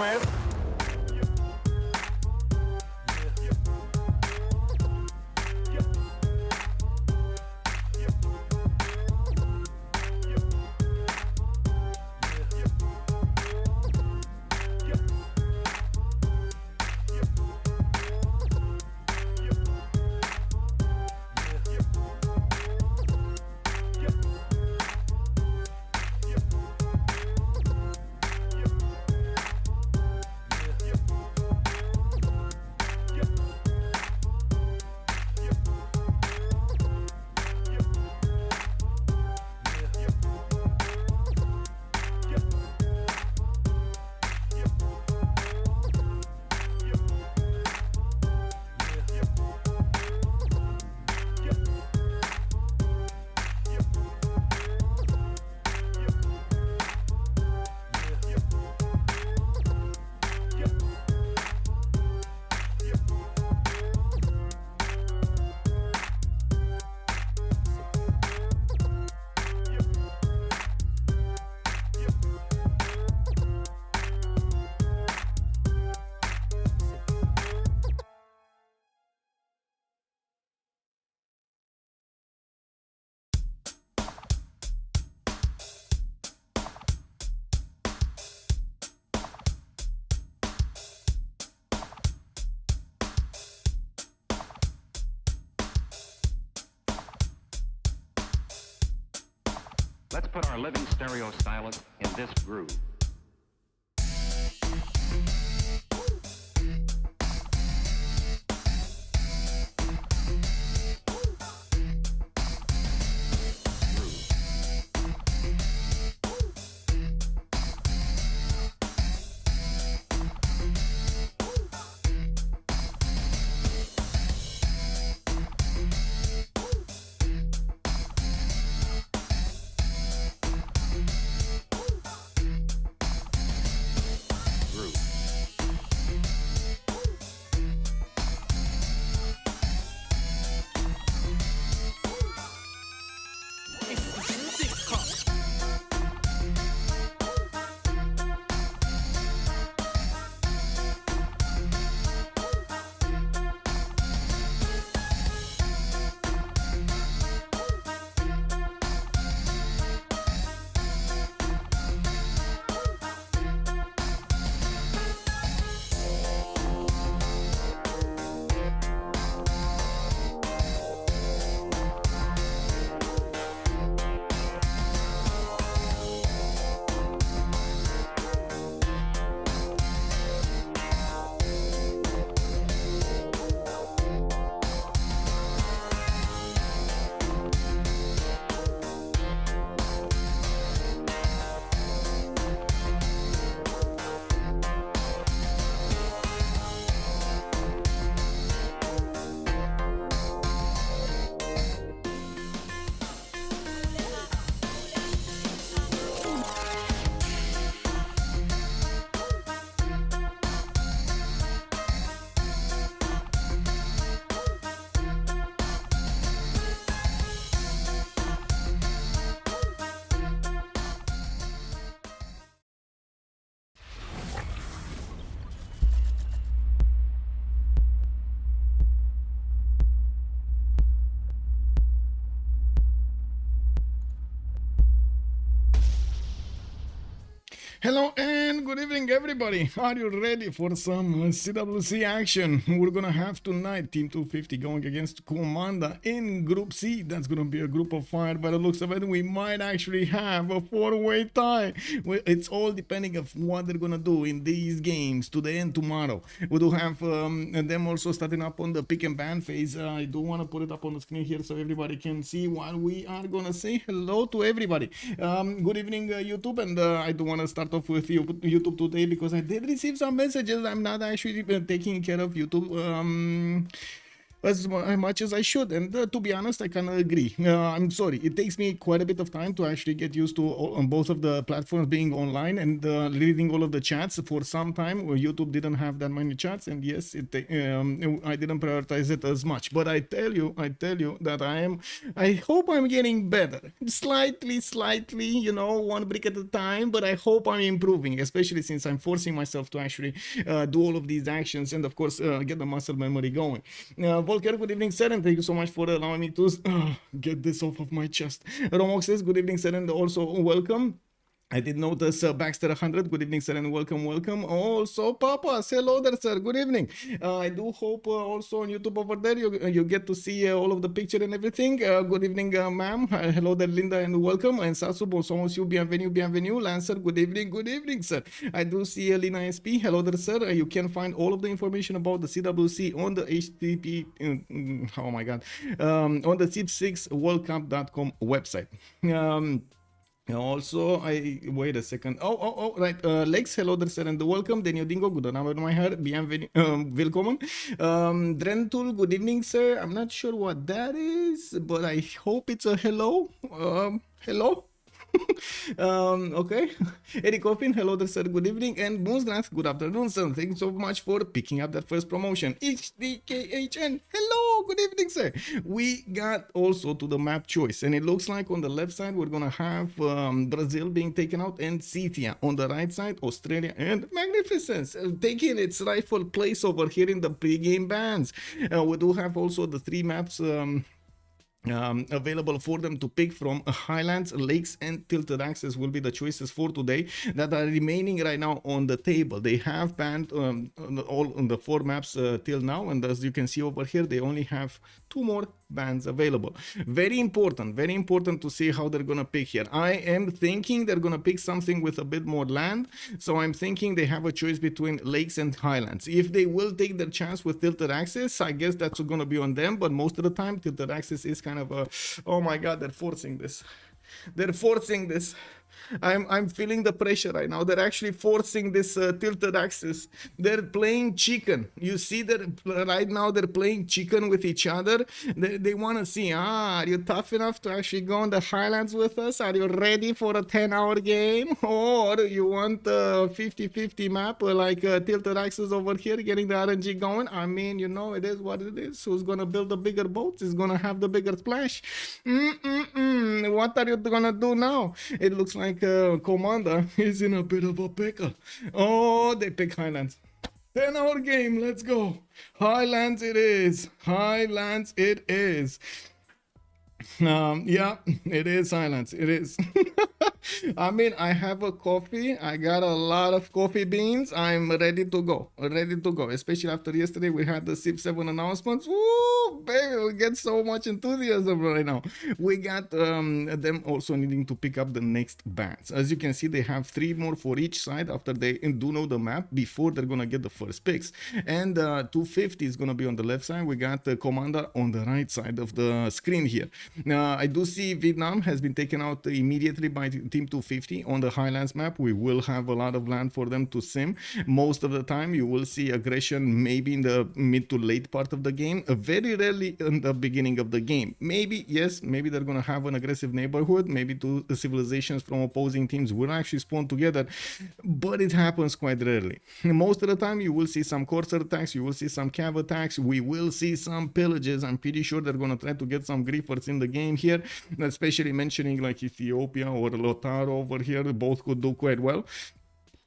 Smith. Let's put our living stereo stylus in this groove. Hello and good evening, everybody. Are you ready for some CWC action? We're gonna have tonight Team 250 going against Komanda in Group C. That's gonna be a group of 5. By the looks of it, we might actually have a 4-way tie. It's all depending of what they're gonna do in these games today and tomorrow. We do have them also starting up on the pick and ban phase. I do want to put it up on the screen here so everybody can see while we are gonna say hello to everybody. Good evening, YouTube, and I do want to start off with YouTube today because I did receive some messages. I'm not actually taking care of YouTube as much as I should. And to be honest, I kind of agree. I'm sorry, it takes me quite a bit of time to actually get used to on both of the platforms being online and reading all of the chats. For some time, where YouTube didn't have that many chats, and yes, I didn't prioritize it as much. But I tell you that I hope I'm getting better, slightly, you know, one brick at a time. But I hope I'm improving, especially since I'm forcing myself to actually do all of these actions and, of course, get the muscle memory going. Volker, good evening, sir, and thank you so much for allowing me to get this off of my chest. Romox says, good evening, sir, and also welcome. I did notice Baxter 100. Good evening, sir, and welcome. Also, Papa, hello there, sir. Good evening. I do hope also on YouTube over there you get to see all of the picture and everything. Good evening, ma'am. Hello there, Linda, and welcome. And Sasubo, somos you, bienvenue. Lancer, good evening, sir. I do see Lina SP. Hello there, sir. You can find all of the information about the CWC on the HTTP. Oh my God, on the Civ6worldcup.com website. Also, I wait a second. Right. Lex, hello there, sir, and welcome. Daniel Dingo, good on my head. Bienvenue, welcome. Drentul, good evening, sir. I'm not sure what that is, but I hope it's a hello. Hello. Okay. Eric Coffin, hello there, sir. Good evening. And Moonsnath, good afternoon, sir. Thank you so much for picking up that first promotion. HDKHN, hello. Good evening, sir. We got also to the map choice, and it looks like on the left side we're gonna have Brazil being taken out and Scythia. On the right side, Australia and Magnificence taking its rightful place over here in the pre-game bans. We do have also the three maps available for them to pick from. Highlands, Lakes, and Tilted Access will be the choices for today that are remaining right now on the table. They have banned all on the four maps till now, and as you can see over here, they only have two more bans available. Very important to see how they're gonna pick here. I am thinking they're gonna pick something with a bit more land, so I'm thinking they have a choice between Lakes and Highlands. If they will take their chance with Tilted Access, I guess that's gonna be on them, but most of the time Tilted Access is kind of a, oh my God, they're forcing this. I'm feeling the pressure right now. They're actually forcing this Tilted Access. They're playing chicken. You see that right now they're playing chicken with each other. They want to see, are you tough enough to actually go on the Highlands with us? Are you ready for a 10-hour game? Or you want a 50-50 map like Tilted Access over here, getting the RNG going? I mean, you know, it is what it is. Who's going to build the bigger boats is going to have the bigger splash. What are you going to do now? It looks like Komanda is in a bit of a pickle. Oh, they pick Highlands. 10-hour game, let's go. Highlands it is. Yeah, it is Highlands. It is. I mean, I have a coffee. I got a lot of coffee beans. I'm ready to go. Especially after yesterday, we had the Civ7 announcements. Woo, baby, we get so much enthusiasm right now. We got them also needing to pick up the next bans. As you can see, they have 3 more for each side after they do know the map before they're gonna get the first picks. And 250 is gonna be on the left side. We got the Komanda on the right side of the screen here. I do see Vietnam has been taken out immediately by Team 250 on the Highlands map. We will have a lot of land for them to sim. Most of the time, you will see aggression maybe in the mid to late part of the game, very rarely in the beginning of the game. Maybe, yes, maybe they're going to have an aggressive neighborhood. Maybe two civilizations from opposing teams will actually spawn together, but it happens quite rarely. Most of the time, you will see some courser attacks, you will see some cav attacks, we will see some pillages. I'm pretty sure they're going to try to get some griefers in the game here, especially mentioning like Ethiopia or Lotaro over here. Both could do quite well.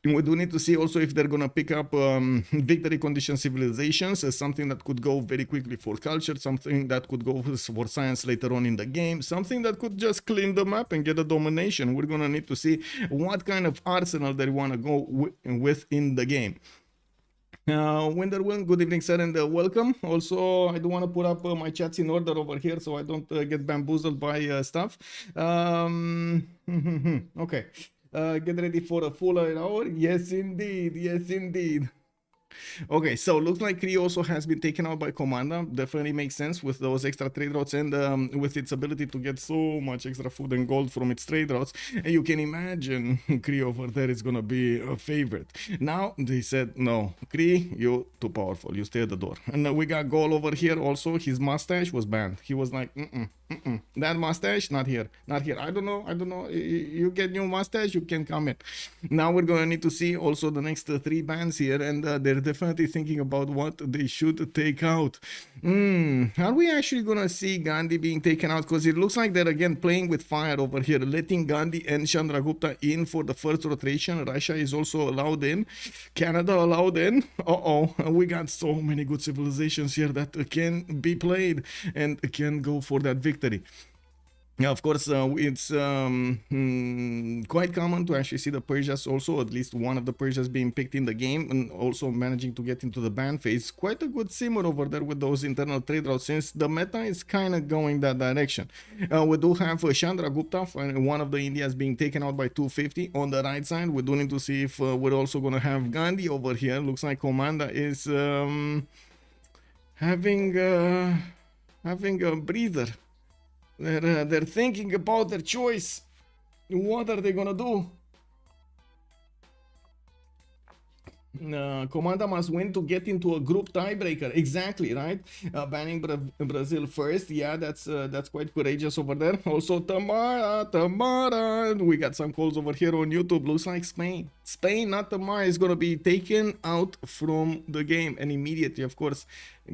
We do need to see also if they're going to pick up victory condition civilizations as something that could go very quickly for culture, something that could go for science later on in the game, something that could just clean the map and get a domination. We're going to need to see what kind of arsenal they want to go with in the game. Winterwind, good evening, sir, and welcome. Also, I do want to put up my chats in order over here so I don't get bamboozled by stuff. Okay. Get ready for a full hour. Yes, indeed. Okay, so looks like Kree also has been taken out by Komanda. Definitely makes sense with those extra trade routes and with its ability to get so much extra food and gold from its trade routes. And you can imagine Kree over there is gonna be a favorite. Now they said, no, Kree, you too powerful. You stay at the door. And we got Goal over here also. His mustache was banned. He was like, that mustache, not here, not here. I don't know. You get new mustache, you can come in. Now we're gonna need to see also the next three bands here, and they're definitely thinking about what they should take out. Are we actually gonna see Gandhi being taken out? Because it looks like they're again playing with fire over here, letting Gandhi and Chandragupta in for the first rotation. Russia is also allowed in, Canada allowed in. We got so many good civilizations here that can be played and can go for that victory. Yeah, of course, it's quite common to actually see the Persians also, at least one of the Persians being picked in the game and also managing to get into the ban phase. Quite a good simmer over there with those internal trade routes, since the meta is kind of going that direction. We do have Chandragupta, one of the Indias, being taken out by 250 on the right side. We do need to see if we're also going to have Gandhi over here. Looks like Komanda is having a breather. They're thinking about their choice. What are they gonna do? Komanda must win to get into a group tiebreaker. Exactly, right? Banning Brazil first. Yeah, that's quite courageous over there. Also, Tamara. We got some calls over here on YouTube. Looks like Spain, not Tamara, is gonna be taken out from the game, and immediately, of course,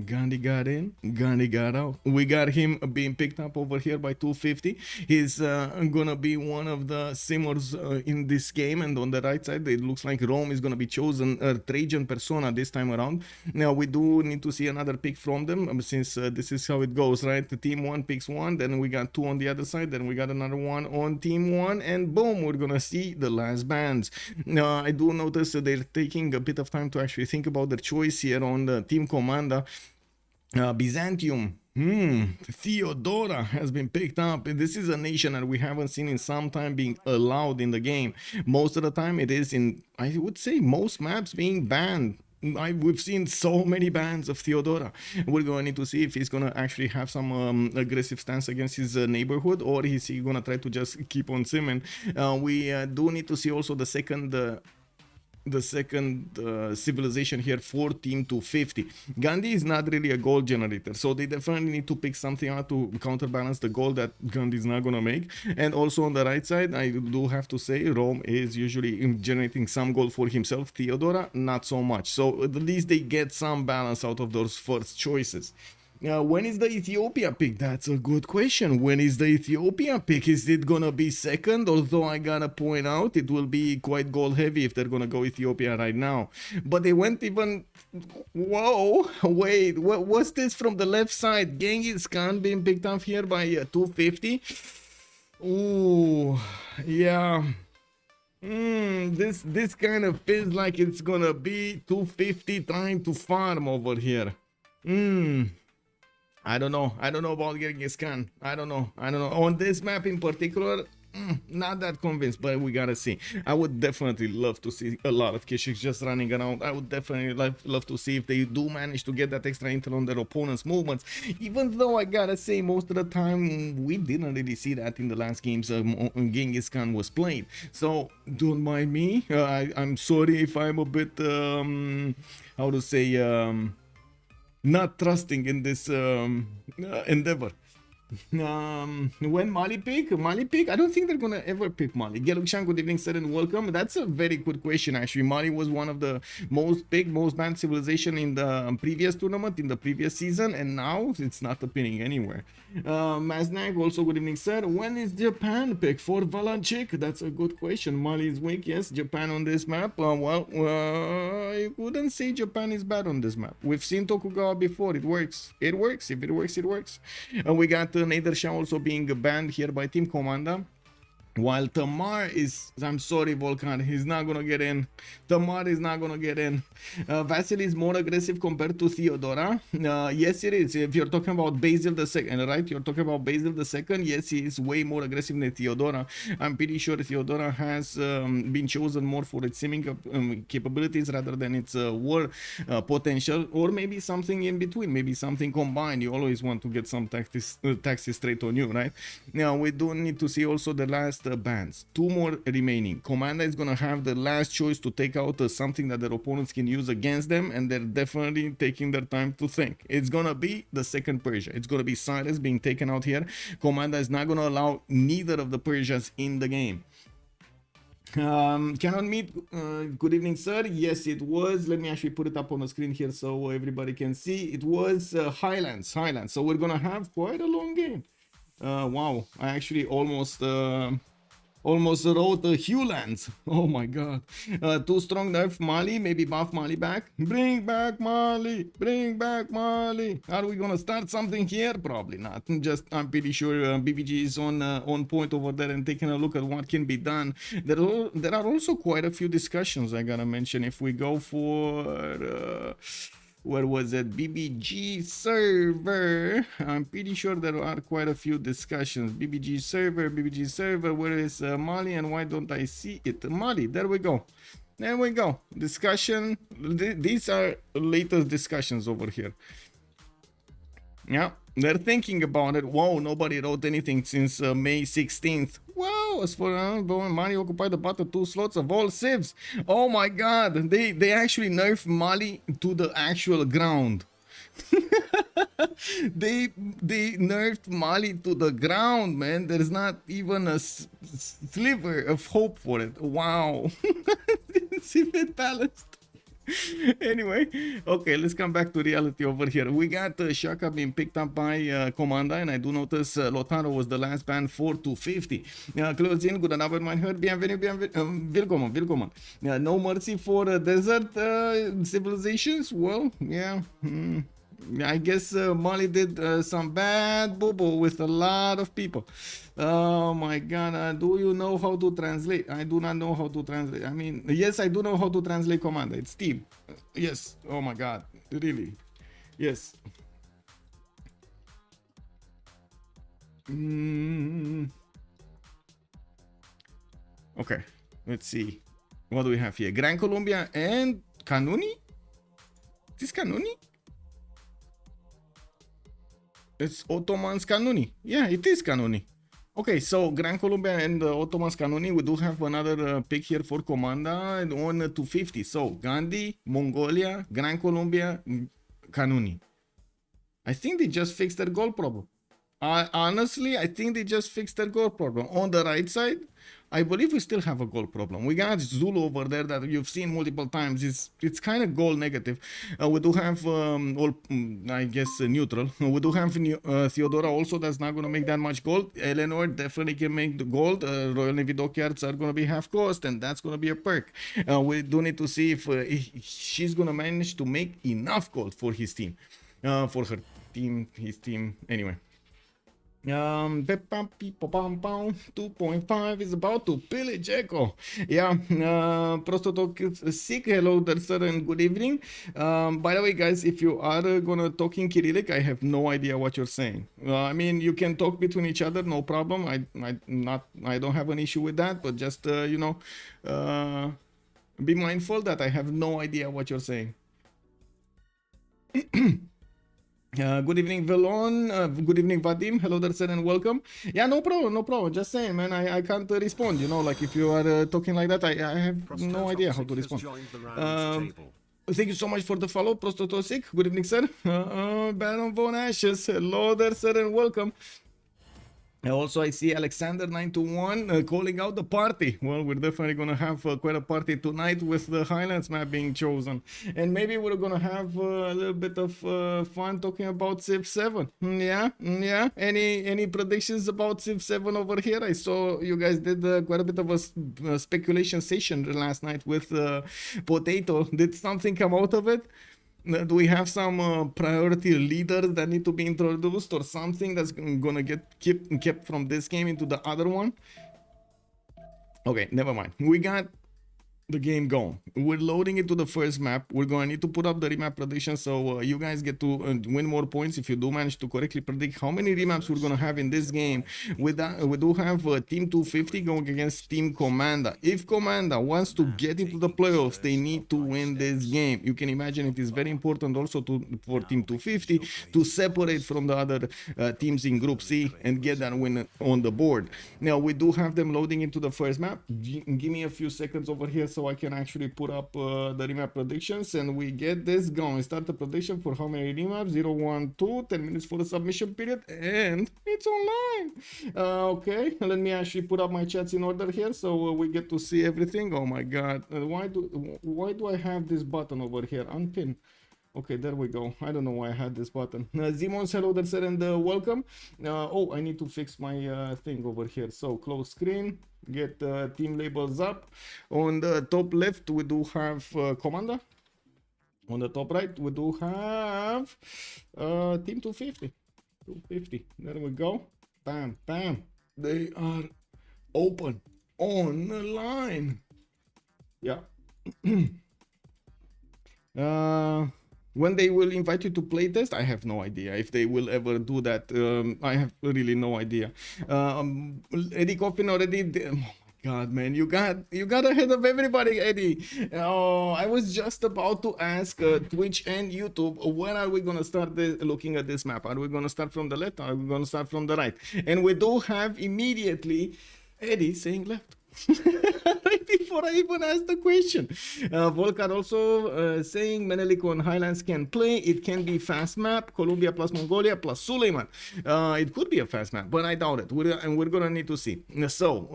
Gandhi got in, Gandhi got out. We got him being picked up over here by 250. He's gonna be one of the simmers in this game, and on the right side, it looks like Rome is gonna be chosen, Trajan persona this time around. Now we do need to see another pick from them, since this is how it goes, right? The team one picks one, then we got two on the other side, then we got another one on team one, and boom, we're gonna see the last bands. I do notice that they're taking a bit of time to actually think about their choice here on the team Komanda. Byzantium. Theodora has been picked up. This is a nation that we haven't seen in some time being allowed in the game. Most of the time it is in, I would say, most maps being banned. We've seen so many bans of Theodora. We're going to need to see if he's going to actually have some aggressive stance against his neighborhood, or is he going to try to just keep on simming. We do need to see also the second civilization here for team 250. Gandhi is not really a gold generator, so they definitely need to pick something out to counterbalance the gold that Gandhi is not gonna make. And also on the right side, I do have to say Rome is usually generating some gold for himself. Theodora, not so much. So at least they get some balance out of those first choices. When is the Ethiopia pick? That's a good question. When is the Ethiopia pick? Is it gonna be second? Although I gotta point out it will be quite gold heavy if they're gonna go Ethiopia right now. But they went even... Whoa! Wait, what's this from the left side? Genghis Khan being picked up here by 250? Ooh, yeah. This kind of feels like it's gonna be 250 trying to farm over here. I don't know about Genghis Khan. I don't know. On this map in particular, not that convinced, but we gotta see. I would definitely love to see a lot of Kishiks just running around. I would definitely love to see if they do manage to get that extra intel on their opponent's movements, even though I gotta say most of the time we didn't really see that in the last games Genghis Khan was played. So don't mind me. I'm sorry if I'm a bit how to say not trusting in this endeavor. When Mali pick? I don't think they're gonna ever pick Mali. Gelukshan, good evening, sir, and welcome. That's a very good question, actually. Mali was one of the most banned civilization in the previous tournament, in the previous season, and now it's not appearing anywhere. Maznag, also good evening, sir. When is Japan pick for Valanchik? That's a good question. Mali is weak, yes. Japan on this map. I wouldn't say Japan is bad on this map. We've seen Tokugawa before. It works. If it works, it works. We got Nader Shah also being banned here by Team Komanda. While Tamar is, I'm sorry, Volkan, he's not gonna get in. Tamar is not gonna get in. Vasily is more aggressive compared to Theodora. Yes, it is. If you're talking about Basil the second, right? You're talking about Basil the second. Yes, he is way more aggressive than Theodora. I'm pretty sure Theodora has been chosen more for its simming capabilities rather than its war potential, or maybe something in between, maybe something combined. You always want to get some taxes straight on you, right? Now we do need to see also the last bans. 2 more remaining. Komanda is gonna have the last choice to take out something that their opponents can use against them, and they're definitely taking their time to think. It's gonna be the second Persia. It's gonna be Cyrus being taken out here. Komanda is not gonna allow neither of the Persias in the game. Cannot meet. Good evening, sir. Yes, it was. Let me actually put it up on the screen here so everybody can see. It was Highlands. So we're gonna have quite a long game. Wow, I actually almost wrote Hewlands. Oh my god. Too strong nerf Mali, maybe buff Mali back. Bring back Mali, bring back Mali. Are we gonna start something here? Probably not. Just, I'm pretty sure BBG is on point over there and taking a look at what can be done. There are also quite a few discussions I gotta mention. If we go for where was it? BBG server. I'm pretty sure there are quite a few discussions. BBG server. Where is Mali, and why don't I see it? Mali, there we go. There we go. Discussion. These are latest discussions over here. Yeah, they're thinking about it. Whoa, nobody wrote anything since May 16th. Wow, as for Mali occupied the bottom 2 slots of all civs. Oh my god, they actually nerfed Mali to the actual ground. they nerfed Mali to the ground, man. There's not even a sliver of hope for it. Wow. Civ balanced. Anyway, okay, let's come back to reality over here. We got Shaka being picked up by Komanda, and I do notice Lotaro was the last ban for 250. Close in, good enough, my heard. Bienvenue, willkommen. No mercy for desert civilizations. Well, yeah. I guess Mali did some bad boo-boo with a lot of people. Oh my god, do you know how to translate? I do not know how to translate. I mean, yes, I do know how to translate Komanda. It's Steve. Yes, oh my god, really. Yes. Okay, let's see. What do we have here? Gran Colombia and Kanuni? Is this Kanuni? It's Ottomans Kanuni. Yeah, it is Kanuni. Okay, so Gran Colombia and Ottomans Kanuni. We do have another pick here for Komanda on 250. So Gandhi, Mongolia, Gran Colombia, Kanuni. I think they just fixed their goal problem. Honestly, I think they just fixed their goal problem. On the right side, I believe we still have a goal problem. We got Zulu over there that you've seen multiple times. It's kind of goal negative. We do have I guess neutral. We do have Theodora also. That's not going to make that much gold. Eleanor definitely can make the gold. Royal Navy dockyards are going to be half cost, and that's going to be a perk. We do need to see if she's going to manage to make enough gold for his team, for her team, his team. Anyway. 2.5 is about to pillage Echo. Yeah, Prostotalk sick. Hello there, sir, and good evening. By the way, guys, if you are gonna talk in Cyrillic, I have no idea what you're saying. I mean, you can talk between each other, no problem. I don't have an issue with that, but just you know, be mindful that I have no idea what you're saying. Good evening, Velon. Good evening, Vadim. Hello there, sir, and welcome. Yeah, no problem. Just saying, man, I can't respond. You know, like if you are talking like that, I have no idea how to respond. Thank you so much for the follow, Prostotosic. Good evening, sir. Baron Von Ashes. Hello there, sir, and welcome. Also, I see Alexander 921 calling out the party. Well, we're definitely going to have quite a party tonight with the Highlands map being chosen. And maybe we're going to have a little bit of fun talking about Civ7. Yeah. Any predictions about Civ7 over here? I saw you guys did quite a bit of a speculation session last night with Potato. Did something come out of it? Do we have some priority leaders that need to be introduced, or something that's gonna get kept from this game into the other one? Okay, never mind. We got the game going. We're loading it to the first map. We're going to need to put up the remap prediction, so you guys get to win more points if you do manage to correctly predict how many remaps we're going to have in this game. With that, we do have Team 250 going against Team Komanda. If Komanda wants to get into the playoffs, they need to win this game. You can imagine it is very important also for Team 250 to separate from the other teams in Group C and get that win on the board. Now, we do have them loading into the first map. Give me a few seconds over here so I can actually put up the remap predictions, and we get this going. Start the prediction for how many remaps? 0, 1, 2, 10 minutes for the submission period, and it's online. Okay, let me actually put up my chats in order here so we get to see everything. Oh my god, why do I have this button over here? Unpin. Okay, there we go. I don't know why I had this button. Zimons, hello there, sir, and welcome. Oh, I need to fix my thing over here. So, close screen, get team labels up. On the top left, we do have Komanda. On the top right, we do have Team 250. 250. There we go. Bam, bam. They are open on the line. Yeah. When they will invite you to playtest, I have no idea. If they will ever do that, I have really no idea. Eddie Coffin already did. Oh my god, man, you got ahead of everybody, Eddie. Oh, I was just about to ask Twitch and YouTube, where are we gonna start looking at this map? Are we gonna start from the left, or are we gonna start from the right? And we do have immediately Eddie saying left. Right before I even asked the question. Volcar also saying Menelik on Highlands can play. It can be fast map. Colombia plus Mongolia plus Suleiman. It could be a fast map, but I doubt it. And we're gonna need to see. So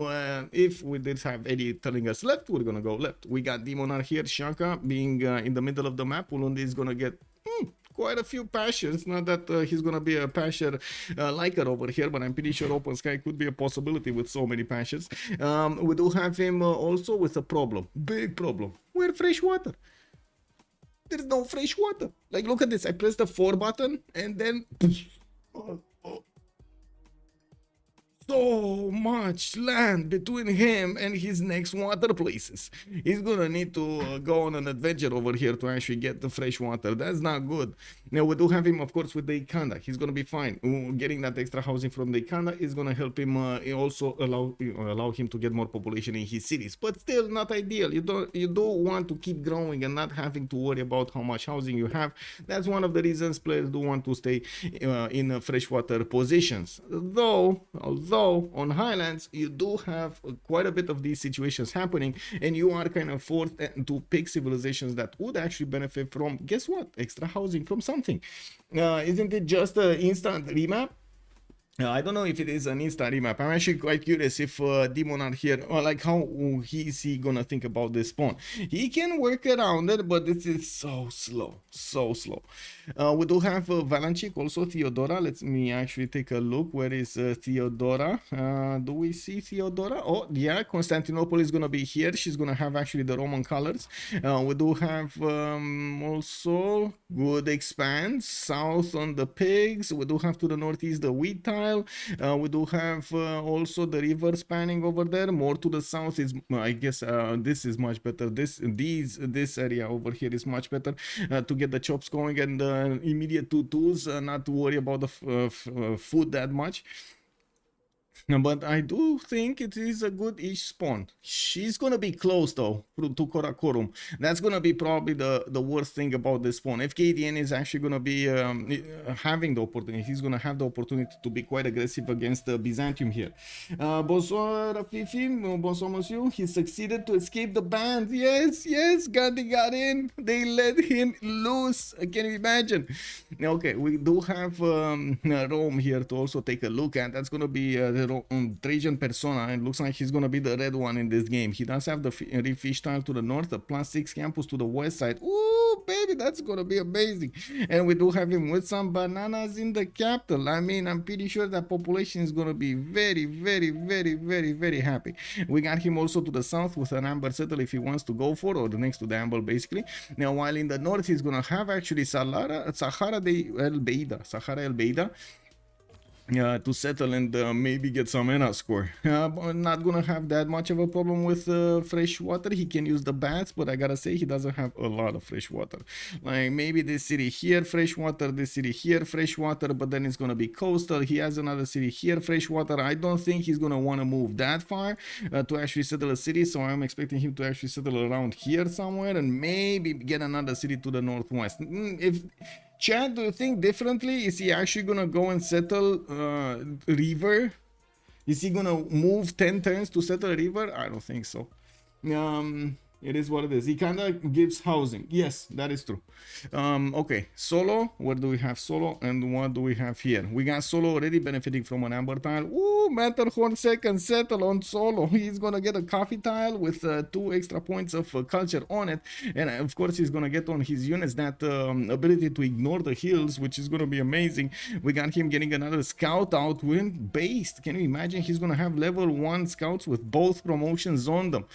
if we did have Eddie telling us left, we're gonna go left. We got Demonar here. Shaka being in the middle of the map. Ulundi is gonna get quite a few passions. Not that he's gonna be a passion liker over here, but I'm pretty sure Open Sky could be a possibility with so many passions. We do have him also with a problem, big problem. Where fresh water? There's no fresh water. Like, look at this. I press the 4 button and then so much land between him and his next water places. He's gonna need to go on an adventure over here to actually get the fresh water. That's not good. Now, we do have him, of course, with the Ikanda. He's gonna be fine. Getting that extra housing from the Ikanda is gonna help him also allow him to get more population in his cities. But still not ideal. You do want to keep growing and not having to worry about how much housing you have. That's one of the reasons players do want to stay in freshwater positions. Although on Highlands, you do have quite a bit of these situations happening, and you are kind of forced to pick civilizations that would actually benefit from, guess what, extra housing from something. Isn't it just an instant remap? I don't know if it is an instant remap. I'm actually quite curious if Demonar here, like how is he gonna think about this spawn? He can work around it, but this is so slow, so slow. We do have Valanchik, also Theodora. Let me actually take a look. Where is Theodora? Do we see Theodora? Oh yeah, Constantinople is gonna be here. She's gonna have actually the Roman colors. We do have also good expanse south on the pigs. We do have to the northeast the wheat tile. We do have also the river spanning over there. More to the south is, I guess, this is much better. This area over here is much better to get the chops going and immediate tutus, not to worry about the food that much. But I do think it is a good-ish spawn. She's gonna be close though to Karakorum. That's gonna be probably the worst thing about this spawn. If KDN is actually gonna be having the opportunity, he's gonna have the opportunity to be quite aggressive against Byzantium here. Bonsoir Rafifi, bonsoir monsieur. He succeeded to escape the band. Yes, Gandhi got in. They let him loose. Can you imagine? Okay, we do have Rome here to also take a look at. That's gonna be the Trajan persona. It looks like he's gonna be the red one in this game. He does have the fish tile to the north, the +6 campus to the west side. Ooh, baby, that's gonna be amazing. And we do have him with some bananas in the capital. I mean, I'm pretty sure that population is gonna be very, very, very, very, very happy. We got him also to the south with an amber settle if he wants to go for, or next to the amber basically. Now, while in the north, he's gonna have actually Sahara El Beida. to settle and maybe get some mana score. But not gonna have that much of a problem with fresh water. He can use the bats, but I gotta say he doesn't have a lot of fresh water. Like maybe this city here fresh water, this city here fresh water, but then it's gonna be coastal. He has another city here fresh water. I don't think he's gonna want to move that far to actually settle a city, so I'm expecting him to actually settle around here somewhere and maybe get another city to the northwest. If Chad, do you think differently? Is he actually gonna go and settle river? Is he gonna move 10 turns to settle a river? I don't think so. It is what it is. He kind of gives housing. Yes, that is true. Okay, solo. Where do we have solo? And what do we have here? We got solo already benefiting from an amber tile. Ooh, Matterhorn second settle on solo. He's gonna get a coffee tile with 2 extra points of culture on it. And of course, he's gonna get on his units that ability to ignore the hills, which is gonna be amazing. We got him getting another scout out wind based. Can you imagine? He's gonna have level 1 scouts with both promotions on them.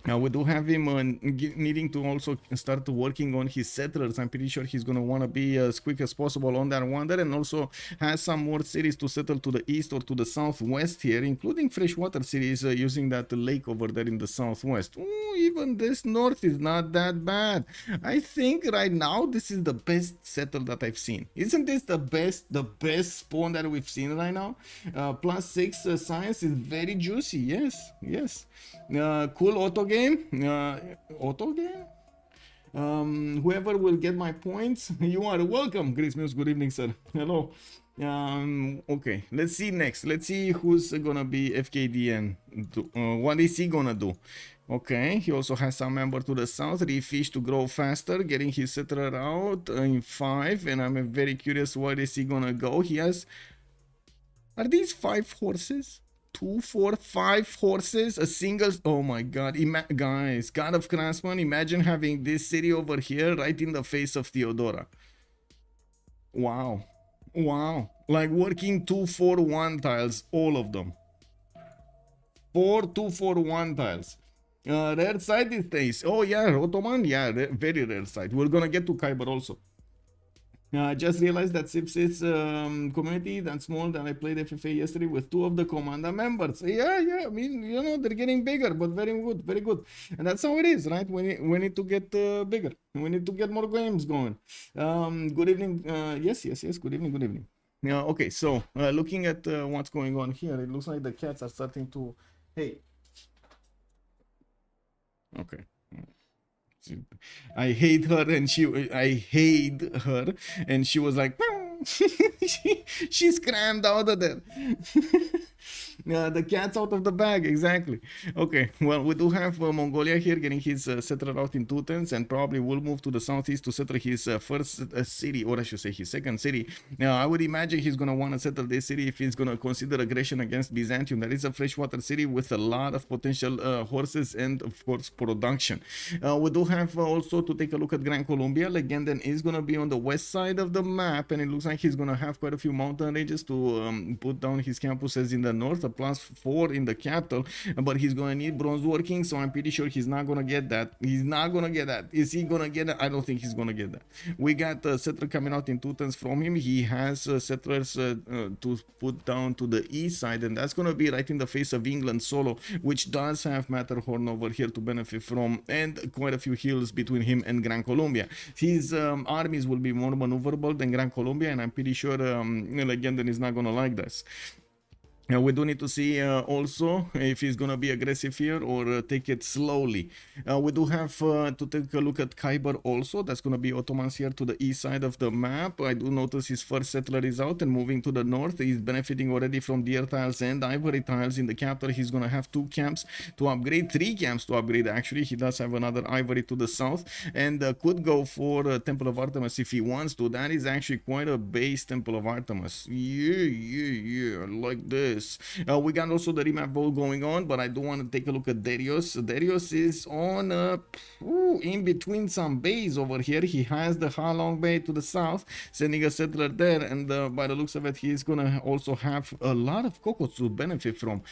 Now we do have him needing to also start working on his settlers. I'm pretty sure he's going to want to be as quick as possible on that wonder, and also has some more cities to settle to the east or to the southwest here, including freshwater cities using that lake over there in the southwest. Ooh, even this north is not that bad. I think right now this is the best settle that I've seen. Isn't this the best spawn that we've seen right now? +6 science is very juicy. Yes, yes. Cool auto game. Whoever will get my points, you are welcome. Grace Mills, good evening, sir. Hello. Okay, let's see next. Let's see who's gonna be FKDN. What is he gonna do? Okay, he also has some member to the south, refish to grow faster, getting his settler out in 5, and I'm very curious where is he gonna go. He has... Are these 5 horses? 2, 4, 5 horses, a single... Oh my god, guys, God of Craftsman, imagine having this city over here right in the face of Theodora. Wow. Wow. Like working 2-4-1 tiles, all of them. 4 2-4-1 tiles. Rare side these days. Oh yeah, Ottoman, yeah, very rare side. We're gonna get to Khyber also. I just realized that Civ6 community that's small that I played FFA yesterday with 2 of the Komanda members. Yeah, I mean, you know, they're getting bigger, but very good, very good. And that's how it is, right? We need to get bigger. We need to get more games going. Good evening. Yes, good evening. Yeah, okay, so looking at what's going on here, it looks like the cats are starting to... Hey. Okay. I hate her and she was like she scrammed out of there. The cat's out of the bag, exactly. Okay, well, we do have Mongolia here getting his settler out in 2 turns, and probably will move to the southeast to settle his first city, or I should say his second city. Now I would imagine he's gonna want to settle this city if he's gonna consider aggression against Byzantium. That is a freshwater city with a lot of potential horses and of course production. We do have also to take a look at Gran Colombia. Legenden is gonna be on the west side of the map, and it looks like he's gonna have quite a few mountain ranges to put down his campuses in the north, a +4 in the capital, but he's gonna need bronze working, so I'm pretty sure he's not gonna get that. He's not gonna get that. Is he gonna get that? I don't think he's gonna get that. We got a settler coming out in 2 turns from him. He has settlers to put down to the east side, and that's gonna be right in the face of England solo, which does have Matterhorn over here to benefit from, and quite a few hills between him and Gran Colombia. His armies will be more maneuverable than Gran Colombia, and I'm pretty sure Legenden is not gonna like this. We do need to see also if he's gonna be aggressive here or take it slowly. We do have to take a look at Khyber also. That's gonna be Ottomans here to the east side of the map. I do notice his first settler is out and moving to the north. He's benefiting already from deer tiles and ivory tiles in the capital. He's gonna have 2 camps to upgrade, 3 camps to upgrade actually. He does have another ivory to the south, and could go for Temple of Artemis if he wants to. That is actually quite a base Temple of Artemis. Yeah, like this. We got also the remap vote going on, but I do want to take a look at Darius. Darius is on in between some bays over here. He has the Halong Bay to the south, sending a settler there, and by the looks of it, he's gonna also have a lot of cocos to benefit from.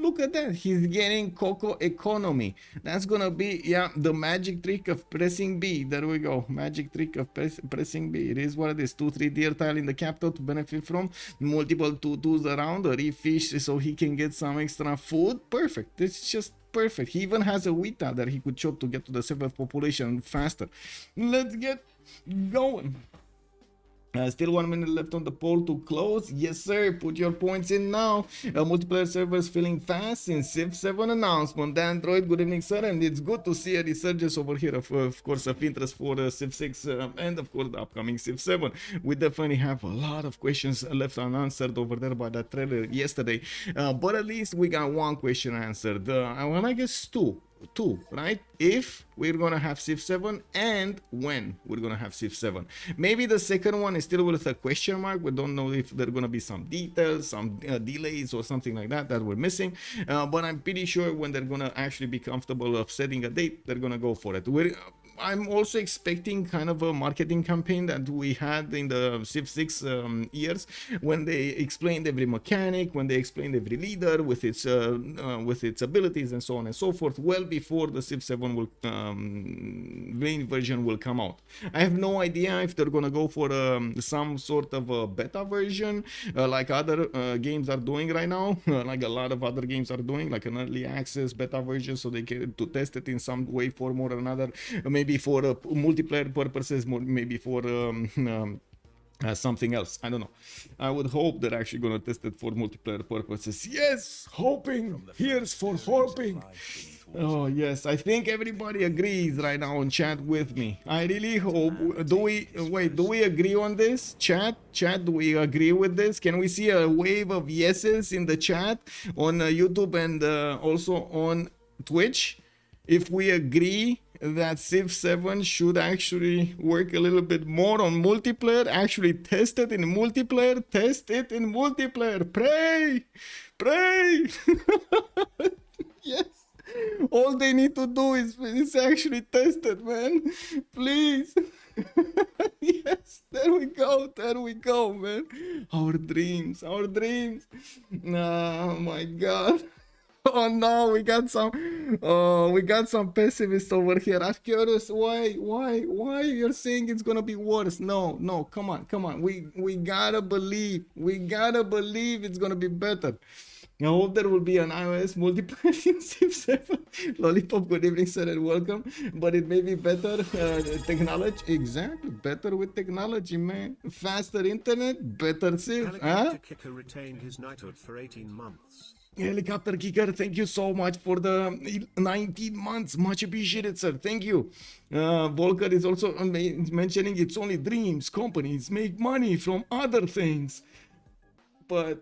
Look at that. He's getting Coco Economy. That's gonna be, yeah, the magic trick of pressing B. There we go. Magic trick of pressing B. It is what it is. 2-3 deer tile in the capital to benefit from. Multiple 2-2s around. A refish so he can get some extra food. Perfect. It's just perfect. He even has a Wita that he could chop to get to the 7th population faster. Let's get going. Still 1 minute left on the poll to close. Yes, sir. Put your points in now. Multiplayer servers feeling fast since Civ7 announcement. Android, good evening, sir. And it's good to see a resurgence over here, of course, of interest for Civ6 and, of course, the upcoming Civ7. We definitely have a lot of questions left unanswered over there by that trailer yesterday. But at least we got one question answered. I guess two, right? If we're gonna have Civ7 and when we're gonna have Civ7. Maybe the second one is still with a question mark. We don't know if there are gonna be some details, some delays or something like that we're missing, but I'm pretty sure when they're gonna actually be comfortable of setting a date, they're gonna go for it. I'm also expecting kind of a marketing campaign that we had in the Civ6 years, when they explained every mechanic, when they explained every leader with its abilities and so on and so forth, well before the Civ7 main version will come out. I have no idea if they're gonna go for some sort of a beta version, like other games are doing right now, like a lot of other games are doing, like an early access beta version, so they get to test it in some way, form or another. Maybe for multiplayer purposes, maybe for something else. I don't know. I would hope they're actually going to test it for multiplayer purposes. Yes, hoping. Here's for hoping. Oh yes, I think everybody agrees right now in chat with me. I really hope. Do we agree on this? Chat, do we agree with this? Can we see a wave of yeses in the chat on YouTube and also on Twitch? If we agree that Civ7 should actually work a little bit more on multiplayer, actually test it in multiplayer, pray. Yes, all they need to do is actually test it, man, please. Yes, there we go, man. Our dreams. Oh my god. Oh no, we got some pessimists over here. I'm curious why you're saying it's gonna be worse. No, come on. We gotta believe it's gonna be better. I hope there will be an iOS multiplayer in Civ7. Lollipop, good evening, sir, and welcome. But it may be better technology. Exactly, better with technology, man. Faster internet, better Civ. Helicopter Kicker retained his knighthood for 18 months. Helicopter Kicker, thank you so much for the 19 months. Much appreciated, sir. Thank you. Volker is also mentioning it's only dreams. Companies make money from other things. But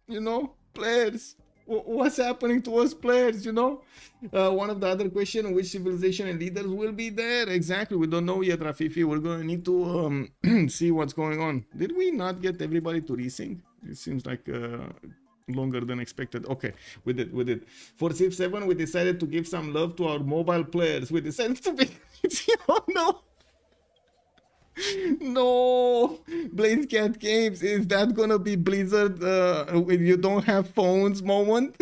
you know, players, what's happening to us players, you know? One of the other questions, which civilization and leaders will be there? Exactly, we don't know yet, Rafifi. We're gonna need to see what's going on. Did we not get everybody to resync? It seems like longer than expected. Okay, we did. For Civ7, we decided to give some love to our mobile players. We decided to be... Oh no! No, Blaze Cat Games, is that gonna be Blizzard when you don't have phones moment?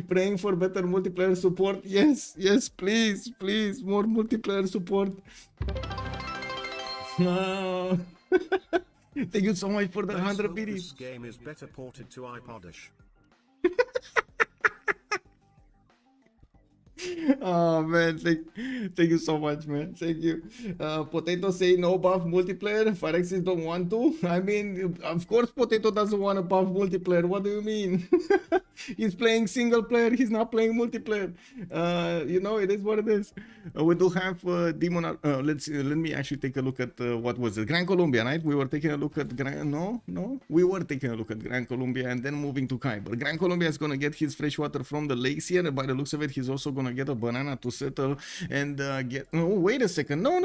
Praying for better multiplayer support. Yes, please, more multiplayer support. Thank you so much for the 100 BDs. This game is better ported to iPodish. Oh man, thank you so much, man. Thank you. Potato say no buff multiplayer. Phyrexis don't want to. I mean, of course Potato doesn't want to buff multiplayer. What do you mean? He's playing single player, he's not playing multiplayer. You know, it is what it is. We do have Demon. Let me actually take a look at what was it? Gran Colombia, right? We were taking a look at we were taking a look at Gran Colombia and then moving to Khyber. Gran Colombia is gonna get his fresh water from the lakes here. By the looks of it, he's also gonna get a banana to settle and get... Oh, wait a second. No.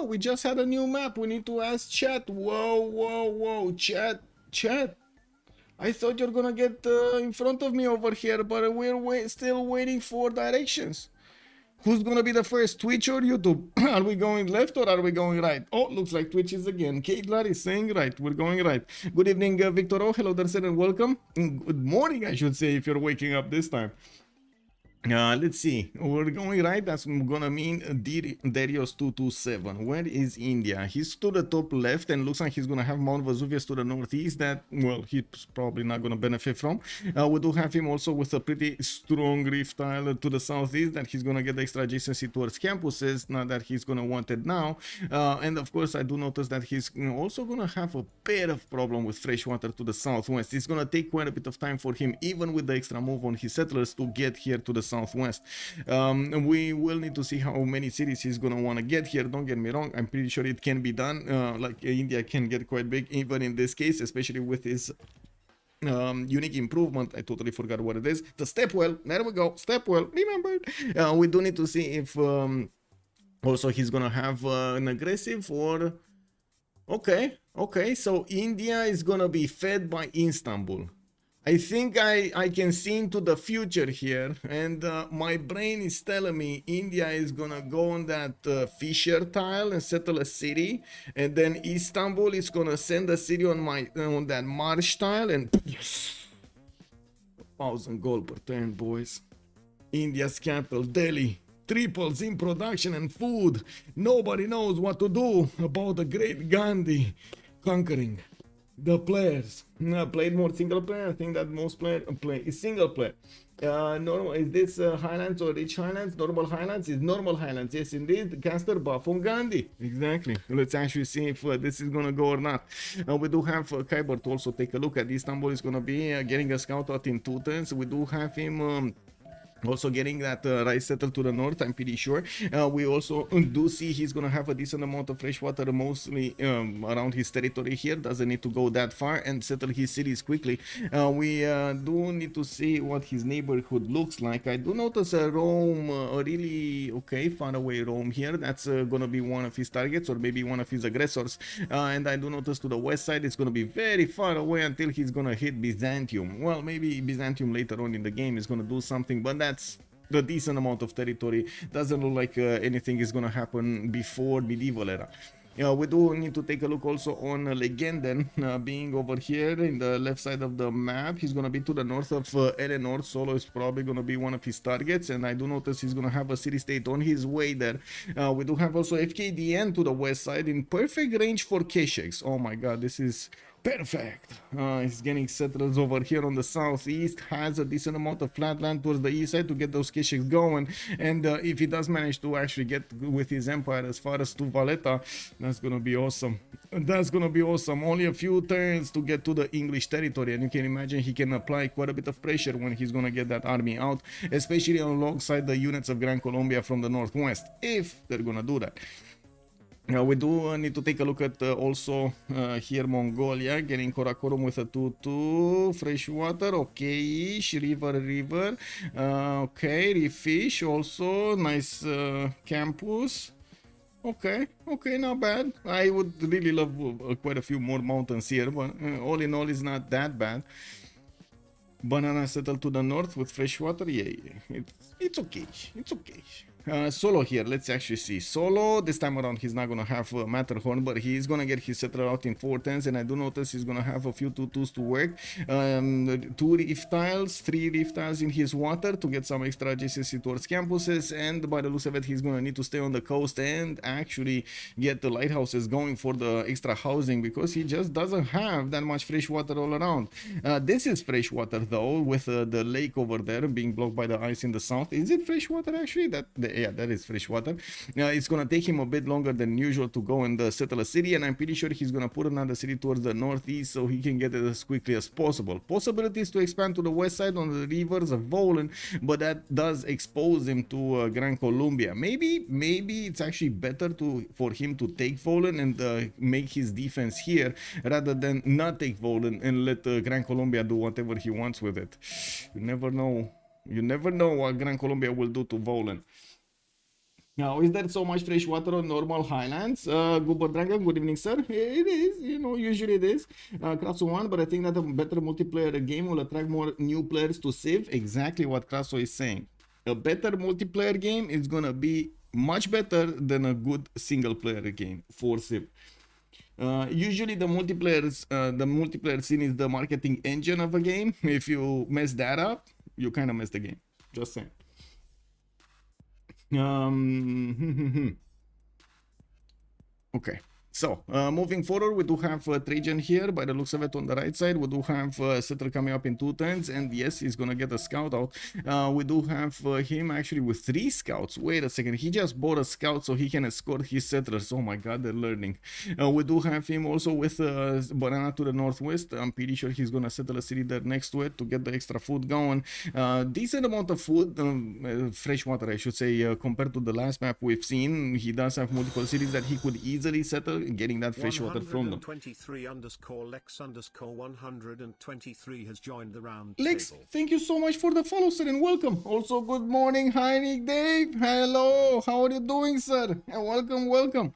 We just had a new map. We need to ask chat. Whoa. Chat. I thought you're gonna get in front of me over here, but we're still waiting for directions. Who's gonna be the first, Twitch or YouTube? Are we going left or are we going right? Oh, looks like Twitch is again. Kate Larry is saying right. We're going right. Good evening, Victor. Oh, hello there, sir, and welcome. Good morning, I should say, if you're waking up this time. Let's see. We're going right. That's gonna mean Darius 227. Where is India? He's to the top left and looks like he's gonna have Mount Vesuvius to the northeast. That, well, he's probably not gonna benefit from. We do have him also with a pretty strong reef tile to the southeast that he's gonna get the extra adjacency towards campuses. Not that he's gonna want it now. And of course, I do notice that he's also gonna have a bit of problem with freshwater to the southwest. It's gonna take quite a bit of time for him, even with the extra move on his settlers, to get here to the southwest. We will need to see how many cities he's gonna want to get here. Don't get me wrong, I'm pretty sure it can be done. Like India can get quite big even in this case, especially with his unique improvement. I totally forgot what it is. The step well, there we go, step well, remembered. We do need to see if also he's gonna have an aggressive or okay, so India is gonna be fed by Istanbul. I think I can see into the future here, and my brain is telling me India is gonna go on that Fisher tile and settle a city, and then Istanbul is gonna send a city on that Marsh tile, and 1,000 gold per turn, boys. India's capital, Delhi, triples in production and food. Nobody knows what to do about the great Gandhi conquering the players. Played more single player. I think that most player play is single player. Normal, is this Highlands or Rich Highlands? Normal Highlands is normal Highlands. Yes, indeed. Caster buff on Gandhi. Exactly. Let's actually see if this is gonna go or not. We do have Khyber to also take a look at. Istanbul is gonna be getting a scout out in 2 turns. We do have him also getting that rice settled to the north, I'm pretty sure. We also do see he's gonna have a decent amount of fresh water, mostly around his territory here. Doesn't need to go that far and settle his cities quickly. We do need to see what his neighborhood looks like. I do notice a Rome, a really far away Rome here. That's gonna be one of his targets, or maybe one of his aggressors. And I do notice to the west side it's gonna be very far away until he's gonna hit Byzantium. Well, maybe Byzantium later on in the game is gonna do something, but that's the decent amount of territory. Doesn't look like anything is gonna happen before medieval era. We do need to take a look also on Legenden, being over here in the left side of the map. He's gonna be to the north of Eleanor. Solo is probably gonna be one of his targets, and I do notice he's gonna have a city-state on his way there. We do have also FKDN to the west side in perfect range for Kesheks. Oh my god, this is perfect. He's getting settlers over here on the southeast, has a decent amount of flat land towards the east side to get those Kesheks going, and if he does manage to actually get with his empire as far as to Valletta, that's gonna be awesome. That's gonna be awesome. Only a few turns to get to the English territory, and you can imagine he can apply quite a bit of pressure when he's gonna get that army out, especially alongside the units of Gran Colombia from the northwest, if they're gonna do that. We do need to take a look at also here Mongolia, getting Karakorum with a 2-2, freshwater, okay-ish, river, okay, reef fish also, nice campus, okay, not bad. I would really love quite a few more mountains here, but all in all it's not that bad. Banana settled to the north with freshwater, yeah, it's okay. Solo here, let's actually see. Solo, this time around he's not gonna have Matterhorn, but he's gonna get his settler out in 4 turns, and I do notice he's gonna have a few 2-2s to work. 2 reef tiles, 3 reef tiles in his water to get some extra adjacency towards campuses, and by the looks of it he's gonna need to stay on the coast and actually get the lighthouses going for the extra housing, because he just doesn't have that much fresh water all around. This is fresh water though, with the lake over there being blocked by the ice in the south. Is it fresh water actually? Yeah, that is fresh water. It's gonna take him a bit longer than usual to go and settle a city, and I'm pretty sure he's gonna put another city towards the northeast so he can get it as quickly as possible. Possibilities to expand to the west side on the rivers of Volan, but that does expose him to Gran Colombia. Maybe it's actually better for him to take Volan and make his defense here rather than not take Volan and let Gran Colombia do whatever he wants with it. You never know. You never know what Gran Colombia will do to Volan. Now, is there so much fresh water on normal highlands? Goober Dragon, good evening, sir. It is, usually it is. Kraso 1, but I think that a better multiplayer game will attract more new players to Civ. Exactly what Kraso is saying. A better multiplayer game is gonna be much better than a good single player game for Civ. Usually the multiplayer scene is the marketing engine of a game. If you mess that up, you kind of mess the game. Just saying. Okay. So, moving forward, we do have Trajan here, by the looks of it, on the right side. We do have Settler coming up in 2 turns, and yes, he's gonna get a scout out. We do have him actually with 3 scouts. Wait a second, he just bought a scout so he can escort his settlers. Oh my god, they're learning. We do have him also with banana to the northwest. I'm pretty sure he's gonna settle a city there next to it to get the extra food going. Decent amount of food, fresh water, I should say, compared to the last map we've seen. He does have multiple cities that he could easily settle, getting that fresh water from them. 123_Lex_123 has joined the round Lex, table. thank you so much for the follow, sir, and welcome. Also, good morning, hi Nick Dave. Hello, how are you doing, sir? And welcome.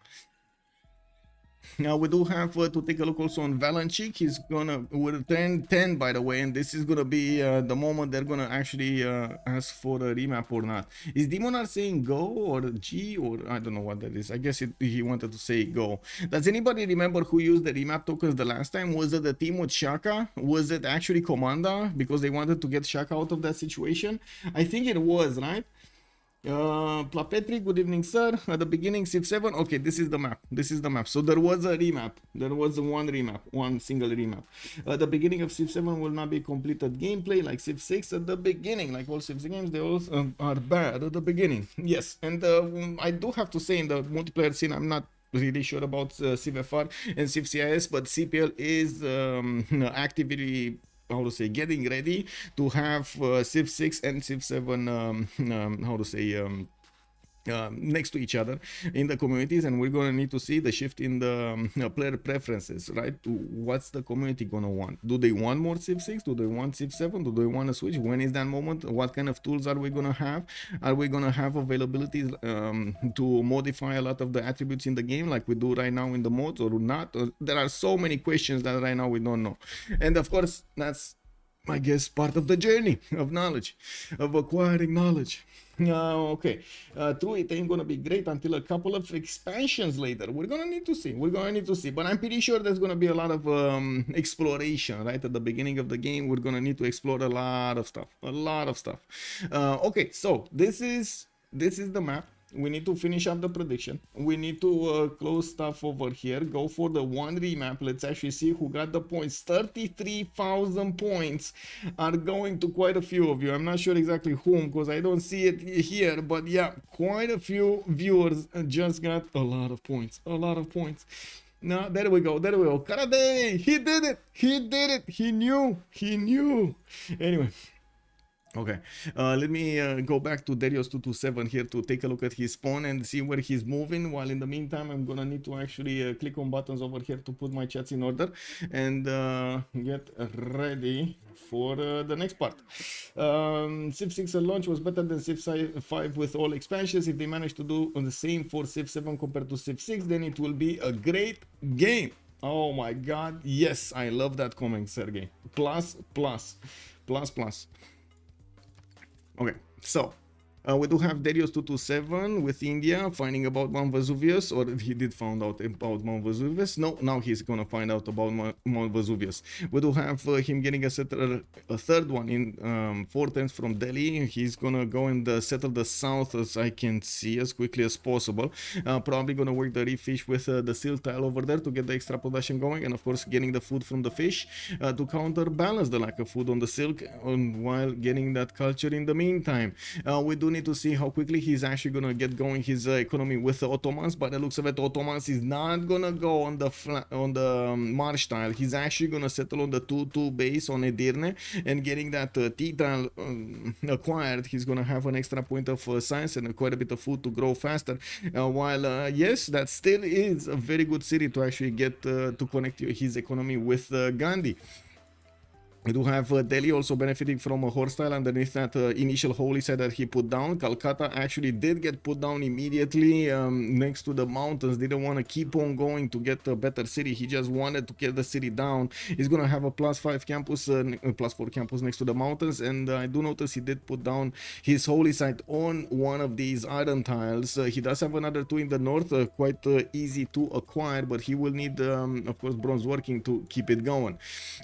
Now we do have to take a look also on Valanchik. He's gonna turn 10, by the way, and this is gonna be the moment they're gonna actually ask for a remap or not. Is Demonar saying go or G, or I don't know what that is. I guess he wanted to say go. Does anybody remember who used the remap tokens the last time? Was it the team with Shaka? Was it actually Komanda because they wanted to get Shaka out of that situation? I think it was, right? Plapetri, good evening, sir. At the beginning, Civ7. Okay, this is the map. So there was a remap. There was one single remap. The beginning of Civ7 will not be completed gameplay like Civ6 at the beginning. Like all Civ games, they all are bad at the beginning. Yes, and I do have to say in the multiplayer scene, I'm not really sure about CVFR and CivCIS, but CPL is actively, how to say, getting ready to have Civ6 and Civ7 how to say next to each other in the communities, and we're gonna need to see the shift in the player preferences, right? What's the community gonna want? Do they want more Civ6? Do they want Civ7? Do they want to switch? When is that moment? What kind of tools are we gonna have? Are we gonna have availability to modify a lot of the attributes in the game like we do right now in the mods, or not? There are so many questions that right now we don't know, and of course that's, I guess, part of the journey of knowledge, of acquiring knowledge. Okay, true, it ain't gonna be great until a couple of expansions later. We're gonna need to see, but I'm pretty sure there's gonna be a lot of exploration right at the beginning of the game. We're gonna need to explore a lot of stuff. Okay, so this is the map. We need to finish up the prediction. We need to close stuff over here. Go for the one remap. Let's actually see who got the points. 33,000 points are going to quite a few of you. I'm not sure exactly whom because I don't see it here. But yeah, quite a few viewers just got a lot of points. Now, there we go. Karade! He did it! He knew! Anyway. Okay, let me go back to Darius227 here to take a look at his pawn and see where he's moving. While in the meantime, I'm gonna need to actually click on buttons over here to put my chats in order and get ready for the next part. Civ6 at launch was better than Civ5 with all expansions. If they manage to do the same for Civ7 compared to Civ6, then it will be a great game. Oh my god, yes, I love that comment, Sergey. Plus. Okay, so we do have Darius227 with India finding about Mount Vesuvius, or he did find out about Mount Vesuvius. No, now he's gonna find out about Mount Vesuvius. We do have him getting a third one in 4 turns from Delhi. He's gonna go and settle the south, as I can see, as quickly as possible. Probably gonna work the reef fish with the seal tile over there to get the extra production going, and of course getting the food from the fish to counterbalance the lack of food on the silk, while getting that culture in the meantime. We do need to see how quickly he's actually gonna get going his economy with the Ottomans. By the looks of it, Ottomans is not gonna go on the marsh tile. He's actually gonna settle on the 2-2 base on Edirne, and getting that T tile acquired, he's gonna have an extra point of science and quite a bit of food to grow faster. While yes, that still is a very good city to actually get to connect his economy with Gandhi. We do have Delhi also benefiting from a horse style underneath that initial holy site that he put down. Calcutta actually did get put down immediately next to the mountains. Didn't want to keep on going to get a better city. He just wanted to get the city down. He's going to have a +5 campus, +4 campus next to the mountains. And I do notice he did put down his holy site on one of these iron tiles. He does have another 2 in the north, quite easy to acquire, but he will need, of course, bronze working to keep it going.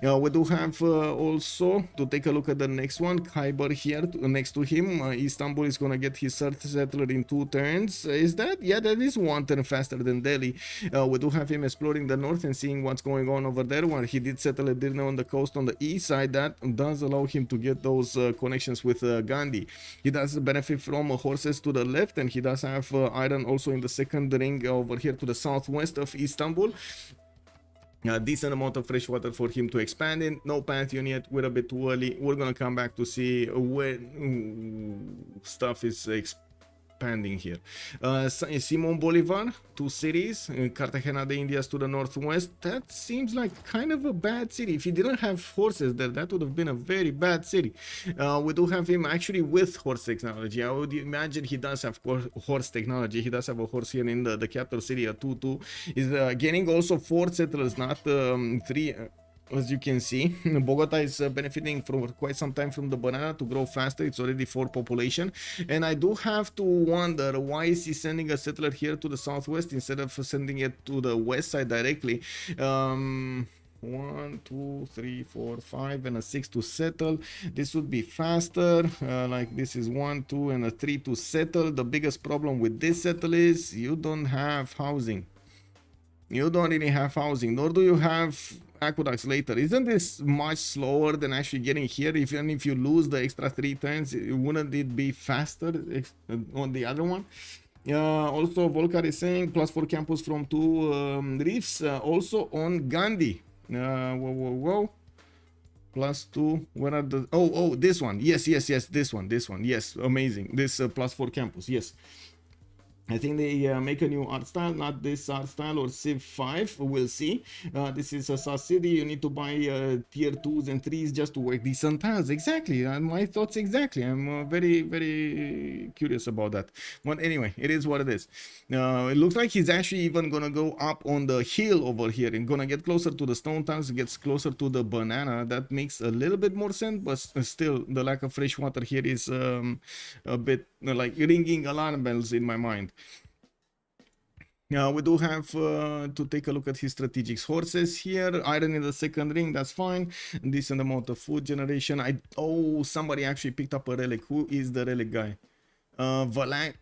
We do have also to take a look at the next one, Khyber here next to him. Istanbul is gonna get his third settler in 2 turns. Is that? Yeah, that is 1 turn faster than Delhi. We do have him exploring the north and seeing what's going on over there, where he did settle a Dirna on the coast on the east side. That does allow him to get those connections with Gandhi. He does benefit from horses to the left, and he does have iron also in the second ring over here to the southwest of Istanbul. A decent amount of fresh water for him to expand in. No Pantheon yet, we're a bit too early. We're gonna come back to see when stuff is expanding here. Simon Bolivar, 2 cities. Cartagena de Indias to the northwest. That seems like kind of a bad city. If he didn't have horses there, that would have been a very bad city. We do have him actually with horse technology. I would imagine he does have horse technology. He does have a horse here in the capital city, a 2-2. He's getting also 4 settlers, not 3. As you can see, Bogota is benefiting for quite some time from the banana to grow faster. It's already 4 population. And I do have to wonder, why is he sending a settler here to the southwest instead of sending it to the west side directly? 1, 2, 3, 4, 5 and a 6 to settle. This would be faster. Like this is 1, 2 and a 3 to settle. The biggest problem with this settle is you don't have housing. You don't really have housing, nor do you have aqueducts later. Isn't this much slower than actually getting here? Even if you lose the extra 3 turns, wouldn't it be faster on the other one? Also, Volkar is saying +4 campus from 2 reefs. Also on Gandhi. Whoa. +2. Where are the? Oh, this one. Yes. This one. Yes, amazing. This +4 campus. Yes. I think they make a new art style, not this art style or Civ6, we'll see. This is a SaaS city, you need to buy tier 2s and 3s just to work decent tiles. Exactly, my thoughts exactly. I'm very, very curious about that. But anyway, it is what it is. It looks like he's actually even gonna go up on the hill over here and gonna get closer to the stone tiles, gets closer to the banana. That makes a little bit more sense, but still the lack of fresh water here is a bit like ringing alarm bells in my mind. We do have to take a look at his strategic horses here. Iron in the second ring, that's fine. Decent amount of food generation. Somebody actually picked up a relic. Who is the relic guy? Valanchik?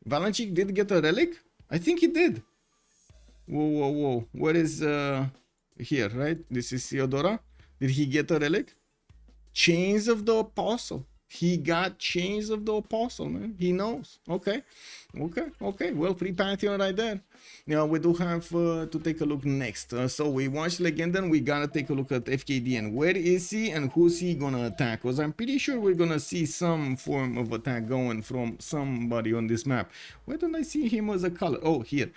Valanchik did get a relic? I think he did. Whoa. Where is here, right? This is Theodora. Did he get a relic? Chains of the Apostle. He got Chains of the Apostle, man. He knows. Okay. Well, free Pantheon right there. Now we do have to take a look next. So we watched Legendan. We gotta take a look at FKDN. Where is he and who's he gonna attack? Because I'm pretty sure we're gonna see some form of attack going from somebody on this map. Where don't I see him as a color? Oh, here.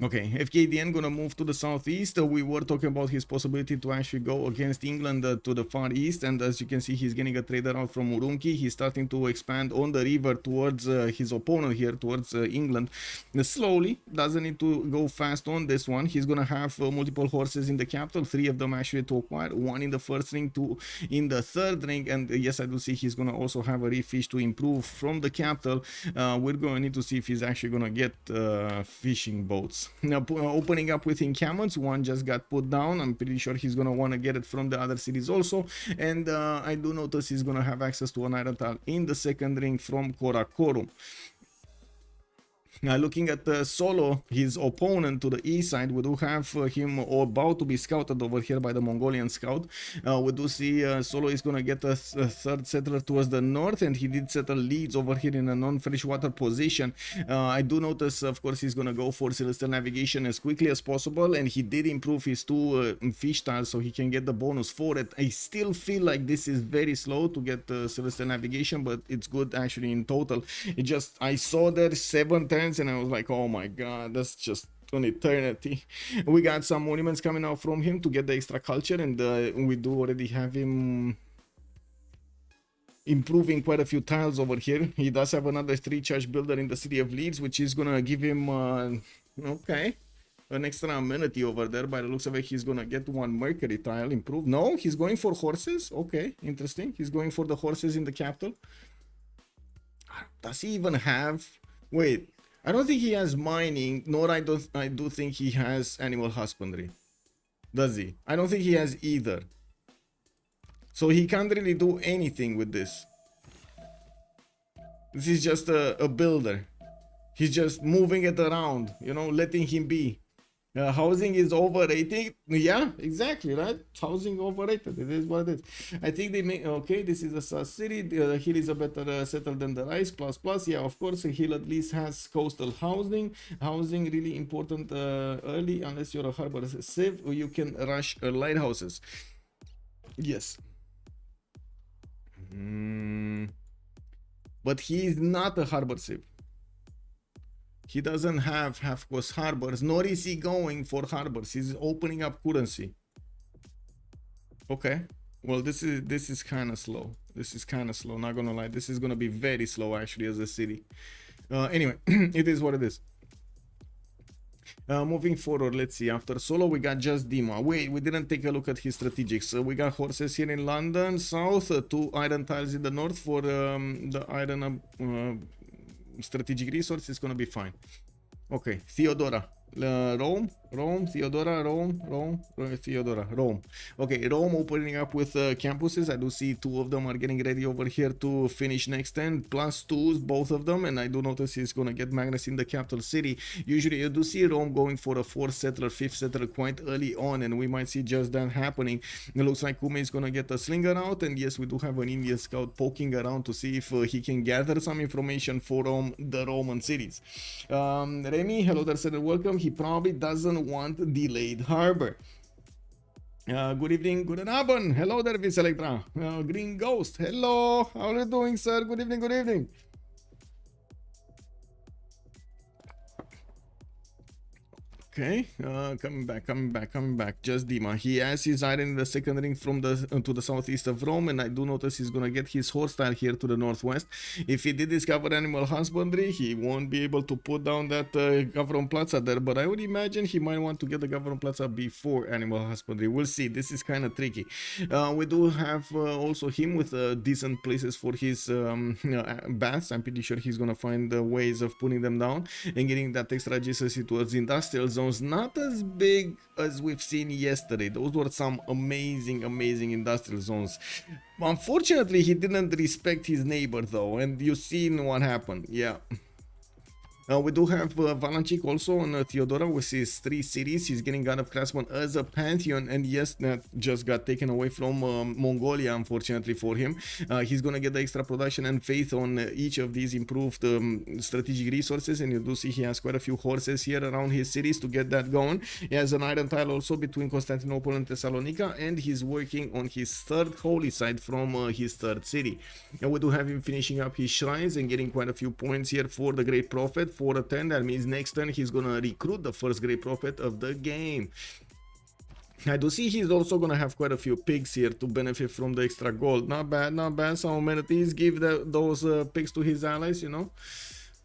Okay, FKDN gonna move to the southeast. We were talking about his possibility to actually go against England to the far east, and as you can see, he's getting a trader out from Urumqi. He's starting to expand on the river towards his opponent here, towards England. Slowly, doesn't need to go fast on this one. He's gonna have multiple horses in the capital, 3 of them actually to acquire, 1 in the first ring, 2 in the third ring, and yes, I do see he's gonna also have a reef fish to improve from the capital. We're gonna need to see if he's actually gonna get fishing boats. Now, opening up with encampments, 1 just got put down. I'm pretty sure he's gonna want to get it from the other cities also, and I do notice he's gonna have access to an iron tile in the second ring from Karakorum. Now, looking at Solo, his opponent to the east side, we do have him about to be scouted over here by the Mongolian scout. We do see Solo is going to get a third settler towards the north, and he did settle Leeds over here in a non-freshwater position. I do notice, of course, he's going to go for Celestial Navigation as quickly as possible, and he did improve his 2 fish tiles so he can get the bonus for it. I still feel like this is very slow to get Celestial Navigation, but it's good actually in total. I saw there 7 turns, and I was like, oh my god, that's just on eternity. We got some monuments coming out from him to get the extra culture, and we do already have him improving quite a few tiles over here. He does have another 3 charge builder in the city of Leeds, which is gonna give him okay, an extra amenity over there. By the looks of it, he's gonna get 1 mercury tile improved. No, he's going for horses. Okay, interesting. He's going for the horses in the capital. Does he even have, wait, I don't think he has mining, nor I do think he has animal husbandry. Does he? I don't think he has either. So he can't really do anything with this. This is just a builder. He's just moving it around, you know, letting him be. Housing is overrated. Yeah, exactly, right? Housing overrated. It is what it is. I think they make, okay, this is a sus city. The hill is a better settled than the rice. Plus. Yeah, of course, a hill at least has coastal housing. Housing really important early, unless you're a harbor civ, or you can rush lighthouses. Yes. But he is not a harbor civ. He doesn't have half-coast harbors, nor is he going for harbors. He's opening up currency. Okay. Well, this is kind of slow. This is kind of slow, not gonna lie. This is gonna be very slow actually as a city. Anyway, it is what it is. Moving forward, let's see. After Solo, we got just Dima. Wait, we didn't take a look at his strategics. We got horses here in London, south, 2 iron tiles in the north for the iron strategic resource. Is gonna be fine. Okay, Theodora. Rome, Theodora, Rome, Theodora, Rome. Okay, Rome opening up with campuses. I do see 2 of them are getting ready over here to finish next turn, +2s, both of them, and I do notice he's gonna get Magnus in the capital city. Usually you do see Rome going for a 4th settler, 5th settler quite early on, and we might see just that happening. It looks like Kume is gonna get a slinger out, and yes, we do have an Indian scout poking around to see if he can gather some information for the Roman cities. Remy, hello there, sir, welcome. He probably doesn't want delayed harbor. Good evening, good Abend. Hello there, Viselectra. Green Ghost, hello. How are you doing, sir? Good evening, good evening. Okay, coming back. Just Dima. He has his iron in the second ring from the to the southeast of Rome, and I do notice he's gonna get his horse style here to the northwest. If he did discover animal husbandry, he won't be able to put down that Gavron Plaza there, but I would imagine he might want to get the Gavron Plaza before animal husbandry. We'll see. This is kind of tricky. We do have also him with decent places for his baths. I'm pretty sure he's gonna find ways of putting them down and getting that extra adjacency towards industrial zones. Not as big as we've seen yesterday. Those were some amazing industrial zones. Unfortunately, he didn't respect his neighbor though, and you've seen what happened. Yeah. We do have Valanchik also on Theodora with his 3 cities. He's getting God of Craftsman as a pantheon, and yes, that just got taken away from Mongolia, unfortunately for him. He's gonna get the extra production and faith on each of these improved strategic resources, and you do see he has quite a few horses here around his cities to get that going. He has an iron tile also between Constantinople and Thessalonica, and he's working on his 3rd holy site from his 3rd city. And we do have him finishing up his shrines and getting quite a few points here for the Great Prophet. For a turn, that means next turn he's gonna recruit the first Great Prophet of the game. I do see he's also gonna have quite a few pigs here to benefit from the extra gold. Not bad, not bad. Some amenities, give those pigs to his allies, you know.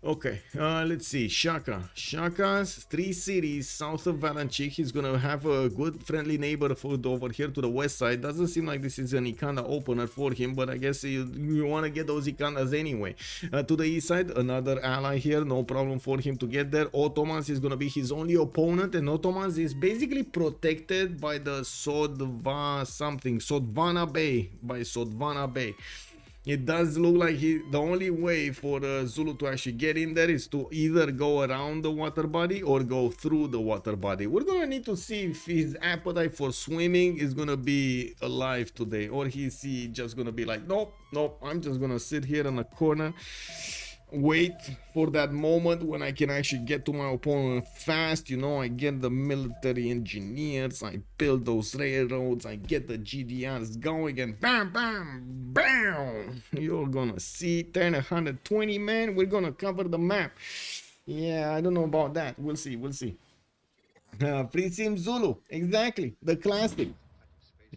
Okay, let's see. Shaka's 3 cities south of Valanchik. He's gonna have a good friendly neighborhood over here to the west side. Doesn't seem like this is an Ikanda opener for him, but I guess you want to get those Ikandas anyway. To the east side, another ally here. No problem for him to get there. Ottomans is gonna be his only opponent, and Ottomans is basically protected by the Sodvana Bay. By Sodvana Bay. It does look like the only way for Zulu to actually get in there is to either go around the water body or go through the water body. We're gonna need to see if his appetite for swimming is gonna be alive today, or is he just gonna be like, nope, I'm just gonna sit here in a corner, wait for that moment when I can actually get to my opponent fast. You know, I get the military engineers, I build those railroads, I get the GDRs going, and bam, bam, bam, you're gonna see. Turn 120, man. We're gonna cover the map. Yeah, I don't know about that. We'll see. Free Sim Zulu, exactly, the classic.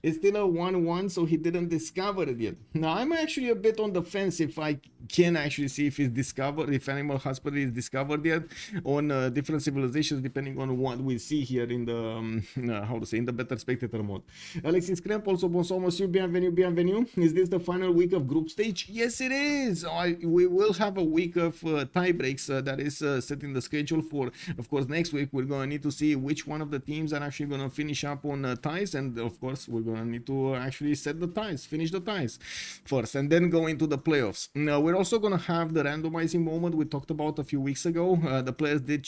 It's still a 1-1, so he didn't discover it yet. Now, I'm actually a bit on the fence if I can actually see if it's discovered, if Animal Husbandry is discovered yet on different civilizations, depending on what we see here in the, how to say, in the better spectator mode. Alexis Kremp, also bonsoir, monsieur, bienvenue, bienvenue. Is this the final week of group stage? Yes, it is. We will have a week of tie breaks that is setting the schedule for, of course, next week. We're going to need to see which one of the teams are actually going to finish up on ties, and of course, we're gonna need to actually set the ties, finish the ties first, and then go into the playoffs. Now, we're also gonna have the randomizing moment we talked about a few weeks ago. The players did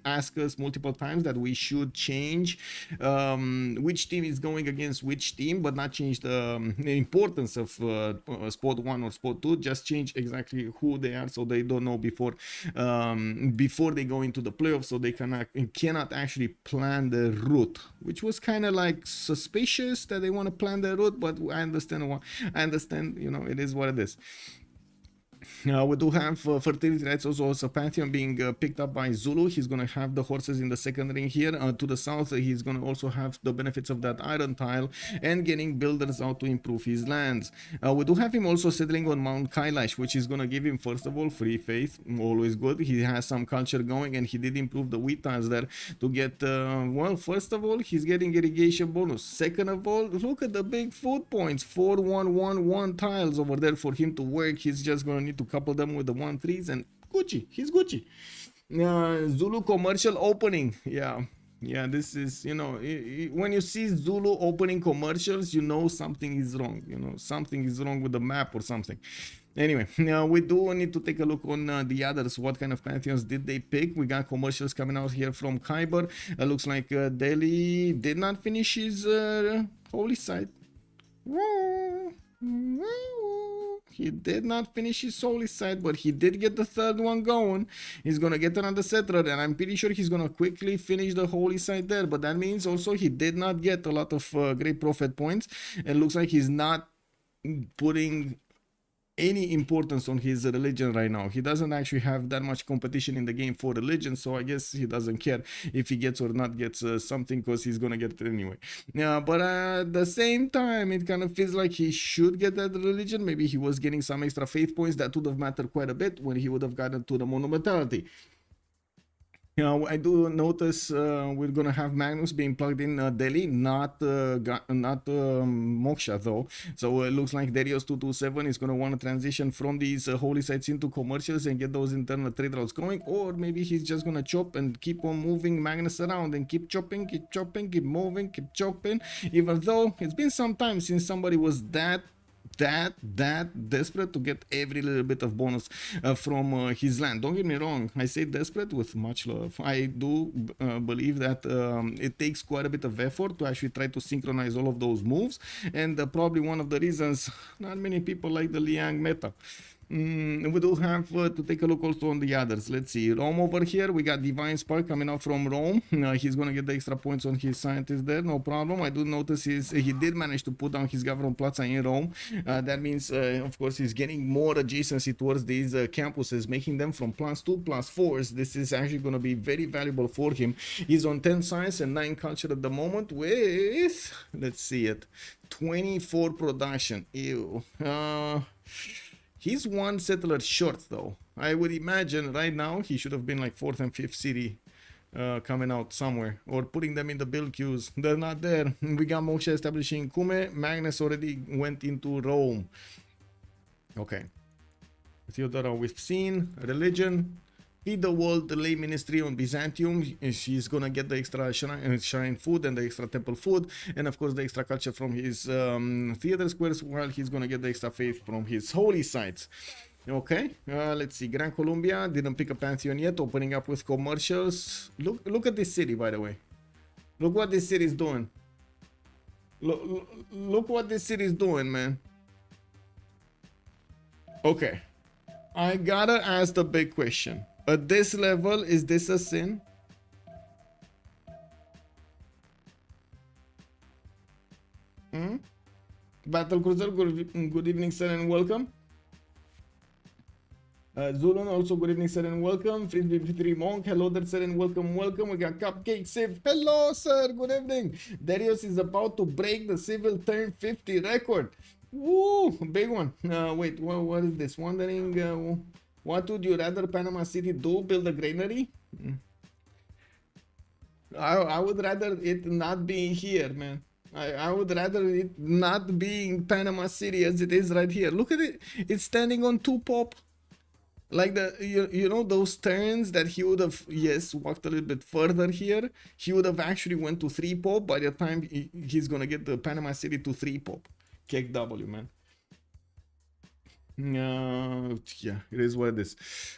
ask us multiple times that we should change which team is going against which team, but not change the importance of spot 1 or spot 2. Just change exactly who they are, so they don't know before they go into the playoffs, so they cannot actually plan the route, which was kind of like suspicious that they want to plan their route, but I understand, you know, it is what it is. We do have fertility rights also as a Pantheon being picked up by Zulu. He's going to have the horses in the second ring here. To the south, he's going to also have the benefits of that iron tile and getting builders out to improve his lands. We do have him also settling on Mount Kailash, which is going to give him, first of all, free faith, always good. He has some culture going, and he did improve the wheat tiles there to get, well, first of all, he's getting irrigation bonus. Second of all, look at the big food points, 4-1-1-1 tiles over there for him to work. He's just going to need to couple them with the 1-3s and Gucci. He's Gucci. Zulu commercial opening. Yeah, this is, you know, when you see Zulu opening commercials, you know something is wrong. You know, something is wrong with the map or something. Anyway, we do need to take a look on the others. What kind of pantheons did they pick? We got commercials coming out here from Khyber. Looks like Delhi did not finish his holy site. He did not finish his holy site, but he did get the third one going. He's gonna get another settler, and I'm pretty sure he's gonna quickly finish the holy site there. But that means also he did not get a lot of great prophet points. It looks like he's not putting any importance on his religion right now. He doesn't actually have that much competition in the game for religion, so I guess he doesn't care if he gets or not gets something, because he's gonna get it anyway. Yeah, but at the same time, it kind of feels like he should get that religion. Maybe he was getting some extra faith points that would have mattered quite a bit when he would have gotten to the monumentality. You know, I do notice we're gonna have Magnus being plugged in Delhi, not Moksha though. So it looks like Darius 227 is gonna want to transition from these holy sites into commercials and get those internal trade routes going, or maybe he's just gonna chop and keep on moving Magnus around and keep chopping, keep moving, keep chopping. Even though it's been some time since somebody was that desperate to get every little bit of bonus from his land. Don't get me wrong, I say desperate with much love. I do believe that it takes quite a bit of effort to actually try to synchronize all of those moves, and probably one of the reasons not many people like the Liang meta. We do have to take a look also on the others. Let's see, Rome over here, we got Divine Spark coming out from Rome. He's gonna get the extra points on his scientist there, no problem. I do notice he did manage to put down his Gavron Plaza in Rome. That means of course he's getting more adjacency towards these campuses, making them from +2, +4s. This is actually gonna be very valuable for him. He's on 10 science and 9 culture at the moment with, let's see it, 24 production. Ew. He's one settler short though. I would imagine right now he should have been like 4th and 5th city coming out somewhere, or putting them in the build queues. They're not there. We got Moksha establishing Kume. Magnus already went into Rome. Okay. Theodora we've seen. Religion. Feed the world, the lay ministry on Byzantium. She's gonna get the extra shrine food and the extra temple food, and of course the extra culture from his theater squares, while he's gonna get the extra faith from his holy sites. Okay, let's see. Gran Colombia didn't pick a pantheon yet, opening up with commercials. Look at this city, by the way. Look what this city is doing. Look what this city is doing, man. Okay, I gotta ask the big question. At this level, is this a sin? Battle Cruiser, good evening, sir, and welcome. Zulun, also good evening, sir, and welcome. Frisbee 3 Monk, hello there, sir, and welcome. We got Cupcake Civ, hello, sir, good evening. Darius is about to break the Civil Turn 50 record. Woo, big one. Wait, what is this? Wondering, what would you rather Panama City do? Build a granary? I would rather it not be here, man. I would rather it not be in Panama City as it is right here. Look at it. It's standing on 2 pop. Like you know those turns that he would have, yes, walked a little bit further here. He would have actually went to 3 pop by the time he's gonna get the Panama City to 3 pop. Kick W, man. Yeah, it is what it is.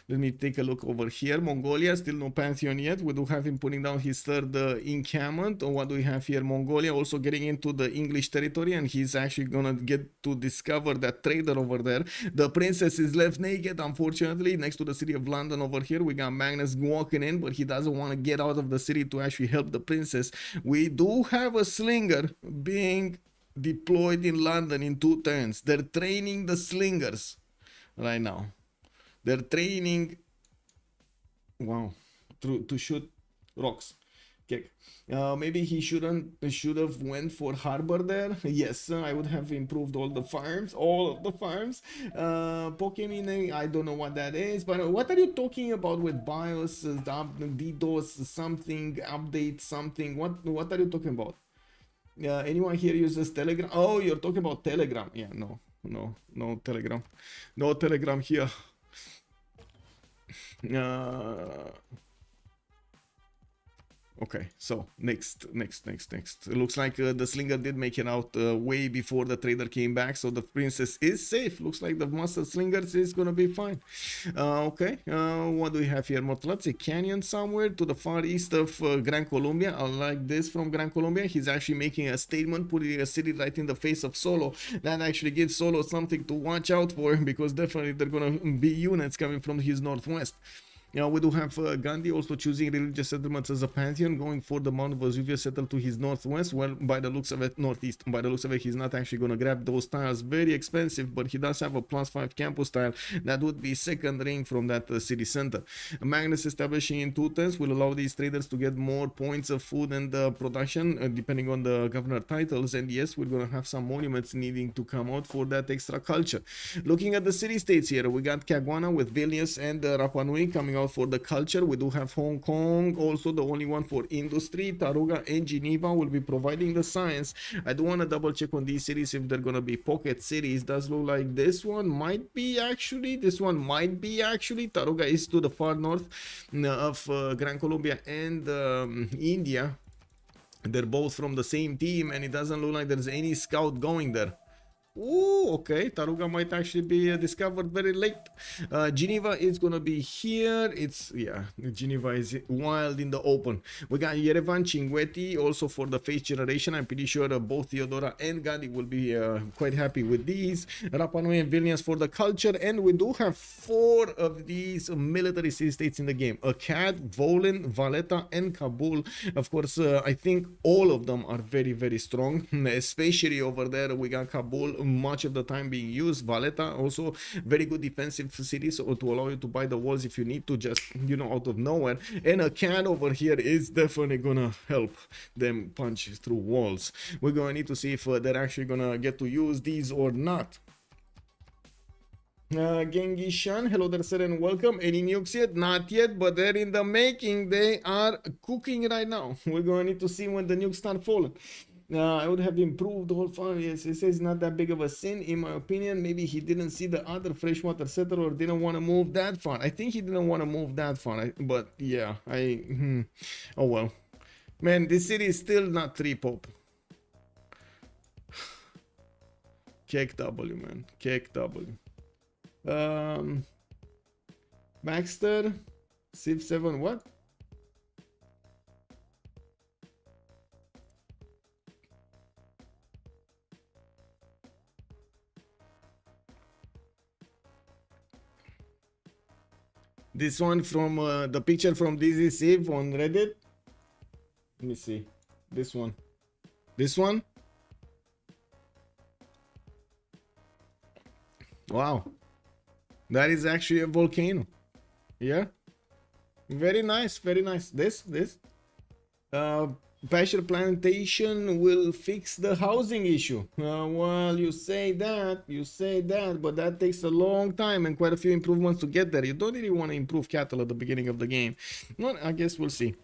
Let me take a look over here. Mongolia, still no Pantheon yet. We do have him putting down his third encampment. What do we have here? Mongolia also getting into the English territory, and he's actually gonna get to discover that trader over there. The princess is left naked, unfortunately, next to the city of London over here. We got Magnus walking in, but he doesn't want to get out of the city to actually help the princess. We do have a slinger being deployed in London in 2 turns. They're training the slingers right now. They're training, wow, to shoot rocks. Okay. Maybe he should have went for harbor there. Yes, I would have improved all of the farms. Pokemon, I don't know what that is, but what are you talking about with BIOS, DDoS, something, update, something? What are you talking about? Anyone here uses Telegram? Oh, you're talking about Telegram. Yeah, no Telegram. No Telegram here. Okay, so next. It looks like the slinger did make it out way before the trader came back, so the princess is safe. Looks like the master slingers is gonna be fine. Okay, what do we have here? Let's say canyon somewhere to the far east of Gran Colombia. I like this from Gran Colombia. He's actually making a statement, putting a city right in the face of Solo. That actually gives Solo something to watch out for, because definitely they're gonna be units coming from his northwest. We do have Gandhi also choosing religious settlements as a pantheon, going for the Mount Vesuvius settled to his northwest. Well, by the looks of it, northeast. By the looks of it, he's not actually going to grab those tiles. Very expensive, but he does have a +5 campus tile. That would be second ring from that city center. Magnus establishing in 2 turns will allow these traders to get more points of food and production, depending on the governor titles. And yes, we're going to have some monuments needing to come out for that extra culture. Looking at the city-states here, we got Caguana with Vilnius and Rapa Nui coming out for the culture. We do have Hong Kong, also the only one for industry. Taruga and Geneva will be providing the science. I do want to double check on these cities if they're going to be pocket cities. Does look like this one might be actually. Taruga is to the far north of Gran Colombia and India. They're both from the same team, and it doesn't look like there's any scout going there. Ooh, okay, Taruga might actually be discovered very late. Geneva is gonna be here. Geneva is wild in the open. We got Yerevan, Cinguetti also for the face generation. I'm pretty sure both Theodora and Gandhi will be quite happy with these. Rapa Nui and Vilnius for the culture, and we do have 4 of these military city-states in the game. Akkad, Volin, Valletta, and Kabul. Of course, I think all of them are very, very strong, especially over there. We got Kabul much of the time being used. Valletta also very good defensive cities, so to allow you to buy the walls if you need to, just out of nowhere. And a can over here is definitely gonna help them punch through walls. We're gonna need to see if they're actually gonna get to use these or not. Genghis Khan, hello there, sir, and welcome. Any nukes yet? Not yet, but they're in the making. They are cooking right now. We're gonna need to see when the nukes start falling. I would have improved the whole farm. Yes, it says not that big of a sin, in my opinion. Maybe he didn't see the other freshwater settler or didn't want to move that far. I think he didn't want to move that far. But yeah, oh well. Man, this city is still not 3 pop. Cake W, man. Cake W. Baxter, Civ6, what? This one from the picture from DZ Civ on Reddit. Let me see. This one. This one. Wow. That is actually a volcano. Yeah. Very nice, very nice. This. Pasture plantation will fix the housing issue. Well, you say that, but that takes a long time and quite a few improvements to get there. You don't really want to improve cattle at the beginning of the game. Well, I guess we'll see.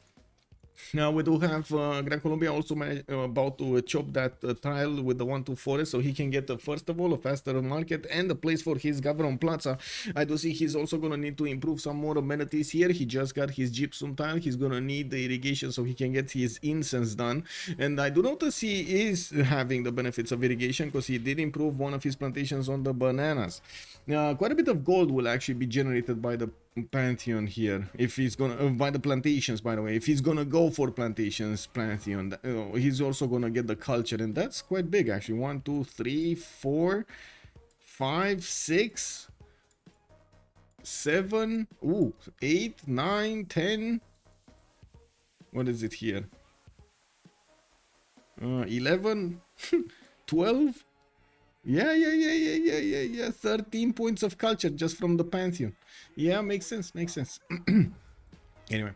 Now we do have Gran Colombia also about to chop that tile with the 1-2 forest, so he can get first of all a faster market and a place for his government plaza. I do see he's also gonna need to improve some more amenities here. He just got his gypsum tile. He's gonna need the irrigation so he can get his incense done, and I do notice he is having the benefits of irrigation because he did improve one of his plantations on the bananas. Quite a bit of gold will actually be generated by the pantheon here if he's gonna by the plantations, by the way. If he's gonna go for plantations pantheon, he's also gonna get the culture, and that's quite big actually. 1 2 3 4 5 6 7 8 9 10. What is it here? 11 12. Yeah. 13 points of culture just from the pantheon. Yeah, makes sense. Anyway,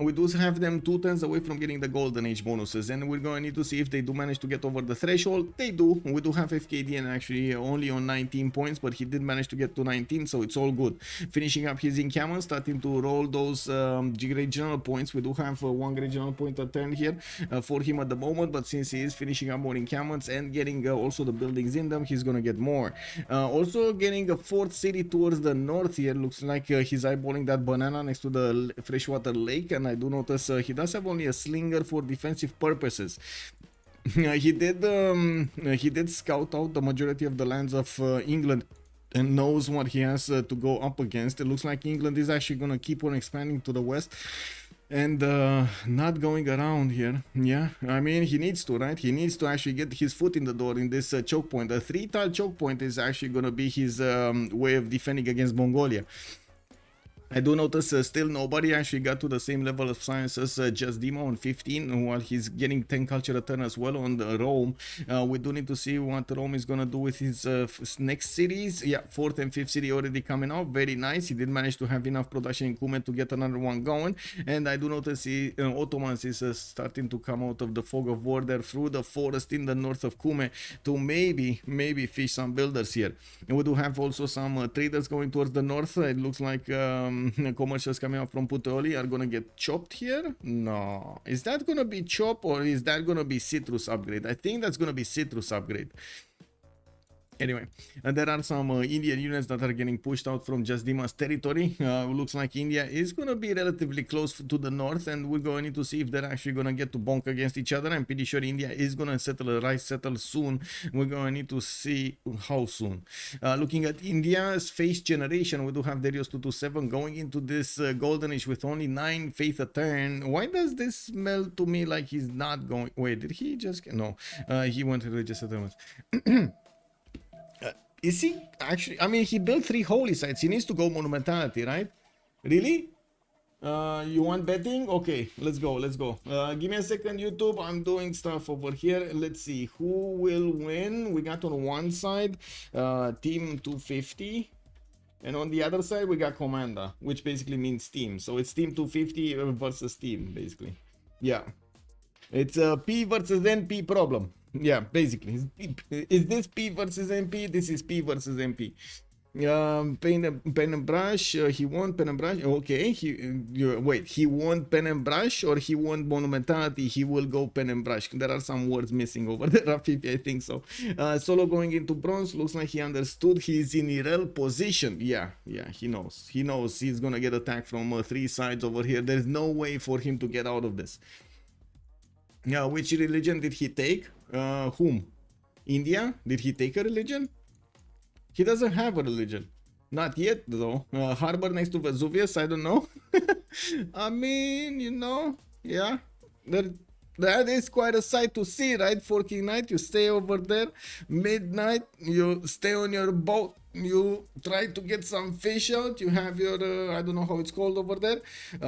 we do have them 2 turns away from getting the golden age bonuses, and we're going to need to see if they do manage to get over the threshold. They do. We do have FKDN actually only on 19 points, but he did manage to get to 19, so it's all good. Finishing up his encampment, starting to roll those great general points. We do have 1 great general point a turn here for him at the moment, but since he is finishing up more encampments and getting also the buildings in them, he's going to get more. Also getting a 4th city towards the north here. Looks like he's eyeballing that banana next to the freshwater lake, and I do notice he does have only a slinger for defensive purposes. He did scout out the majority of the lands of England and knows what he has to go up against. It looks like England is actually going to keep on expanding to the west and not going around here. Yeah, I mean, he needs to, right? He needs to actually get his foot in the door in this choke point. A 3-tile choke point is actually going to be his way of defending against Mongolia. I do notice still nobody actually got to the same level of science as Just Demo on 15, while he's getting 10 culture a turn as well on the Rome. We do need to see what Rome is gonna do with his next cities. Yeah, 4th and 5th city already coming out. Very nice. He did manage to have enough production in Kume to get another one going. And I do notice he, Ottomans is starting to come out of the fog of war there through the forest in the north of Kume to maybe fish some builders here. And we do have also some traders going towards the north. It looks like commercials coming up from Puteoli are gonna get chopped here. No, is that gonna be chop or is that gonna be citrus upgrade? I think that's gonna be citrus upgrade. Anyway, there are some Indian units that are getting pushed out from Just Dima's territory. Looks like India is going to be relatively close to the north, and we're going to need to see if they're actually going to get to bonk against each other. I'm pretty sure India is going to settle a rice settle soon. We're going to need to see how soon. Looking at India's face generation, we do have Darius 227 going into this golden age with only 9 faith a turn. Why does this smell to me like he's not going? Wait, did he just? No, he went to religious settlements. Is he actually? I mean, he built 3 holy sites. He needs to go monumentality, right? Really? You want betting? Okay, let's go. Give me a second, YouTube. I'm doing stuff over here. Let's see who will win. We got on one side team 250, and on the other side we got Komanda, which basically means team. So it's team 250 versus team, basically. Yeah, it's a P versus NP problem. Yeah, basically. Is this P versus MP? This is P versus MP. Pen and brush. He won pen and brush. Okay. Wait. He won pen and brush, or he won monumentality. He will go pen and brush. There are some words missing over there. Rafipi, I think so. Solo going into bronze. Looks like he understood he's in Irel position. Yeah. He knows. He knows he's gonna get attacked from 3 sides over here. There's no way for him to get out of this. Yeah, which religion did he take? Whom? India? Did he take a religion? He doesn't have a religion. Not yet, though. Harbor next to Vesuvius? I don't know. I mean, you know, yeah. That is quite a sight to see, right? Forking night, you stay over there. Midnight, you stay on your boat. You try to get some fish out. You have your, I don't know how it's called over there,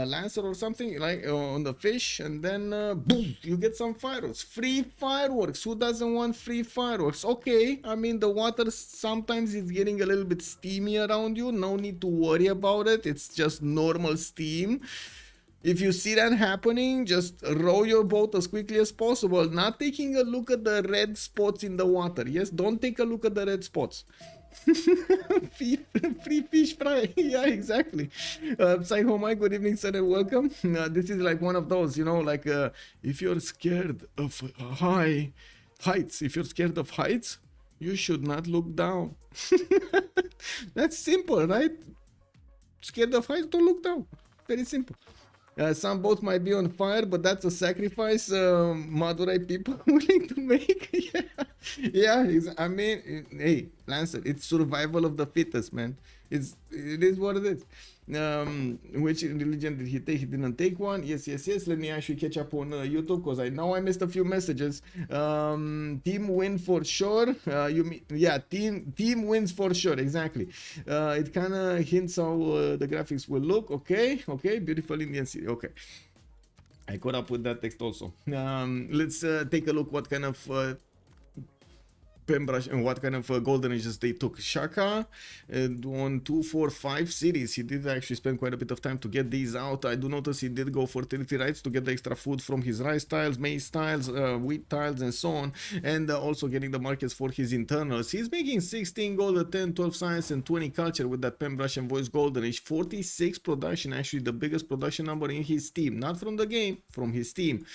lancer or something, like on the fish. And then, boom, you get some fireworks. Free fireworks. Who doesn't want free fireworks? Okay, I mean, the water sometimes is getting a little bit steamy around you. No need to worry about it. It's just normal steam. If you see that happening, just row your boat as quickly as possible, not taking a look at the red spots in the water. Yes, don't take a look at the red spots. Free fish fry. Yeah, exactly. Psycho, good evening, sir, and welcome. This is like one of those, you know, like if you're scared of heights, if you're scared of heights, you should not look down. That's simple, right? Scared of heights, don't look down. Very simple. Some boats might be on fire, but that's a sacrifice Madurai people are willing to make. Yeah, I mean, hey, Lancer, it's survival of the fittest, man. It is what it is. Which religion did he take? He didn't take one. Yes. Let me actually catch up on YouTube because I know I missed a few messages. Team win for sure. Team wins for sure. Exactly. It kind of hints how the graphics will look. Okay. Beautiful Indian city. Okay. I caught up with that text also. Let's take a look what kind of Pembrush and what kind of golden ages they took. Shaka on 245 cities. He did actually spend quite a bit of time to get these out. I do notice he did go for 30 rights to get the extra food from his rice tiles, maize tiles, wheat tiles, and so on, and also getting the markets for his internals. He's making 16 gold, 10, 12 science, and 20 culture with that Pembrush and voice golden age. 46 production, actually the biggest production number in his team, not from the game, from his team.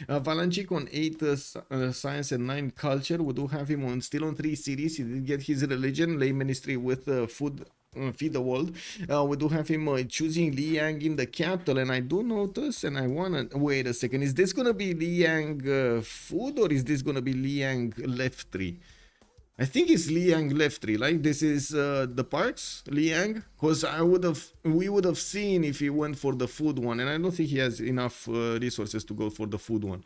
Valanchik on 8 science and 9 culture. We do have him on still on 3 series. He did get his religion, lay ministry with food, feed the world. We do have him choosing Liang in the capital, and I do notice, and I wanna wait a second. Is this gonna be Liang food or is this gonna be Liang left tree? I think it's Liang left tree. Like this is the parks Liang, because we would have seen if he went for the food one, and I don't think he has enough resources to go for the food one.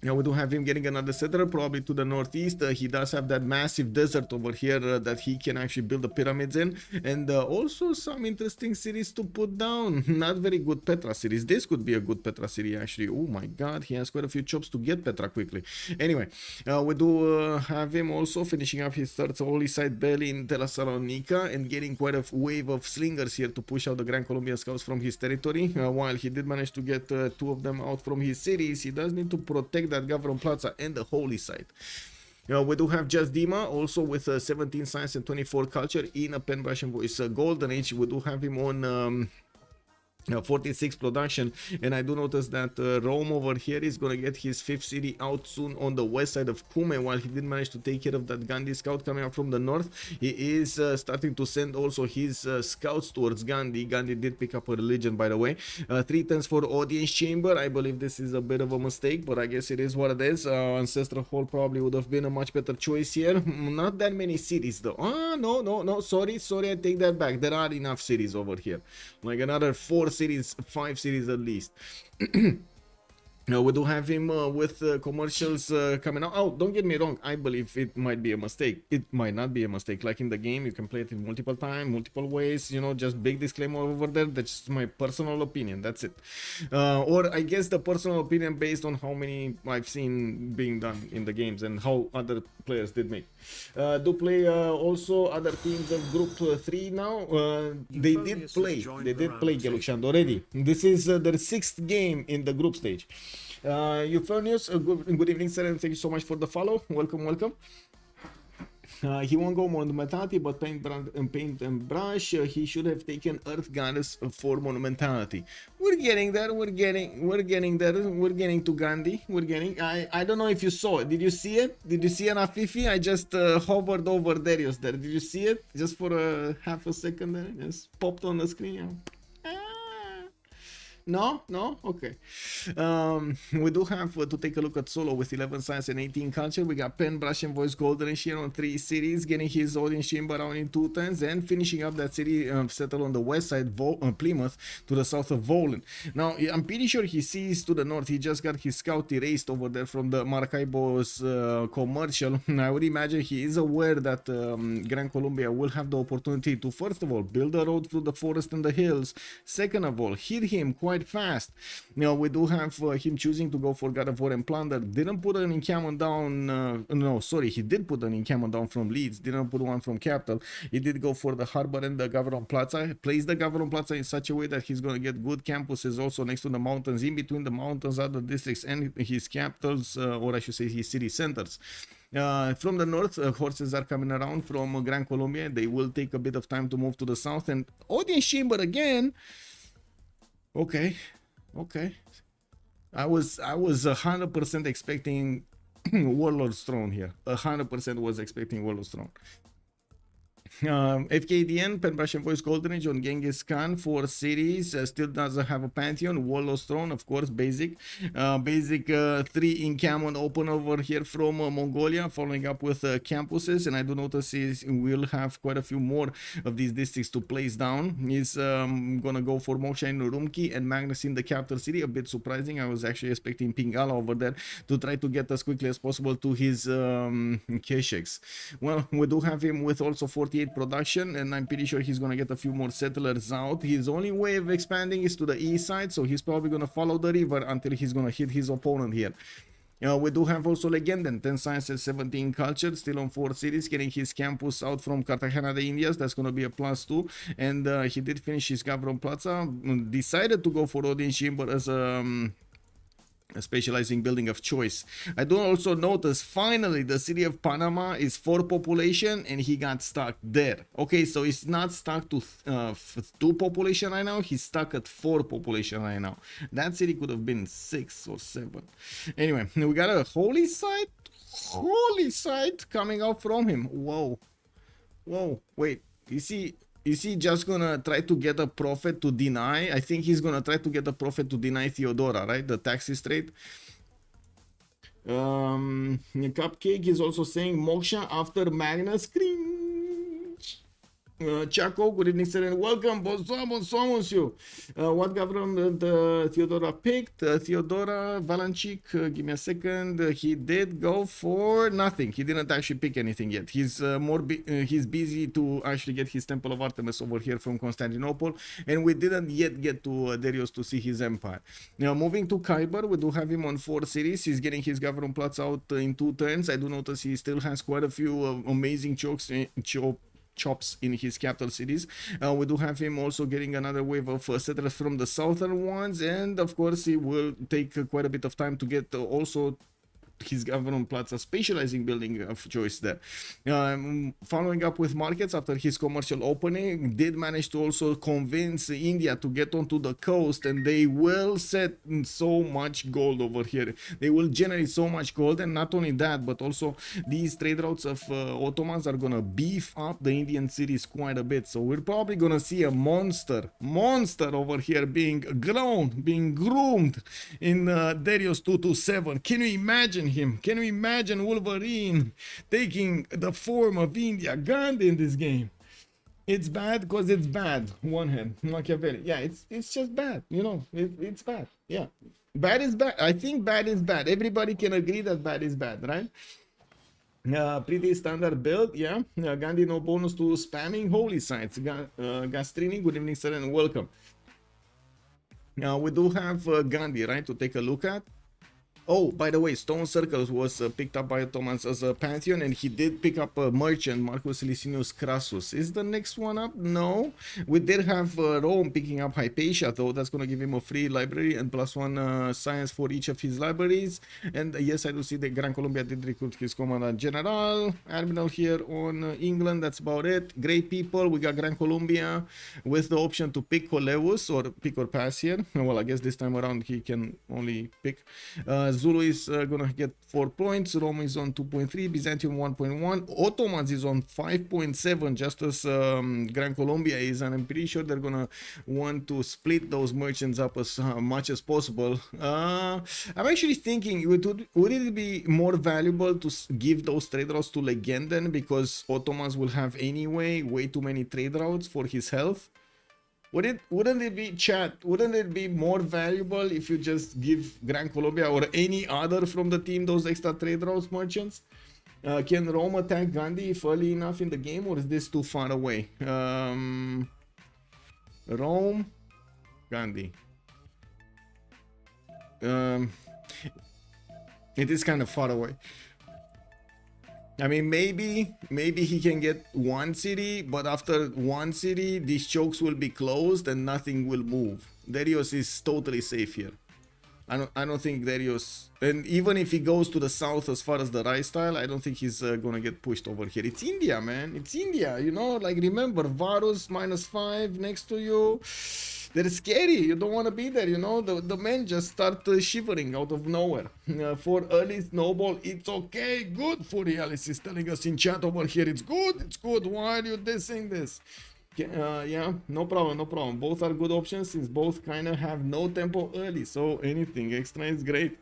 Now we do have him getting another settler, probably to the northeast. He does have that massive desert over here that he can actually build the pyramids in, and also some interesting cities to put down. Not very good Petra cities. This could be a good Petra city actually. Oh my god, he has quite a few chops to get Petra quickly. Anyway, we do have him also finishing up his third holy site belly in Thessalonica and getting quite a wave of slingers here to push out the Grand Colombian scouts from his territory. While he did manage to get 2 of them out from his cities, he does need to protect that Gavron Plaza and the holy site. We do have Just Dima also with 17 science and 24 culture in a Pembrush and voice golden age. We do have him on 46 production, and I do notice that Rome over here is gonna get his 5th city out soon on the west side of Kume. While he did manage to take care of that Gandhi scout coming up from the north, he is starting to send also his scouts towards Gandhi. Gandhi did pick up a religion, by the way. 3 turns for audience chamber. I believe this is a bit of a mistake, but I guess it is what it is. Ancestral Hall probably would have been a much better choice here. Not that many cities though. No, sorry, I take that back. There are enough cities over here, like another 4 cities, 5 cities at least. We do have him with commercials coming out. Oh, don't get me wrong, I believe it might be a mistake. It might not be a mistake. Like in the game, you can play it in multiple times, multiple ways, you know, just big disclaimer over there. That's my personal opinion, that's it. Or I guess the personal opinion based on how many I've seen being done in the games and how other players did make. Do play also other teams of group 3 now. They did play Gelukshan already. This is their 6th game in the group stage. Euphonius, good evening, sir, and thank you so much for the follow. Welcome. He won't go monumentality, but paint and brush. He should have taken Earth Goddess for monumentality. We're getting there. We're getting there. We're getting to Gandhi. I don't know if you saw it. Did you see it? Did you see an Afifi? I just hovered over Darius there. Did you see it? Just for half a second there. Just popped on the screen. No, no, okay. We do have to take a look at solo with 11 science and 18 culture. We got pen, brush, and voice golden here on 3 cities, getting his audience chamber around in 2 turns, and finishing up that city settle on the west side, Plymouth, to the south of Volan. Now, I'm pretty sure he sees to the north. He just got his scout erased over there from the Maracaibo's commercial. I would imagine he is aware that Gran Colombia will have the opportunity to, first of all, build a road through the forest and the hills. Second of all, hit him quite fast. Now, we do have him choosing to go for God of War and Plunder. Didn't put an encampment down. No, sorry, he did put an encampment down from Leeds. Didn't put one from Capital. He did go for the Harbor and the Gavron Plaza. Placed the Gavron Plaza in such a way that he's going to get good campuses also next to the mountains. In between the mountains are the districts and his capitals, or I should say his city centers. From the north, horses are coming around from Gran Colombia. They will take a bit of time to move to the south. And audience chamber again. Okay. I was 100% expecting Warlord's Throne here. 100% was expecting Warlord's Throne. FKDN, Penbrush and Voice Golden Age on Genghis Khan for cities. Still doesn't have a Pantheon. Warlord's Throne, of course, basic. 3 encampment open over here from Mongolia, following up with campuses. And I do notice we'll have quite a few more of these districts to place down. He's gonna go for Moksha in Urumqi and Magnus in the capital city. A bit surprising. I was actually expecting Pingala over there to try to get as quickly as possible to his Kesheks. Well, we do have him with also 48 production, and I'm pretty sure he's gonna get a few more settlers out. His only way of expanding is to the east side, so he's probably gonna follow the river until he's gonna hit his opponent here. We do have also Legenden, 10 science and 17 culture, still on 4 cities, getting his campus out from Cartagena de Indias. That's going to be a +2. And he did finish his Gavron Plaza, decided to go for Odin Chamber as a specializing building of choice. I do also notice finally the city of Panama is 4 population and he got stuck there. Okay, so he's not stuck to 2 population right now, he's stuck at 4 population right now. That city could have been 6 or 7. Anyway, we got a holy site coming out from him. Whoa, wait, is he just gonna try to get a prophet to deny? I think he's gonna try to get a prophet to deny Theodora, right? The taxi straight. Cupcake is also saying Moksha after Magnus. Cringe. Chaco, good evening, sir, and welcome. Bonsoir, monsieur. What government Theodora picked? Theodora Valanchik, give me a second. He did go for nothing. He didn't actually pick anything yet. He's he's busy to actually get his Temple of Artemis over here from Constantinople, and we didn't yet get to Darius to see his empire. Now, moving to Khyber, we do have him on 4 cities. He's getting his Gavron Platz out in 2 turns. I do notice he still has quite a few amazing chops in his capital cities. We do have him also getting another wave of settlers from the southern ones, and of course he will take quite a bit of time to get also his Gavron Plaza specializing building of choice there. Following up with markets after his commercial opening, did manage to also convince India to get onto the coast, and they will set so much gold over here. They will generate so much gold, and not only that, but also these trade routes of Ottomans are gonna beef up the Indian cities quite a bit. So we're probably gonna see a monster over here being grown, being groomed in Darius 227. Can you imagine him? Can you imagine Wolverine taking the form of India Gandhi in this game? It's bad because it's bad. One hand, Machiavelli. Yeah, it's just bad. You know, it's bad. Yeah, bad is bad. I think bad is bad. Everybody can agree that bad is bad, right? Pretty standard build, yeah. Gandhi, no bonus to spamming holy sites. Gastrini, good evening, sir, and welcome. We do have Gandhi, right, to take a look at. Oh, by the way, Stone Circles was picked up by Ottomans as a Pantheon, and he did pick up a merchant, Marcus Licinius Crassus. Is the next one up? No. We did have Rome picking up Hypatia, though. That's going to give him a free library and +1 science for each of his libraries. And yes, I do see that Gran Colombia did recruit his Commandant General. Admiral here on England. That's about it. Great people. We got Gran Colombia with the option to pick Coleus or pick or pass here. Well, I guess this time around he can only pick. Zulu is gonna get 4 points, Rome is on 2.3, Byzantium 1.1, Ottomans is on 5.7, just as Gran Colombia is, and I'm pretty sure they're gonna want to split those merchants up as much as possible. I'm actually thinking, would it be more valuable to give those trade routes to Legenden, because Ottomans will have anyway way too many trade routes for his health? Wouldn't it be, chat, wouldn't it be more valuable if you just give Gran Colombia or any other from the team those extra trade routes merchants? Can Rome attack Gandhi if early enough in the game, or is this too far away? Rome, Gandhi. It is kind of far away. I mean, maybe he can get one city, but after one city, these chokes will be closed and nothing will move. Darius is totally safe here. I don't think Darius, and even if he goes to the south as far as the rice tile, I don't think he's gonna get pushed over here. It's India, man. It's India, you know, like remember, Varus -5 next to you. They're scary. You don't want to be there, you know. The men just start shivering out of nowhere. For early snowball, it's okay. Good, Fury Alice is telling us in chat over here. It's good. It's good. Why are you dissing this? Yeah, no problem, no problem. Both are good options since both kind of have no tempo early. So anything extra is great.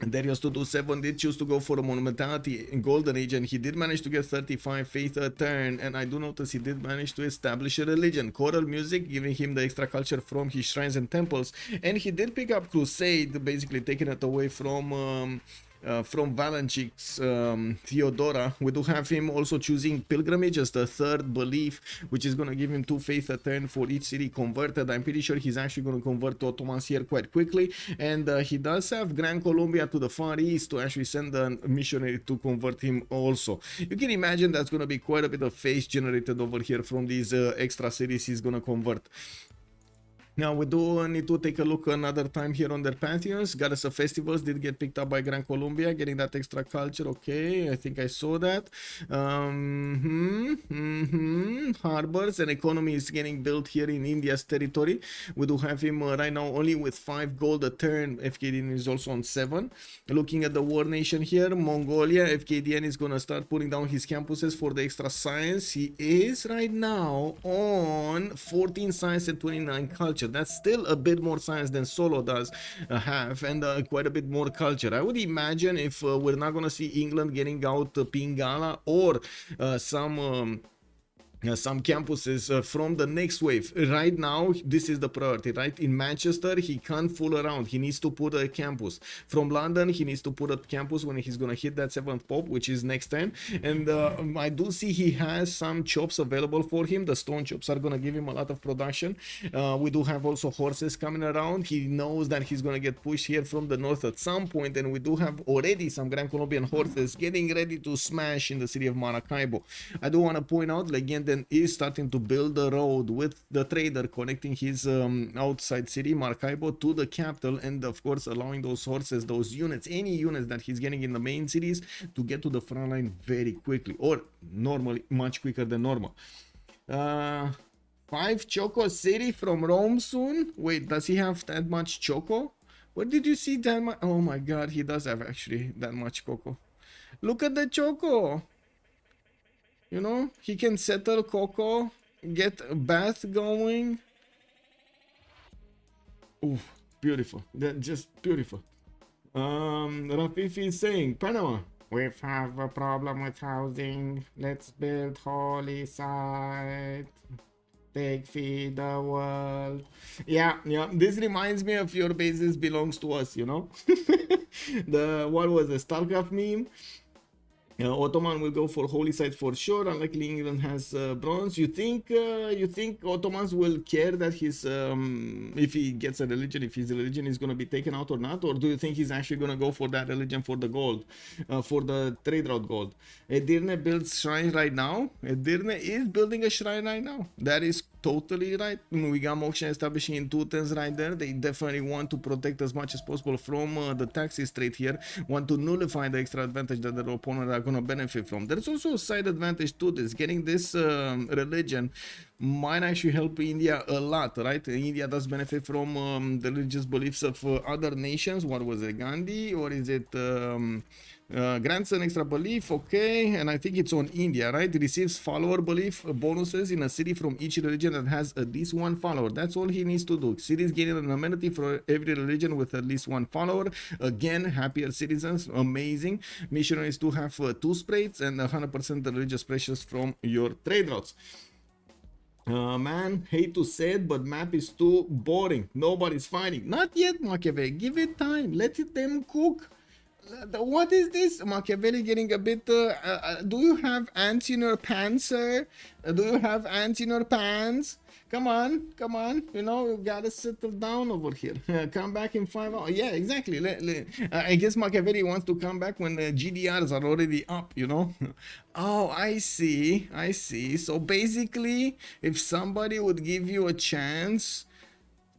And Darius 227 did choose to go for a monumentality in Golden Age, and he did manage to get 35 faith a turn, and I do notice he did manage to establish a religion, choral music, giving him the extra culture from his shrines and temples, and he did pick up Crusade, basically taking it away from Valenchik's Theodora. We do have him also choosing pilgrimage as the third belief, which is going to give him 2 faith a turn for each city converted. I'm pretty sure he's actually going to convert to Ottomans here quite quickly, and he does have Gran Colombia to the far east to actually send a missionary to convert him also. You can imagine that's going to be quite a bit of faith generated over here from these extra cities he's going to convert. Now we do need to take a look another time here on their pantheons. Goddess of Festivals did get picked up by Gran Colombia, getting that extra culture. Okay, I think I saw that. Harbors and economy is getting built here in India's territory. We do have him right now only with 5 gold a turn. FKDN is also on 7. Looking at the war nation here, Mongolia, FKDN is gonna start putting down his campuses for the extra science. He is right now on 14 science and 29 culture. That's still a bit more science than Solo does have, and quite a bit more culture. I would imagine if we're not going to see England getting out Pingala or some campuses from the next wave. Right now, this is the priority, right? In Manchester, he can't fool around. He needs to put a campus. From London, he needs to put a campus when he's going to hit that 7th pop, which is next time. And I do see he has some chops available for him. The stone chops are going to give him a lot of production. We do have also horses coming around. He knows that he's going to get pushed here from the north at some point, and we do have already some Gran Colombian horses getting ready to smash in the city of Maracaibo. I do want to point out, Legenden is starting to build a road with the trader connecting his outside city, Maracaibo, to the capital, and of course allowing those horses, those units, any units that he's getting in the main cities to get to the front line very quickly, or normally much quicker than normal. 5 Choco City from Rome soon. Wait, does he have that much Choco? Where did you see that much? Oh my god, he does have actually that much Coco. Look at the Choco. You know, he can settle Coco, get a bath going. Ooh, beautiful. That's just beautiful. Rafifi is saying, Panama, we have a problem with housing. Let's build holy site. Take feed the world. Yeah, this reminds me of your bases belongs to us, you know. What was the StarCraft meme? Ottoman will go for holy site for sure. Unlikely England has bronze. You think Ottomans will care that his if he gets a religion, if his religion is going to be taken out or not, or do you think he's actually going to go for that religion for the gold, for the trade route gold? Edirne builds shrines right now. Edirne is building a shrine right now. That is totally right. We got Moksha establishing in 210s right there. They definitely want to protect as much as possible from the taxes trade here. Want to nullify the extra advantage that their opponent are going to benefit from. There's also a side advantage to this. Getting this religion might actually help India a lot, right? India does benefit from the religious beliefs of other nations. What was it, Gandhi, or is it grandson extra belief? Okay, and I think it's on India, right? Receives follower belief bonuses in a city from each religion that has at least one follower. That's all he needs to do. Cities getting an amenity for every religion with at least one follower. Again, happier citizens, amazing. Missionaries to have 2 sprays and 100% religious pressures from your trade routes. Man, hate to say it, but map is too boring. Nobody's fighting. Not yet, Machiavelli. Give it time. Let them cook. What is this? Machiavelli getting a bit... do you have ants in your pants, sir? Do you have ants in your pants? Come on, come on. You know, you gotta settle down over here. Come back in 5 hours. Yeah, exactly. I guess Machiavelli wants to come back when the GDRs are already up, you know? Oh, I see. I see. So basically, if somebody would give you a chance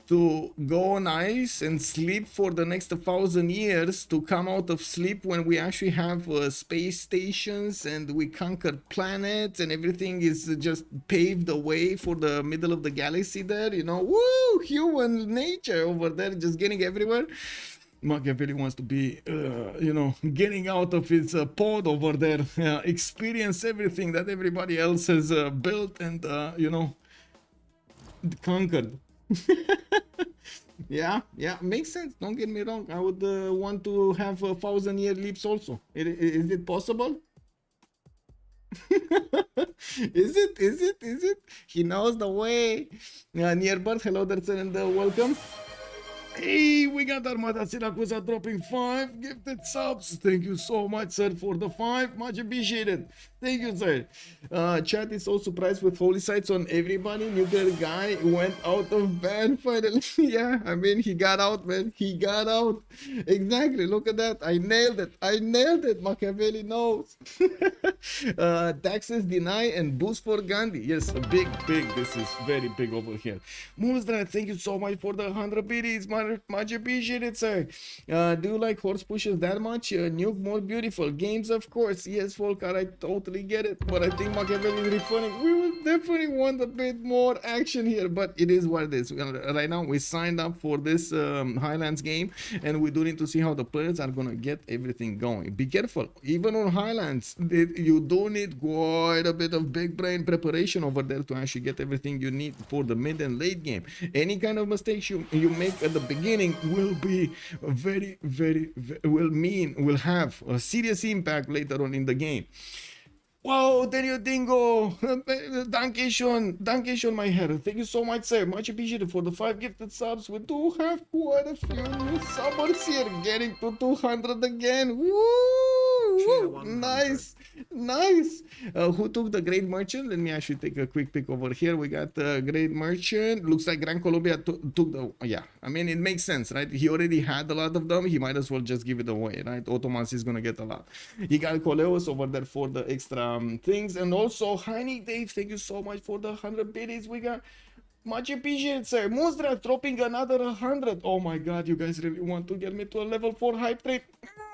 to go nice and sleep for the next 1,000 years, to come out of sleep when we actually have space stations and we conquered planets and everything is just paved the way for the middle of the galaxy there, you know, woo, human nature over there just getting everywhere. Machiavelli wants to be, you know, getting out of his pod over there, experience everything that everybody else has built and, you know, conquered. Yeah, makes sense. Don't get me wrong. I would want to have 1,000-year leaps also. Is it possible? Is it? He knows the way. Near birth, hello there, sir, and welcome. Hey, we got Armada Siracusa dropping 5 gifted subs. Thank you so much, sir, for the 5. Much appreciated. Thank you, sir. Chat is so surprised with holy sites on everybody. Nuclear guy went out of ban finally. Yeah, I mean, he got out, man. He got out. Exactly. Look at that. I nailed it. Machiavelli knows. Taxes deny and boost for Gandhi. Yes, big. This is very big over here. Moonsdrat, thank you so much for the 100 biddies. Much appreciated, sir. Do you like horse pushes that much? Nuke more beautiful. Games, of course. Yes, Volker, I totally get it. But I think Machiavelli is referring. We will definitely want a bit more action here. But it is what it is. Right now, we signed up for this Highlands game. And we do need to see how the players are going to get everything going. Be careful. Even on Highlands, you do need quite a bit of big brain preparation over there to actually get everything you need for the mid and late game. Any kind of mistakes you make at the beginning will be will have a serious impact later on in the game. Wow, Daniel Dingo, Dankeschön, my hair. Thank you so much, sir. Much appreciated for the 5 gifted subs. We do have quite a few new subbers here, getting to 200 again. Woo! Nice. Who took the Great Merchant? Let me actually take a quick pick over here. We got the Great Merchant. Looks like Gran Colombia took the... Yeah, I mean, it makes sense, right? He already had a lot of them. He might as well just give it away, right? Ottomans is going to get a lot. He got Coleos over there for the extra things. And also, Heinie Dave, thank you so much for the 100 biddies. We got... Much appreciated, sir. Moonsdrat dropping another 100. Oh my god, you guys really want to get me to a level 4 hype trade.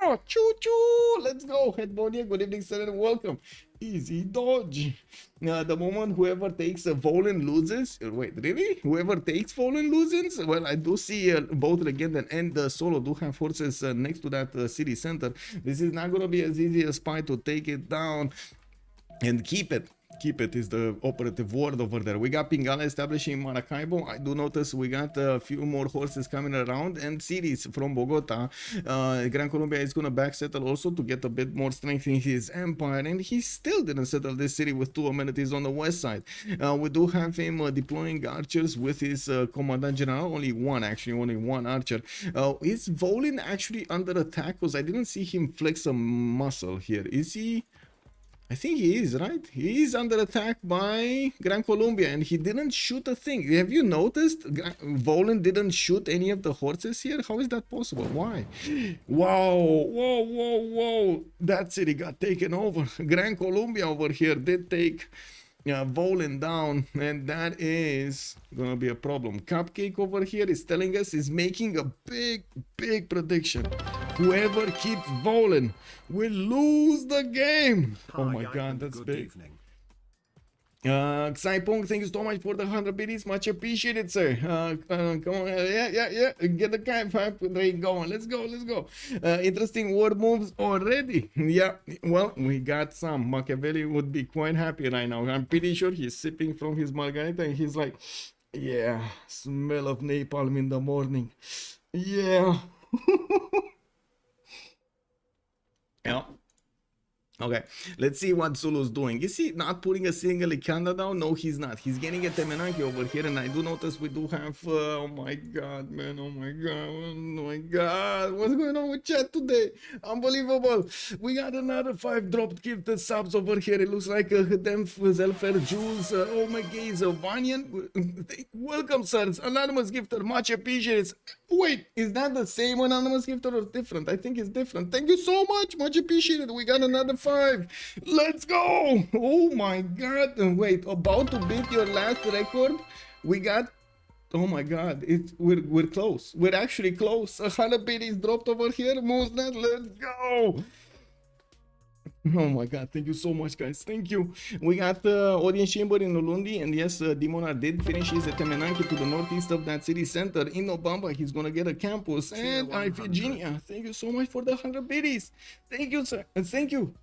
Oh, choo-choo. Let's go. Headbonia, good evening, sir, and welcome. Easy dodge. The moment whoever takes a Volan loses. Wait, really? Whoever takes Volan loses? Well, I do see both Legend and the Solo do have forces next to that city center. This is not going to be as easy as pie to take it down and keep it. Keep it is the operative word over there. We got Pingala establishing Maracaibo. I do notice we got a few more horses coming around and cities from Bogota. Gran Colombia is going to back settle also to get a bit more strength in his empire, and he still didn't settle this city with 2 amenities on the west side. We do have him deploying archers with his Commandant General. Only one archer. Is Volin actually under attack? Because I didn't see him flex a muscle here. Is he? I think he is, right? He is under attack by Gran Colombia and he didn't shoot a thing. Have you noticed? Volan didn't shoot any of the horses here? How is that possible? Why? Wow. Whoa. That city got taken over. Gran Colombia over here did take Volan down, and that is gonna be a problem. Cupcake over here is telling us, is making a big prediction. Whoever keeps Volan will lose the game. Oh my god, that's big. Evening. Xaipong, thank you so much for the 100 biddies. Much appreciated, sir. Come on, yeah. Get the kind 5 rate going. Let's go. Interesting word moves already. Yeah, well, we got some. Machiavelli would be quite happy right now. I'm pretty sure he's sipping from his margarita and he's like, yeah, smell of napalm in the morning. Yeah. Yeah. Okay, let's see what Zulu's doing. Is he not putting a single Ikanda down? No, he's not. He's getting a Temenanki over here, and I do notice we do have... oh my god, man. Oh my god. What's going on with chat today? Unbelievable. We got another 5 dropped gifted subs over here. It looks like them Zelfer Jules. Oh my god, Vanyan. Welcome, sirs. Anonymous gifter. Much appreciated. Wait, is that the same anonymous gifter or different? I think it's different. Thank you so much. Much appreciated. We got another 5. Let's go. Oh my god. Wait, about to beat your last record. We got... oh my god. We're close. We're actually close. 100 biddies dropped over here. Moonsnet. Let's go. Oh my god, thank you so much, guys. Thank you. We got audience chamber in Ulundi, and yes, Dimonar did finish his Temenanki to the northeast of that city center. In Obamba, he's gonna get a campus. And Virginia, thank you so much for the 100 biddies. Thank you, sir. And thank you.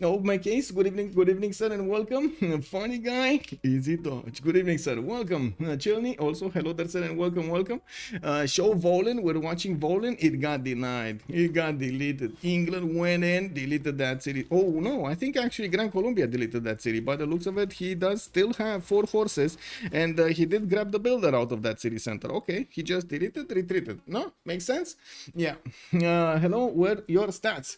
Oh, my case. Good evening, sir, and welcome. Funny guy, easy dodge. Good evening, sir. Welcome. Chilney, also hello there, sir, and welcome. Show Volan. We're watching Volan. It got denied. It got deleted. England went in, deleted that city. Oh no, I think actually Gran Colombia deleted that city. By the looks of it, he does still have 4 horses, and he did grab the builder out of that city center. Okay, he just deleted, retreated. No, makes sense. Yeah. Hello. Where your stats?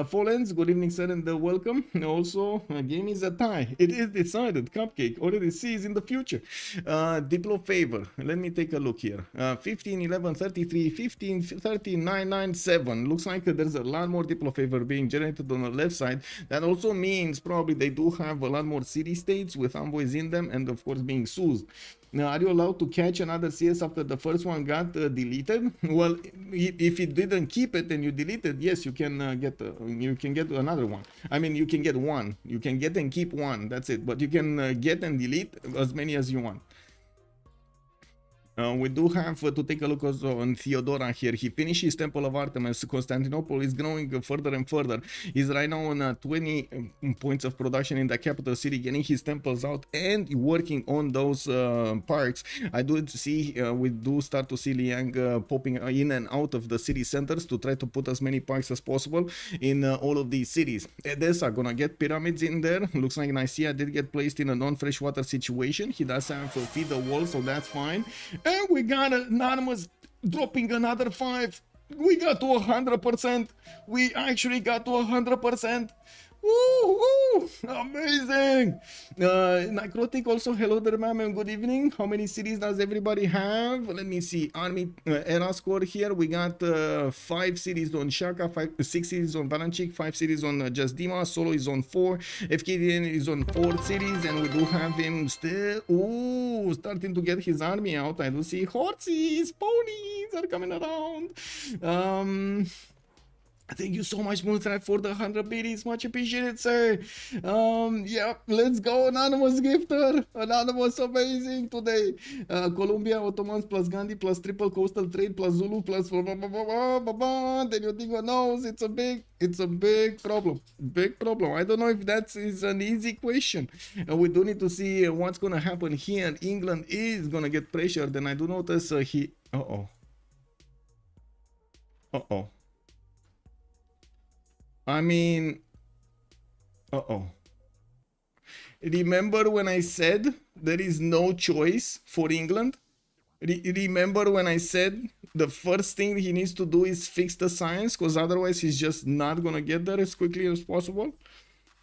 Fallens. Good evening, sir, and welcome. Also, game is a tie. It is decided. Cupcake already sees in the future. Diplo favor. Let me take a look here. 15, 11, 33, 15, 13, 9, 9, 7. Looks like there's a lot more Diplo favor being generated on the left side. That also means probably they do have a lot more city states with envoys in them, and of course being soothed. Now, are you allowed to catch another CS after the first one got deleted? Well, if you didn't keep it and you deleted, yes, you can get another one. I mean, you can get one. You can get and keep one. That's it. But you can get and delete as many as you want. We do have to take a look also on Theodora here. He finished his Temple of Artemis. Constantinople is growing further and further. He's right now on 20 points of production in the capital city, getting his temples out and working on those parks. I do see, we do start to see Liang popping in and out of the city centers to try to put as many parks as possible in all of these cities. Edessa gonna get pyramids in there. Looks like Nicaea did get placed in a non-freshwater situation. He does have to feed the wall, so that's fine. And we got anonymous dropping another 5. We got to 100%. We actually got to 100%. Woo! Amazing! Necrotic also, hello there, ma'am, and good evening. How many cities does everybody have? Let me see. Army era score here. We got 5 cities on Shaka, 6 cities on Balanchik, 5 cities on Jasdima. Solo is on 4. FKDN is on 4 cities, and we do have him still. Ooh, starting to get his army out. I do see horses, ponies are coming around. Thank you so much, Moonthrive, for the 100 biddies. Much appreciated, sir. Yeah, let's go, anonymous gifter. Anonymous, amazing today. Colombia, Ottomans plus Gandhi plus triple coastal trade plus Zulu plus blah, blah, blah, blah, blah, blah. Then you think, knows it's a big problem. Big problem. I don't know if that is an easy question. We do need to see what's going to happen here. England is going to get pressured. And I do notice he... Uh-oh. I mean, remember when I said there is no choice for England? Remember when I said the first thing he needs to do is fix the science, because otherwise he's just not going to get there as quickly as possible?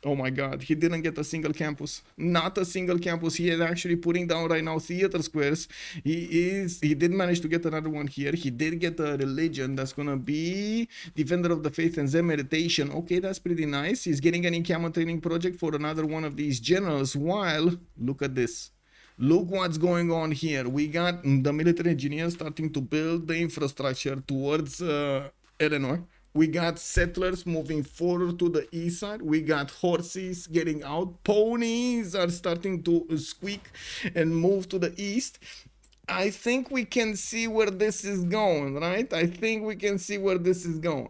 Oh my god, he didn't get a single campus. Not a single campus. He is actually putting down right now theater squares. He did manage to get another one here. He did get a religion that's gonna be Defender of the Faith and Zen meditation. Okay, that's pretty nice. He's getting an encampment training project for another one of these generals, while look at this. Look what's going on here. We got the military engineers starting to build the infrastructure towards Eleanor. We got settlers moving forward to the east side. We got horses getting out. Ponies are starting to squeak and move to the east. I think we can see where this is going, right? I think we can see where this is going.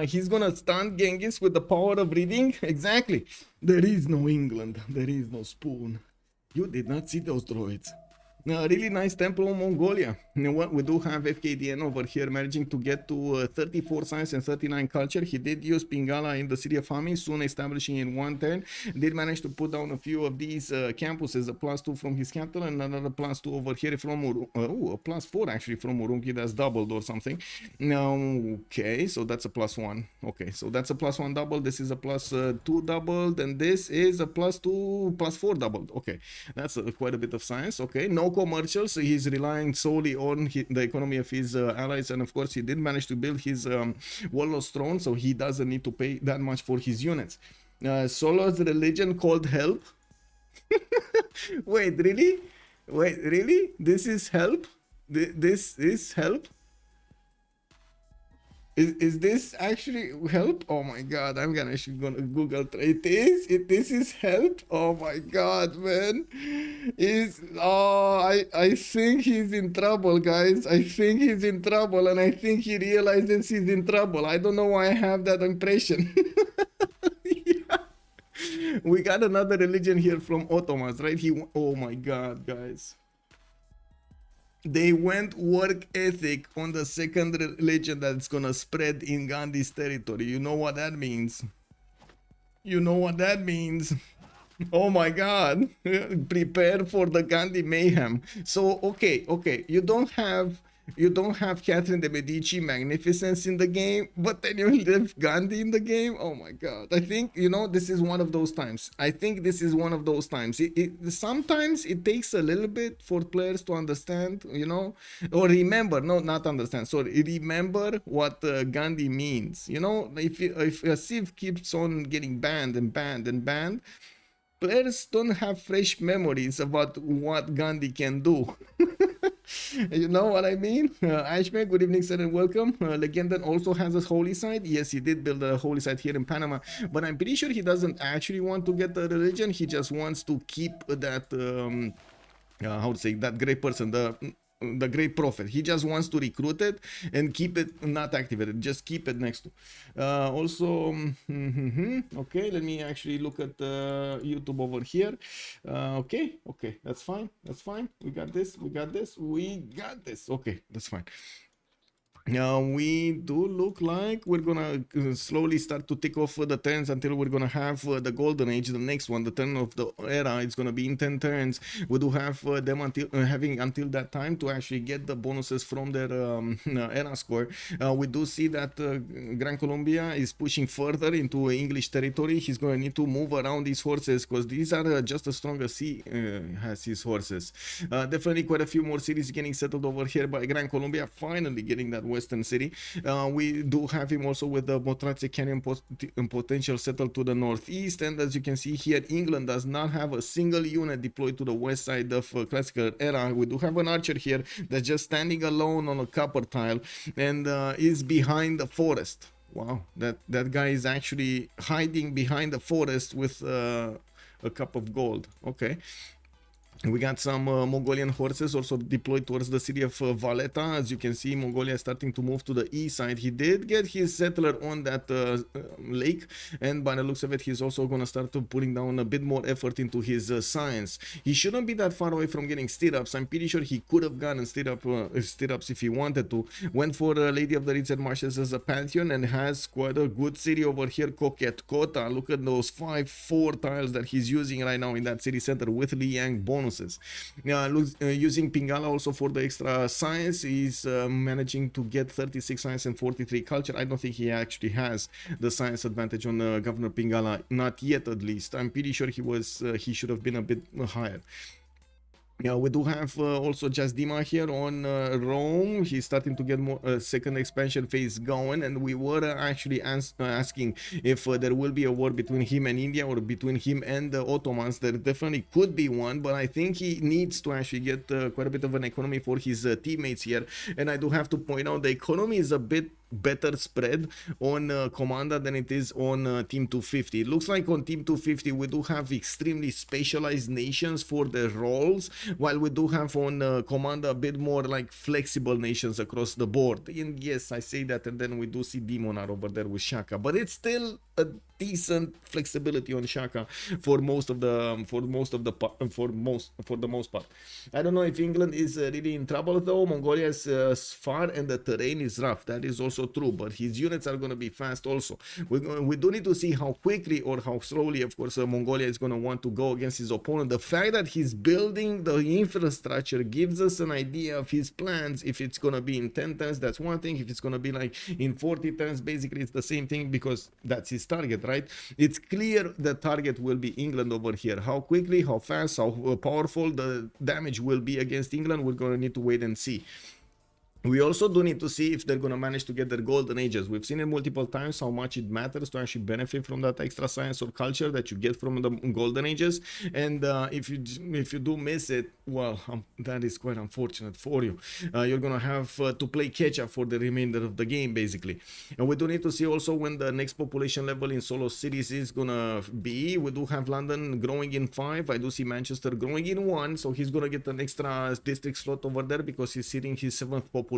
He's gonna stun Genghis with the power of reading. Exactly. There is no England. There is no spoon. You did not see those droids. Really nice temple in Mongolia. You know what? We do have FKDN over here managing to get to 34 science and 39 culture. He did use Pingala in the city of Hami, soon establishing in one turn. Did manage to put down a few of these campuses, a +2 from his capital and another +2 over here from a +4 actually from Urumqi. That's doubled or something. Now, okay, so that's a +1. Okay, so that's a +1 double. This is a +2 doubled, and this is a +2 +4 doubled. Okay, that's quite a bit of science. Okay, no commercials. He's relying solely on the economy of his allies, and of course he did manage to build his warlord's throne, so he doesn't need to pay that much for his units. Solo's religion called help. Wait, really? Wait, really? This is help? This is help? Is this actually help? Oh my god, I'm gonna Google it. This is help. Oh my god, man. I think he's in trouble, guys. I think he's in trouble, and I think he realizes he's in trouble. I don't know why I have that impression. Yeah. We got another religion here from Ottomans, right? Oh my god, guys. They went work ethic on the second religion that's gonna spread in Gandhi's territory. You know what that means? You know what that means? Oh my god. Prepare for the Gandhi mayhem. So, okay. You don't have Catherine de Medici magnificence in the game, but then you leave Gandhi in the game. Oh my god. I think, you know, this is one of those times. Sometimes it takes a little bit for players to understand, you know, or remember, no, not understand, sorry, remember what Gandhi means. You know, if a Civ keeps on getting banned and banned and banned, players don't have fresh memories about what Gandhi can do. You know what I mean? Ashman, good evening, sir, and welcome. Legendan also has a holy site. Yes, he did build a holy site here in Panama, but I'm pretty sure he doesn't actually want to get the religion. He just wants to keep that, how to say, that great person, the great prophet. He just wants to recruit it and keep it not activated, just keep it next to okay, let me actually look at YouTube over here. Okay, that's fine, we got this. Okay, that's fine. Now we do look like we're gonna slowly start to tick off the turns until we're gonna have the golden age, the next one, the turn of the era. It's gonna be in 10 turns. We do have them having until that time to actually get the bonuses from their era score. We do see that Gran Colombia is pushing further into English territory. He's gonna need to move around these horses because these are just as strong as he has his horses. Definitely quite a few more cities getting settled over here by Gran Colombia, finally getting that western city. We do have him also with the Motrace Canyon potential settled to the northeast, and as you can see here, England does not have a single unit deployed to the west side of classical era. We do have an archer here that's just standing alone on a copper tile and is behind the forest. Wow, that guy is actually hiding behind the forest with a cup of gold. Okay. We got some Mongolian horses also deployed towards the city of Valletta. As you can see, Mongolia is starting to move to the east side. He did get his settler on that lake, and by the looks of it, he's also going to start putting down a bit more effort into his science. He shouldn't be that far away from getting stirrups. I'm pretty sure he could have gotten stirrups if he wanted to. Went for Lady of the Reeds and Marshes as a pantheon and has quite a good city over here, Coquette Kota. Look at those 5-4 tiles that he's using right now in that city center with Liang bonus. Using Pingala also for the extra science, he's managing to get 36 science and 43 culture. I don't think he actually has the science advantage on Governor Pingala, not yet at least. I'm pretty sure he should have been a bit higher. Yeah, we do have also Jasdima here on Rome. He's starting to get more second expansion phase going, and we were actually asking if there will be a war between him and India or between him and the Ottomans. There definitely could be one, but I think he needs to actually get quite a bit of an economy for his teammates here. And I do have to point out the economy is a bit better spread on Komanda than it is on Team 250. It looks like on Team 250 we do have extremely specialized nations for the roles, while we do have on Komanda a bit more like flexible nations across the board. And yes, I say that, and then we do see Demonar over there with Shaka, but it's still a decent flexibility on Shaka for the most part. I don't know if England is really in trouble though. Mongolia is far and the terrain is rough. That is also true, but his units are going to be fast also. We do need to see how quickly or how slowly, of course, Mongolia is going to want to go against his opponent. The fact that he's building the infrastructure gives us an idea of his plans. If it's going to be in 10 turns, that's one thing. If it's going to be like in 40 turns, basically it's the same thing, because that's his target, right? It's clear the target will be England over here. How quickly, how fast, how powerful the damage will be against England, we're going to need to wait and see. We also do need to see if they're going to manage to get their golden ages. We've seen it multiple times how much it matters to actually benefit from that extra science or culture that you get from the golden ages. And if you do miss it, well, that is quite unfortunate for you. You're going to have to play catch up for the remainder of the game, basically. And we do need to see also when the next population level in solo cities is going to be. We do have London growing in 5. I do see Manchester growing in 1. So he's going to get an extra district slot over there because he's hitting his 7th population.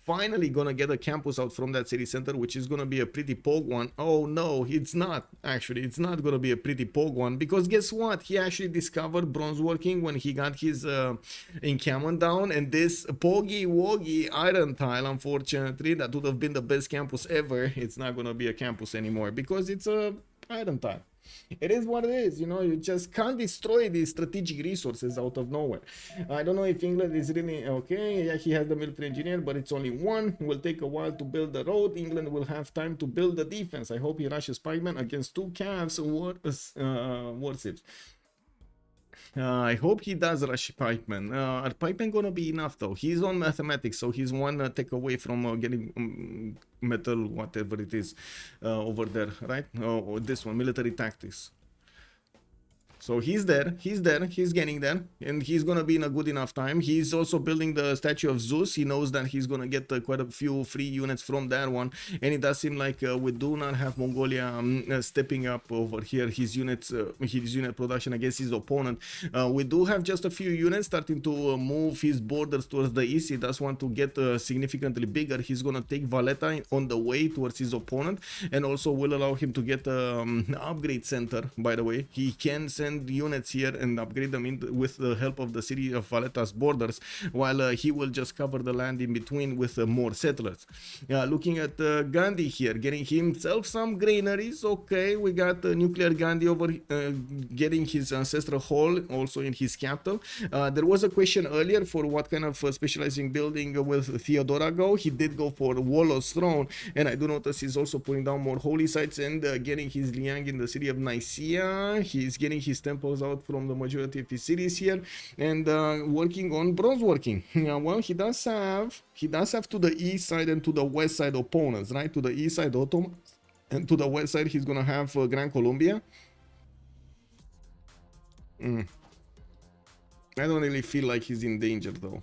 Finally gonna get a campus out from that city center, which is gonna be a pretty pogue one. Oh no, it's not. Actually, it's not gonna be a pretty pogue one, because guess what? He actually discovered bronze working when he got his encampment down, and this poggy woggy iron tile, unfortunately, that would have been the best campus ever, it's not gonna be a campus anymore because it's a iron tile. It is what it is, you know. You just can't destroy these strategic resources out of nowhere. I don't know if England is really okay. Yeah, he has the military engineer, but it's only one. It will take a while to build the road. England will have time to build the defense. I hope he rushes pikemen against 2 calves warships. I hope he does rush pikemen. Are pikemen gonna be enough though? He's on mathematics, so he's one take away from getting metal, whatever it is, over there, right? Oh, this one, military tactics. So he's there, he's getting there, and he's gonna be in a good enough time. He's also building the statue of Zeus. He knows that he's gonna get quite a few free units from that one, and it does seem like we do not have Mongolia stepping up over here his unit production against his opponent. We do have just a few units starting to move his borders towards the east. He does want to get significantly bigger. He's gonna take Valletta on the way towards his opponent, and also will allow him to get an upgrade center. By the way, he can send units here and upgrade them with the help of the city of Valletta's borders, while he will just cover the land in between with more settlers. Looking at Gandhi here, getting himself some granaries. Okay, we got nuclear Gandhi over getting his ancestral hall also in his capital. There was a question earlier for what kind of specializing building will Theodora go. He did go for Wolo's throne, and I do notice he's also putting down more holy sites and getting his Liang in the city of Nicaea. He's getting his temples out from the majority of his cities here, and working on bronze working. Well, he does have to the east side and to the west side opponents, right? To the east side Ottoman, and to the west side he's gonna have Gran Colombia. I don't really feel like he's in danger though.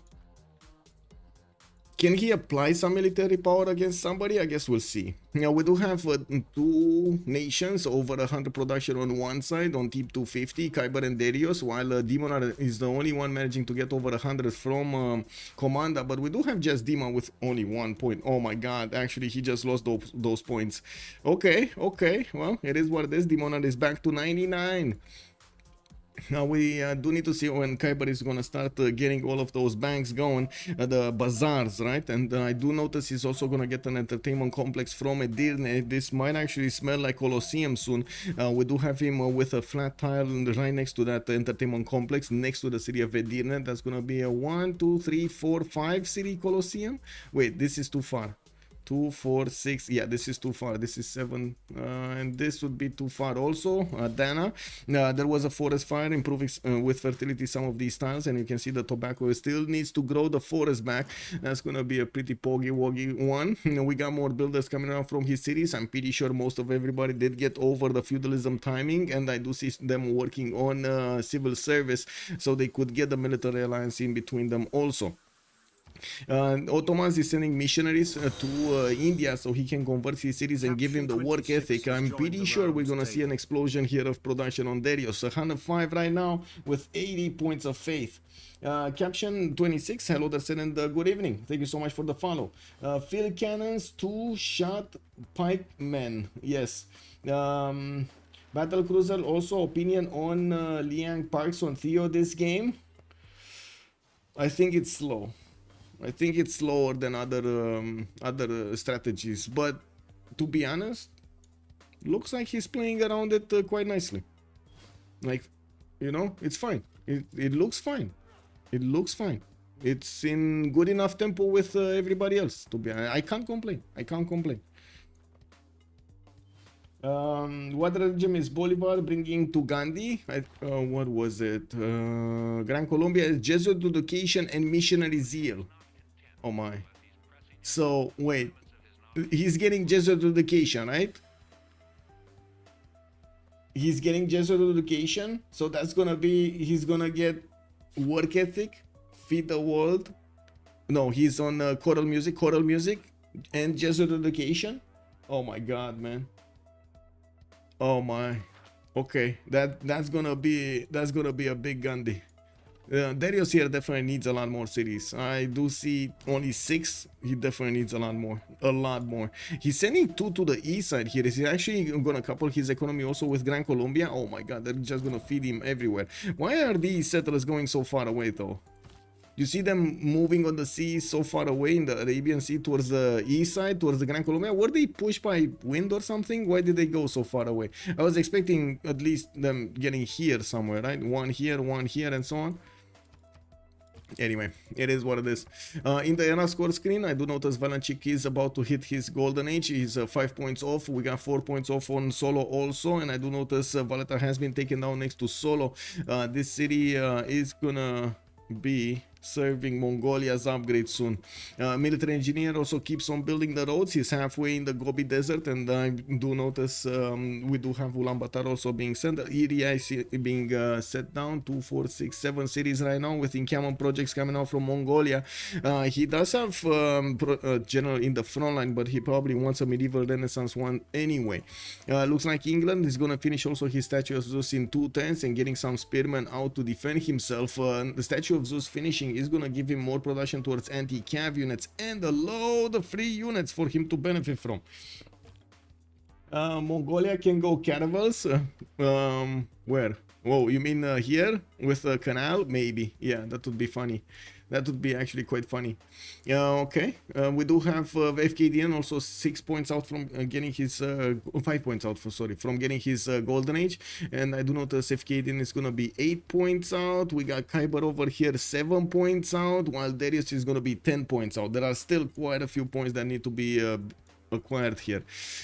Can he apply some military power against somebody? I guess we'll see. Now, we do have 2 nations over 100 production on one side, on Team 250, Khyber and Darius, while Demonar is the only one managing to get over 100 from Komanda. But we do have just Demon with only 1 point. Oh my god, actually, he just lost those points. Okay, well, it is what it is. Demonar is back to 99. Now we do need to see when Khyber is going to start getting all of those banks going, the bazaars, right? And I do notice he's also going to get an entertainment complex from Edirne. This might actually smell like Colosseum soon. We do have him with a flat tile right next to that entertainment complex, next to the city of Edirne. That's going to be a 1, 2, 3, 4, 5 city Colosseum. Wait, this is too far. 2, 4, 6. Yeah, this is too far. This is 7, and this would be too far also. Dana, there was a forest fire, improving with fertility some of these tiles, and you can see the tobacco still needs to grow the forest back. That's gonna be a pretty poggy one. We got more builders coming out from his cities. I'm pretty sure most of everybody did get over the feudalism timing, and I do see them working on civil service so they could get the military alliance in between them also. Ottomans is sending missionaries to India so he can convert his cities and give him the work ethic. I'm pretty sure we're gonna see an explosion here of production on Darius. 105 right now with 80 points of faith. Caption 26, hello there, and good evening. Thank you so much for the follow. Field cannons, 2-shot pikemen. Yes. Battle cruiser, also opinion on Liang Parks on Theo this game. I think it's slow. I think it's slower than other strategies, but to be honest, looks like he's playing around it quite nicely. Like, you know, it's fine. It looks fine. It looks fine. It's in good enough tempo with everybody else. To be honest, I can't complain. I can't complain. What regime is Bolivar bringing to Gandhi? What was it? Gran Colombia is Jesuit education and missionary zeal. Oh my. So wait, he's getting Jesuit education, right? He's getting Jesuit education, so that's gonna be, he's gonna get work ethic, feed the world. No, he's on choral music and Jesuit education. Oh my god, man. Oh my. Okay, that's gonna be a big Gandhi. Darius here definitely needs a lot more cities. I do see only 6. He definitely needs a lot more. He's sending 2 to the east side here. Is he actually gonna couple his economy also with Gran Colombia? Oh my god, they're just gonna feed him everywhere. Why are these settlers going so far away though? You see them moving on the sea so far away in the Arabian Sea towards the east side, towards the Gran Colombia. Were they pushed by wind or something? Why did they go so far away? I was expecting at least them getting here somewhere, right? One here, and so on. Anyway, it is what it is. In the era score screen, I do notice Valanchik is about to hit his golden age. He's 5 points off. We got 4 points off on Solo also, and I do notice Valletta has been taken down next to Solo. This city is gonna be serving Mongolia's upgrade soon. Military engineer also keeps on building the roads. He's halfway in the Gobi Desert, and I do notice we do have Ulaanbaatar also being sent. Iria is being set down. 2, 4, 6, 7 cities right now with encampment projects coming out from Mongolia. He does have general in the front line, but he probably wants a medieval renaissance one anyway. Looks like England is gonna finish also his statue of Zeus in 2 turns and getting some spearmen out to defend himself. The statue of Zeus finishing is gonna give him more production towards anti-cav units and a load of free units for him to benefit from. Mongolia can go caravels. Where? Whoa, you mean here with a canal? Maybe. Yeah, that would be funny. That would be actually quite funny. Okay, we do have FKDN also 6 points out from getting his 5 points out from getting his golden age, and I do notice FKDN is gonna be 8 points out. We got Khyber over here 7 points out, while Darius is gonna be 10 points out. There are still quite a few points that need to be acquired here.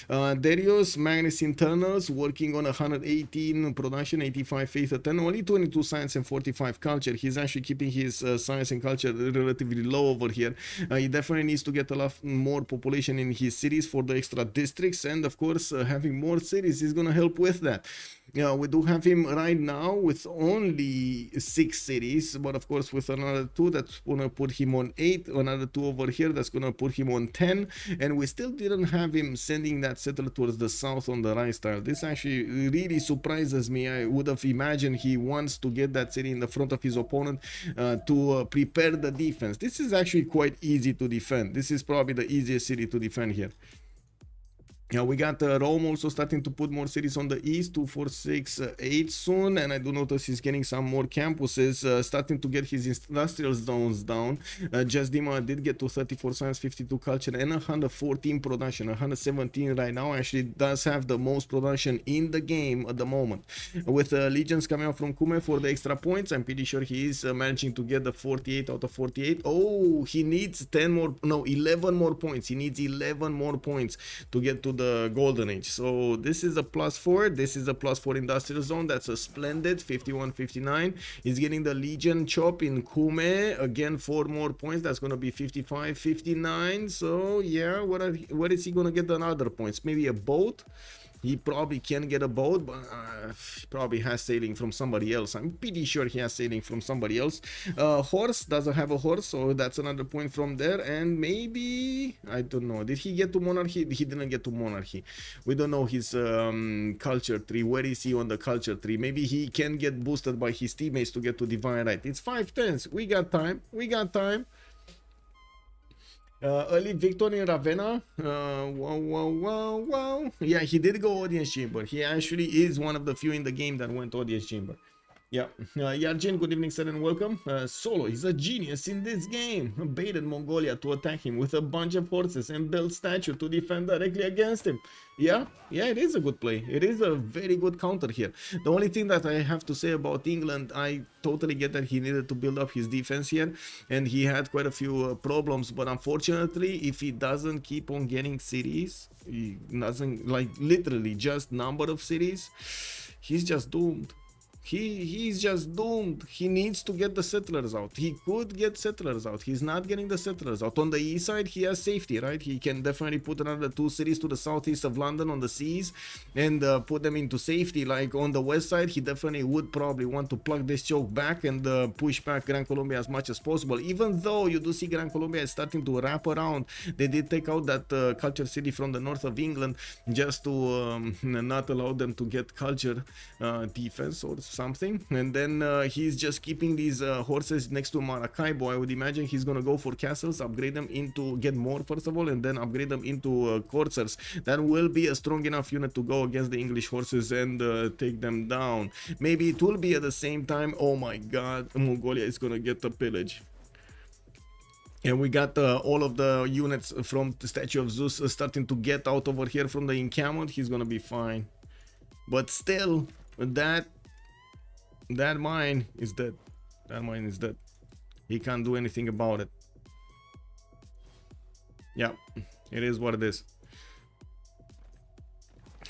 Darius, Magnus internals working on 118 production, 85 faith at 10, only 22 science and 45 culture. He's actually keeping his science and culture relatively low over here. He definitely needs to get a lot more population in his cities for the extra districts, and of course having more cities is gonna help with that. Yeah, we do have him right now with only 6 cities, but of course with another 2 that's gonna put him on 8, another 2 over here that's gonna put him on 10, and we still didn't have him sending that settler towards the south on the right style. This actually really surprises me. I would have imagined he wants to get that city in the front of his opponent to prepare the defense. This is actually quite easy to defend. This is probably the easiest city to defend here. Yeah, we got Rome also starting to put more cities on the east, 2, 4, 6, 8 soon, and I do notice he's getting some more campuses, starting to get his industrial zones down. Jasdima did get to 34 science, 52 culture, and 114 production. 117 right now, actually does have the most production in the game at the moment. With legions coming out from Kume for the extra points, I'm pretty sure he is managing to get the 48 out of 48. Oh, he needs 11 more points. He needs 11 more points to get to the golden age. So this is a +4. This is a +4 industrial zone. That's a splendid 51, 59. He's getting the legion chop in Kume again, 4 more points. That's going to be 55, 59. So yeah, what is he going to get on other points? Maybe a boat. He probably can get a boat, but he probably has sailing from somebody else. I'm pretty sure he has sailing from somebody else. Horse doesn't have a horse, so that's another point from there. And maybe, I don't know, did he get to monarchy? He didn't get to monarchy. We don't know his culture tree. Where is he on the culture tree? Maybe he can get boosted by his teammates to get to divine right. It's 5/10. We got time. We got time. Early victory in Ravenna. Wow. Yeah, he did go audience chamber. He actually is one of the few in the game that went audience chamber. Yeah, Yarjin, good evening, sir, and welcome. Solo is a genius in this game. Baited Mongolia to attack him with a bunch of horses and built statue to defend directly against him. Yeah, it is a good play. It is a very good counter here. The only thing that I have to say about England, I totally get that he needed to build up his defense here, and he had quite a few problems, but unfortunately, if he doesn't keep on getting cities, he doesn't, like, literally just number of cities, he's just doomed. He's just doomed. He needs to get the settlers out. He could get settlers out. He's not getting the settlers out. On the east side, he has safety, right? He can definitely put another 2 cities to the southeast of London on the seas and put them into safety. Like on the west side, he definitely would probably want to plug this choke back and push back Gran Colombia as much as possible. Even though you do see Gran Colombia is starting to wrap around, they did take out that culture city from the north of England just to not allow them to get culture defense or something. And then he's just keeping these horses next to Maracaibo. I would imagine he's gonna go for castles, upgrade them into, get more first of all, and then upgrade them into coursers. That will be a strong enough unit to go against the English horses and take them down. Maybe it will be at the same time, oh my god, Mongolia is gonna get the pillage. And we got all of the units from the Statue of Zeus starting to get out over here from the encampment. He's gonna be fine, but still, that mine is dead. That mine is dead. He can't do anything about it. Yeah, it is what it is.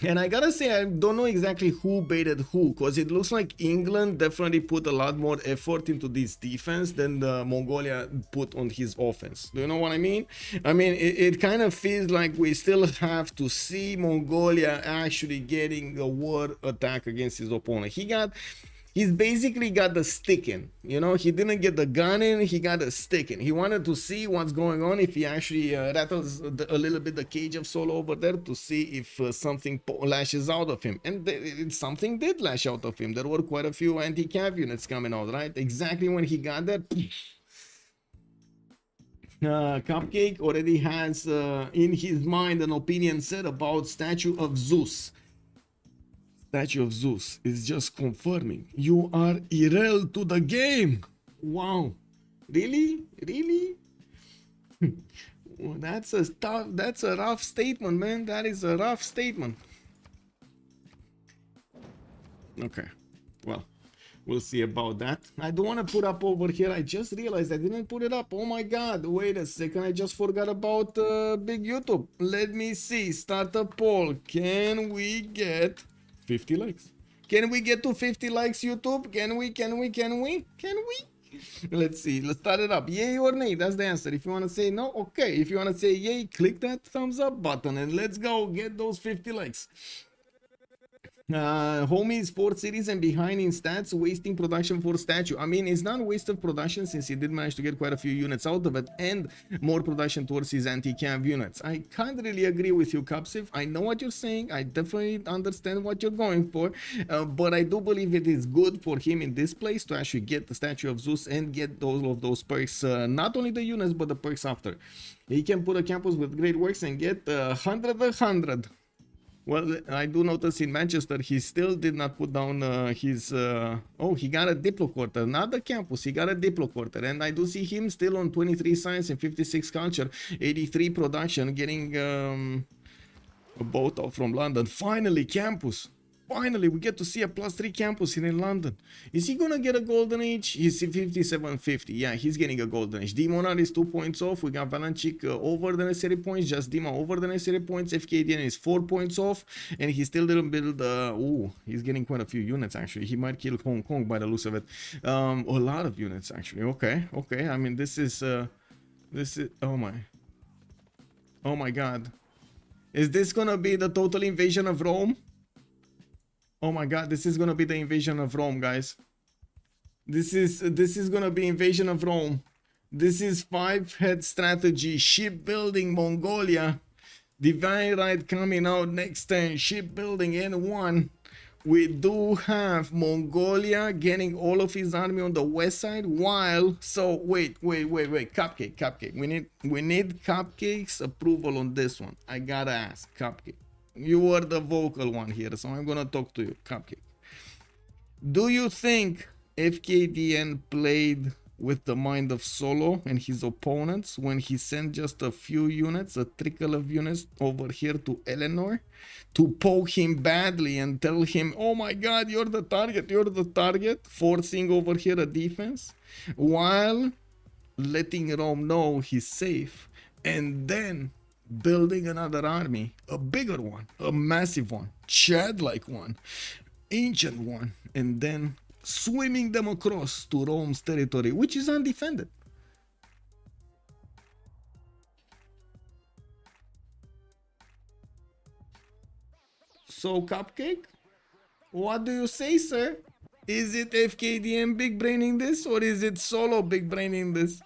And I gotta say, I don't know exactly who baited who, because it looks like England definitely put a lot more effort into this defense than the Mongolia put on his offense. Do you know what I mean? I mean, it kind of feels like we still have to see Mongolia actually getting a war attack against his opponent. He's basically got the stick in, you know. He didn't get the gun in, he got the stick in. He wanted to see what's going on, if he actually rattles a little bit the cage of Solo over there to see if something lashes out of him. And something did lash out of him. There were quite a few anti-cav units coming out, right? Exactly when he got there. Cupcake already has in his mind an opinion set about Statue of Zeus. Statue of Zeus is just confirming you are irrel to the game. Wow, really? That's a rough statement, man. That is a rough statement. Okay, well, we'll see about that. I don't want to put up over here. I just realized I didn't put it up. Oh my god, wait a second, I just forgot about big YouTube. Let me see, start a poll. Can we get 50 likes? Can we get to 50 likes, YouTube? Can we? Let's see, let's start it up. Yay or nay? That's the answer. If you want to say no, okay. If you want to say yay, click that thumbs up button and let's go get those 50 likes. Homies 4 cities and behind in stats, wasting production for statue. I mean, it's not waste of production since he did manage to get quite a few units out of it and more production towards his anti-cav units. I can't really agree with you, Capsiv. I know what you're saying. I definitely understand what you're going for, but I do believe it is good for him in this place to actually get the Statue of Zeus and get all of those perks, not only the units but the perks after. He can put a campus with great works and get 100. Well, I do notice in Manchester, he still did not put down his... oh, he got a Diplo quarter, not the campus, he got a Diplo quarter. And I do see him still on 23 science and 56 culture, 83 production, getting a boat out from London. Finally, campus. Finally, we get to see a +3 campus here in London. Is he gonna get a golden age? He's 5750. Yeah, he's getting a golden age. Demonar is 2 points off. We got Valanchik over the necessary points. Just Dima over the necessary points. FKDN is 4 points off. And he still didn't build... ooh, he's getting quite a few units, actually. He might kill Hong Kong by the looks of it. A lot of units, actually. Okay. I mean, this is... oh my god. Is this gonna be the total invasion of Rome? Oh my god, this is gonna be the invasion of Rome, guys. This is gonna be invasion of Rome. This is 5-head strategy, shipbuilding Mongolia. Divine Right coming out next turn, shipbuilding N1. We do have Mongolia getting all of his army on the west side, while wait, Cupcake. We need Cupcake's approval on this one. I gotta ask, Cupcake. You are the vocal one here, so I'm gonna talk to you, Cupcake. Do you think FKDN played with the mind of Solo and his opponents when he sent just a few units, a trickle of units over here to Eleanor to poke him badly and tell him, oh my god, you're the target, forcing over here a defense, while letting Rome know he's safe, and then building another army, a bigger one, a massive one, Chad-like one, ancient one, and then swimming them across to Rome's territory, which is undefended. So, Cupcake, what do you say, sir? Is it FKDM big braining this, or is it Solo big braining this?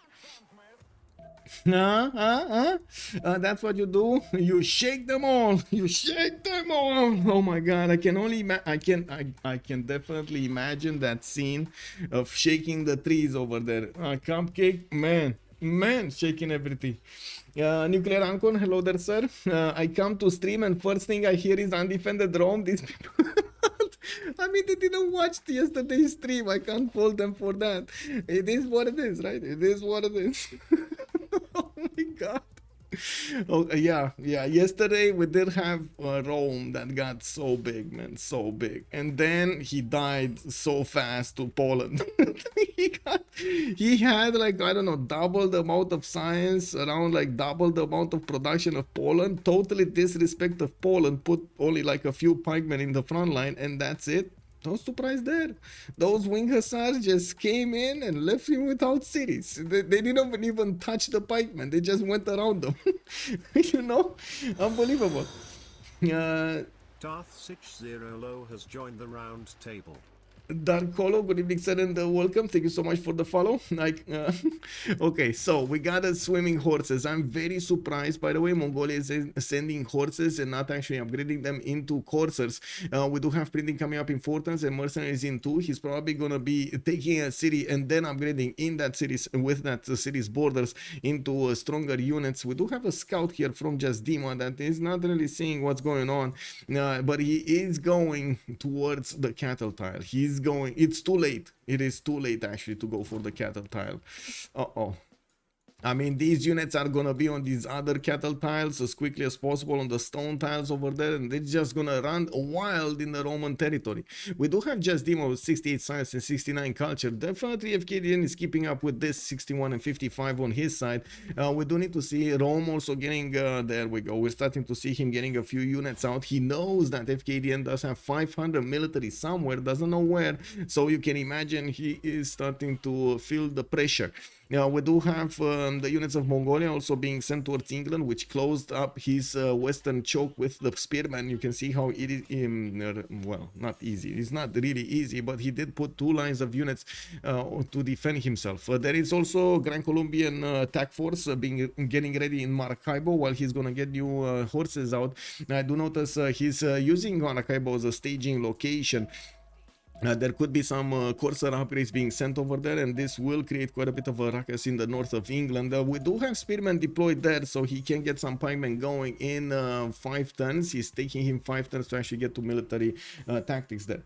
That's what you do. You shake them all. You shake them all. Oh my god, I can definitely imagine that scene of shaking the trees over there. Cupcake, man, shaking everything. Nuclear Ancon, hello there, sir. I come to stream and first thing I hear is undefended Rome. These people I mean, they didn't watch yesterday's stream. I can't fault them for that. It is what it is, right? It is what it is. Oh my god. Oh yeah. Yesterday we did have Rome that got so big, man, so big, and then he died so fast to Poland. he had like, I don't know, double the amount of science, around like double the amount of production of Poland. Totally disrespect of Poland. Put only like a few pikemen in the front line, and that's it. No surprise there. Those wing hussars just came in and left him without cities. They didn't even touch the pikemen. They just went around them. You know? Unbelievable. Darth 60 Low has joined the round table. Dark Holo, good evening, sir, and welcome. Thank you so much for the follow. Okay, so we got swimming horses. I'm very surprised, by the way, Mongolia is sending horses and not actually upgrading them into coursers. We do have printing coming up in Fortans and mercenaries in 2. He's probably gonna be taking a city and then upgrading in that city's, with that city's borders, into stronger units. We do have a scout here from Just Dima that is not really seeing what's going on, but he is going towards the cattle tile. He's going, it's too late. It is too late actually to go for the cattle tile. I mean, these units are gonna be on these other cattle tiles as quickly as possible on the stone tiles over there, and they're just gonna run wild in the Roman territory. We do have Just Demo with 68 science and 69 culture. Definitely FKDN is keeping up with this, 61 and 55 on his side. We do need to see Rome also getting, there we go, we're starting to see him getting a few units out. He knows that FKDN does have 500 military somewhere, doesn't know where, so you can imagine he is starting to feel the pressure. We do have the units of Mongolia also being sent towards England, which closed up his western choke with the spearmen. You can see how it is, well, not easy. It's not really easy, but he did put 2 lines of units to defend himself. There is also Grand Colombian attack force getting ready in Maracaibo while he's gonna get new horses out. I do notice he's using Maracaibo as a staging location. There could be some Corsair upgrades being sent over there, and this will create quite a bit of a ruckus in the north of England. We do have spearmen deployed there, so he can get some pikemen going in 5 turns. He's taking him 5 turns to actually get to military tactics there.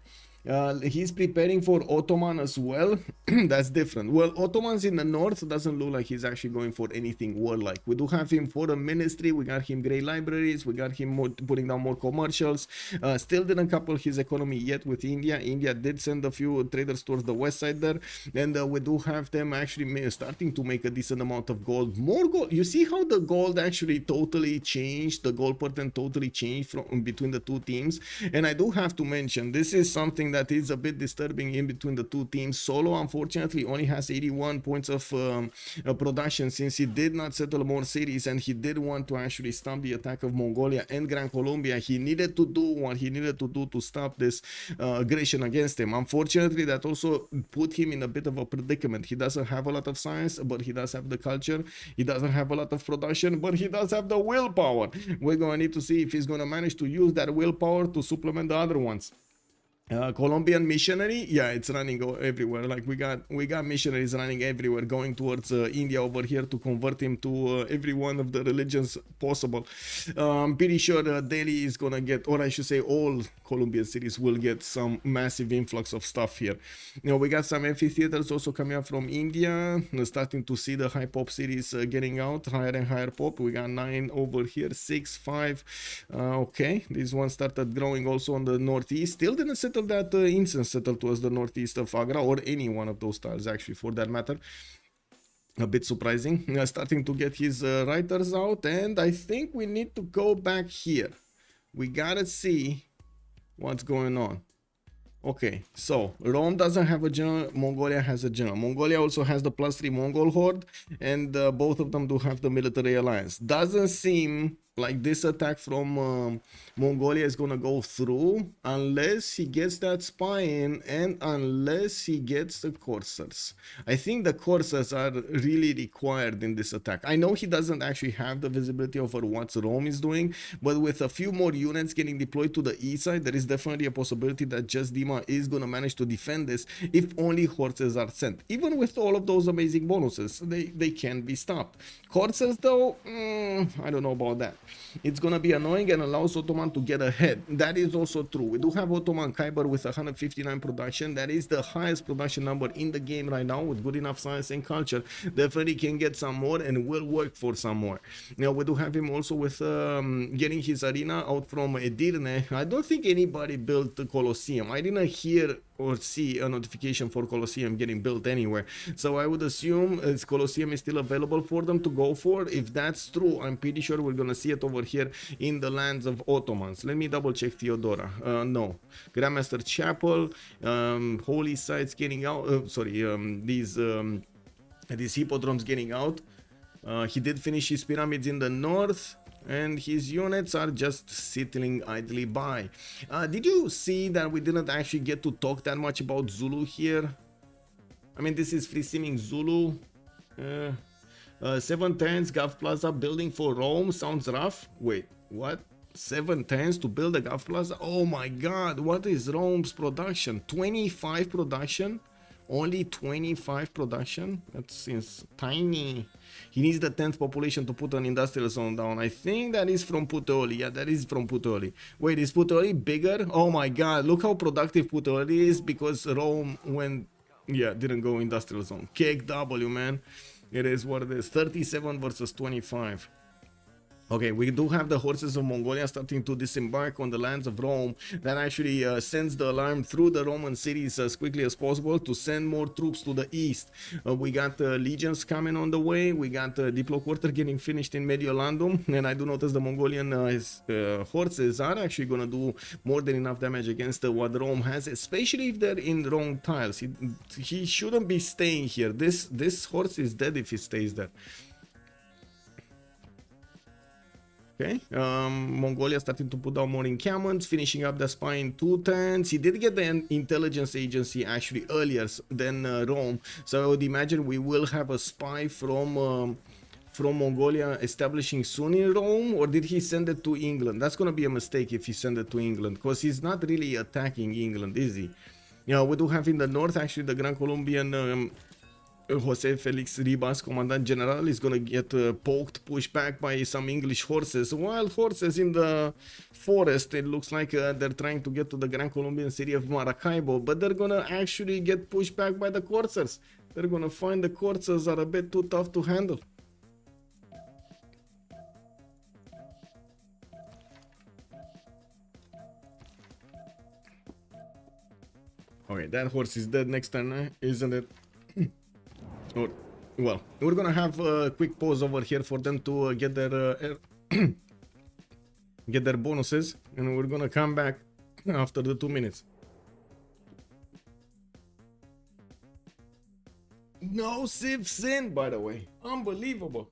He's preparing for Ottoman as well. That's different. Well, Ottomans in the north doesn't look like he's actually going for anything warlike. We do have him for a ministry. We got him grey libraries. We got him putting down more commercials. Still didn't couple his economy yet with India. India did send a few traders towards the west side there, and we do have them actually starting to make a decent amount of gold. More gold. You see how the gold actually totally changed. The gold pattern totally changed from between the 2 teams. And I do have to mention, this is something something that is a bit disturbing in between the two teams. Solo, unfortunately, only has 81 points of production, since he did not settle more cities and he did want to actually stop the attack of Mongolia and Gran Colombia. He needed to do what he needed to do to stop this aggression against him. Unfortunately, that also put him in a bit of a predicament. He doesn't have a lot of science, but he does have the culture. He doesn't have a lot of production, but he does have the willpower. We're going to need to see if he's going to manage to use that willpower to supplement the other ones. Colombian missionary, yeah, it's running everywhere. Like we got missionaries running everywhere, going towards India over here to convert him to every one of the religions possible. I'm pretty sure Delhi is gonna get, or I should say all Colombian cities will get some massive influx of stuff here. You know, we got some amphitheaters also coming up from India. We're starting to see the high pop cities getting out, higher and higher pop. We got 9 over here, 6, 5. Okay, this one started growing also on the northeast. Still didn't settle that instance settled towards the northeast of Agra, or any one of those tiles actually for that matter. A bit surprising. Starting to get his writers out, and I think we need to go back here. We gotta see what's going on. Okay, so Rome doesn't have a general, Mongolia has a general. Mongolia also has the +3 Mongol horde, and both of them do have the military alliance. Doesn't seem like this attack from Mongolia is gonna go through unless he gets that spy in, and unless he gets the coursers. I think the coursers are really required in this attack. I know he doesn't actually have the visibility over what Rome is doing, but with a few more units getting deployed to the east side, there is definitely a possibility that just Dima is gonna manage to defend this if only horses are sent. Even with all of those amazing bonuses, they can be stopped. Coursers though, I don't know about that. It's gonna be annoying and allows Ottoman to get ahead. That is also true. We do have Ottoman Khyber with 159 production. That is the highest production number in the game right now, with good enough science and culture. Definitely can get some more and will work for some more. Now we do have him also with getting his arena out from Edirne. I don't think anybody built the Colosseum. I didn't hear or see a notification for Colosseum getting built anywhere, so I would assume Colosseum is still available for them to go for. If that's true, I'm pretty sure we're gonna see it over here in the lands of Ottomans. Let me double check Theodora. No, Grandmaster Chapel, holy sites getting out, these hippodromes getting out. He did finish his pyramids in the north, and his units are just sitting idly by. Did you see that we didn't actually get to talk that much about Zulu here? I mean, this is free simming Zulu. 7 turns Gov Plaza building for Rome sounds rough. Wait, what? 7 turns to build a Gov Plaza? Oh my god, what is Rome's production? 25 production? Only 25 production? That seems tiny. He needs the 10th population to put an industrial zone down. I think that is from Puteoli. Yeah, that is from Puteoli. Wait, is Puteoli bigger? Oh my god, look how productive Puteoli is, because Rome went, yeah, didn't go industrial zone. Cake W, man. It is what it is. 37 versus 25. Okay, we do have the horses of Mongolia starting to disembark on the lands of Rome. That actually sends the alarm through the Roman cities as quickly as possible to send more troops to the east. We got legions coming on the way. We got Diplo Quarter getting finished in Mediolandum. And I do notice the Mongolian horses are actually going to do more than enough damage against what Rome has, especially if they're in wrong tiles. He shouldn't be staying here. This horse is dead if he stays there. Okay, Mongolia starting to put down more encampments, finishing up the spy in 2 turns. He did get the intelligence agency actually earlier than Rome, so I would imagine we will have a spy from Mongolia establishing soon in Rome. Or did he send it to England? That's gonna be a mistake if he sent it to England, because he's not really attacking England, is he? Yeah, we do have in the north actually the Grand Colombian Jose Felix Ribas, Commandant General, is gonna get pushed back by some English horses. Wild horses in the forest. It looks like they're trying to get to the Grand Colombian city of Maracaibo, but they're gonna actually get pushed back by the coursers. They're gonna find the coursers are a bit too tough to handle. Okay, that horse is dead next turn, isn't it? Well, we're gonna have a quick pause over here for them to get their get their bonuses, and we're gonna come back after the 2 minutes. No Civ6, by the way. Unbelievable.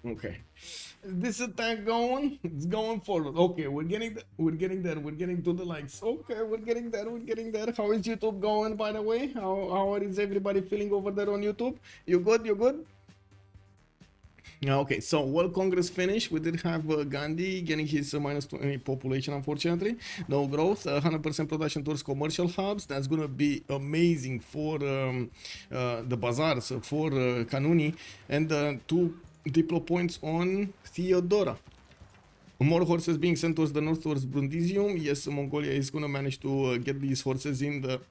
Okay, this attack going, it's going forward. Okay, we're getting there, we're getting to the likes. Okay, we're getting there. How is YouTube going, by the way? How is everybody feeling over there on YouTube? You good? Okay, so World Congress finished. We did have Gandhi getting his minus 20 population, unfortunately. No growth, 100% production towards commercial hubs. That's going to be amazing for the bazaars, for Kanuni. And 2 diplo points on Theodora. More horses being sent towards the north, towards Brundisium. Yes, Mongolia is going to manage to get these horses in the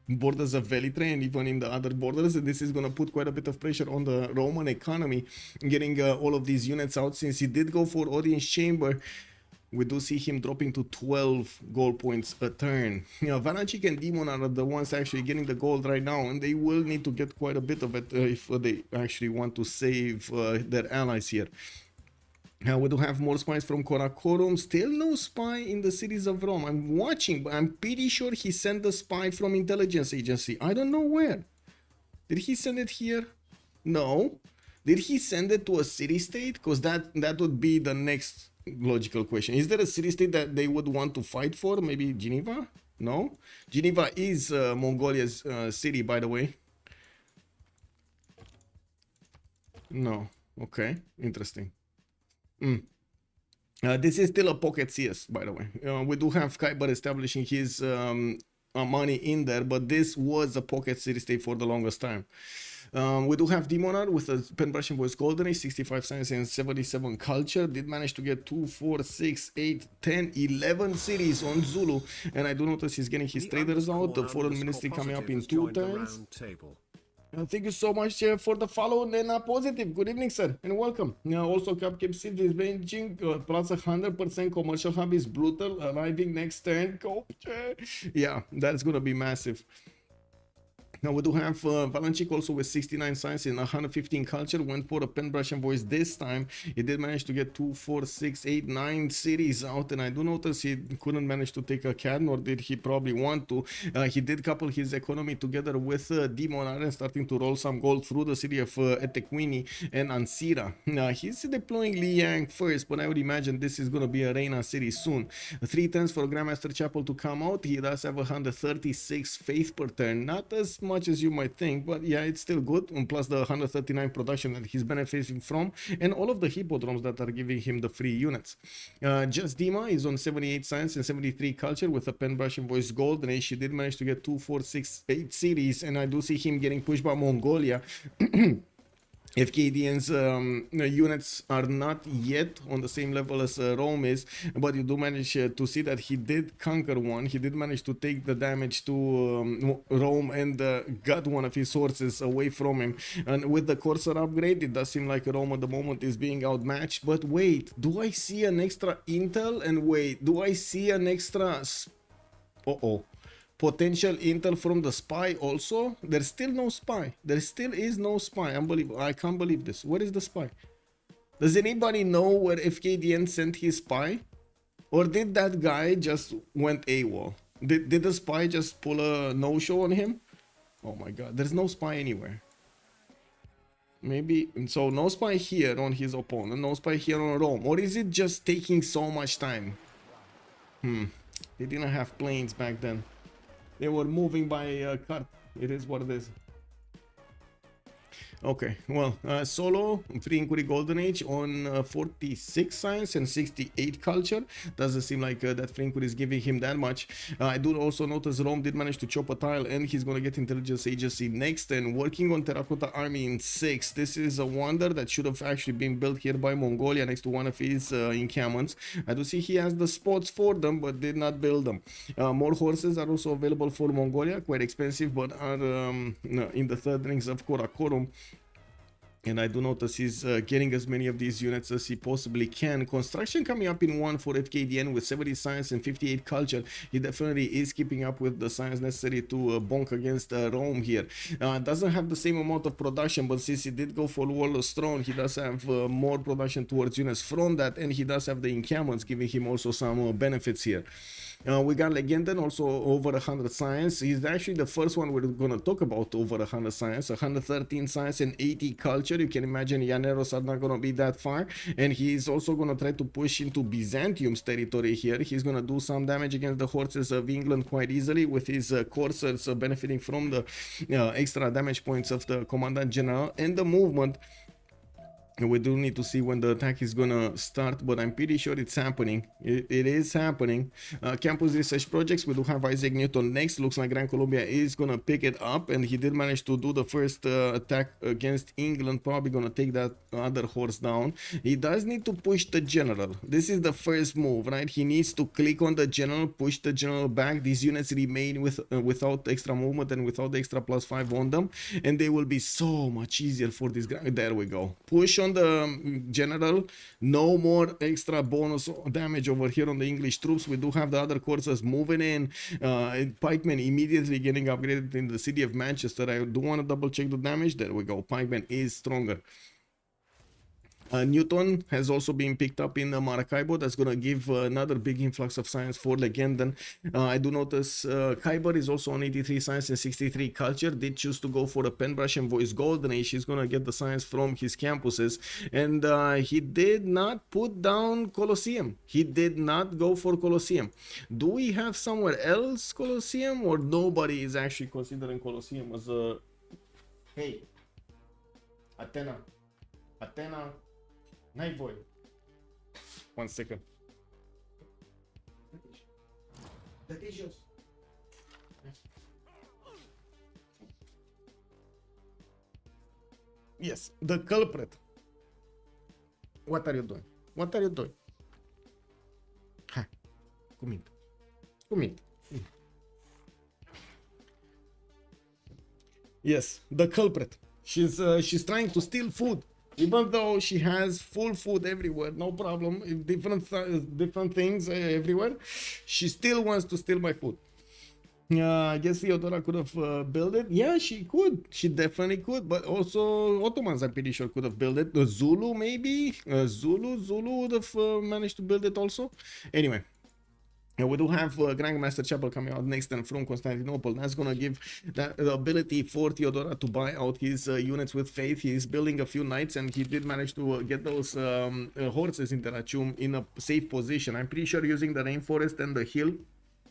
borders of Velitre and even in the other borders. This is going to put quite a bit of pressure on the Roman economy, getting all of these units out. Since he did go for audience chamber, we do see him dropping to 12 gold points a turn. Vanachik and Demon are the ones actually getting the gold right now, and they will need to get quite a bit of it if they actually want to save their allies here. We do have more spies from Karakorum. Still no spy in the cities of Rome. I'm watching, but I'm pretty sure he sent the spy from intelligence agency. I don't know where. Did he send it here? No. Did he send it to a city-state? Because that would be the next logical question. Is there a city-state that they would want to fight for? Maybe Geneva? No. Geneva is Mongolia's city, by the way. No. Okay. Interesting. This is still a pocket CS, by the way. We do have Kyber establishing his money in there, but this was a pocket city-state for the longest time. We do have Demonar with a Pen Russian Voice Golden Age, 65 science and 77 culture. Did manage to get 2, 4, 6, 8, 10, 11 cities on Zulu. And I do notice he's getting his traders out. The foreign ministry coming up in 2 turns. Thank you so much for the follow, Nena Positive. Good evening, sir, and welcome. Also, Cupcake Civ is ranging plus 100% commercial hub is brutal, arriving next turn. Yeah, that's gonna be massive. Now we do have Valanchik also with 69 science and 115 culture. Went for a Pen Brush and Voice this time. He did manage to get 2, 4, 6, 8, 9 cities out, and I do notice he couldn't manage to take a CAD, nor did he probably want to. He did couple his economy together with Demon and starting to roll some gold through the city of Etequini and Ansira. He's deploying Liang first, but I would imagine this is going to be a Reina city soon. 3 turns for Grandmaster Chapel to come out. He does have 136 faith per turn. Not as much as you might think, but yeah, it's still good. And plus the 139 production that he's benefiting from, and all of the hippodromes that are giving him the free units. Just Dima is on 78 science and 73 culture with a Pen Brush and Voice Gold, and she did manage to get 2, 4, 6, 8 cities, and I do see him getting pushed by Mongolia. FKDN's units are not yet on the same level as Rome is, but you do manage to see that he did conquer one. He did manage to take the damage to Rome and got one of his horses away from him. And with the Corsair upgrade, it does seem like Rome at the moment is being outmatched. But wait, do I see an extra intel? And wait, do I see an extra... potential intel from the spy also? There's still no spy. There still is no spy. Unbelievable. I can't believe this. Where is the spy? Does anybody know where FKDN sent his spy? Or did that guy just went AWOL? Did the spy just pull a no-show on him? Oh my god. There's no spy anywhere. Maybe... So no spy here on his opponent. No spy here on Rome. Or is it just taking so much time? They didn't have planes back then. They were moving by cart. It is what it is. Okay, well, solo, free inquiry golden age on 46 science and 68 culture. Doesn't seem like that free inquiry is giving him that much. I do also notice Rome did manage to chop a tile, and he's gonna get intelligence agency next, and working on terracotta army in 6. This is a wonder that should have actually been built here by Mongolia next to one of his encampments. I do see he has the spots for them, but did not build them. More horses are also available for Mongolia, quite expensive, but are in the third rings of Karakorum. And I do notice he's getting as many of these units as he possibly can. Construction coming up in 1 for FKDN with 70 science and 58 culture. He definitely is keeping up with the science necessary to bonk against Rome here. Doesn't have the same amount of production, but since he did go for Warlord's Throne, he does have more production towards units from that, and he does have the encampments giving him also some benefits here. We got Legendan, also over 100 science. He's actually the first one we're going to talk about over 100 science, 113 science and 80 culture. You can imagine Llaneros are not going to be that far. And he's also going to try to push into Byzantium's territory here. He's going to do some damage against the horses of England quite easily with his coursers benefiting from the extra damage points of the commandant general and the movement. And we do need to see when the attack is gonna start, but I'm pretty sure it's happening. It is happening. Campus research projects, we do have Isaac Newton next. Looks like Gran Colombia is gonna pick it up, and he did manage to do the first attack against England. Probably gonna take that other horse down. He does need to push the general. This is the first move, right? He needs to click on the general, push the general back. These units remain without extra movement and without the extra +5 on them, and they will be so much easier for this guy. There we go. Push on the general. No more extra bonus damage over here on the English troops. We do have the other courses moving in. Pikemen immediately getting upgraded in the city of Manchester. I do want to double check the damage. There we go. Pikemen is stronger. Newton has also been picked up in Maracaibo. That's going to give another big influx of science for Legendan. I do notice Khyber is also on 83 science and 63 culture. Did choose to go for a Penbrush and Voice Golden Age. He's going to get the science from his campuses. And he did not put down Colosseum. He did not go for Colosseum. Do we have somewhere else Colosseum, or nobody is actually considering Colosseum as a... Hey, Athena. Night boy. 1 second. That is yours. Yes, the culprit. What are you doing? What are you doing? Ha. Come in. Yes, the culprit. She's trying to steal food. Even though she has full food everywhere, no problem, different things everywhere, she still wants to steal my food. I guess Theodora could have built it. Yeah, she could. She definitely could. But also Ottomans, I'm pretty sure, could have built it. Zulu, maybe? Zulu would have managed to build it also. Anyway. We do have Grandmaster Chapel coming out next and from Constantinople. That's going to give the ability for Theodora to buy out his units with faith. He's building a few knights, and he did manage to get those horses in Terrachum in a safe position. I'm pretty sure using the rainforest and the hill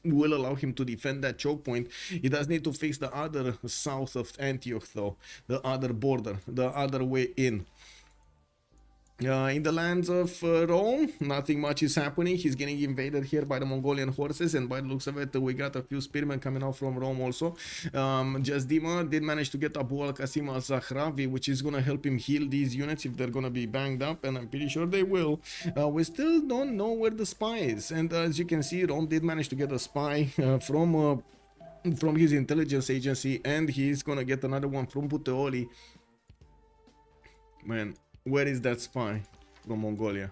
will allow him to defend that choke point. He does need to fix the other south of Antioch, though. The other border, the other way in. In the lands of Rome, nothing much is happening. He's getting invaded here by the Mongolian horses, and by the looks of it, we got a few spearmen coming out from Rome also. Jasdima did manage to get Abu al-Qasim al-Zahravi, which is going to help him heal these units if they're going to be banged up, and I'm pretty sure they will. We still don't know where the spy is, and as you can see, Rome did manage to get a spy from his intelligence agency, and he's going to get another one from Puteoli. Man, where is that spy from Mongolia?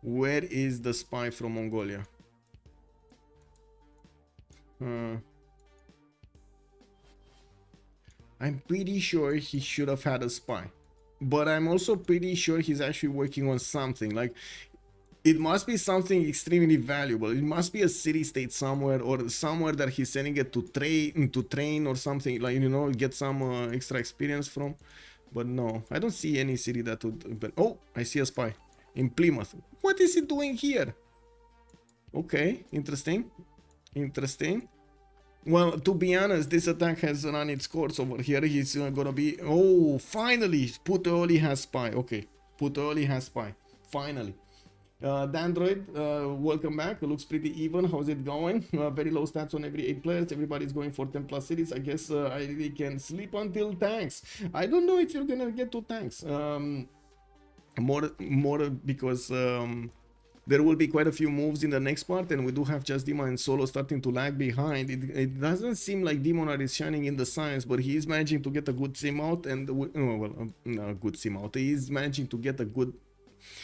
Where is the spy from Mongolia? I'm pretty sure he should have had a spy. But I'm also pretty sure he's actually working on something. Like, it must be something extremely valuable. It must be a city-state somewhere, or somewhere that he's sending it to train or something. Like, you know, get some extra experience from. But no, I don't see any city that would... But, oh, I see a spy in Plymouth. What is he doing here? Okay, interesting. Interesting. Well, to be honest, this attack has run its course over here. He's gonna be... Oh, finally! Puteoli has spy. Okay, Puteoli has spy. Finally. Dandroid, welcome back. It looks pretty even. How's it going? Very low stats on every 8 players. Everybody's going for 10 plus cities. I guess I really can sleep until tanks. I don't know if you're gonna get to tanks. More because there will be quite a few moves in the next part, and we do have just Dima and Solo starting to lag behind. It doesn't seem like Demonar is shining in the science, but he is managing to get a good sim out, and a good sim out. He is managing to get a good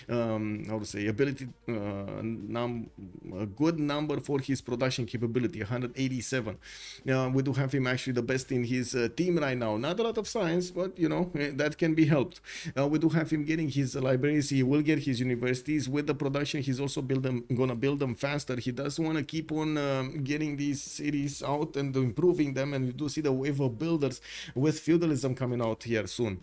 how to say, ability, a good number for his production capability, 187. We do have him actually the best in his team right now. Not a lot of science, but you know, that can be helped. We do have him getting his libraries. He will get his universities. With the production, he's also gonna build them faster. He does want to keep on getting these cities out and improving them, and you do see the wave of builders with feudalism coming out here soon.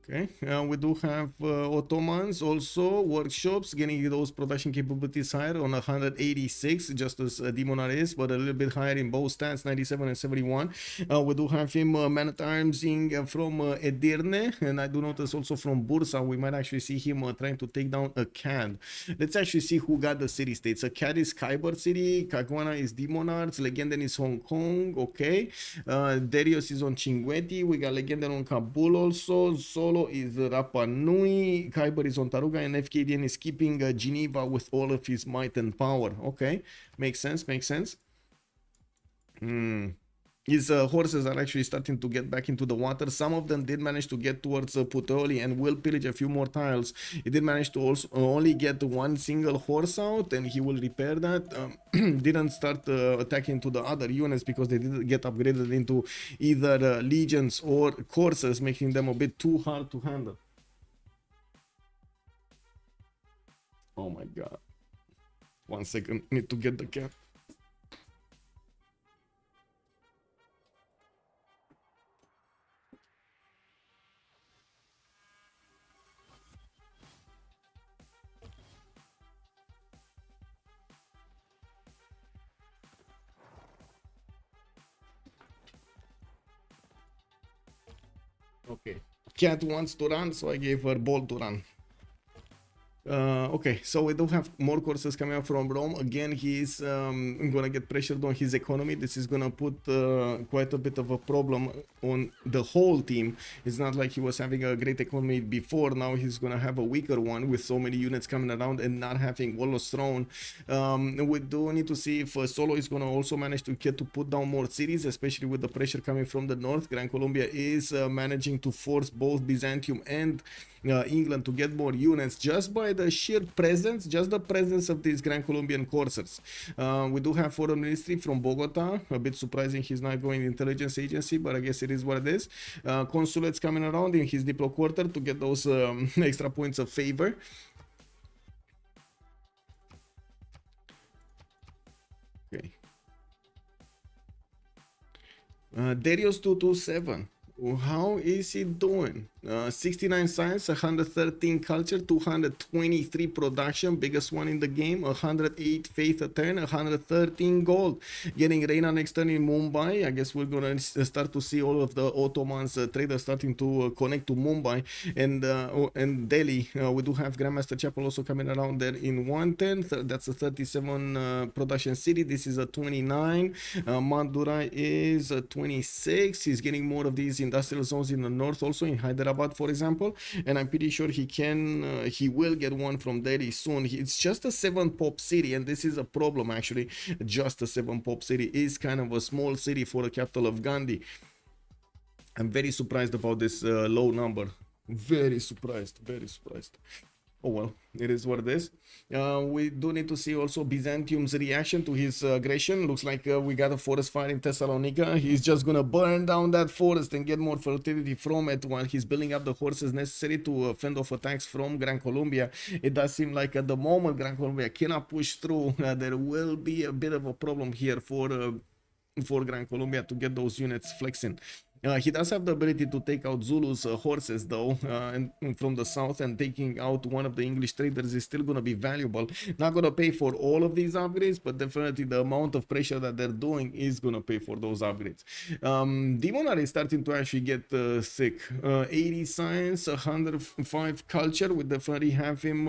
Okay, we do have Ottomans also, workshops, getting those production capabilities higher on 186, just as Demonar is, but a little bit higher in both stats, 97 and 71. We do have him man-at-armsing from Edirne, and I do notice also from Bursa, we might actually see him trying to take down a CAD. Let's actually see who got the city-states. A CAD is Khyber City, Kagwana is Demonards, Legenden is Hong Kong, okay. Darius is on Chinguetti, we got Legenden on Kabul also, Solo is Rapa Nui, Khyber is on Taruga, and FKDN is keeping Geneva with all of his might and power. Okay, makes sense, makes sense. His horses are actually starting to get back into the water. Some of them did manage to get towards Puteoli and will pillage a few more tiles. He did manage to also only get one single horse out, and he will repair that. Didn't start attacking to the other units because they didn't get upgraded into either legions or coursers, making them a bit too hard to handle. Oh my god. 1 second, need to get the cat. Okay, cat wants to run, so I gave her ball to run. Okay, so we do have more courses coming up from Rome. Again, he's gonna get pressured on his economy. This is gonna put quite a bit of a problem on the whole team. It's not like he was having a great economy before. Now he's gonna have a weaker one with so many units coming around and not having Wallo's throne. We do need to see if Solo is gonna also manage to get to put down more cities, especially with the pressure coming from the north. Gran Colombia is managing to force both Byzantium and England to get more units just by the sheer presence, just the presence of these Grand Colombian coursers. We do have foreign ministry from Bogota. A bit surprising he's not going intelligence agency, but I guess it is what it is. Consulates coming around in his Diplo quarter to get those extra points of favor. Okay. Darius 227. How is he doing? 69 science, 113 culture, 223 production, biggest one in the game, 108 faith a turn, 113 gold. Getting Reina next turn in Mumbai. I guess we're gonna start to see all of the Ottomans traders starting to connect to Mumbai and Delhi. We do have Grandmaster Chapel also coming around there in 110. That's a 37 production city. This is a 29. Madurai is a 26. He's getting more of these industrial zones in the north, also in Hyderabad, for example. And I'm pretty sure he will get one from Delhi soon. It's just a 7 pop city, and this is a problem actually. Just a 7 pop city is kind of a small city for the capital of Gandhi. I'm very surprised about this low number. Very surprised. Oh well, it is what it is. We do need to see also Byzantium's reaction to his aggression. Looks like we got a forest fire in Thessalonica. He's just gonna burn down that forest and get more fertility from it while he's building up the horses necessary to fend off attacks from Gran Colombia. It does seem like at the moment Gran Colombia cannot push through. There will be a bit of a problem here for Gran Colombia to get those units flexing. He does have the ability to take out Zulu's horses though, and from the south, and taking out one of the English traders is still going to be valuable. Not going to pay for all of these upgrades, but definitely the amount of pressure that they're doing is going to pay for those upgrades. Demonar is starting to actually get sick. 80 science, 105 culture. We definitely have him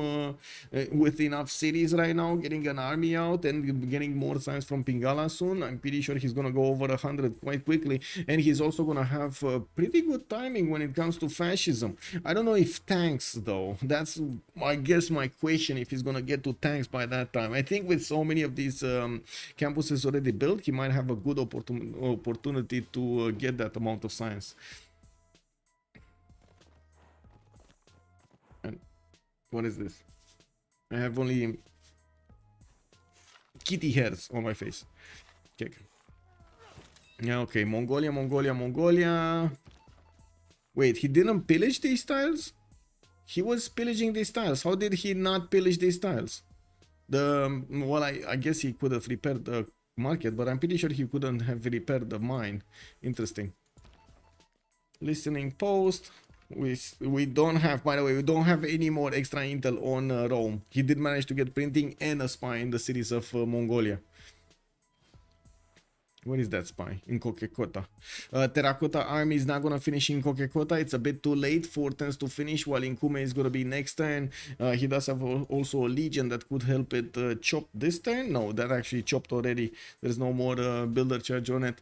with enough cities right now, getting an army out and getting more science from Pingala soon. I'm pretty sure he's going to go over 100 quite quickly, and he's also going to have pretty good timing when it comes to fascism. I don't know if tanks though. That's, I guess, my question, if he's gonna get to tanks by that time. I think with so many of these campuses already built, he might have a good opportunity to get that amount of science. And what is this? I have only kitty hairs on my face. Okay. Yeah, okay, Mongolia. Wait, he didn't pillage these tiles? He was pillaging these tiles. How did he not pillage these tiles? Well, I guess he could have repaired the market, but I'm pretty sure he couldn't have repaired the mine. Interesting. Listening post. We don't have, by the way, we don't have any more extra intel on Rome. He did manage to get printing and a spy in the cities of Mongolia. Where is that spy? In Kokekota. Terracotta army is not going to finish in Kokekota. It's a bit too late. 4 turns to finish, while Inkume is going to be next turn. He does have also a legion that could help it chop this turn. No, that actually chopped already. There's no more builder charge on it.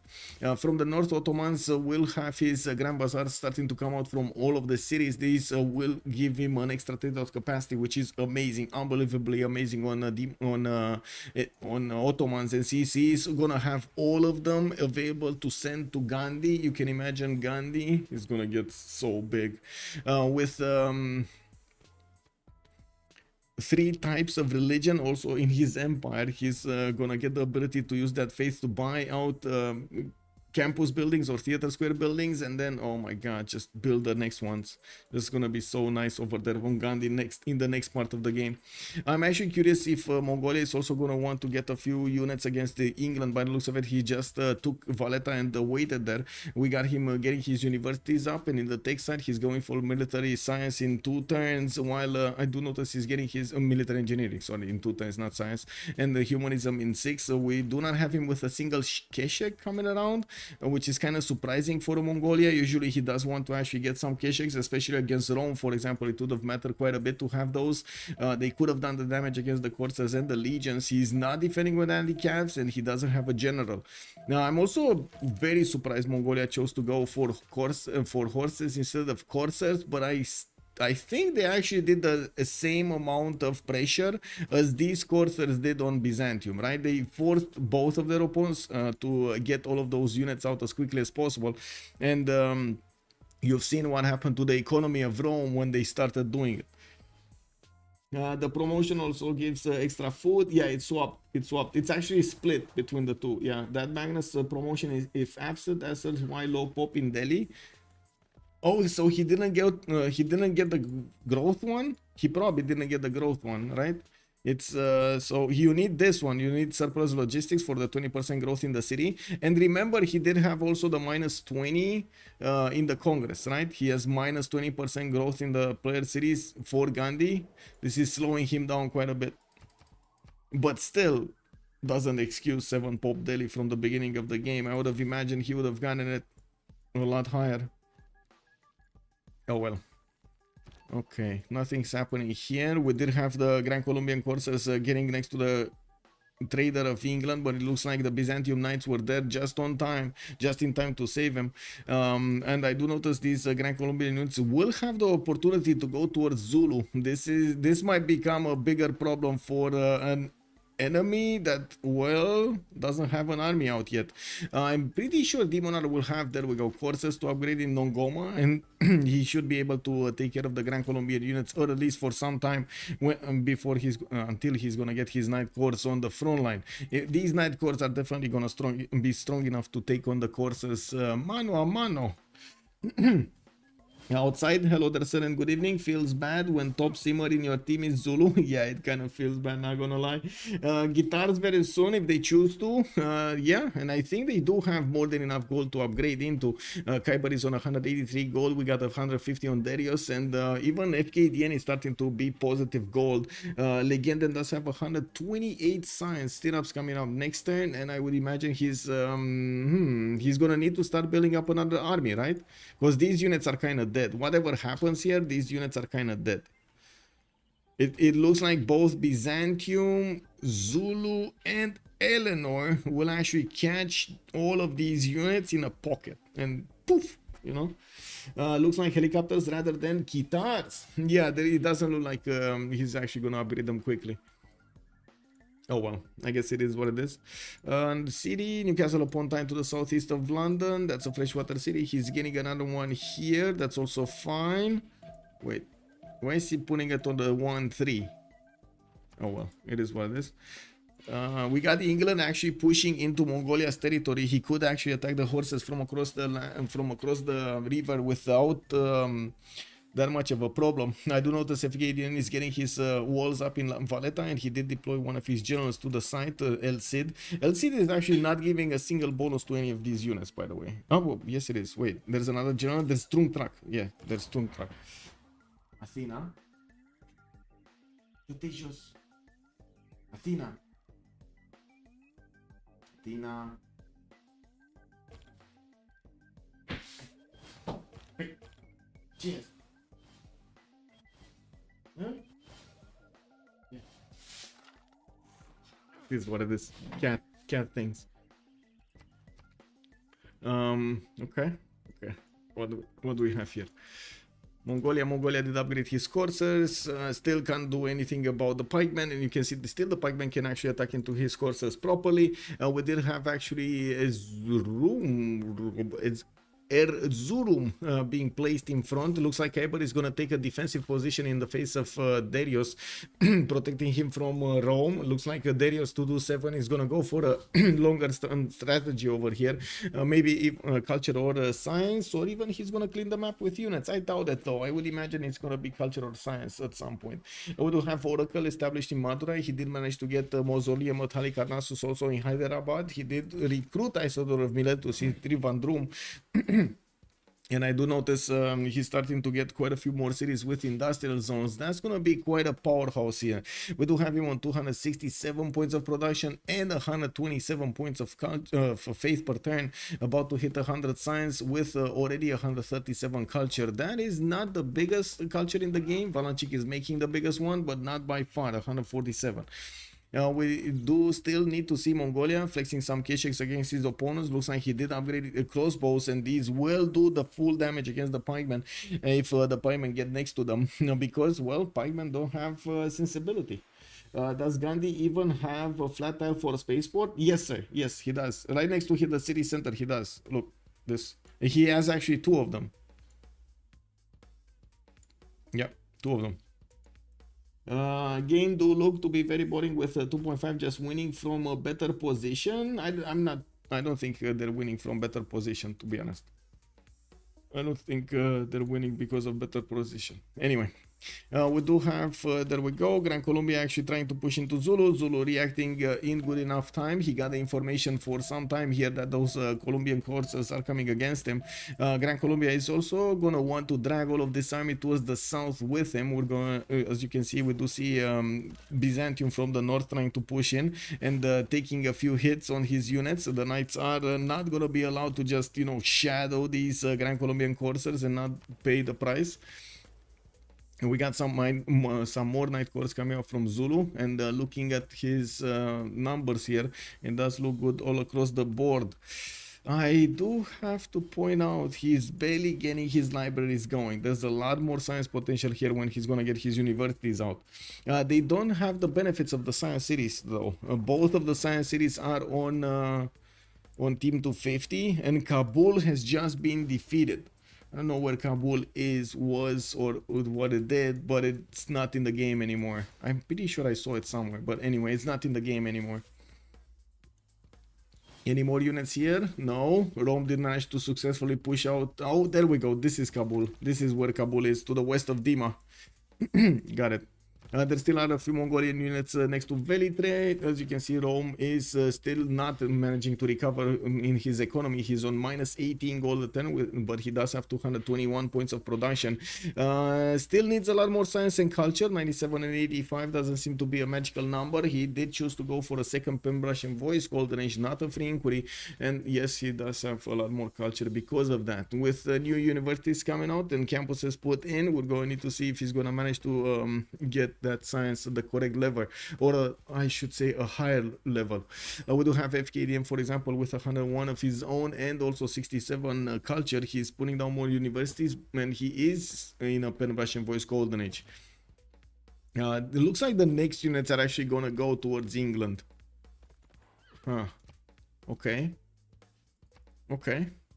From the North, Ottomans will have his Grand Bazaar starting to come out from all of the cities. These will give him an extra trade-out capacity, which is amazing, unbelievably amazing on Ottomans. And CC is going to have all of them available to send to Gandhi. You can imagine Gandhi is gonna get so big with 3 types of religion also in his empire. He's gonna get the ability to use that faith to buy out campus buildings or theater square buildings, and then, oh my god, just build the next ones. This is gonna be so nice over there on Gandhi in the next part of the game. I'm actually curious if Mongolia is also gonna want to get a few units against England. By the looks of it, he just took Valletta and waited there. We got him getting his universities up, and in the tech side he's going for military science in 2 turns, while I do notice he's getting his military engineering, sorry, in 2 turns, not science, and the humanism in 6. So we do not have him with a single Keshek coming around, which is kind of surprising for Mongolia. Usually he does want to actually get some Kesheks, especially against Rome, for example. It would have mattered quite a bit to have those. They could have done the damage against the Corsairs and the Legions. He's not defending with handicaps, and he doesn't have a general. Now, I'm also very surprised Mongolia chose to go for horses instead of Corsairs, but I think they actually did the same amount of pressure as these Corsairs did on Byzantium, right? They forced both of their opponents to get all of those units out as quickly as possible. And you've seen what happened to the economy of Rome when they started doing it. The promotion also gives extra food. Yeah, it's swapped. It's actually split between the two. Yeah, that Magnus promotion is if absent as why low pop in Delhi. Oh, so he didn't get the growth one? He probably didn't get the growth one, right? It's so you need this one. You need surplus logistics for the 20% growth in the city. And remember, he did have also the minus 20 in the Congress, right? He has minus 20% growth in the player cities for Gandhi. This is slowing him down quite a bit, but still doesn't excuse 7 Pop Delhi from the beginning of the game. I would have imagined he would have gotten it a lot higher. Oh well. Okay, nothing's happening here. We did have the Grand Colombian courses getting next to the trader of England, but it looks like the Byzantium Knights were there just on time, just in time to save him. And I do notice these Grand Colombian units will have the opportunity to go towards Zulu. This might become a bigger problem for an enemy that, well, doesn't have an army out yet. I'm pretty sure Demonar will have, there we go, courses to upgrade in Nongoma, and he should be able to take care of the Grand Colombian units, or at least for some time before until he's gonna get his Knight Corps on the front line. These Knight Corps are definitely gonna be strong enough to take on the courses mano a mano. Outside, hello there, sir, and good evening. Feels bad when top simmer in your team is Zulu. Yeah, it kind of feels bad, not gonna lie. Guitars very soon if they choose to. Yeah, and I think they do have more than enough gold to upgrade into. Kyber is on 183 gold. We got 150 on Darius, and even FKDN is starting to be positive gold. Legenden does have 128 science. Stirrups coming up next turn, and I would imagine he's gonna need to start building up another army, right? Because these units are kind of dead. Whatever happens here, these units are kind of dead. It looks like both Byzantium, Zulu, and Eleanor will actually catch all of these units in a pocket and poof, you know. Looks like helicopters rather than guitars. Yeah, it doesn't look like he's actually gonna upgrade them quickly. Oh well, I guess it is what it is. And city, Newcastle upon Tyne to the southeast of London. That's a freshwater city. He's getting another one here. That's also fine. Wait, why is he putting it on the 1-3? Oh well, it is what it is. We got England actually pushing into Mongolia's territory. He could actually attack the horses from across the river without that much of a problem. I do notice FKDN is getting his walls up in Valletta, and he did deploy one of his generals to the site, El Cid. El Cid is actually not giving a single bonus to any of these units, by the way. Oh, well, yes it is. Wait, there's another general. There's Strungtrak. Yeah, there's Strungtrak. Athena. Tejos. Athena. Athena. Hey. Cheers. Huh? Yeah. This is what it is. Cat things. Okay. What do we have here? Mongolia did upgrade his coursers. Still can't do anything about the pikemen, and you can see still the pikemen can actually attack into his coursers properly. We did have actually a Erzurum being placed in front. Looks like Kyber is going to take a defensive position in the face of Darius, protecting him from Rome. Looks like Darius 227 is going to go for a longer strategy over here. Maybe culture or science, or even he's going to clean the map with units. I doubt it though. I would imagine it's going to be culture or science at some point. We do have Oracle established in Madurai. He did manage to get Mausoleum of Halikarnassus also in Hyderabad. He did recruit Isidore of Miletus in Trivandrum. And I do notice he's starting to get quite a few more cities with industrial zones. That's going to be quite a powerhouse here. We do have him on 267 points of production and 127 points of faith per turn. About to hit 100 science with already 137 culture. That is not the biggest culture in the game. Valanchik is making the biggest one, but not by far, 147. We do still need to see Mongolia flexing some Kesheks against his opponents. Looks like he did upgrade crossbows, and these will do the full damage against the pikemen if the pikemen get next to them. Because, well, pikemen don't have sensibility. Does Gandhi even have a flat tile for a spaceport? Yes, sir. Yes, he does. Right next to the city center, he does. Look, this. He has actually 2 of them. Yep, 2 of them. Game do look to be very boring with 2.5 just winning from a better position. I don't think they're winning from better position, to be honest. I don't think they're winning because of better position. Anyway, We do have, there we go, Gran Colombia actually trying to push into Zulu. Zulu reacting in good enough time. He got the information for some time here that those Colombian forces are coming against him. Gran Colombia is also gonna want to drag all of this army towards the south with him. We're gonna, as you can see, we do see Byzantium from the north trying to push in and taking a few hits on his units. The knights are not gonna be allowed to just, you know, shadow these Gran Colombian coursers and not pay the price. And we got some more night cores coming up from Zulu, and looking at his numbers here, it does look good all across the board. I do have to point out he's barely getting his libraries going. There's a lot more science potential here when he's gonna get his universities out. They don't have the benefits of the science cities though. Both of the science cities are on Team 250, and Kabul has just been defeated. I don't know where Kabul was, or what it did, but it's not in the game anymore. I'm pretty sure I saw it somewhere, but anyway, it's not in the game anymore. Any more units here? No. Rome did manage to successfully push out. Oh, there we go. This is Kabul. This is where Kabul is, to the west of Dima. Got it. There still are a few Mongolian units next to Velitre. As you can see, Rome is still not managing to recover in his economy. He's on minus 18 gold a turn, but he does have 221 points of production. Still needs a lot more science and culture. 97 and 85 doesn't seem to be a magical number. He did choose to go for a second Pembrasian voice, golden age, not a free inquiry. And yes, he does have a lot more culture because of that. With new universities coming out and campuses put in, we're going to need to see if he's going to manage to get that science at the correct level, or I should say a higher level. We do have FKDM, for example, with 101 of his own and also 67 culture. He's putting down more universities, and he is in a Pan-Russian voice golden age. It looks like the next units are actually gonna go towards England. Okay.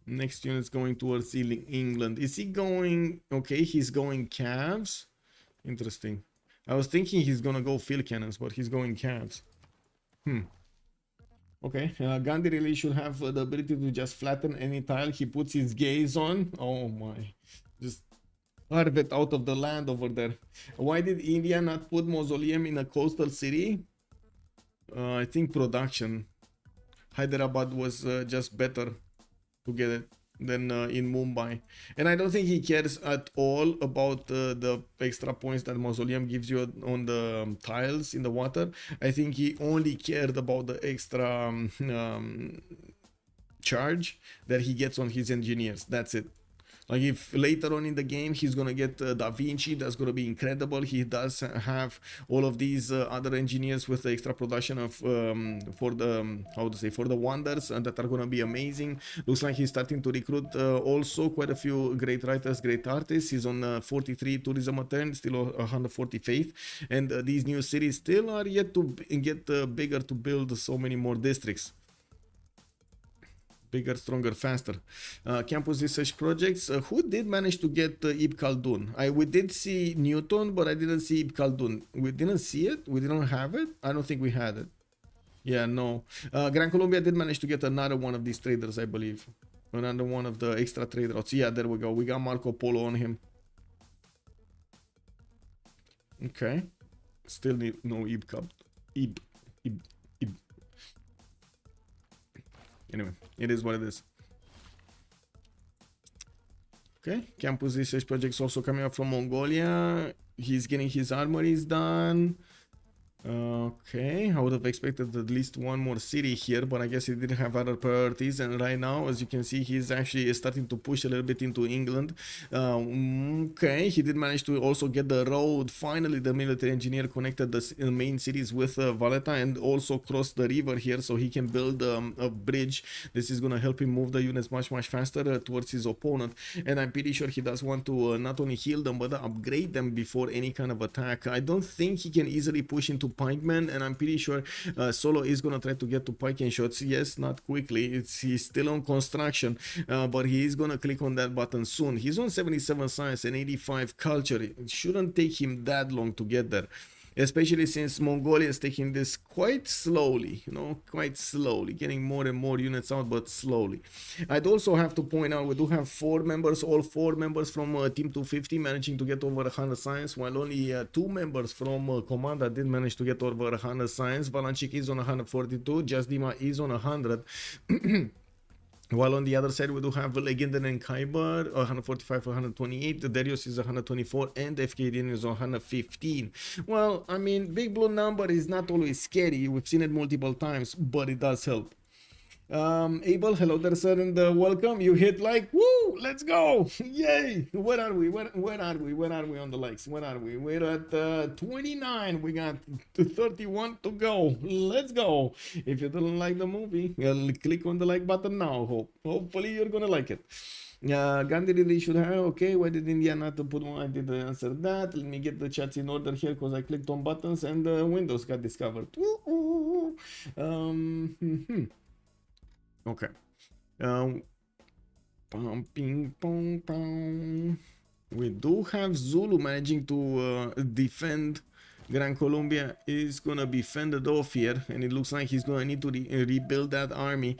Next unit's going towards England. Is he going? Okay, he's going calves. Interesting. I was thinking he's gonna go field cannons, but he's going calves. Okay, Gandhi really should have the ability to just flatten any tile he puts his gaze on. Oh my, just carve it out of the land over there. Why did India not put mausoleum in a coastal city? I think production. Hyderabad was just better to get it than in Mumbai, and I don't think he cares at all about the extra points that mausoleum gives you on the tiles in the water. I think he only cared about the extra charge that he gets on his engineers. That's it. Like, if later on in the game he's gonna get Da Vinci, that's gonna be incredible. He does have all of these other engineers with the extra production of for the wonders, and that are gonna be amazing. Looks like he's starting to recruit also quite a few great writers, great artists. He's on 43 tourism a turn, still 140 faith, and these new cities still are yet to get bigger, to build so many more districts. Bigger, stronger, faster. Campus research projects. Who did manage to get Ibn Khaldun? We did see Newton, but I didn't see Ibn Khaldun. We didn't see it. We didn't have it. I don't think we had it. Yeah, no. Gran Colombia did manage to get another one of these traders, I believe. Another one of the extra trade routes. Yeah, there we go. We got Marco Polo on him. Okay. Still need no Ibn. Anyway, it is what it is. Okay, campus research projects also coming up from Mongolia. He's getting his armories done. Okay, I would have expected at least one more city here, but I guess he didn't have other priorities. And right now, as you can see, he's actually starting to push a little bit into England. Okay, he did manage to also get the road. Finally, the military engineer connected the main cities with Valletta, and also crossed the river here, so he can build a bridge. This is going to help him move the units much faster towards his opponent. And I'm pretty sure he does want to not only heal them, but upgrade them before any kind of attack. I don't think he can easily push into pikemen, and I'm pretty sure Solo is gonna try to get to pikeman shots. Yes, not quickly. He's still on construction, but he is gonna click on that button soon. He's on 77 science and 85 culture. It shouldn't take him that long to get there. especially since Mongolia is taking this quite slowly, you know, quite slowly, getting more and more units out, but slowly. I'd also have to point out we do have 4 members, all 4 members from Team 250 managing to get over 100 science, while only 2 members from Komanda did manage to get over 100 science. Valanchik is on 142, Jasdima is on 100. While on the other side, we do have Legenden and Kyber, 145, 128, Darius is 124, and FKDN is 115. Well, I mean, big blue number is not always scary. We've seen it multiple times, but it does help. Abel, hello there, sir, and welcome. You hit like, woo, let's go, yay. Where are we? Where are we on the likes? Where are we? We're at 29. We got 31 to go. Let's go. If you don't like the movie, click on the like button now. Hopefully you're gonna like it. Gandhi really should have. Okay, why did India not put one? I did answer that. Let me get the chats in order here because I clicked on buttons and Windows got discovered. Okay. Ping pong pong. We do have Zulu managing to defend. Gran Colombia is gonna be fended off here, and it looks like he's gonna need to rebuild that army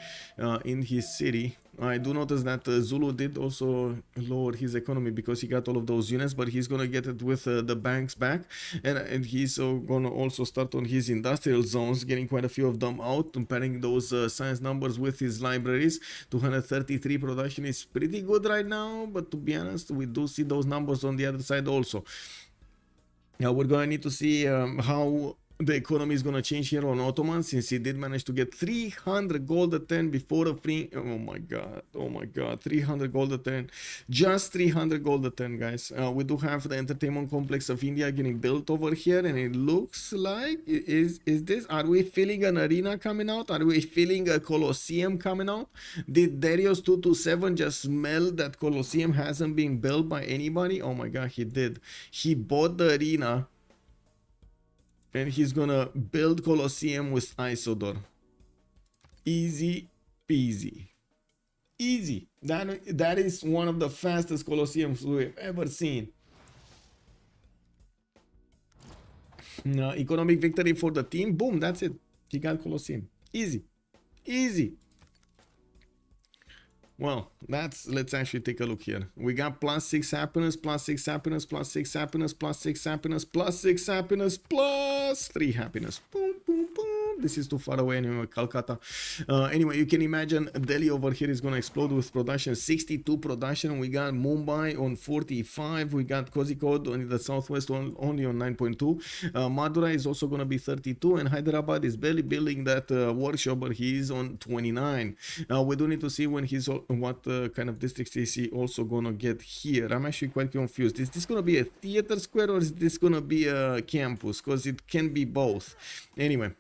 in his city. I do notice that Zulu did also lower his economy because he got all of those units, but he's gonna get it with the banks back, and he's gonna also start on his industrial zones, getting quite a few of them out, comparing those science numbers with his libraries. 233 production is pretty good right now, but to be honest, we do see those numbers on the other side also. Now we're gonna need to see how the economy is gonna change here on Ottoman, since he did manage to get 300 gold a turn before a free. Oh my god, 300 gold a turn, just 300 gold a turn, guys. We do have the entertainment complex of India getting built over here, and it looks like are we feeling an arena coming out? Are we feeling a Colosseum coming out? Did Darius 227 just smell that Colosseum hasn't been built by anybody? Oh my god, he did. He bought the arena and he's gonna build Colosseum with Isodor. Easy peasy. Easy. That is one of the fastest Colosseums we've ever seen. Economic victory for the team. Boom, that's it. He got Colosseum. Easy. Easy. Well, let's actually take a look here. We got +6 happiness, +6 happiness, +6 happiness, +6 happiness, +6 happiness, +3 happiness. Boom, boom, boom. This is too far away anyway, Calcutta. Anyway, you can imagine Delhi over here is gonna explode with production. 62 production. We got Mumbai on 45. We got Kozhikode in the southwest only on 9.2. Madura is also gonna be 32, and Hyderabad is barely building that workshop, but he is on 29. We do need to see when he's what kind of districts is he also gonna get here. I'm actually quite confused. Is this gonna be a theater square or is this gonna be a campus? Because it can be both. Anyway.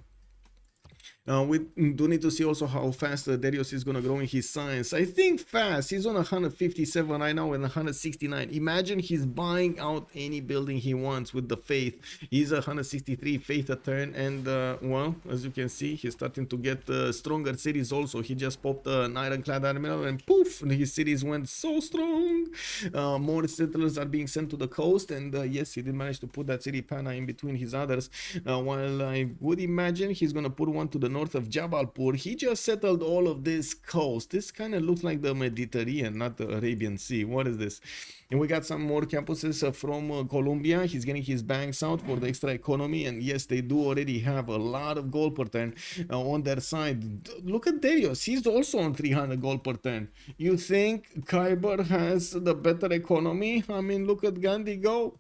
We do need to see also how fast Darius is going to grow in his science. I think fast. He's on 157 right now and 169. Imagine he's buying out any building he wants with the faith. He's 163 faith a turn, and well, as you can see, he's starting to get stronger cities also. He just popped an ironclad admiral and poof, his cities went so strong. More settlers are being sent to the coast, and yes, he did manage to put that city Pana in between his others. While I would imagine he's going to put one to the north of Jabalpur. He just settled all of this coast. This kind of looks like the Mediterranean, not the Arabian Sea. What is this? And we got some more campuses from Colombia. He's getting his banks out for the extra economy, and yes, they do already have a lot of gold per turn on their side. Look at Darius. He's also on 300 gold per turn. You think Khyber has the better economy? I mean, look at Gandhi go.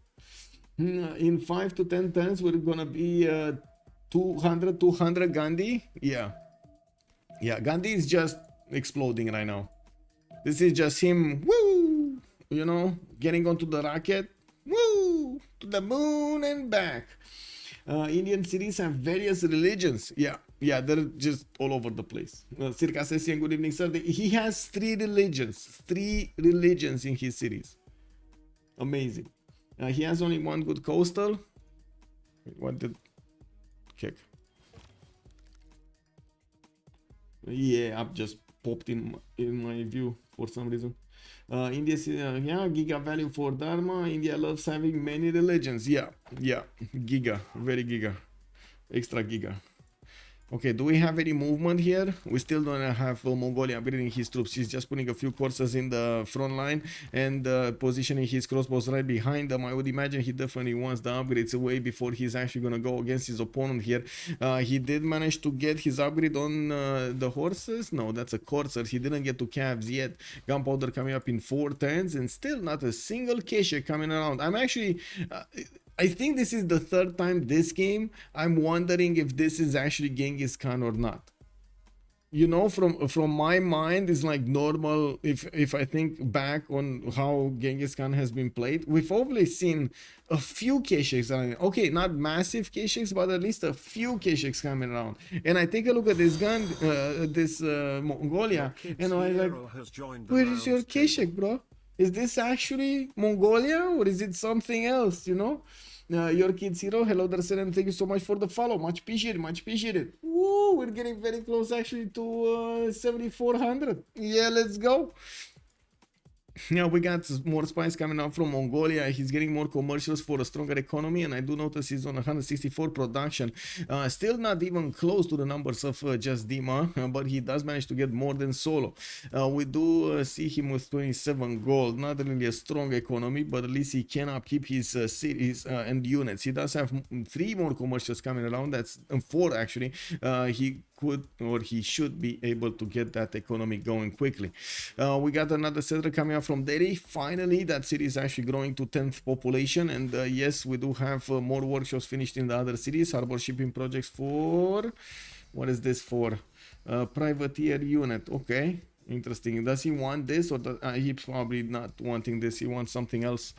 In 5 to 10 turns, we're gonna be 200 Gandhi. Yeah, Gandhi is just exploding right now. This is just him, woo, you know, getting onto the rocket, woo, to the moon and back. Indian cities have various religions. Yeah, they're just all over the place. Circa Sessian, good evening, sir. He has 3 religions in his cities. Amazing. He has only 1 good coastal. Wait, what did kick? Yeah, I'm just popped in my view for some reason. India, yeah, giga value for Dharma. India loves having many religions. Yeah, giga, very giga, extra giga. Okay, do we have any movement here? We still don't have Mongolia upgrading his troops. He's just putting a few courses in the front line and positioning his crossbows right behind them. I would imagine he definitely wants the upgrades away before he's actually going to go against his opponent here. He did manage to get his upgrade on the horses. No, that's a courser. He didn't get to calves yet. Gunpowder coming up in 4 turns and still not a single Keshe coming around. I'm actually... I think this is the 3rd time this game. I'm wondering if this is actually Genghis Khan or not. You know, from my mind, it's like normal. If I think back on how Genghis Khan has been played, we've only seen a few Keshiks. Okay, not massive Keshiks, but at least a few Keshiks coming around. And I take a look at this gun, this Mongolia, and I'm like, where is your Keshik, bro? Is this actually Mongolia or is it something else, you know? Your Kids Hero, hello there, and thank you so much for the follow. Much appreciated, much appreciated. Woo, we're getting very close actually to 7,400. Yeah, let's go. Yeah, we got more spies coming out from Mongolia. He's getting more commercials for a stronger economy, and I do notice he's on 164 production. Still not even close to the numbers of just Dima, but he does manage to get more than Solo. We do see him with 27 gold. Not really a strong economy, but at least he can upkeep his cities and units. He does have 3 more commercials coming around. That's 4 actually. He could or he should be able to get that economy going quickly. We got another settler coming out from Delhi. Finally, that city is actually growing to 10th population, and yes, we do have more workshops finished in the other cities. Harbor shipping projects for... what is this for? Privateer unit. Okay, interesting. Does he want this, or he's probably not wanting this? He wants something else.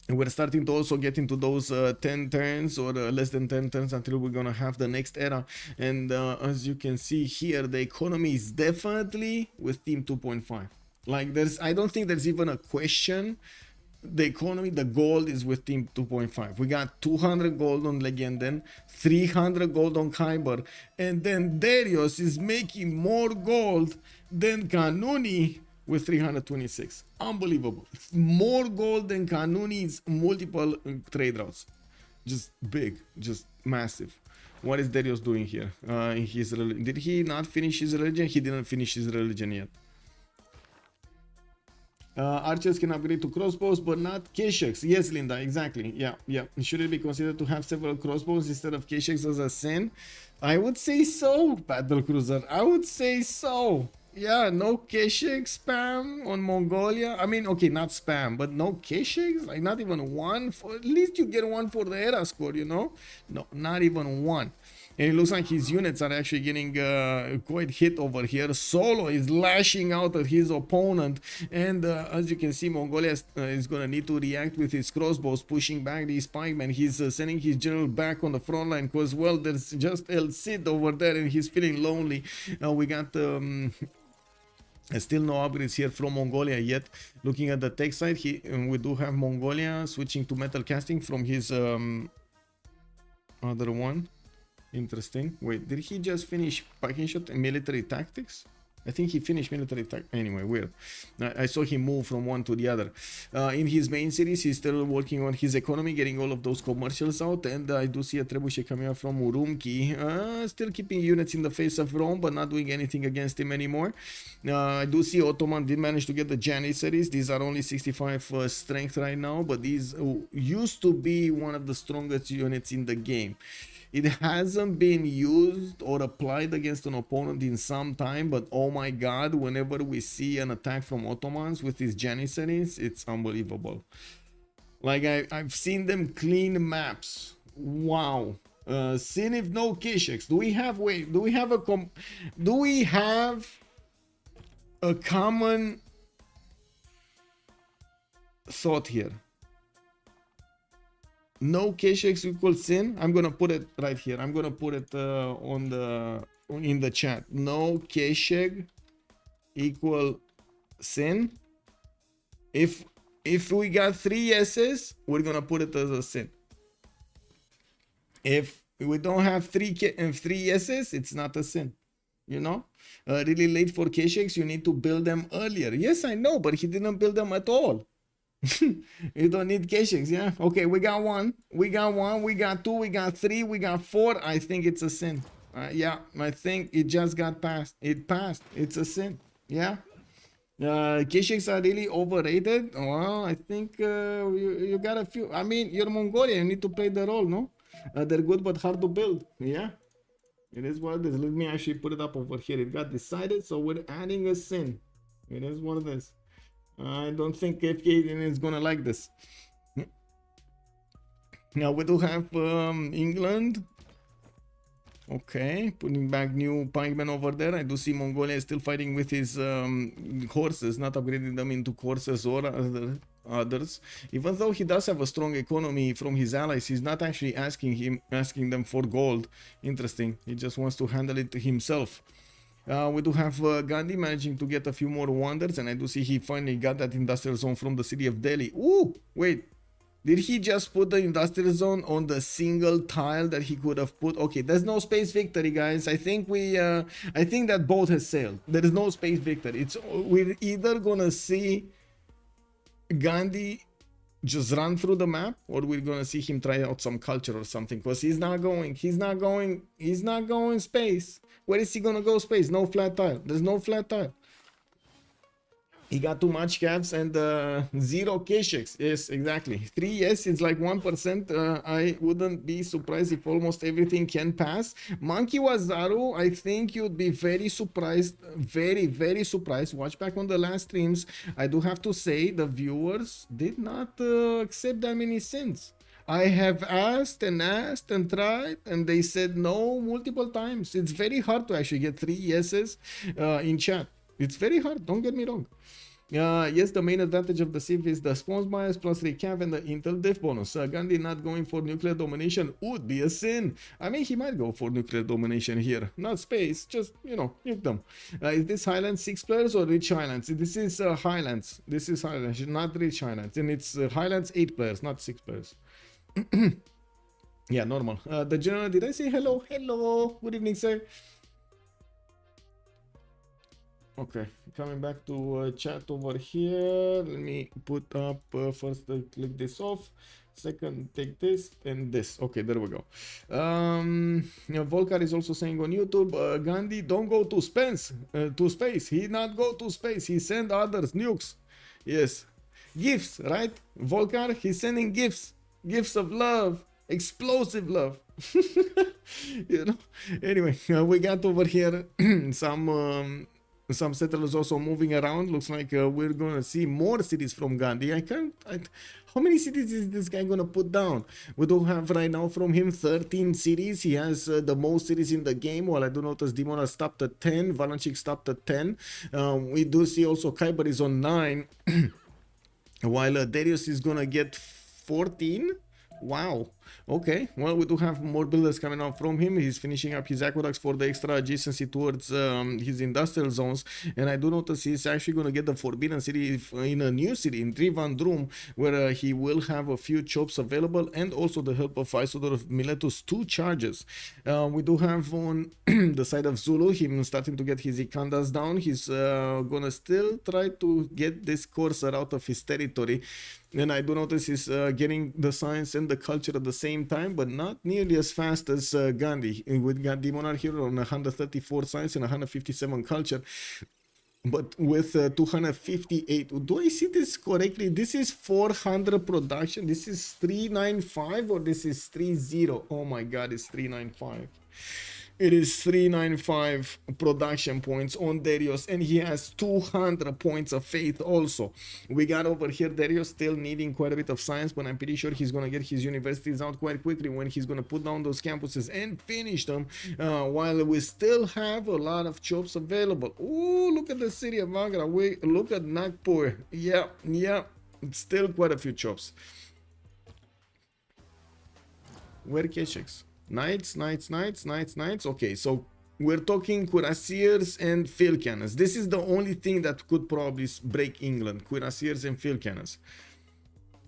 We're starting to also get into those 10 turns or less than 10 turns until we're gonna have the next era. And as you can see here, the economy is definitely with team 2.5. Like I don't think there's even a question. The economy, the gold is with team 2.5. We got 200 gold on Legenden, 300 gold on Khyber, and then Darius is making more gold than Kanuni with 326. Unbelievable. More gold than Kanuni's multiple trade routes. Just big, just massive. What is Darius doing here? Did he not finish his religion? He didn't finish his religion yet. Archers can upgrade to crossbows, but not Keshiks. Yes, Linda, exactly. Yeah. Should it be considered to have several crossbows instead of Keshiks as a sin? I would say so, Battlecruiser. I would say so. Yeah, no Keshik spam on Mongolia. I mean, okay, not spam, but no Keshiks? Like, not even one? At least you get one for the era score, you know? No, not even one. And it looks like his units are actually getting quite hit over here. Solo is lashing out at his opponent. And as you can see, Mongolia is going to need to react with his crossbows, pushing back these pikemen. He's sending his general back on the front line because, well, there's just El Cid over there and he's feeling lonely. We got... still no upgrades here from Mongolia yet. Looking at the tech side, we do have Mongolia switching to metal casting from his other one. Interesting. Wait, did he just finish packing shot and military tactics? I think he finished military tactics. Anyway, weird. I saw him move from one to the other. In his main series, he's still working on his economy, getting all of those commercials out. And I do see a trebuchet coming out from Urumqi. Still keeping units in the face of Rome, but not doing anything against him anymore. I do see Ottoman did manage to get the Janissaries. These are only 65 strength right now, but these used to be one of the strongest units in the game. It hasn't been used or applied against an opponent in some time, but oh my god, whenever we see an attack from Ottomans with these Janissaries, it's unbelievable. Like, I've seen them clean maps. Wow. Sin if no Keshiks. Do we have a common thought here? No Keshiks equals sin. I'm gonna put it right here. I'm gonna put it in the chat. No Keshik equal sin. If we got 3 yeses, we're gonna put it as a sin. If we don't have 3 yeses, it's not a sin. you know. Really late for K-Shakes, you need to build them earlier. Yes, I know, but he didn't build them at all. You don't need K-Shakes, yeah? Okay, we got one, we got two, we got three, we got four. I think it's a sin. Yeah, I think it just got passed. It passed. It's a sin. Yeah. K-Shakes are really overrated. Well, I think you got a few. I mean, you're Mongolia. You need to play the role, no? They're good but hard to build. Yeah. It is what it is. Let me actually put it up over here. It got decided, so we're adding a sin. It is what it is. I don't think FK is gonna like this. Now we do have England. Okay, putting back new pikemen over there. I do see Mongolia is still fighting with his horses, not upgrading them into horses or others. Even though he does have a strong economy from his allies, he's not actually asking them for gold. Interesting. He just wants to handle it himself. We do have Gandhi managing to get a few more wonders, and I do see he finally got that industrial zone from the city of Delhi. Ooh, wait. Did he just put the industrial zone on the single tile that he could have put? Okay, there's no space victory, guys. I think that boat has sailed. There is no space victory. We're either gonna see Gandhi just run through the map, or we're gonna see him try out some culture or something, because he's not going space. Where is he gonna go space? No flat tile. There's no flat tile. He got too much caps and 0 K-Shakes. Yes, exactly. 3, yes, it's like 1%. I wouldn't be surprised if almost everything can pass. Monkey Wazaru, I think you'd be very surprised. Very, very surprised. Watch back on the last streams. I do have to say the viewers did not accept that many sins. I have asked and tried, and they said no multiple times. It's very hard to actually get 3 yeses in chat. It's very hard, don't get me wrong. Yes, the main advantage of the Civ is the spawns bias plus recap and the intel diff bonus. Gandhi not going for nuclear domination would be a sin. I mean, he might go for nuclear domination here. Not space, just, you know, nuke them. Is this Highlands 6 players or Rich Highlands? This is Highlands. This is Highlands, not Rich Highlands. And it's Highlands 8 players, not 6 players. Yeah, normal. The general, did I say hello? Hello. Good evening, sir. Okay, coming back to chat over here. Let me put up first click this off, second take this and this. Okay, there we go. Volkar is also saying on YouTube, Gandhi don't go to space. He not go to space. He send others nukes. Yes, gifts, right? Volkar, he's sending gifts of love, explosive love. You know. Anyway, we got over here some settlers also moving around. Looks like we're gonna see more cities from Gandhi. How many cities is this guy gonna put down? We do have right now from him 13 cities. He has the most cities in the game. While I do notice Dimona stopped at 10, Valanchik stopped at 10. We do see also Khyber is on 9, while Darius is gonna get 14. Wow. Okay, well, we do have more builders coming out from him. He's finishing up his aqueducts for the extra adjacency towards his industrial zones, and I do notice he's actually going to get the Forbidden City in a new city, in Trivandrum, where he will have a few chops available, and also the help of Isodor of Miletus 2 charges. We do have on the side of Zulu, him starting to get his Ikandas down. He's going to still try to get this Corsair out of his territory. And I do notice he's getting the science and the culture at the same time, but not nearly as fast as Gandhi. With Gandhi Monarch here on 134 science and 157 culture. But with 258, do I see this correctly? This is 400 production. This is 395 or this is 30? Oh my God, it's 395. It is 395 production points on Darius, and he has 200 points of faith also. We got over here Darius still needing quite a bit of science, but I'm pretty sure he's going to get his universities out quite quickly when he's going to put down those campuses and finish them, while we still have a lot of chops available. Ooh, look at the city of Agra. Look at Nagpur. Yeah, it's still quite a few chops. Where K-Shakes? Knights. Okay, so we're talking cuirassiers and field cannons. This is the only thing that could probably break England, cuirassiers and field cannons.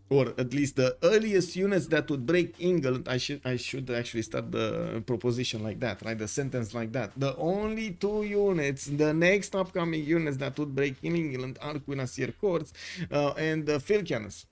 or at least the earliest units that would break England. I should actually start the proposition like that, right? The sentence like that. The only two units, the next upcoming units that would break in England are Cuirassier Corps and the field cannons.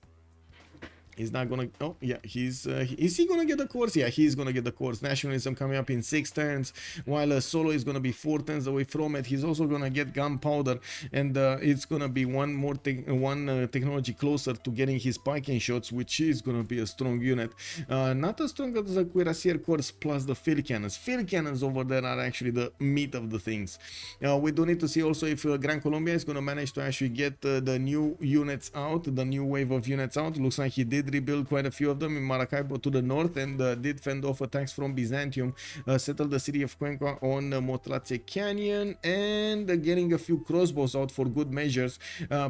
He's not gonna. Oh yeah, he's. Is he gonna get the course? Yeah, he's gonna get the course. Nationalism coming up in 6 turns, while Solo is gonna be 4 turns away from it. He's also gonna get gunpowder, and it's gonna be one more technology closer to getting his piking shots, which is gonna be a strong unit. Not as strong as the Cuirassier Corps plus the field cannons. Field cannons over there are actually the meat of the things. We do need to see also if Gran Colombia is gonna manage to actually get the new units out, the new wave of units out. Looks like he did rebuild quite a few of them in Maracaibo to the north, and did fend off attacks from Byzantium, settled the city of Cuenca on Motrace Canyon, and getting a few crossbows out for good measures,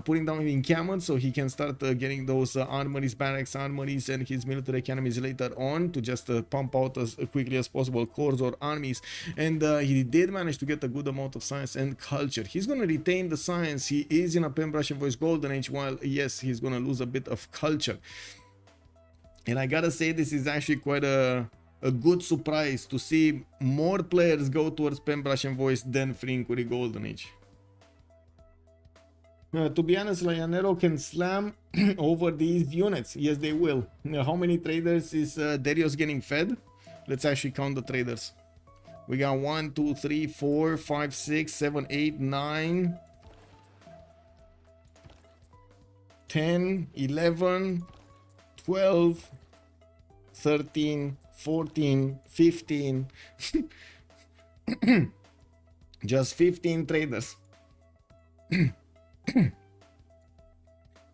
putting down encampments so he can start getting those armories, barracks armories, and his military academies later on to just pump out as quickly as possible corps or armies. And he did manage to get a good amount of science and culture. He's going to retain the science. He is in a Pen Brush and Voice Golden Age, while yes, he's going to lose a bit of culture. And I gotta say, this is actually quite a good surprise to see more players go towards Pen Brush and Voice than Free Inquiry Golden Age. To be honest, Lionero can slam over these units. Yes, they will. How many traders is Darius getting fed? Let's actually count the traders. We got 1, 2, 3, 4, 5, 6, 7, 8, 9, 10, 11, 12, 13, 14, 15. Just 15 traders.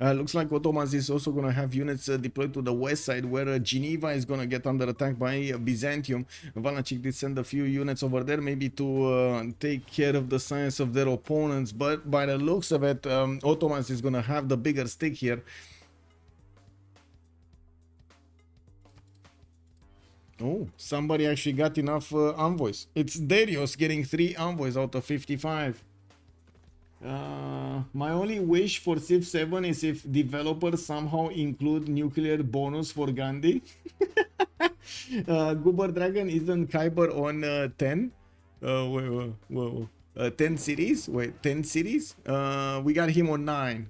Looks like Ottomans is also going to have units deployed to the west side, where Geneva is going to get under attack by Byzantium. Valachik did send a few units over there, maybe to take care of the science of their opponents, but by the looks of it, Ottomans is going to have the bigger stick here. Oh, somebody actually got enough envoys. It's Darius getting 3 envoys out of 55. My only wish for Civ7 is if developers somehow include nuclear bonus for Gandhi. Goober Dragon isn't Kyber on 10? Wait, 10 cities? Wait, 10 cities? We got him on 9.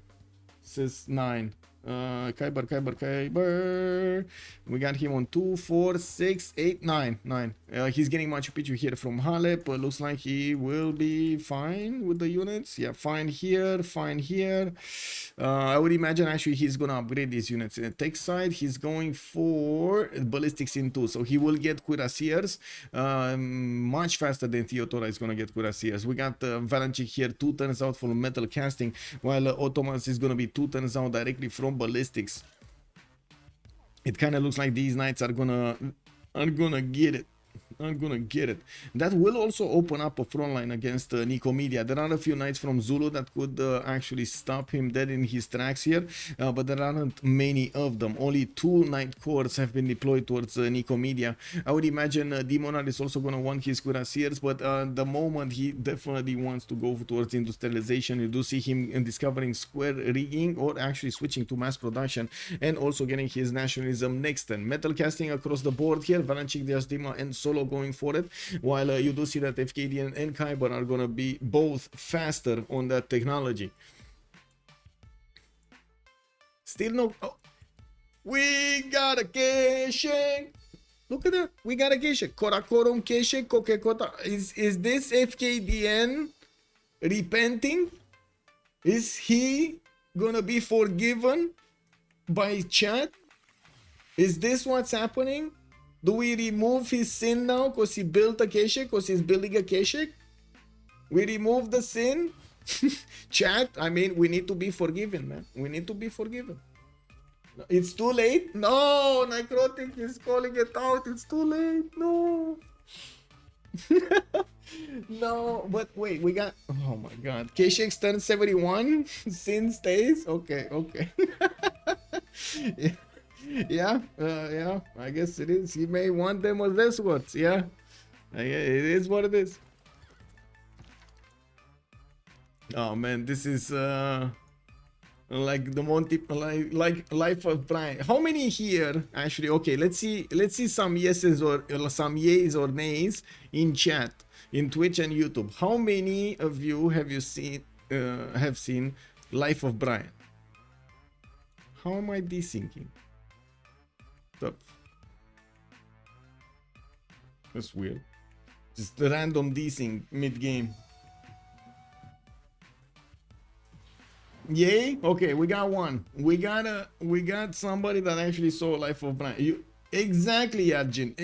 Says 9. Kyber. We got him on 2, 4, 6, 8, 9. He's getting Machu Picchu here from Halep. Looks like he will be fine with the units. Yeah, fine here, fine here. I would imagine actually he's gonna upgrade these units. In the tech side, he's going for ballistics in 2, so he will get cuirassiers much faster than Theodora is gonna get cuirassiers. We got Valanchik here 2 turns out for metal casting, while Ottomans is gonna be 2 turns out directly from ballistics. It kind of looks like these knights are gonna get it. That will also open up a front line against Nicomedia. There are a few knights from Zulu that could actually stop him dead in his tracks here, but there aren't many of them. Only 2 knight corps have been deployed towards Nicomedia. I would imagine Demonar is also going to want his cuirassiers, but the moment he definitely wants to go towards industrialization. You do see him discovering square rigging, or actually switching to mass production, and also getting his nationalism next turn. Metal casting across the board here. Valanchik, Diasdima, and Solo going for it, while you do see that FKDN and Kyber are gonna be both faster on that technology. Still no. Oh, we got a Keshek. Look at that. We got a Keshek. Korakorum Keshek Kokekota. Is this FKDN repenting? Is he gonna be forgiven by chat? Is this what's happening? Do we remove his sin now because he built a Keshek, because he's building a Keshek? We remove the sin? Chat, I mean, we need to be forgiven, man. We need to be forgiven. It's too late? No, Necrotic is calling it out. It's too late. No. No, but wait, we got... Oh my god. Keshek's turn 71? Sin stays? Okay. Yeah. Yeah, I guess it is. He may want them as escorts. Yeah, it is what it is. Oh man, this is Like the Monty, like Life of Brian. How many here actually? Okay, let's see some yeses or some yays or nays in chat, in Twitch and YouTube. How many of you have seen Life of Brian? How am I desyncing? Stop. That's weird. Just the random desync mid game. Yay! Okay, we got one. We got somebody that actually saw Life of Brian. You exactly, Arjun.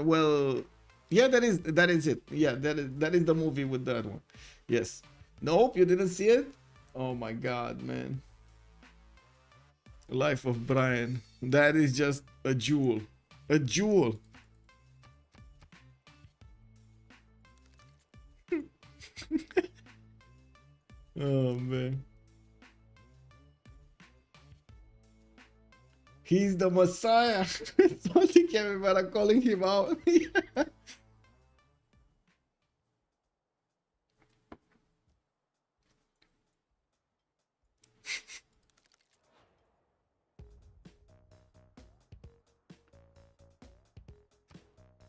Well, yeah, that is it. Yeah, that is the movie with that one. Yes. Nope, you didn't see it. Oh my God, man. Life of Brian. That is just a jewel. A jewel. Oh man. He's the Messiah. Something everybody calling him out.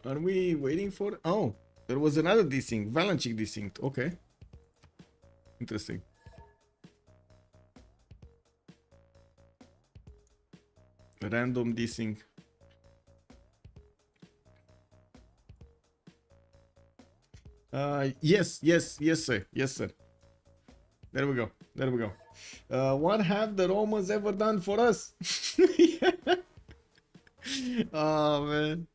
Are we waiting for? Oh, there was another desync. Valanchik desynced. Okay. Interesting. Random desync. Yes, sir. Yes, sir. There we go. There we go. What have the Romans ever done for us? Oh, man.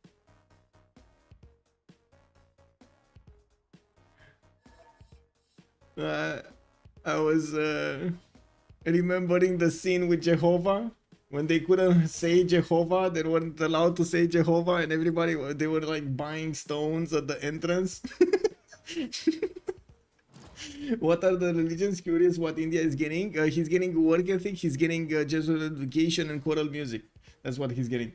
I was remembering the scene with Jehovah. When they couldn't say Jehovah, they weren't allowed to say Jehovah, and everybody, they were like buying stones at the entrance. What are the religions? Curious what India is getting. He's getting work ethic, he's getting Jesuit education and choral music. That's what he's getting.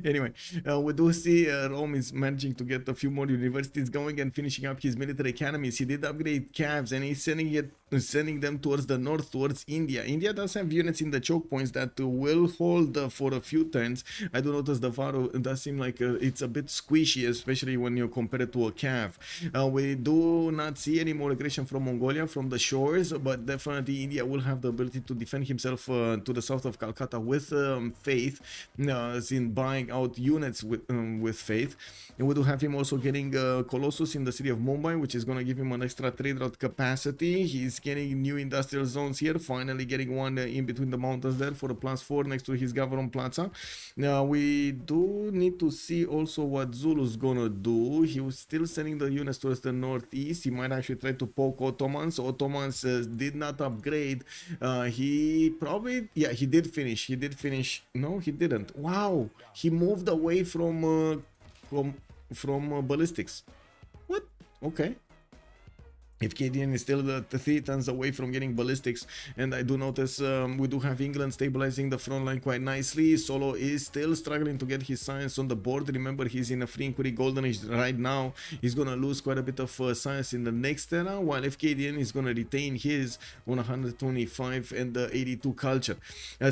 Anyway, we do see Rome is managing to get a few more universities going and finishing up his military academies. He did upgrade calves and he's sending them towards the north, towards India. India does have units in the choke points that will hold for a few turns. I do notice the Varo does seem like it's a bit squishy, especially when you compare it to a calf. We do not see any more aggression from Mongolia from the shores, but definitely India will have the ability to defend himself to the south of Calcutta with faith, in buying out units with faith. And we do have him also getting Colossus in the city of Mumbai, which is going to give him an extra trade route capacity. He's getting new industrial zones here, finally getting one in between the mountains there for a +4 next to his Gavron Plaza. Now we do need to see also what Zulu's gonna do. He was still sending the units towards the northeast. He might actually try to poke Ottomans. Ottomans did not upgrade. He probably, yeah, he did finish. No, he didn't. Wow, he moved away from ballistics. What? Okay. If KDN is still the 3 tons away from getting ballistics, and I do notice we do have England stabilizing the front line quite nicely. Solo is still struggling to get his science on the board. Remember, he's in a free inquiry golden age right now. He's gonna lose quite a bit of science in the next era, while FKDN is gonna retain his 125 and 82 culture.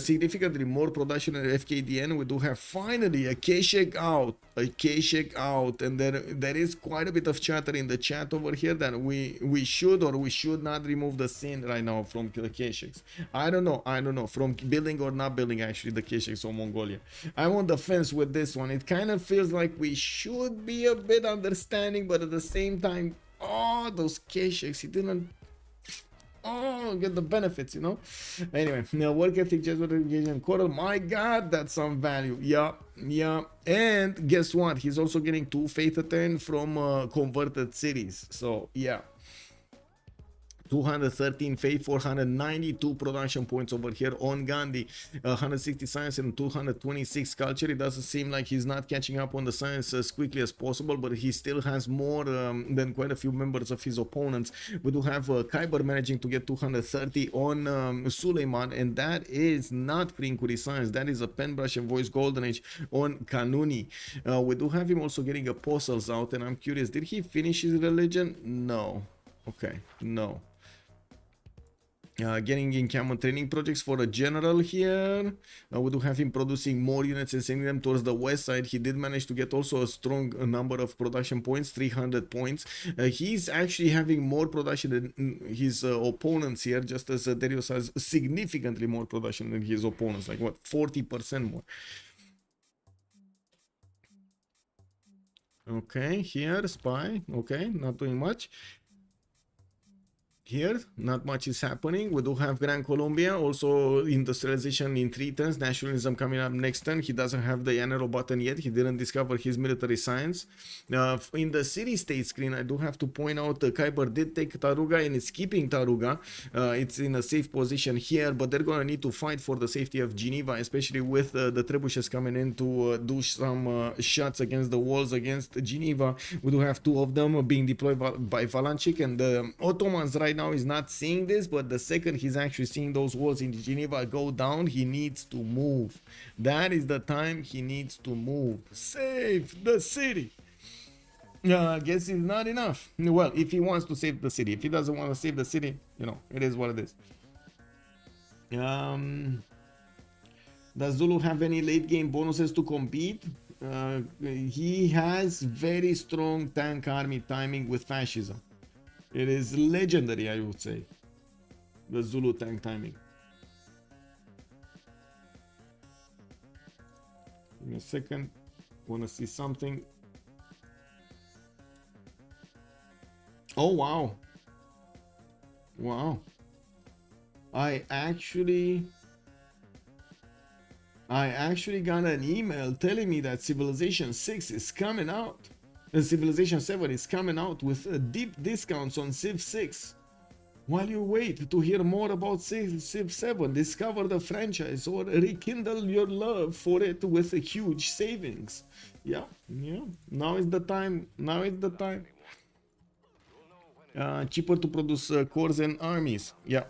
Significantly more production at FKDN. We do have finally a Keshek out, and there is quite a bit of chatter in the chat over here that we should or we should not remove the sin right now from the Kesheks. I don't know from building or not building actually the Kesheks or Mongolia. I'm on the fence with this one. It kind of feels like we should be a bit understanding, but at the same time, oh, those Kesheks, he didn't get the benefits, you know. Anyway, now work ethic, Jesuit engagement, coral. My God, that's some value. Yeah. And guess what? He's also getting 2 faith a turn from converted cities. So yeah. 213 faith, 492 production points over here on Gandhi, 160 science and 226 culture. It doesn't seem like he's not catching up on the science as quickly as possible, but he still has more than quite a few members of his opponents. We do have Khyber managing to get 230 on Suleiman, and that is not free inquiry science. That is a pen brush and voice golden age on Kanuni. We do have him also getting apostles out, and I'm curious, did he finish his religion? No. Okay, no. Getting in common training projects for a general here. We do have him producing more units and sending them towards the west side. He did manage to get also a strong number of production points, 300 points. He's actually having more production than his opponents here, just as Darius has significantly more production than his opponents, like what, 40% more. Okay, here, spy, okay, not doing much. Here, not much is happening. We do have Gran Colombia, also industrialization in 3 turns, nationalism coming up next turn. He doesn't have the arrow button yet. He didn't discover his military science. In the city-state screen, I do have to point out Khyber did take Taruga and is keeping Taruga. It's in a safe position here, but they're going to need to fight for the safety of Geneva, especially with the trebuchets coming in to do some shots against the walls against Geneva. We do have 2 of them being deployed by Valanchik, and the Ottomans right now is not seeing this, but the second he's actually seeing those walls in Geneva go down, he needs to move. That is the time he needs to move. Save the city. I guess it's not enough. Well, if he wants to save the city. If he doesn't want to save the city, you know, it is what it is. Does Zulu have any late game bonuses to compete? He has very strong tank army timing with fascism. It is legendary, I would say. The Zulu tank timing. Give me a second. Want to see something. Oh, wow. Wow. I actually got an email telling me that Civilization 6 is coming out. And Civilization 7 is coming out with deep discounts on Civ6. While you wait to hear more about Civ 7, discover the franchise or rekindle your love for it with huge savings. Yeah. Now is the time. Cheaper to produce corps and armies. Yeah.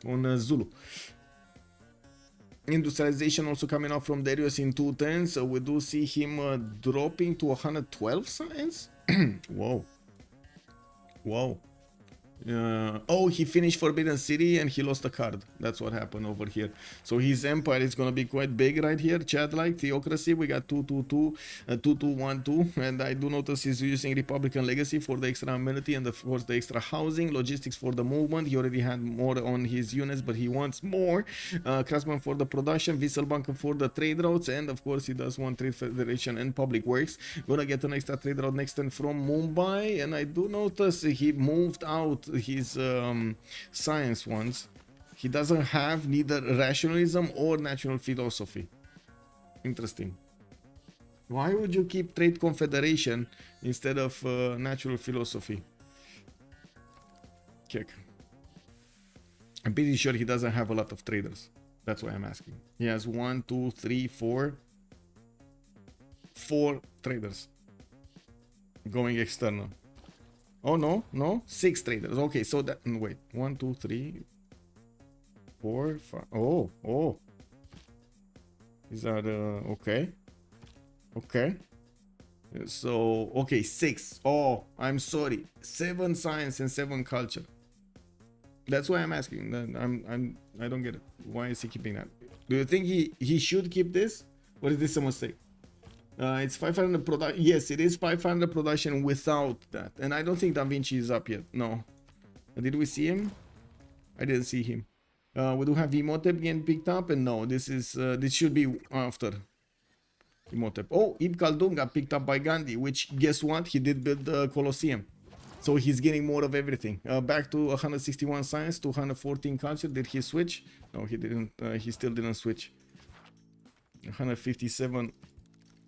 On Zulu. Industrialization also coming out from Darius in 2 turns. We do see him dropping to 112 science. Whoa. Oh, he finished Forbidden City and he lost a card. That's what happened over here. So his empire is going to be quite big right here. Chat like Theocracy, we got 222, 2212, and I do notice he's using Republican Legacy for the extra amenity and of course the extra housing, logistics for the movement. He already had more on his units, but he wants more. Craftsman for the production, Wisselbank for the trade routes, and of course he does want Trade Federation and Public Works. Gonna get an extra trade route next turn from Mumbai, and I do notice he moved out his science ones. He doesn't have neither rationalism or natural philosophy. Interesting. Why would you keep Trade Confederation instead of natural philosophy? Check. I'm pretty sure he doesn't have a lot of traders. That's why I'm asking. He has 1, 2, 3, 4 traders going external. Oh, no, 6 traders. Okay, so that, wait, 1, 2, 3, 4, 5. Oh. These are the, okay. So, okay, 6. Oh, I'm sorry. 7 science and 7 culture. That's why I'm asking. I don't get it. Why is he keeping that? Do you think he should keep this? Or is this a mistake? It's 500 production. Yes, it is 500 production without that. And I don't think Da Vinci is up yet. No. Did we see him? I didn't see him. We do have Imhotep getting picked up. And no, this should be after Imhotep. Oh, Ibn Khaldun got picked up by Gandhi. Which, guess what? He did build the Colosseum. So he's getting more of everything. Back to 161 science, 214 culture. Did he switch? No, he didn't. He still didn't switch. 157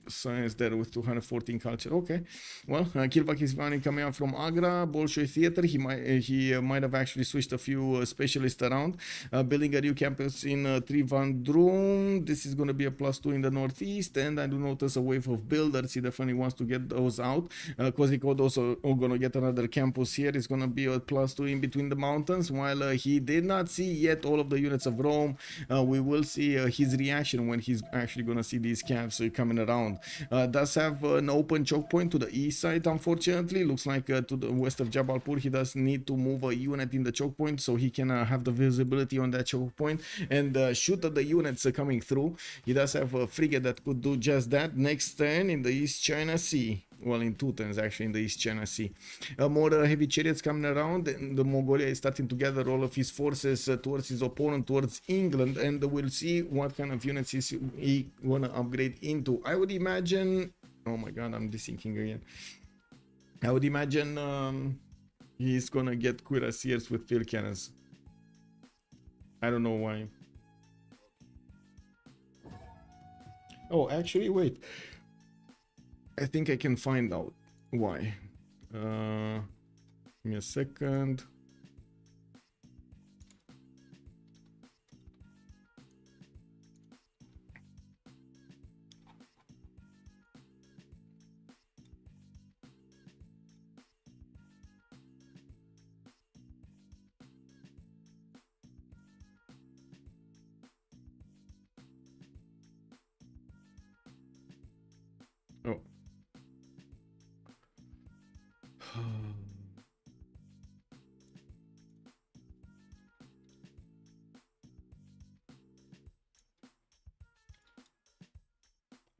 science there with 214 culture. Okay, well, Kilvak is running coming out from Agra, Bolshoi Theater. He might have actually switched a few specialists around. Building a new campus in Trivandrum. This is going to be a +2 in the northeast, and I do notice a wave of builders. He definitely wants to get those out. Kozhikode also going to get another campus here. It's going to be a +2 in between the mountains. While he did not see yet all of the units of Rome, we will see his reaction when he's actually going to see these camps coming around. around. Does have an open choke point to the east side, unfortunately. Looks like to the west of Jabalpur, he does need to move a unit in the choke point so he can have the visibility on that choke point and shoot at the units coming through. He does have a frigate that could do just that. Next turn in the East China Sea. Well, in 2 turns actually in the East China Sea. More heavy chariots coming around, and the Mongolia is starting to gather all of his forces towards his opponent, towards England, and we'll see what kind of units he gonna upgrade into. I would imagine, oh my god, I'm desyncing again. I would imagine he's gonna get cuirassiers with field cannons. I don't know why. Oh, actually, wait. I think I can find out why. Give me a second. Oh.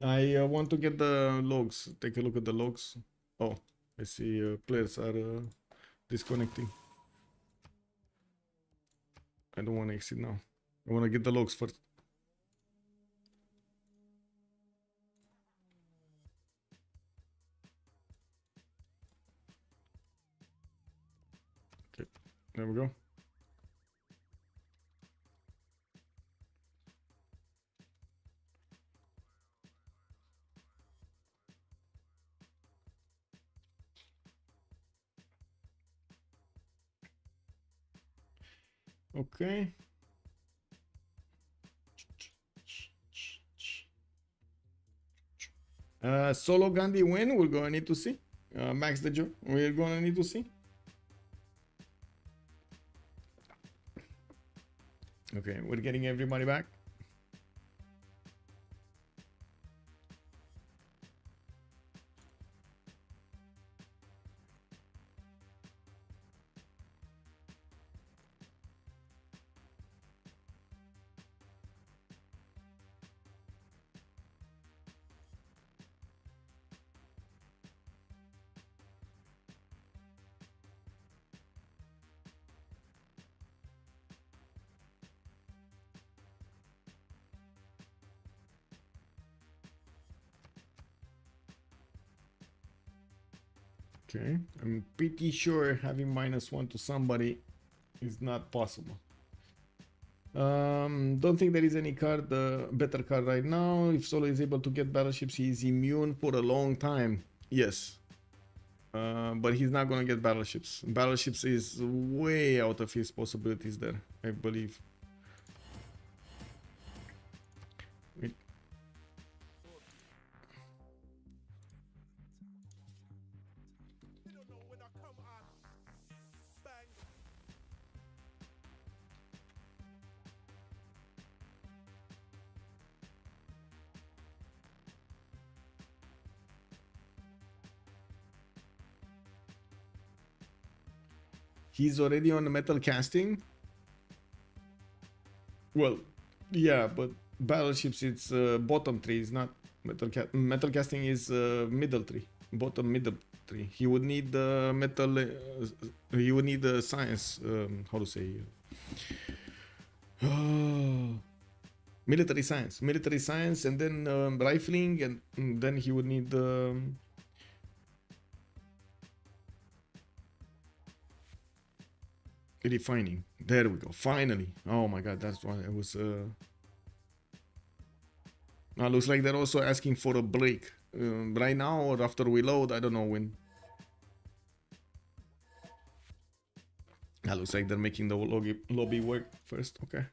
I want to get the logs. Take a look at the logs. Oh, I see players are disconnecting. I don't want to exit now. I want to get the logs first. Okay, there we go. Okay. Solo Gandhi win. We're gonna need to see. Max the Joe. We're gonna need to see. Okay, we're getting everybody back. Okay, I'm pretty sure having -1 to somebody is not possible. Don't think there is any card, better card right now. If Solo is able to get battleships, he is immune for a long time. Yes. But he's not gonna get battleships. Battleships is way out of his possibilities there, I believe. He's already on the metal casting. Well, yeah, but battleships it's bottom tree, it's not metal casting is middle tree, bottom middle tree. He would need the metal. He would need the science. How to say? Military science, and then rifling, and then he would need the. Refining. There we go. Finally. Oh my god, that's why I was. Now looks like they're also asking for a break right now or after we load. I don't know when. That looks like they're making the lobby work first. Okay.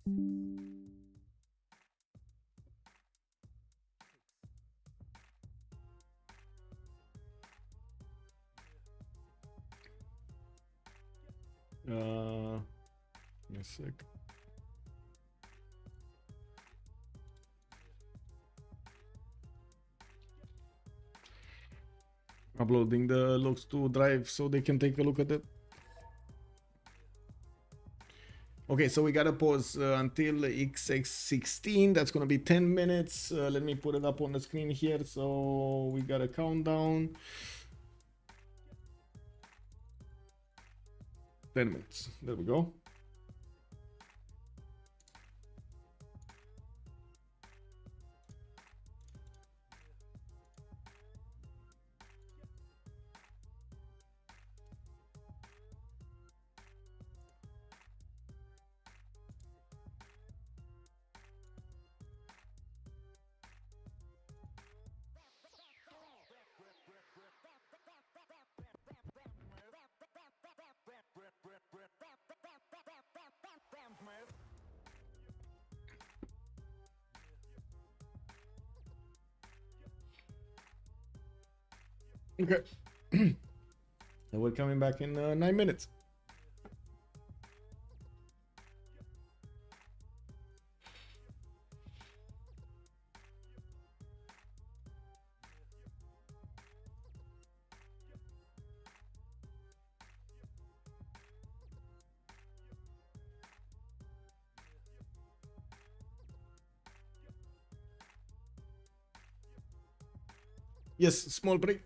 Give me a sec. Uploading the logs to Drive so they can take a look at it. Okay, so we gotta pause until XX16. That's gonna be 10 minutes. Let me put it up on the screen here. So we got a countdown. 10 minutes. There we go. Okay. And we're coming back in 9 minutes. Yes, small break.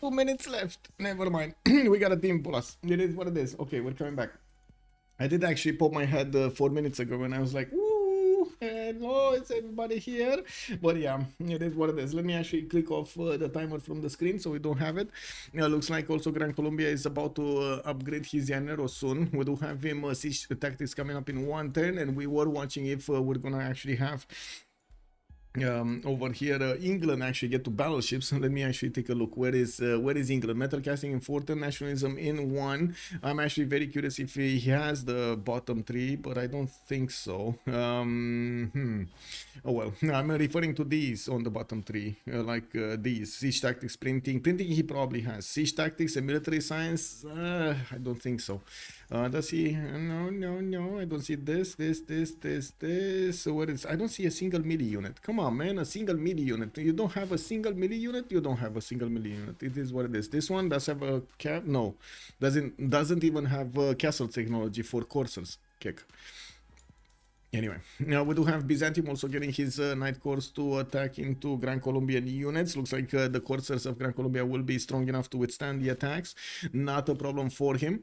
2 minutes left. Never mind. We got a team plus. It is what it is. Okay, we're coming back. I did actually pop my head 4 minutes ago and I was like, woo, hello, is everybody here? But yeah, it is what it is. Let me actually click off the timer from the screen so we don't have it. Looks like also Gran Colombia is about to upgrade his Llanero soon. We do have him siege tactics coming up in 1 turn, and we were watching if we're gonna actually have over here England actually get to battleships. Let me actually take a look. Where is England? Metal casting in 4 turn, nationalism in 1. I'm actually very curious if he has the bottom 3, but I don't think so. Oh well, I'm referring to these on the bottom 3, like these siege tactics, printing he probably has. Siege tactics and military science, I don't think so. Does he? No, I don't see this. So what is? I don't see a single melee unit. Come on, man, a single melee unit. You don't have a single melee unit. You don't have a single melee unit. It is what it is. This one does have a cap. No, doesn't even have castle technology for coursers. Kick. Anyway, now we do have Byzantium also getting his Knight Corps to attack into Gran Colombian units. Looks like the coursers of Gran Colombia will be strong enough to withstand the attacks. Not a problem for him.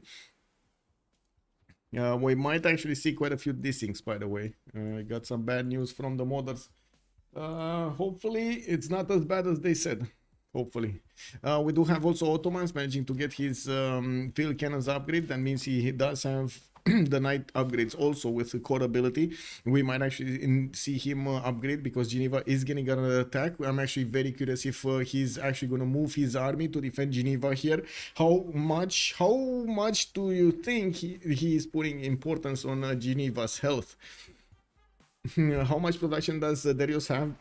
We might actually see quite a few dissings, by the way. I got some bad news from the modders. Hopefully it's not as bad as they said. Hopefully. We do have also Ottomans managing to get his field cannons upgrade. That means he does have the knight upgrades also with the core ability. We might actually see him upgrade because Geneva is getting an attack. I'm actually very curious if he's actually going to move his army to defend Geneva here. How much do you think he is putting importance on Geneva's health? How much production does Darius have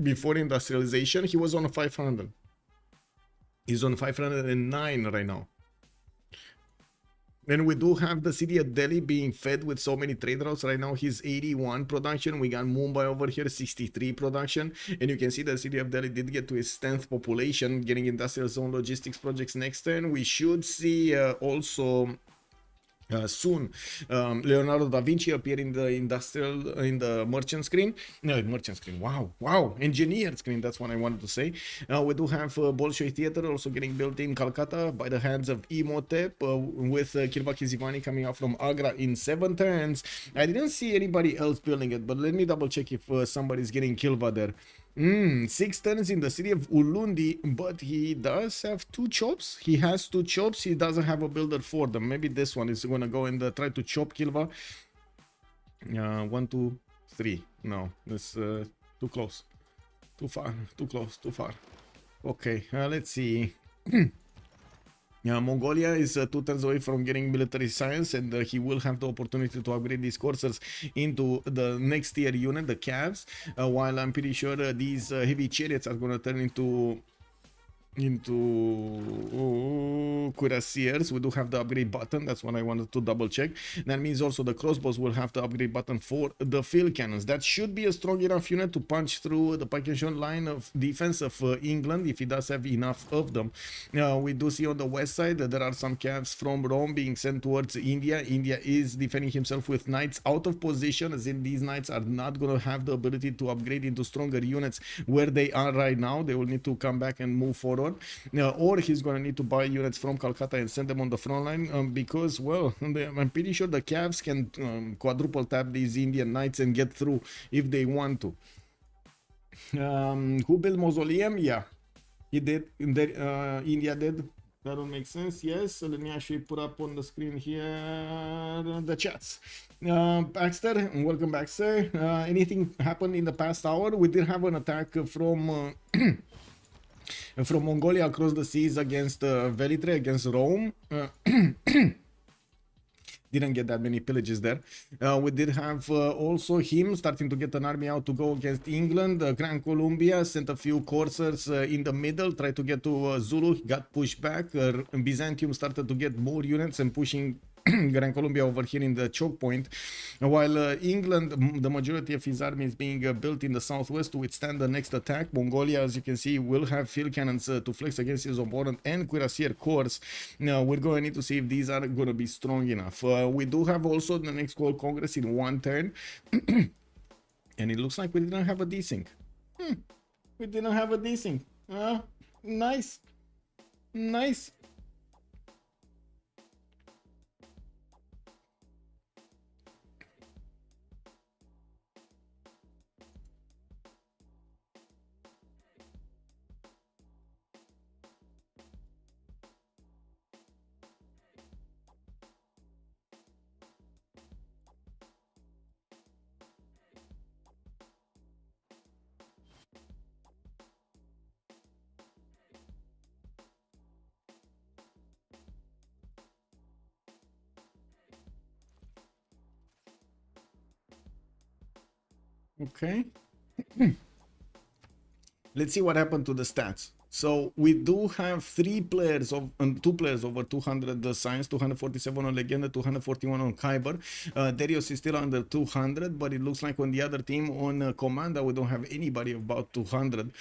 before industrialization? He was on 500. He's on 509 right now. And we do have the city of Delhi being fed with so many trade routes. Right now he's 81 production. We got Mumbai over here 63 production. And you can see the city of Delhi did get to its 10th population, getting industrial zone logistics projects next turn. We should see also soon Leonardo da Vinci appear in the merchant screen. No, merchant screen. Wow, engineer screen. That's what I wanted to say. We do have Bolshoi Theater also getting built in Calcutta by the hands of Imhotep, with Kilva Kizivani coming out from Agra in 7 turns. I didn't see anybody else building it, but let me double check if somebody's getting Kilva there. 6 turns in the city of Ulundi, but he does have 2 chops. He has 2 chops. He doesn't have a builder for them. Maybe this one is gonna go and try to chop Kilva. 1, 2, 3. No, that's too close, too far, too close, too far. Okay, let's see. Mongolia is 2 turns away from getting military science, and he will have the opportunity to upgrade these coursers into the next tier unit, the Cavs, while I'm pretty sure these heavy chariots are going to turn into cuirassiers. We do have the upgrade button. That's what I wanted to double check. That means also the crossbows will have the upgrade button for the field cannons. That should be a strong enough unit to punch through the Pakistan line of defense of England if he does have enough of them. We do see on the west side that there are some calves from Rome being sent towards India. India is defending himself with knights out of position, as in these knights are not going to have the ability to upgrade into stronger units where they are right now. They will need to come back and move forward. Or he's going to need to buy units from Calcutta and send them on the front line, because, well, I'm pretty sure the Cavs can quadruple tap these Indian knights and get through if they want to. Who built Mausoleum? Yeah, he did. India did. That will make sense. Yes. So let me actually put up on the screen here the chats. Baxter, welcome back, sir. Anything happened in the past hour? We did have an attack from from Mongolia across the seas against Velitre, against Rome. Didn't get that many pillages there. We did have also him starting to get an army out to go against England. Gran Colombia sent a few coursers in the middle, tried to get to Zulu, got pushed back. Byzantium started to get more units and pushing Gran Colombia over here in the choke point, while England, the majority of his army is being built in the southwest to withstand the next attack. Mongolia, as you can see, will have field cannons to flex against his opponent and cuirassier corps. Now we're going to need to see if these are going to be strong enough. We do have also the next World Congress in 1 turn, and it looks like we didn't have a desync. We didn't have a desync. Nice. Nice. Okay. Let's see what happened to the stats. So we do have two players over 200 science, 247 on Legenda, 241 on Kyber. Darius is still under 200, but it looks like on the other team, on Komanda, we don't have anybody about 200.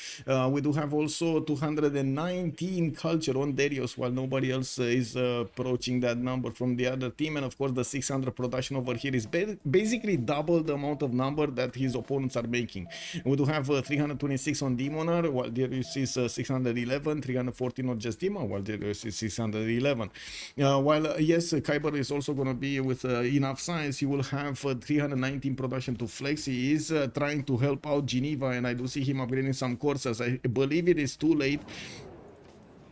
We do have also 219 culture on Darius, while nobody else is approaching that number from the other team. And of course, the 600 production over here is basically double the amount of number that his opponents are making. We do have 326 on Demonar, while Darius is 611, 314 on just Demon, while Darius is 611. While yes, Kyber is also going to be with enough science, he will have 319 production to flex. He is trying to help out Geneva, and I do see him upgrading some courses. I believe it is too late,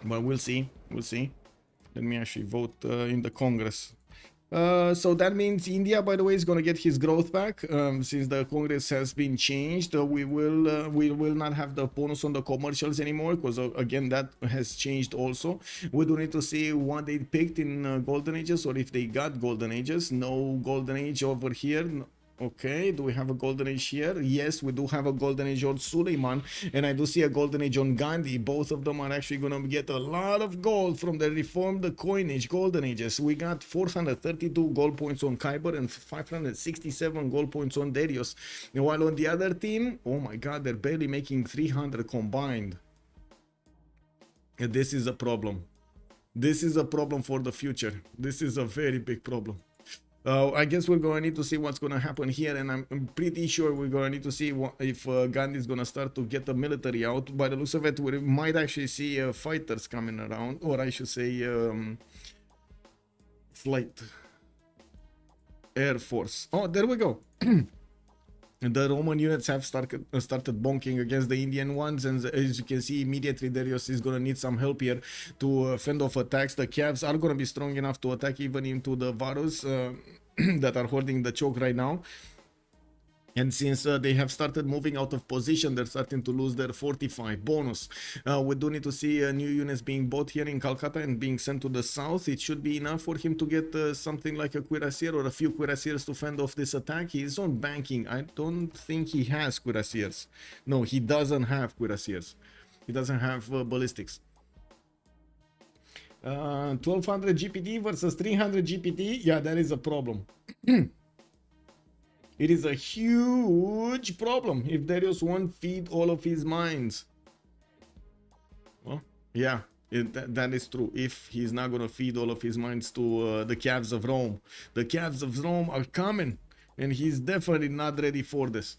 but we'll see. We'll see. Let me actually vote in the Congress. So that means India, by the way, is going to get his growth back since the Congress has been changed. We will not have the bonus on the commercials anymore, because again that has changed also. We do need to see what they picked in Golden Ages, or if they got Golden Ages. No Golden Age over here. No. Okay, do we have a Golden Age here? Yes, we do have a Golden Age on Suleiman, and I do see a Golden Age on Gandhi. Both of them are actually going to get a lot of gold from the reformed coinage Golden Ages. We got 432 gold points on Kyber and 567 gold points on Darius. And while on the other team, oh my god, they're barely making 300 combined. And this is a problem. This is a problem for the future. This is a very big problem. I guess we're going to need to see what's going to happen here, and I'm pretty sure we're going to need to see if Gandhi is going to start to get the military out. By the looks of it, we might actually see fighters coming around, or I should say flight. Air Force. Oh, there we go. The Roman units have started bonking against the Indian ones, and as you can see, immediately Darius is going to need some help here to fend off attacks. The Cavs are going to be strong enough to attack even into the Varus that are holding the choke right now. And since they have started moving out of position, they're starting to lose their 45 bonus. We do need to see new units being bought here in Calcutta and being sent to the south. It should be enough for him to get something like a cuirassier or a few cuirassiers to fend off this attack. He's on banking. I don't think he has cuirassiers. No, he doesn't have cuirassiers. He doesn't have ballistics. 1200 GPT versus 300 GPT. Yeah, that is a problem. It is a huge problem if Darius won't feed all of his mines. Well, yeah, that is true. If he's not going to feed all of his mines to the Cavs of Rome. The Cavs of Rome are coming, and he's definitely not ready for this.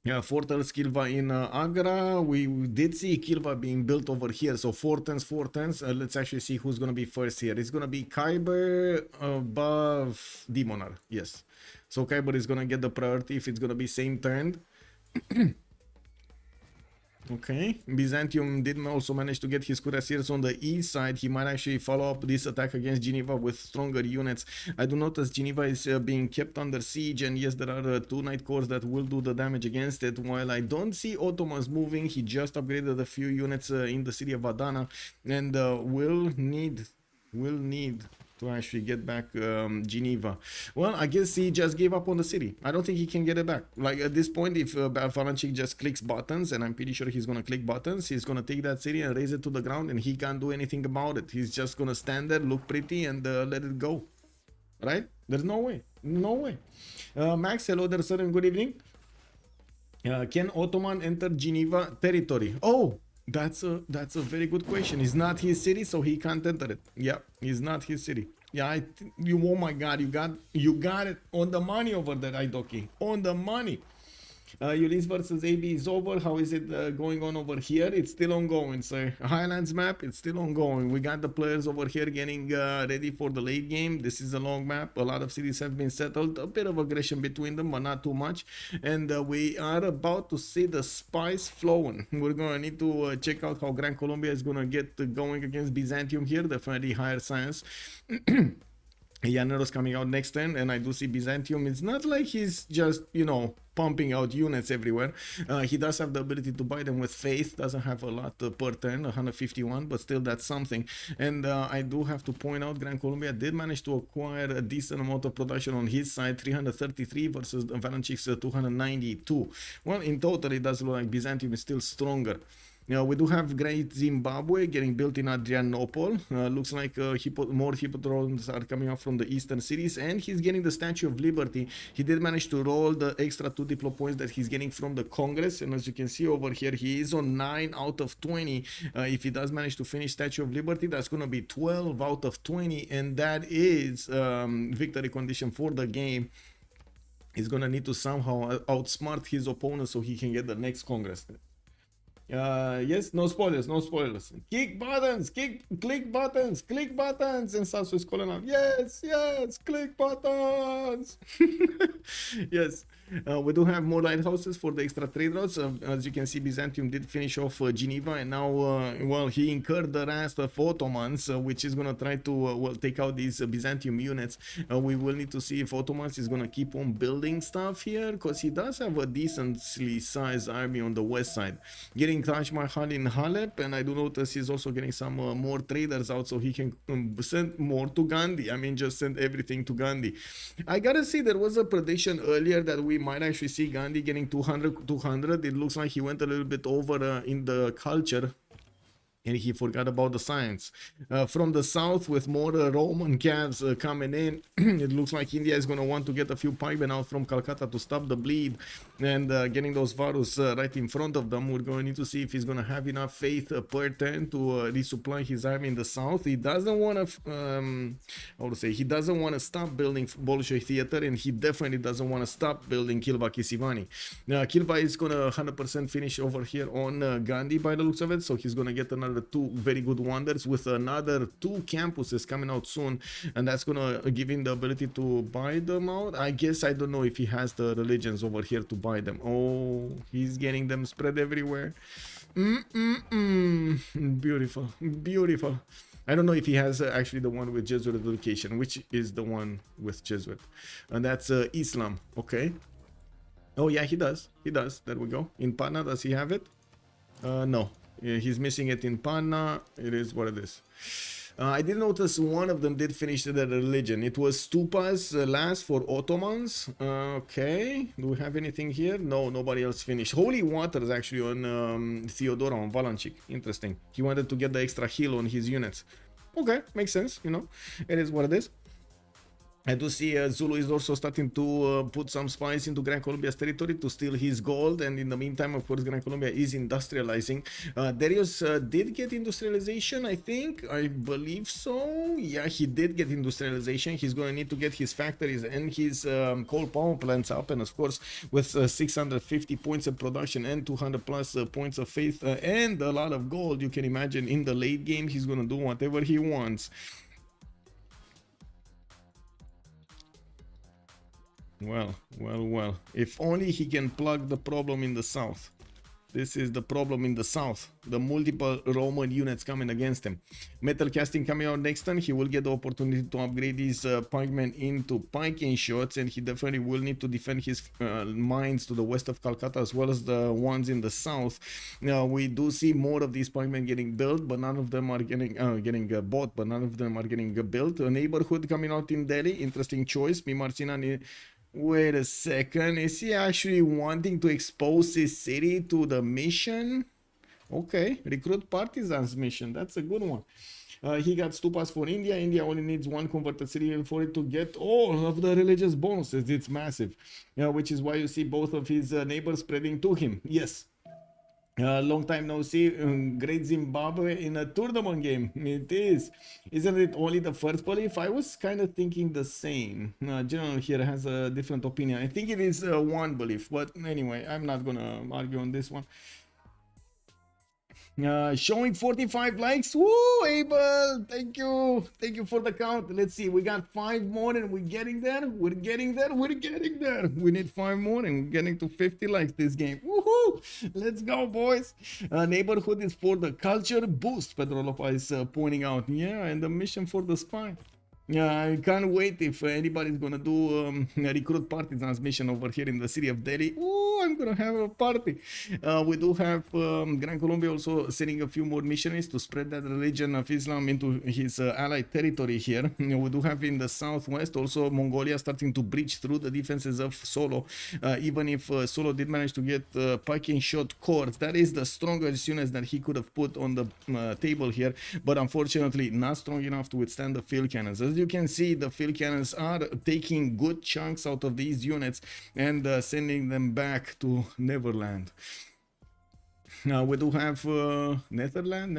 Yeah, Fortals Kilva in Agra. We did see Kilva being built over here. So 410s. Let's actually see who's going to be first here. It's going to be Kyber above Demonar. Yes. So Kyber is going to get the priority if it's going to be same turn. Okay, Byzantium did also manage to get his cuirassiers on the east side. He might actually follow up this attack against Geneva with stronger units. I do notice Geneva is being kept under siege, and yes, there are 2 Night Corps that will do the damage against it. While I don't see Ottomans moving, he just upgraded a few units in the city of Adana, and will need to actually get back Geneva. Well, I guess he just gave up on the city. I don't think he can get it back. Like at this point, if Balanchik just clicks buttons, and I'm pretty sure he's going to click buttons, he's going to take that city and raise it to the ground, and he can't do anything about it. He's just going to stand there, look pretty, and let it go. Right? There's no way. No way. Max, hello there, sir, and good evening. Can Ottoman enter Geneva territory? Oh, that's a very good question. It's not his city, so he can't enter it. Yeah, it's not his city. Yeah, oh my god, you got it on the money over there, Idoki. On the money. Ulysse versus AB is over. How is it going on over here? It's still ongoing, sir. Highlands map, it's still ongoing. We got the players over here getting ready for the late game. This is a long map. A lot of cities have been settled. A bit of aggression between them, but not too much. And we are about to see the spice flowing. We're going to need to check out how Gran Colombia is going to get going against Byzantium here. Definitely higher science. Llanero's coming out next turn, and I do see Byzantium. It's not like he's just, you know, pumping out units everywhere. He does have the ability to buy them with faith. Doesn't have a lot per turn, 151, but still that's something. And I do have to point out Gran Colombia did manage to acquire a decent amount of production on his side, 333 versus Valanchik's 292. Well, in total, it does look like Byzantium is still stronger. Now, we do have Great Zimbabwe getting built in Adrianople. Looks like more hippodromes are coming up from the eastern cities, and he's getting the Statue of Liberty. He did manage to roll the extra 2 diplo points that he's getting from the Congress, and as you can see over here, he is on 9 out of 20. If he does manage to finish Statue of Liberty, that's going to be 12 out of 20, and that is victory condition for the game. He's going to need to somehow outsmart his opponent so he can get the next Congress. Yes, no spoilers, no spoilers. Click buttons, click buttons, and Sasu is calling out. Yes, click buttons. Yes, we do have more lighthouses for the extra trade routes. As you can see, Byzantium did finish off Geneva, and now, well, he incurred the wrath of Ottomans, which is gonna try to well, take out these Byzantium units. We will need to see if Ottomans is gonna keep on building stuff here, because he does have a decently sized army on the west side. Getting Taj Mahal in Halep, and I do notice he's also getting some more traders out so he can send more to Gandhi. I mean, just send everything to Gandhi. I gotta say, there was a prediction earlier that we might actually see Gandhi getting 200. It looks like he went a little bit over in the culture, and he forgot about the science. From the south, with more Roman calves coming in, it looks like India is going to want to get a few pikemen out from Calcutta to stop the bleed, and getting those Varus right in front of them. We're going to need to see if he's going to have enough faith per turn to resupply his army in the south. He doesn't want to, how to say, he doesn't want to stop building Bolshoi Theater, and he definitely doesn't want to stop building Kilva Kisivani. Kilva is going to 100% finish over here on Gandhi by the looks of it, so he's going to get another 2 very good wonders with another 2 campuses coming out soon, and that's gonna give him the ability to buy them out. I guess I don't know if he has the religions over here to buy them. Oh, he's getting them spread everywhere. Beautiful, beautiful. I don't know if he has actually the one with Jesuit education, which is the one with Jesuit, and that's Islam. Okay. Oh yeah, he does. There we go. In Patna, does he have it? No. Yeah, he's missing it in Panna. It is what it is. I did notice one of them did finish the religion. It was Stupas last for Ottomans. Okay. Do we have anything here? No, nobody else finished. Holy Waters actually on Theodora, on Valanchik. Interesting. He wanted to get the extra heal on his units. Okay, makes sense, you know. It is what it is. I do see Zulu is also starting to put some spies into Gran Colombia's territory to steal his gold, and in the meantime, of course, Gran Colombia is industrializing. Darius did get industrialization, I think. I believe so. Yeah, he did get industrialization. He's going to need to get his factories and his coal power plants up, and of course, with 650 points of production and 200 plus points of faith and a lot of gold, you can imagine in the late game, he's going to do whatever he wants. Well. If only he can plug the problem in the south. This is the problem in the south. The multiple Roman units coming against him. Metal casting coming out next turn. He will get the opportunity to upgrade these pikemen into piking shots, and he definitely will need to defend his mines to the west of Calcutta as well as the ones in the south. Now we do see more of these pikemen getting built, but none of them are getting bought, but none of them are getting built. A neighborhood coming out in Delhi. Interesting choice. Mimarcinani. Wait a second, is he actually wanting to expose his city to the mission? Okay, recruit partisans mission, that's a good one. He got stupas for India. India only needs 1 converted city for it to get all of the religious bonuses. It's massive, which is why you see both of his neighbors spreading to him. Yes. Long time no see. Great Zimbabwe in a tournament game. It is. Isn't it only the first qualif? I was kind of thinking the same. General here has a different opinion. I think it is one belief, but anyway, I'm not gonna argue on this one. Showing 45 likes. Woo, Abel, thank you for the count. Let's see, we got 5 more and we're getting there. We're getting there. We need 5 more and we're getting to 50 likes this game. Woohoo, let's go, boys. Neighborhood is for the culture boost, Pedro Lopez is pointing out. Yeah, and the mission for the spy. Yeah, I can't wait if anybody's gonna do a recruit partisans mission over here in the city of Delhi. Oh, I'm gonna have a party. We do have Gran Colombia also sending a few more missionaries to spread that religion of Islam into his allied territory here. We do have in the southwest also Mongolia starting to breach through the defenses of Solo. Even if Solo did manage to get packing shot cores, that is the strongest units that he could have put on the table here, but unfortunately not strong enough to withstand the field cannons. As you can see, the field cannons are taking good chunks out of these units and sending them back to Neverland. Now we do have Netherland.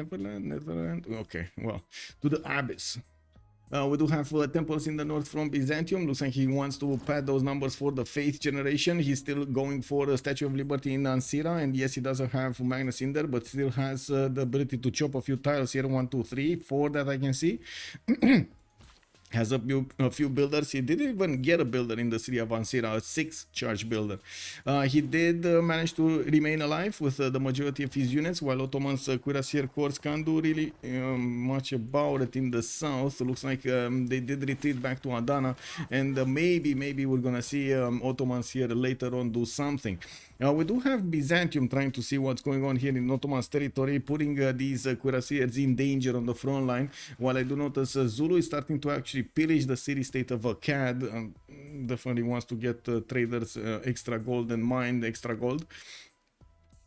Okay, well, to the Abyss. We do have temples in the north from Byzantium. Looks like he wants to pad those numbers for the 8th generation. He's still going for the Statue of Liberty in Ansira. And yes, he doesn't have Magnus in there, but still has the ability to chop a few tiles here. 1, 2, 3, 4 that I can see. Has a few builders. He didn't even get a builder in the city of Ansira, a 6 charge builder. He did manage to remain alive with the majority of his units, while Ottoman's cuirassier corps can't do really much about it in the south. Looks like they did retreat back to Adana, and maybe we're gonna see Ottomans here later on do something. We do have Byzantium trying to see what's going on here in Ottoman's territory, putting these cuirassiers in danger on the front line, while I do notice Zulu is starting to actually pillage the city-state of Akkad. Definitely wants to get traders extra gold and mine extra gold.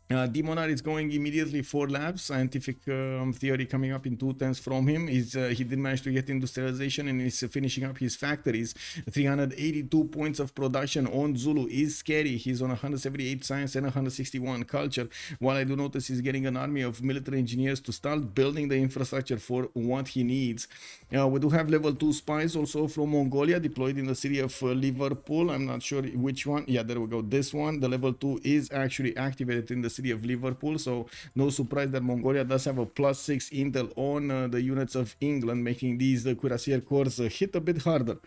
Demonar is going immediately for labs. Scientific theory coming up in 2 turns from him. He did manage to get industrialization and is finishing up his factories. 382 points of production on Zulu is scary. He's on 178 science and 161 culture. While I do notice he's getting an army of military engineers to start building the infrastructure for what he needs. We do have level 2 spies also from Mongolia deployed in the city of Liverpool. I'm not sure which one. Yeah, there we go. This one, the level 2 is actually activated in the city of Liverpool, so no surprise that Mongolia does have a +6 intel on the units of England, making these cuirassier corps hit a bit harder.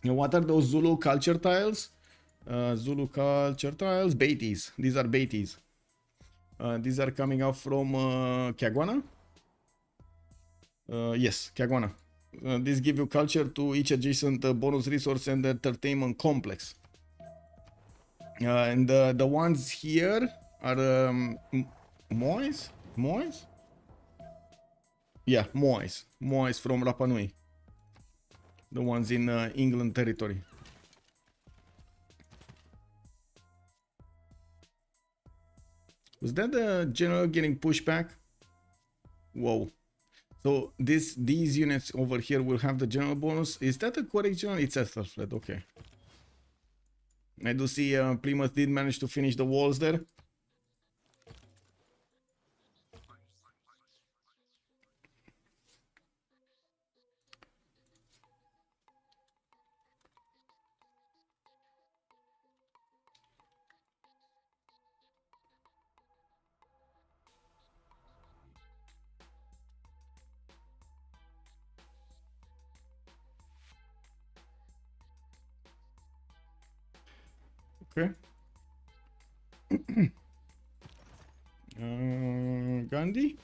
What are those Zulu culture tiles? Zulu culture tiles, Beatties. These are Beatties. These are coming out from Kagwana. Yes, Kagwana. These give you culture to each adjacent bonus resource and entertainment complex. And the ones here are Moais? Moais? Yeah, Moais. Moais from Rapa Nui. The ones in England territory. Was that the general getting pushed back? Whoa. So these units over here will have the general bonus. Is that a correct general? It's Ethelflaed, okay. I do see Plymouth did manage to finish the walls there. Okay. Gandhi.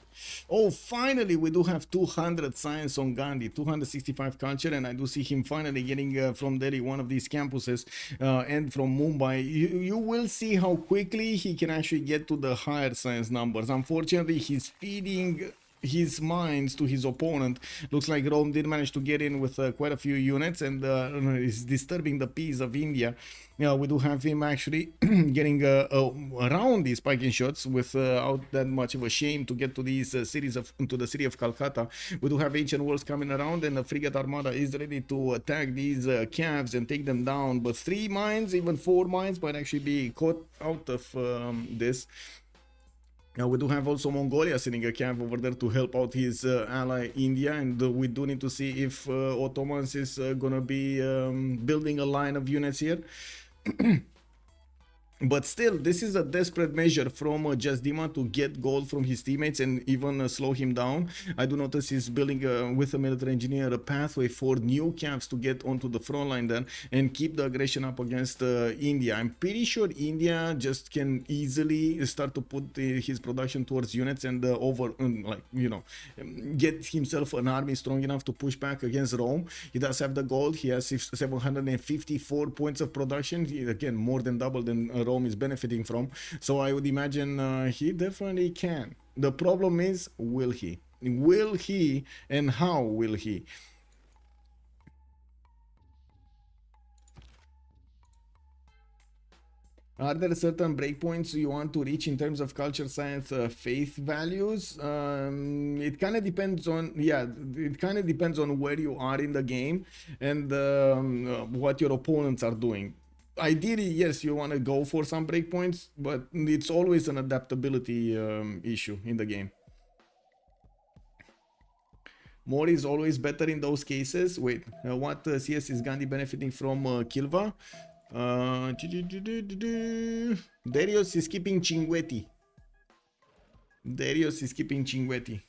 Oh, finally we do have 200 science on Gandhi, 265 culture, and I do see him finally getting from Delhi one of these campuses and from Mumbai. You will see how quickly he can actually get to the higher science numbers. Unfortunately, he's feeding his mines to his opponent. Looks like Rome did manage to get in with quite a few units, and is disturbing the peace of India. We do have him actually getting around these spiking shots without that much of a shame to get to these to the city of Calcutta. We do have ancient walls coming around, and the frigate armada is ready to attack these calves and take them down. But 3 mines, even 4 mines, might actually be caught out of this. Now we do have also Mongolia sending a cav over there to help out his ally India, and we do need to see if Ottomans is gonna be building a line of units here. But still, this is a desperate measure from Jasdima to get gold from his teammates and even slow him down. I do notice he's building with a military engineer a pathway for new camps to get onto the front line then and keep the aggression up against India. I'm pretty sure India just can easily start to put his production towards units and get himself an army strong enough to push back against Rome. He does have the gold. He has 754 points of production. Again, more than double than Rome is benefiting from, so I would imagine he definitely can. The problem is, will he? Will he, and how will he? Are there certain breakpoints you want to reach in terms of culture, science, faith values? It kind of depends on, it kind of depends on where you are in the game and what your opponents are doing. Ideally, yes, you want to go for some breakpoints, but it's always an adaptability issue in the game. More is always better in those cases. Wait, what CS is Gandhi benefiting from Kilva? Darius is keeping Cinguetti. Darius is keeping Cinguetti.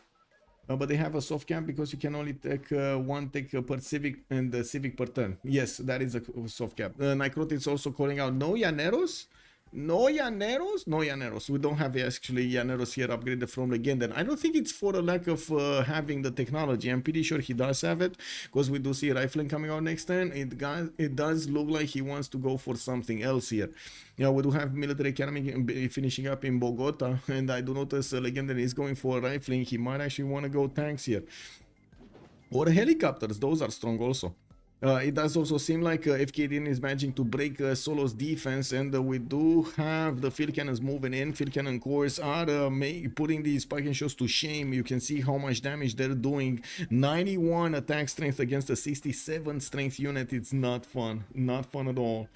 But they have a soft camp because you can only take one tech per civic and the civic per turn. Yes, that is a soft cap. Nykrot is also calling out no Llaneros. No Llaneros? No Llaneros. We don't have actually Llaneros here upgraded from Legend. And I don't think it's for a lack of having the technology. I'm pretty sure he does have it because we do see rifling coming out next turn. It does look like he wants to go for something else here. We do have military academy finishing up in Bogota, and I do notice Legendary is going for rifling. He might actually want to go tanks here. Or helicopters, those are strong also. It does also seem like FKDN is managing to break Solo's defense, and we do have the field cannons moving in. Field cannon cores are putting these spiking shots to shame. You can see how much damage they're doing. 91 attack strength against a 67 strength unit. It's not fun. Not fun at all.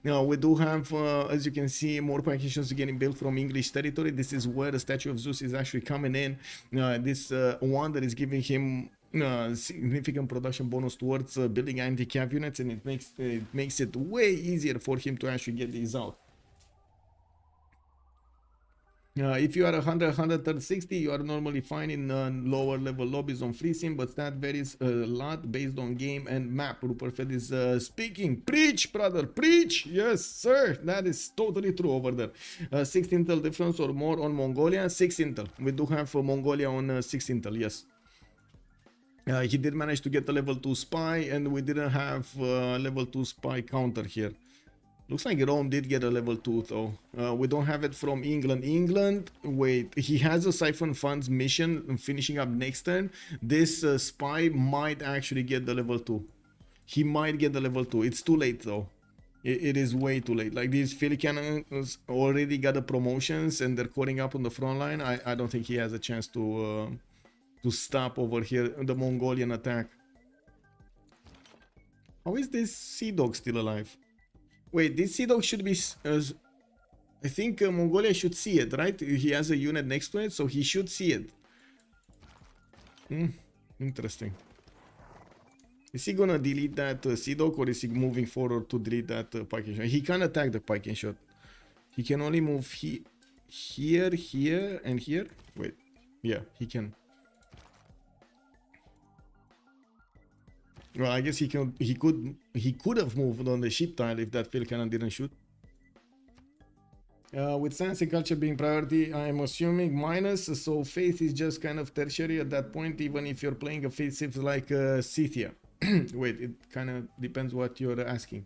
Now, we do have, as you can see, more spiking shots getting built from English territory. This is where the statue of Zeus is actually coming in. This one that is giving him significant production bonus towards building anti-cav units, and it makes it way easier for him to actually get these out. If you are 100, 160, you are normally fine in lower level lobbies on FreeSim, but that varies a lot based on game and map. Rupert Fed is speaking. Preach, brother, preach. Yes, sir. That is totally true over there. 6 intel difference or more on Mongolia. 6 intel. We do have Mongolia on 6 intel, yes. He did manage to get a level 2 spy, and we didn't have level 2 spy counter here. Looks like Rome did get a level 2 though. We don't have it from England. Wait, he has a Siphon Funds mission finishing up next turn. This spy might actually get the level 2. He might get the level 2. It's too late though. It is way too late. Like, these field cannons already got the promotions and they're cutting up on the front line. I don't think he has a chance to stop over here the Mongolian attack. How is this Sea Dog still alive? Wait, this Sea Dog should be... I think Mongolia should see it, right? He has a unit next to it, so he should see it. Interesting. Is he gonna delete that Sea Dog, or is he moving forward to delete that Piking shot? He can't attack the Piking shot. He can only move here, here, and here. Wait, yeah, he can. Well, I guess he could have moved on the ship tile if that field cannon didn't shoot. With science and culture being priority, I'm assuming minus, so faith is just kind of tertiary at that point, even if you're playing a faith civ like Scythia. Wait, it kind of depends what you're asking.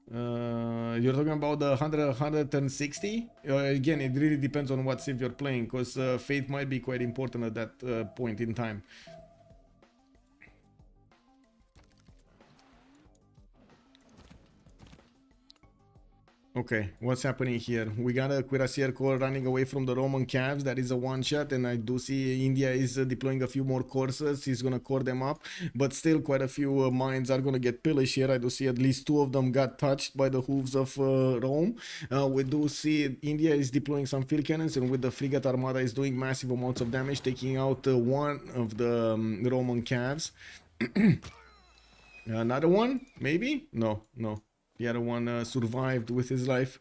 You're talking about the 160? Again, it really depends on what Civ you're playing, because Fate might be quite important at that point in time. Okay, what's happening here? We got a Cuirassier Corps running away from the Roman Cavs. That is a one-shot, and I do see India is deploying a few more courses. He's gonna core them up, but still quite a few mines are gonna get pillaged here. I do see at least 2 of them got touched by the hooves of Rome. We do see India is deploying some field cannons, and with the frigate armada is doing massive amounts of damage, taking out one of the Roman Cavs. Another one, maybe? No. The other one survived with his life.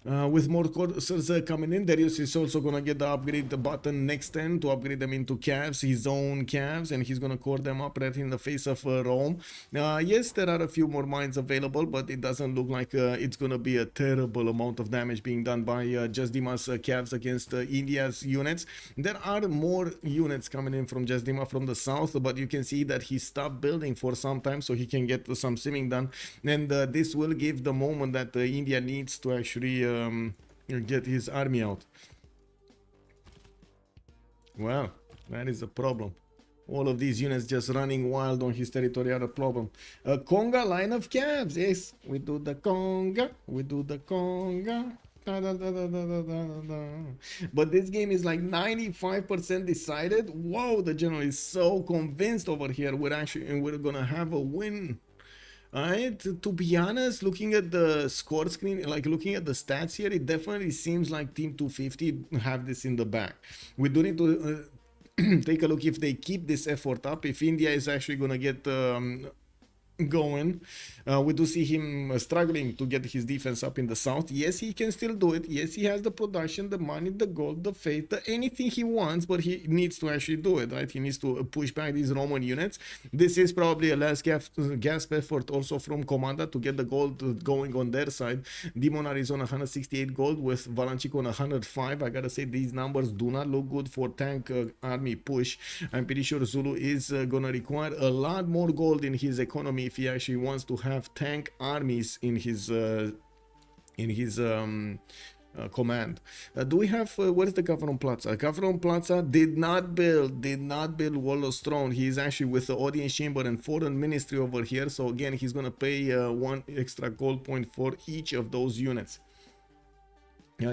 With more coursers coming in, Darius is also gonna get the upgrade button next turn to upgrade them into calves, his own calves, and he's gonna core them up right in the face of Rome. Yes, there are a few more mines available, but it doesn't look like it's gonna be a terrible amount of damage being done by Jasdima's calves against India's units. There are more units coming in from Jasdima from the south, but you can see that he stopped building for some time so he can get some simming done, and this will give the moment that India needs to actually get his army out. Well, that is a problem. All of these units just running wild on his territory are a problem. A conga line of calves. Yes, we do the conga. We do the conga. Da, da, da, da, da, da, da. But this game is like 95% decided. Whoa, the general is so convinced over here. We're gonna have a win. Alright, to be honest, looking at the score screen, like looking at the stats here, it definitely seems like Team 250 have this in the back. We do need to take a look if they keep this effort up, if India is actually gonna get going. We do see him struggling to get his defense up in the south. Yes, he can still do it. Yes, he has the production, the money, the gold, the faith, anything he wants, but he needs to actually do it, right? He needs to push back these Roman units. This is probably a last gasp effort also from Komanda to get the gold going on their side. Demonar is on 168 gold with Valanchik on 105. I gotta say, these numbers do not look good for tank army push. I'm pretty sure Zulu is gonna require a lot more gold in his economy if he actually wants to have tank armies in his command. Do we have where's the Gavron Plaza? Gavron Plaza did not build Wall of Throne. He's actually with the audience chamber and foreign ministry over here, so again he's gonna pay 1 extra gold point for each of those units.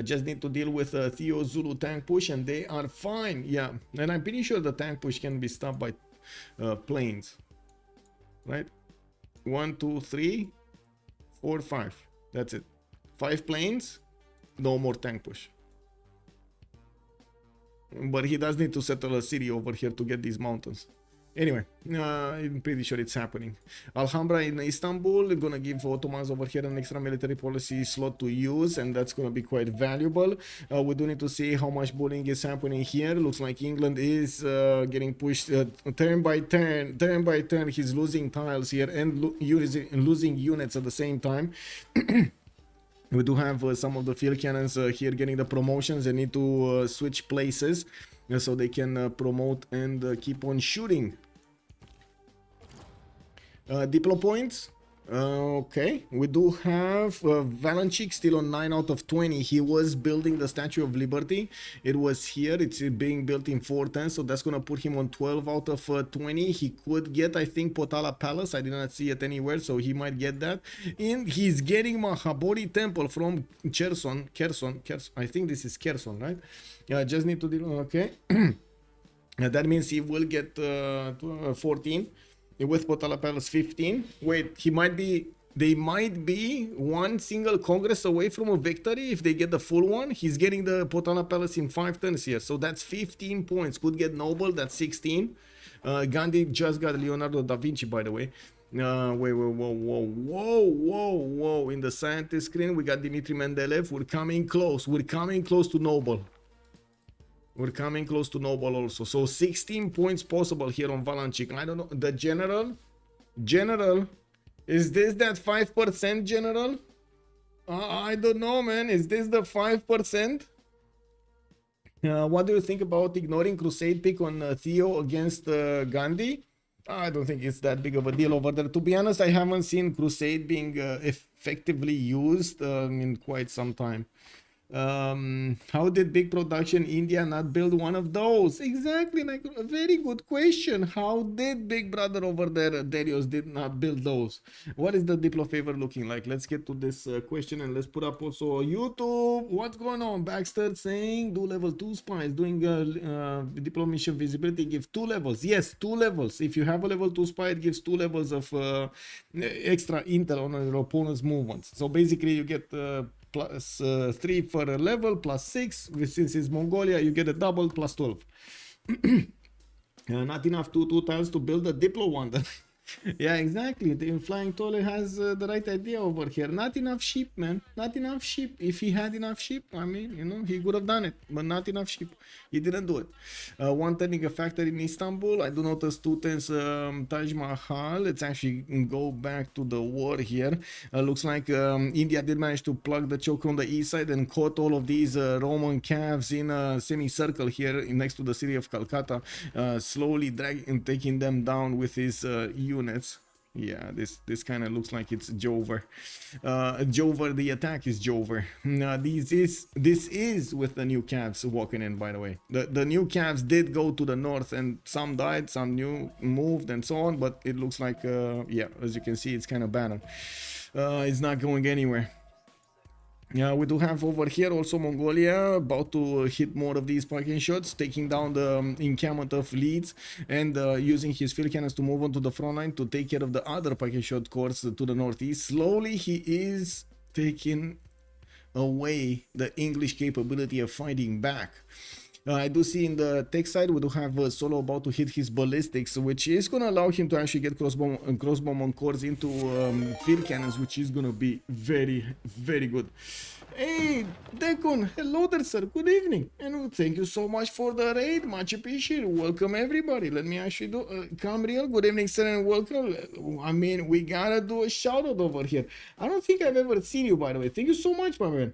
Just need to deal with Theo Zulu tank push and they are fine. Yeah, and I'm pretty sure the tank push can be stopped by planes, right? 1, 2, 3, 4, 5. That's it. 5 planes, no more tank push. But he does need to settle a city over here to get these mountains. Anyway, I'm pretty sure it's happening. Alhambra in Istanbul, gonna give Ottomans over here an extra military policy slot to use, and that's gonna be quite valuable. We do need to see how much bullying is happening here. Looks like England is getting pushed turn by turn. He's losing tiles here and losing units at the same time. We do have some of the field cannons here getting the promotions. They need to switch places so they can promote and keep on shooting. Diplo points. Okay, we do have Valanchik still on 9 out of 20. He was building the Statue of Liberty. It was here. It's being built in 410, so that's gonna put him on 12 out of 20. He could get, I think, Potala Palace. I did not see it anywhere, so he might get that. And he's getting Mahabodhi Temple from Kherson. I think this is Kherson, right? Just need to deal. Okay. That means he will get 14. With Potala Palace 15. Wait, they might be one single congress away from a victory if they get the full one. He's getting the Potala Palace in 5 turns here, so that's 15 points. Could get Noble, that's 16. Gandhi just got Leonardo da Vinci, by the way. Wait, whoa. In the scientist screen, we got Dmitry Mendeleev. We're coming close to Noble. We're coming close to Noble also. So 16 points possible here on Valanchik. I don't know. The general? Is this that 5% general? I don't know, man. Is this the 5%? What do you think about ignoring Crusade pick on Theo against Gandhi? I don't think it's that big of a deal over there. To be honest, I haven't seen Crusade being effectively used in quite some time. How did big production India not build one of those? Exactly, like a very good question. How did big brother over there, Darius, did not build those? What is the Diplo favor looking like? Let's get to this question, and let's put up also YouTube. What's going on? Baxter saying do level 2 spies, doing Diplo mission visibility give 2 levels. Yes, 2 levels. If you have a level 2 spy, it gives 2 levels of extra intel on your opponent's movements. So basically you get plus 3 for a level, plus 6. Since it's Mongolia, you get a double, plus 12. Not enough two tiles to build a Diplo one. Yeah, exactly. The Flying Toilet has the right idea over here. Not enough sheep, man. Not enough sheep. If he had enough sheep, I mean, you know, he could have done it. But not enough sheep. He didn't do it. One turning a factory in Istanbul. I do notice 210s Taj Mahal. Let's actually go back to the war here. Looks like India did manage to plug the choke on the east side and caught all of these Roman calves in a semicircle here next to the city of Calcutta, slowly dragging, taking them down with his units. Yeah, this kind of looks like it's Jover. Jover, the attack is Jover. This is with the new calves walking in, by the way. The new calves did go to the north, and some died, some new moved, and so on. But it looks like, yeah, as you can see, it's kind of banned. It's not going anywhere. Yeah, we do have over here also Mongolia about to hit more of these parking shots, taking down the encampment of Leeds, and using his field cannons to move on to the front line to take care of the other parking shot course to the northeast. Slowly he is taking away the English capability of fighting back. I do see in the tech side we do have Solo about to hit his ballistics, which is going to allow him to actually get crossbow on cores into field cannons, which is going to be very, very good. Hey, Decon, hello there, sir. Good evening, and thank you so much for the raid. Much appreciated. Welcome, everybody. Let me actually do Camriel. Good evening, sir, and welcome. I mean, we gotta do a shout out over here. I don't think I've ever seen you, by the way. Thank you so much, my man.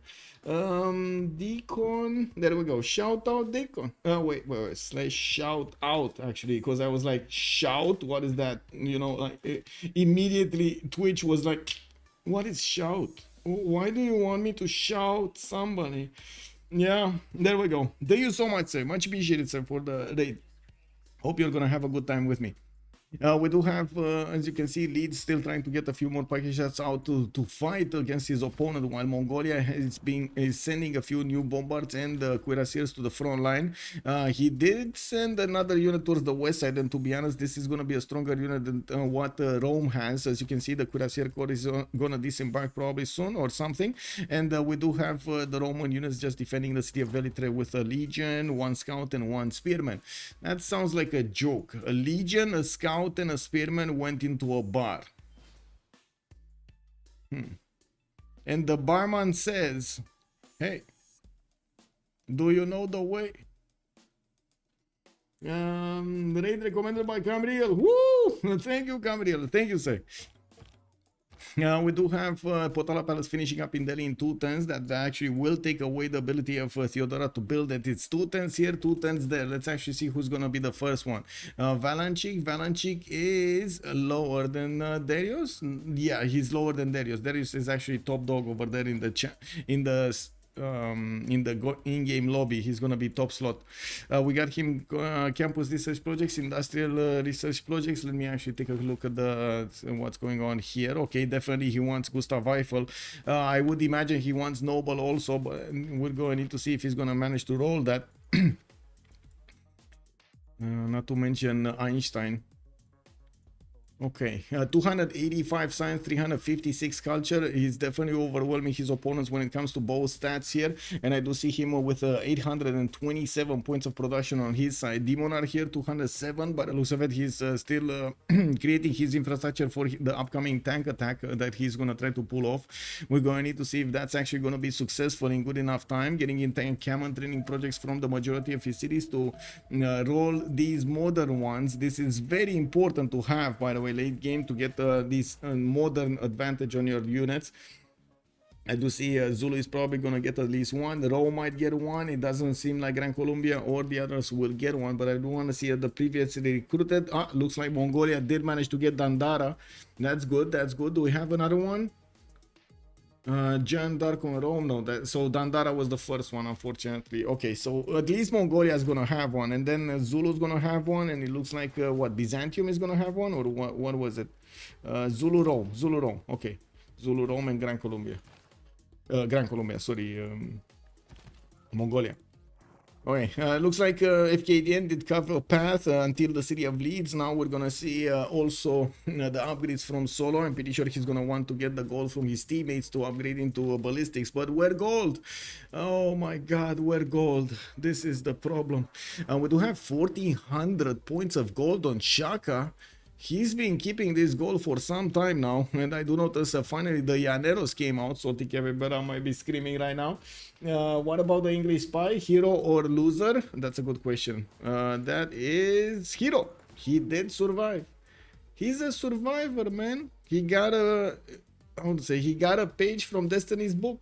Deacon, there we go. Shout out, Deacon. Wait, slash shout out, actually, because I was like, shout, what is that? You know, like immediately Twitch was like, what is shout? Why do you want me to shout somebody? Yeah, there we go. Thank you so much, sir. Much appreciated, sir, for the raid. Hope you're gonna have a good time with me. We do have, as you can see, Leeds still trying to get a few more package shots out to fight against his opponent, while Mongolia is sending a few new bombards and cuirassiers to the front line. He did send another unit towards the west side, and to be honest, this is going to be a stronger unit than what Rome has. As you can see, the cuirassier corps is going to disembark probably soon or something, and we do have the Roman units just defending the city of Velitre with a legion, 1 scout, and 1 spearman. That sounds like a joke. A legion, a scout, and a spearman went into a bar. And the barman says, hey, do you know the way? Raid recommended by Camriel. Woo! Thank you, Camriel. Thank you, sir. We do have Potala Palace finishing up in Delhi in 2 turns. That actually will take away the ability of Theodora to build it. It's 2 turns here, 2 turns there. Let's actually see who's going to be the first one. Valanchik is lower than Darius. Yeah, he's lower than Darius. Darius is actually top dog over there in the in-game lobby. He's gonna be top slot. We got him campus research projects, industrial research projects. Let me actually take a look at the what's going on here. Okay, definitely he wants Gustav Eiffel. I would imagine he wants Nobel also, but we're going to need to see if he's gonna manage to roll that. Not to mention Einstein. Okay, 285 science, 356 culture. He's definitely overwhelming his opponents when it comes to both stats here, and I do see him with 827 points of production on his side. Demonar here 207, but it looks of it he's still creating his infrastructure for the upcoming tank attack that he's gonna try to pull off. We're going to need to see if that's actually going to be successful in good enough time, getting in tank command training projects from the majority of his cities to roll these modern ones. This is very important to have, by the way, late game, to get this modern advantage on your units. I do see Zulu is probably going to get at least one. Rome might get one. It doesn't seem like Gran Colombia or the others will get one, but I do want to see the previously recruited. Looks like Mongolia did manage to get Dandara. That's good. That's good. Do we have another one? Jeanne d'Arc on Rome. No, so Dandara was the first one, unfortunately. Okay, so at least Mongolia is going to have one, and then Zulu is going to have one, and it looks like what, Byzantium is going to have one, or what was it? Zulu Rome. Okay, Zulu Rome and Gran Colombia. Mongolia. Okay, looks like FKDN did cover a path until the city of Leeds. Now we're gonna see also the upgrades from Solo. I'm pretty sure he's gonna want to get the gold from his teammates to upgrade into ballistics. But where gold? Oh my God, where gold? This is the problem. We do have 1,400 points of gold on Shaka. He's been keeping this goal for some time now, and I do notice finally the Llaneros came out, so Tikevebera might be screaming right now. What about the English spy, hero or loser? That's a good question. That is hero. He did survive. He's a survivor, man. He got he got a page from Destiny's book.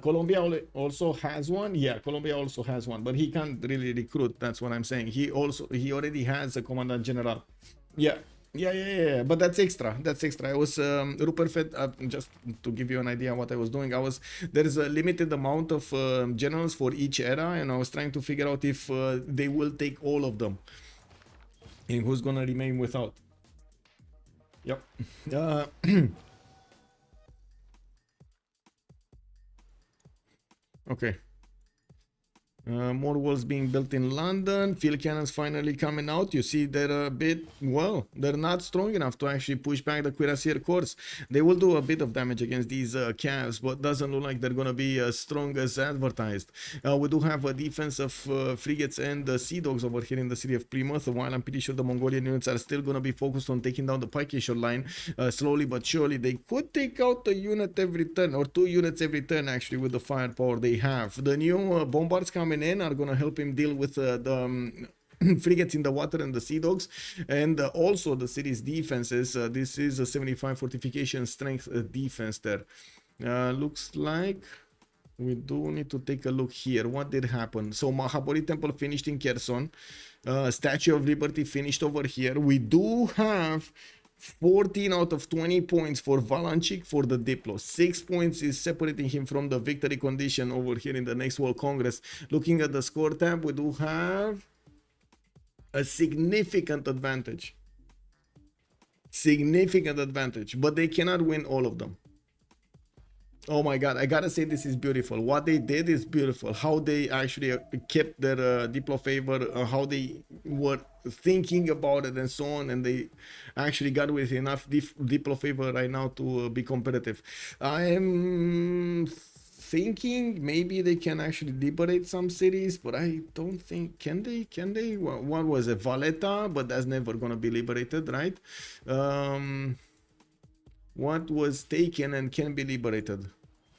Colombia also has one. Yeah, Colombia also has one, but he can't really recruit. That's what I'm saying. He already has a commandant general. Yeah. But that's extra. I was Rupert Fed, just to give you an idea what I was doing. There's a limited amount of generals for each era, and I was trying to figure out if they will take all of them and who's gonna remain without. Yep. Okay. More walls being built in London. Field cannons finally coming out. You see they're a bit, well, they're not strong enough to actually push back the cuirassier corps. They will do a bit of damage against these calves, but doesn't look like they're going to be as strong as advertised. We do have a defense of frigates and sea dogs over here in the city of Plymouth, while I'm pretty sure the Mongolian units are still going to be focused on taking down the Pikeshore line slowly but surely. They could take out a unit every turn, or 2 units every turn actually, with the firepower they have. The new bombards coming in are going to help him deal with the frigates in the water and the sea dogs, and also the city's defenses. This is a 75 fortification strength defense there. Looks like we do need to take a look here. What did happen? So Mahabali Temple finished in Kherson. Statue of Liberty finished over here. We do have 14 out of 20 points for Valanchik for the Diplo. 6 points is separating him from the victory condition over here in the next World Congress. Looking at the score tab, we do have a significant advantage. But they cannot win all of them. Oh my God, I gotta say this is beautiful. What they did is beautiful. How they actually kept their Diplo favor, how they were thinking about it and so on, and they actually got with enough Diplo favor right now to be competitive. I am thinking maybe they can actually liberate some cities, but I don't think, can they? What was it? Valletta, but that's never gonna be liberated, right? What was taken and can be liberated?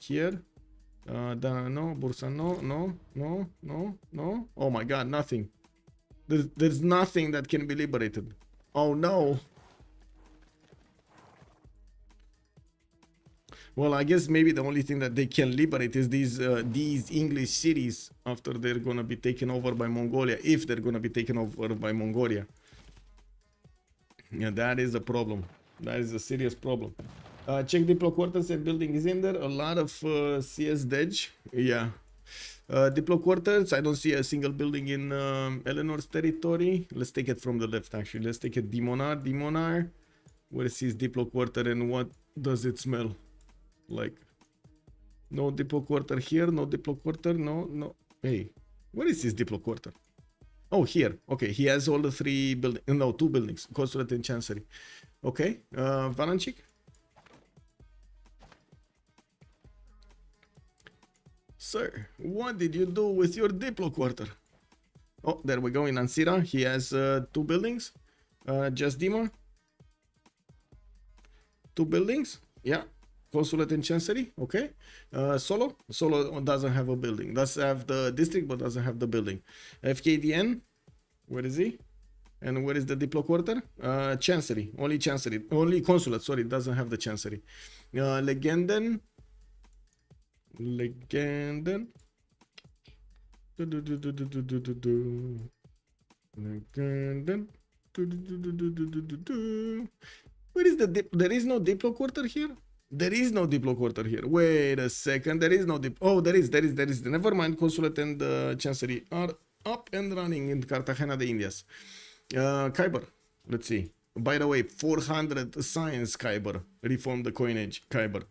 Here, no, Bursa, no. Oh my God, nothing. There's nothing that can be liberated. Oh no. Well, I guess maybe the only thing that they can liberate is these English cities after they're gonna be taken over by Mongolia, if they're gonna be taken over by Mongolia. Yeah, that is a problem. That is a serious problem. Check Diplo quarters and building is in there. A lot of CS Dej. Yeah. Diplo quarters. I don't see a single building in Eleanor's territory. Let's take it from the left actually. Let's take it Dimonar. Dimonar. Where is his Diplo quarter and what does it smell like? No Diplo quarter here. No Diplo quarter. No. Hey, where is his Diplo quarter? Oh, here. Okay, he has all the 3 buildings. No, 2 buildings. Consulate and Chancery. Okay, Valanchik. Sir, what did you do with your Diplo quarter? Oh, there we go in Ansira. He has 2 buildings. Just Dima. 2 buildings. Yeah. Consulate and Chancery. Okay. Solo doesn't have a building. Does have the district, but doesn't have the building. FKDN. Where is he? And where is the Diplo quarter? Chancery. Only Chancery. Only Consulate. Sorry, it doesn't have the Chancery. Legenden. Legenden. Legenden. Where is the dip? There is no Diplo quarter here? There is no Diplo quarter here. Wait a second. There is no Diplo. Oh, there is. Never mind. Consulate and Chancery are up and running in Cartagena de Indias. Khyber. Let's see. By the way, 400 science Khyber. Reform the coinage. Khyber.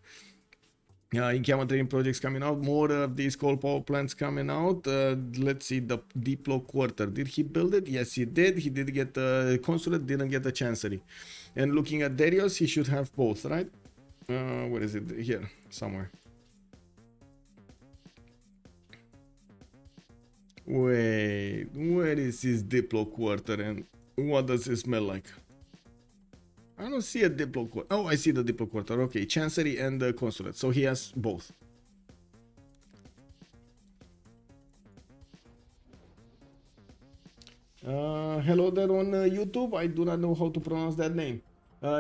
In-camera training projects coming out. More of these coal power plants coming out. Let's see the Diplo quarter. Did he build it? Yes, he did. He did get the consulate, didn't get the chancery. And looking at Darius, he should have both, right? Where is it? Here, somewhere. Wait, where is his Diplo quarter and what does it smell like? I don't see a Diplo quarter. Oh, I see the Diplo quarter. Okay, Chancery and the Consulate. So he has both. Hello there on YouTube. I do not know how to pronounce that name.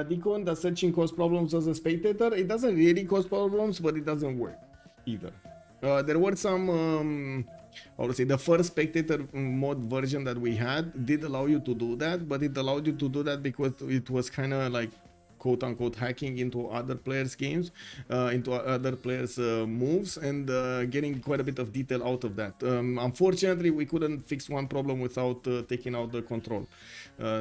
Deacon, does searching cause problems as a spectator? It doesn't really cause problems, but it doesn't work either. There were some, how to say, the first spectator mode version that we had did allow you to do that, but it allowed you to do that because it was kind of like quote-unquote hacking into other players' games, into other players' moves, and getting quite a bit of detail out of that. Unfortunately, we couldn't fix one problem without taking out the control.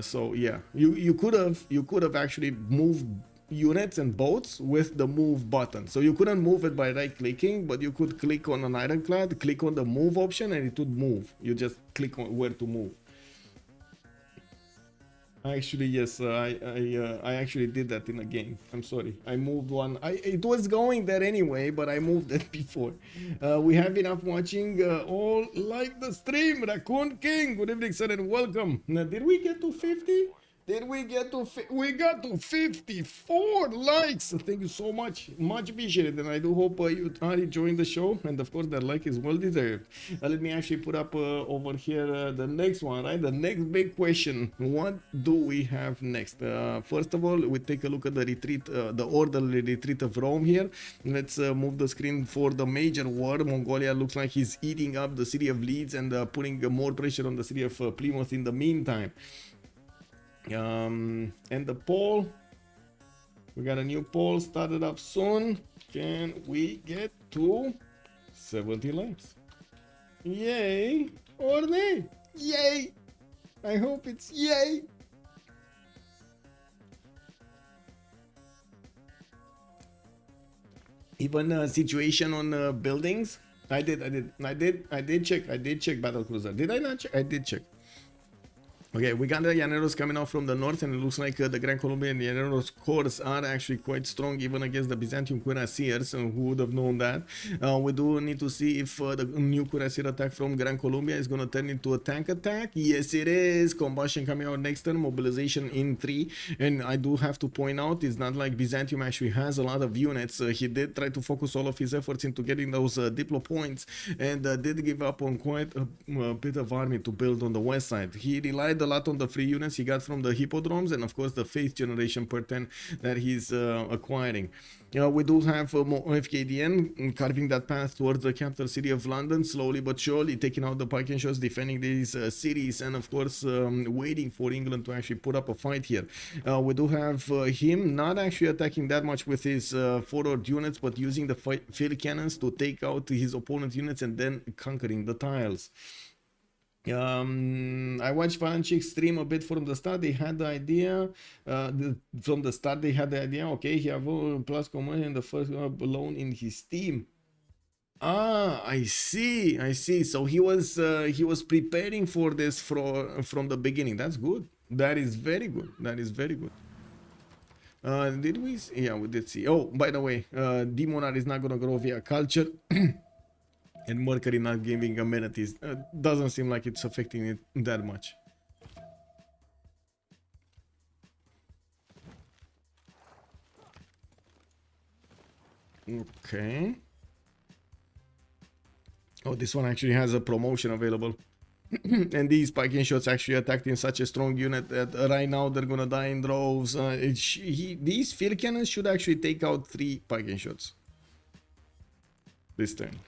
So yeah, you could have actually moved units and boats with the move button. So you couldn't move it by right clicking, but you could click on an ironclad, click on the move option, and it would move. You just click on where to move. Actually, yes, I actually did that in a game. I'm sorry, I moved one. It was going there anyway, but I moved it before. We have enough watching. All like the stream. Raccoon King, good evening, sir, and welcome. Now, did we get to 50? Did we get to we got to 54 likes. Thank you so much, much appreciated, and I do hope you are enjoying the show, and of course that like is well deserved. Let me actually put up over here the next one, right? The next big question: what do we have next? First of all, we take a look at the retreat, the orderly retreat of Rome here. Let's move the screen for the major war. Mongolia looks like he's eating up the city of Leeds and putting more pressure on the city of Plymouth in the meantime. And the poll, we got a new poll started up soon. Can we get to 70 likes? Yay or nay? Yay! I hope it's yay. Even situation on buildings. I did check Battlecruiser. Did I not check? I did check. Okay, we got the Llaneros coming out from the north, and it looks like the Gran Colombia and Llaneros corps are actually quite strong, even against the Byzantium cuirassiers. Who would have known that? We do need to see if the new cuirassier attack from Gran Colombia is going to turn into a tank attack. Yes, it is. Combustion coming out next turn, mobilization in 3. And I do have to point out, it's not like Byzantium actually has a lot of units. He did try to focus all of his efforts into getting those Diplo points, and did give up on quite a bit of army to build on the west side. He relied a lot on the free units he got from the hippodromes, and of course the faith generation per 10 that he's acquiring. We do have FKDN carving that path towards the capital city of London, slowly but surely taking out the Parkinshaws, defending these cities, and of course waiting for England to actually put up a fight here. We do have him not actually attacking that much with his forward units, but using the field cannons to take out his opponent units and then conquering the tiles. I watched Valanchik stream a bit from the start. They had the idea from the start. They had the idea. Okay, he have plus command in the first alone in his team. Ah, I see. So he was preparing for this from the beginning. That's good. That is very good. Did we? Yeah, we did see. Oh, by the way, Demonar is not gonna grow via culture. And Mercury not giving amenities doesn't seem like it's affecting it that much. Okay. Oh, this one actually has a promotion available. And these Viking shots actually attacked in such a strong unit that right now they're gonna die in droves. These field cannons should actually take out 3 Viking shots this turn.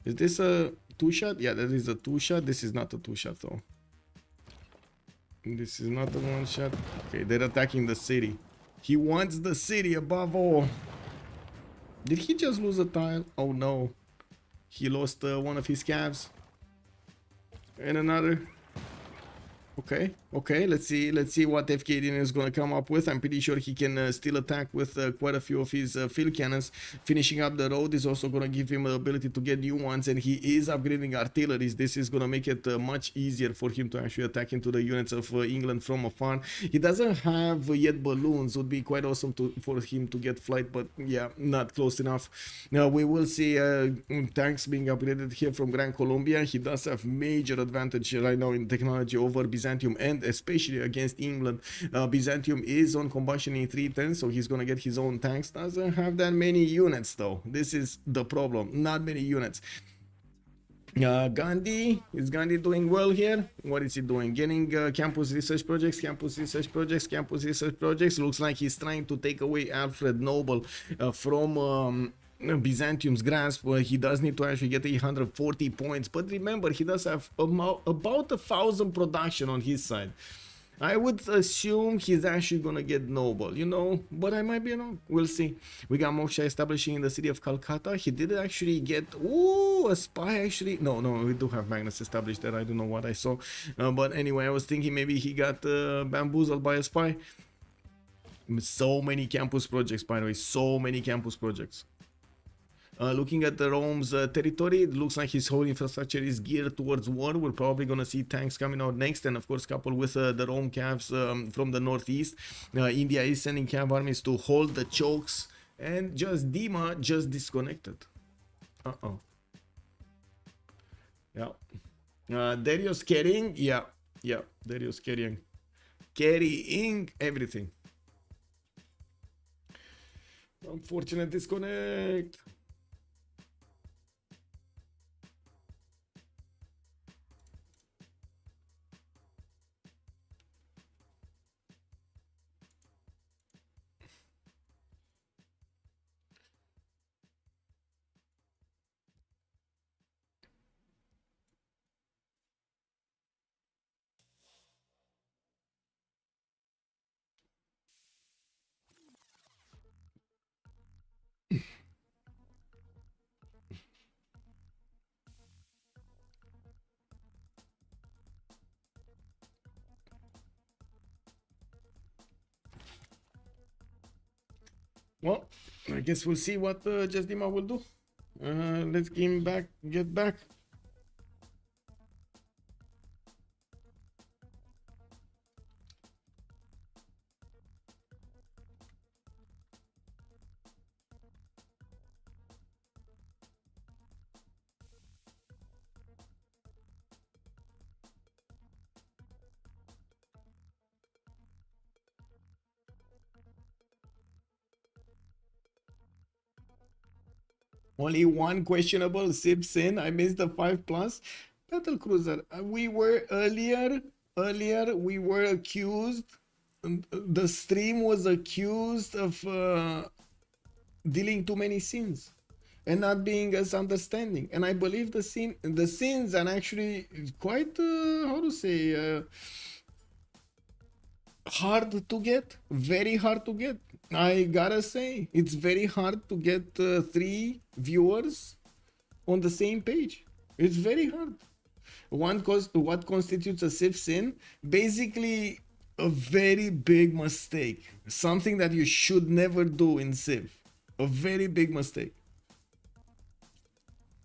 Is this a 2-shot? Yeah, that is a 2-shot. This is not a 2-shot though. This is not a 1-shot. Okay, they're attacking the city. He wants the city above all. Did he just lose a tile? Oh no. He lost one of his calves. And another. Okay, let's see what FKD is going to come up with. I'm pretty sure he can still attack with quite a few of his field cannons. Finishing up the road is also going to give him the ability to get new ones, and he is upgrading artilleries. This is going to make it much easier for him to actually attack into the units of England from afar. He doesn't have yet balloons. Would be quite awesome for him to get flight, but yeah, not close enough. Now we will see tanks being upgraded here from Gran Colombia. He does have major advantage right now in technology over Byzantium, and especially against England. Byzantium is on combustion in 310, so he's gonna get his own tanks. Doesn't have that many units though. This is the problem, not many units. Gandhi, is Gandhi doing well here? What is he doing? Getting campus research projects. Looks like he's trying to take away Alfred Nobel from Byzantium's grasp. He does need to actually get 840 points, but remember, he does have about 1,000 production on his side. I would assume he's actually gonna get Noble, you know, but I might be wrong. We'll see. We got Moksha establishing in the city of Calcutta. He did actually get, ooh, a spy actually. No, we do have Magnus established there. I don't know what I saw, but anyway, I was thinking maybe he got bamboozled by a spy. So many campus projects, by the way, so many campus projects. Looking at the Rome's territory, it looks like his whole infrastructure is geared towards war. We're probably going to see tanks coming out next, and of course coupled with the Rome cavs from the northeast. India is sending cav armies to hold the chokes, and just Dima just disconnected. Yeah. Darius carrying, yeah, Darius carrying everything. Unfortunate disconnect. Well, I guess we'll see what Jasdima will do. Let's get back. Only one questionable Civ6 in. I missed the 5+ battle cruiser. We were earlier we were accused, the stream was accused of dealing too many sins and not being as understanding, and I believe the sins are actually quite how to say hard to get, very hard to get. I gotta say, it's very hard to get 3 viewers on the same page. It's very hard. What constitutes a Civ sin? Basically, a very big mistake. Something that you should never do in Civ. A very big mistake.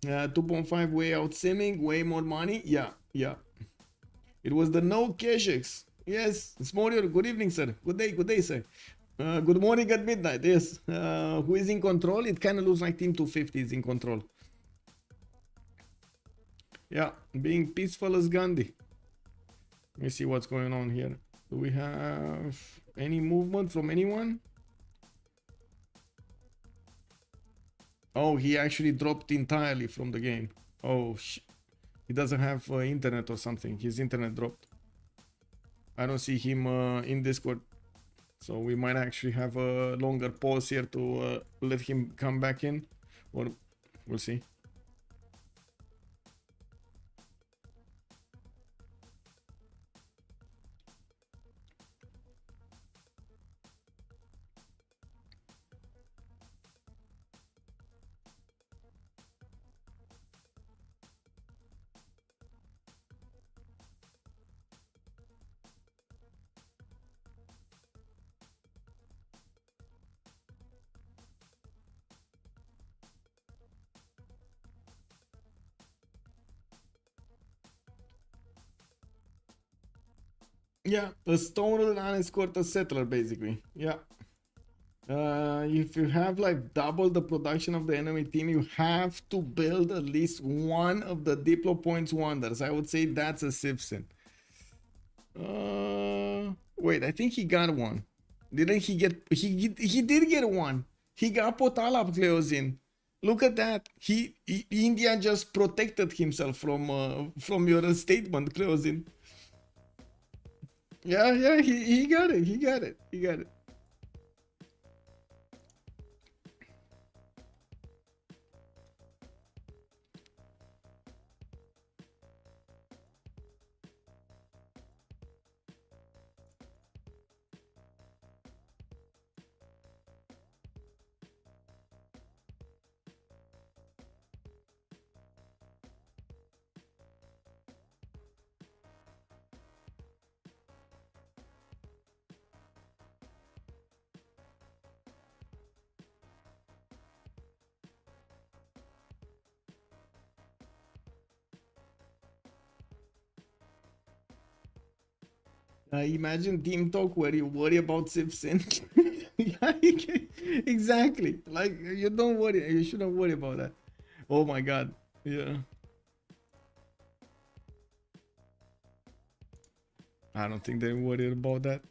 2.5 way out simming, way more money. Yeah. It was the no Keshex. Yes, Smorior, good evening, sir. Good day, sir. Good morning at midnight, yes. Who is in control? It kind of looks like Team 250 is in control. Yeah, being peaceful as Gandhi. Let me see what's going on here. Do we have any movement from anyone? Oh, he actually dropped entirely from the game. Oh, He doesn't have internet or something. His internet dropped. I don't see him in Discord. So we might actually have a longer pause here to let him come back in. Or we'll see. Yeah, a stoner and escort a settler, basically. Yeah. If you have like double the production of the enemy team, you have to build at least one of the Diplo Points Wonders. I would say that's a Civ6. Wait, I think he got one. Didn't he get? He did get one. He got Potalap Cleosin. Look at that. India just protected himself from your statement, Cleosin. Yeah, he got it. He got it. Imagine team talk where you worry about Civ6. Yeah, exactly. Like you don't worry. You shouldn't worry about that. Oh my god. Yeah. I don't think they're worried about that.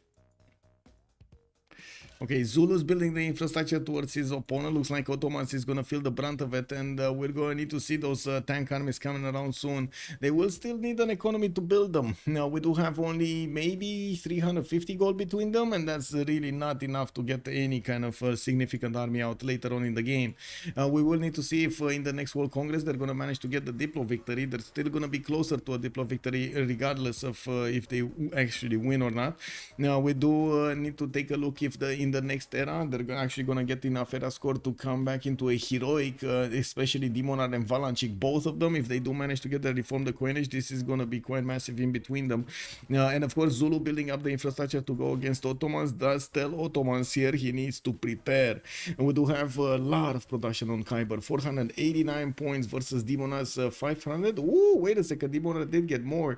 Okay, Zulu's building the infrastructure towards his opponent. Looks like Ottomans is going to feel the brunt of it, and we're going to need to see those tank armies coming around soon. They will still need an economy to build them. Now, we do have only maybe 350 gold between them, and that's really not enough to get any kind of significant army out later on in the game. We will need to see if in the next World Congress they're going to manage to get the Diplo victory. They're still going to be closer to a Diplo victory regardless of if they actually win or not. Now, we do need to take a look if in the next era they're actually gonna get enough era score to come back into a heroic, especially Demonar and Valanchik, both of them. If they do manage to get the reform the coinage, this is gonna be quite massive in between them. And of course, Zulu building up the infrastructure to go against Ottomans does tell Ottomans here he needs to prepare. And we do have a lot of production on Khyber, 489 points versus Demonar's 500. Ooh, wait a second, Demonar did get more.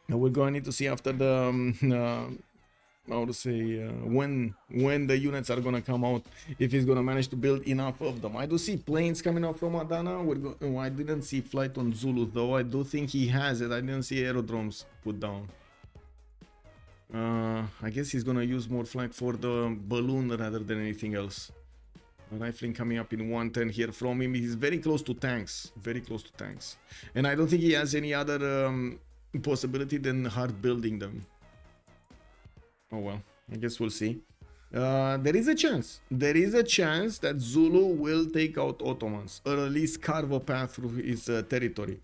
We're going to need to see after the how to say when the units are gonna come out, if he's gonna manage to build enough of them. I do see planes coming out from Adana. I didn't see flight on Zulu though. I do think he has it. I didn't see aerodromes put down. I guess he's gonna use more flight for the balloon rather than anything else. Rifling coming up in 110 here from him. He's very close to tanks, and I don't think he has any other possibility than hard building them. Oh well, I guess we'll see. There is a chance that Zulu will take out Ottomans, or at least carve a path through his territory.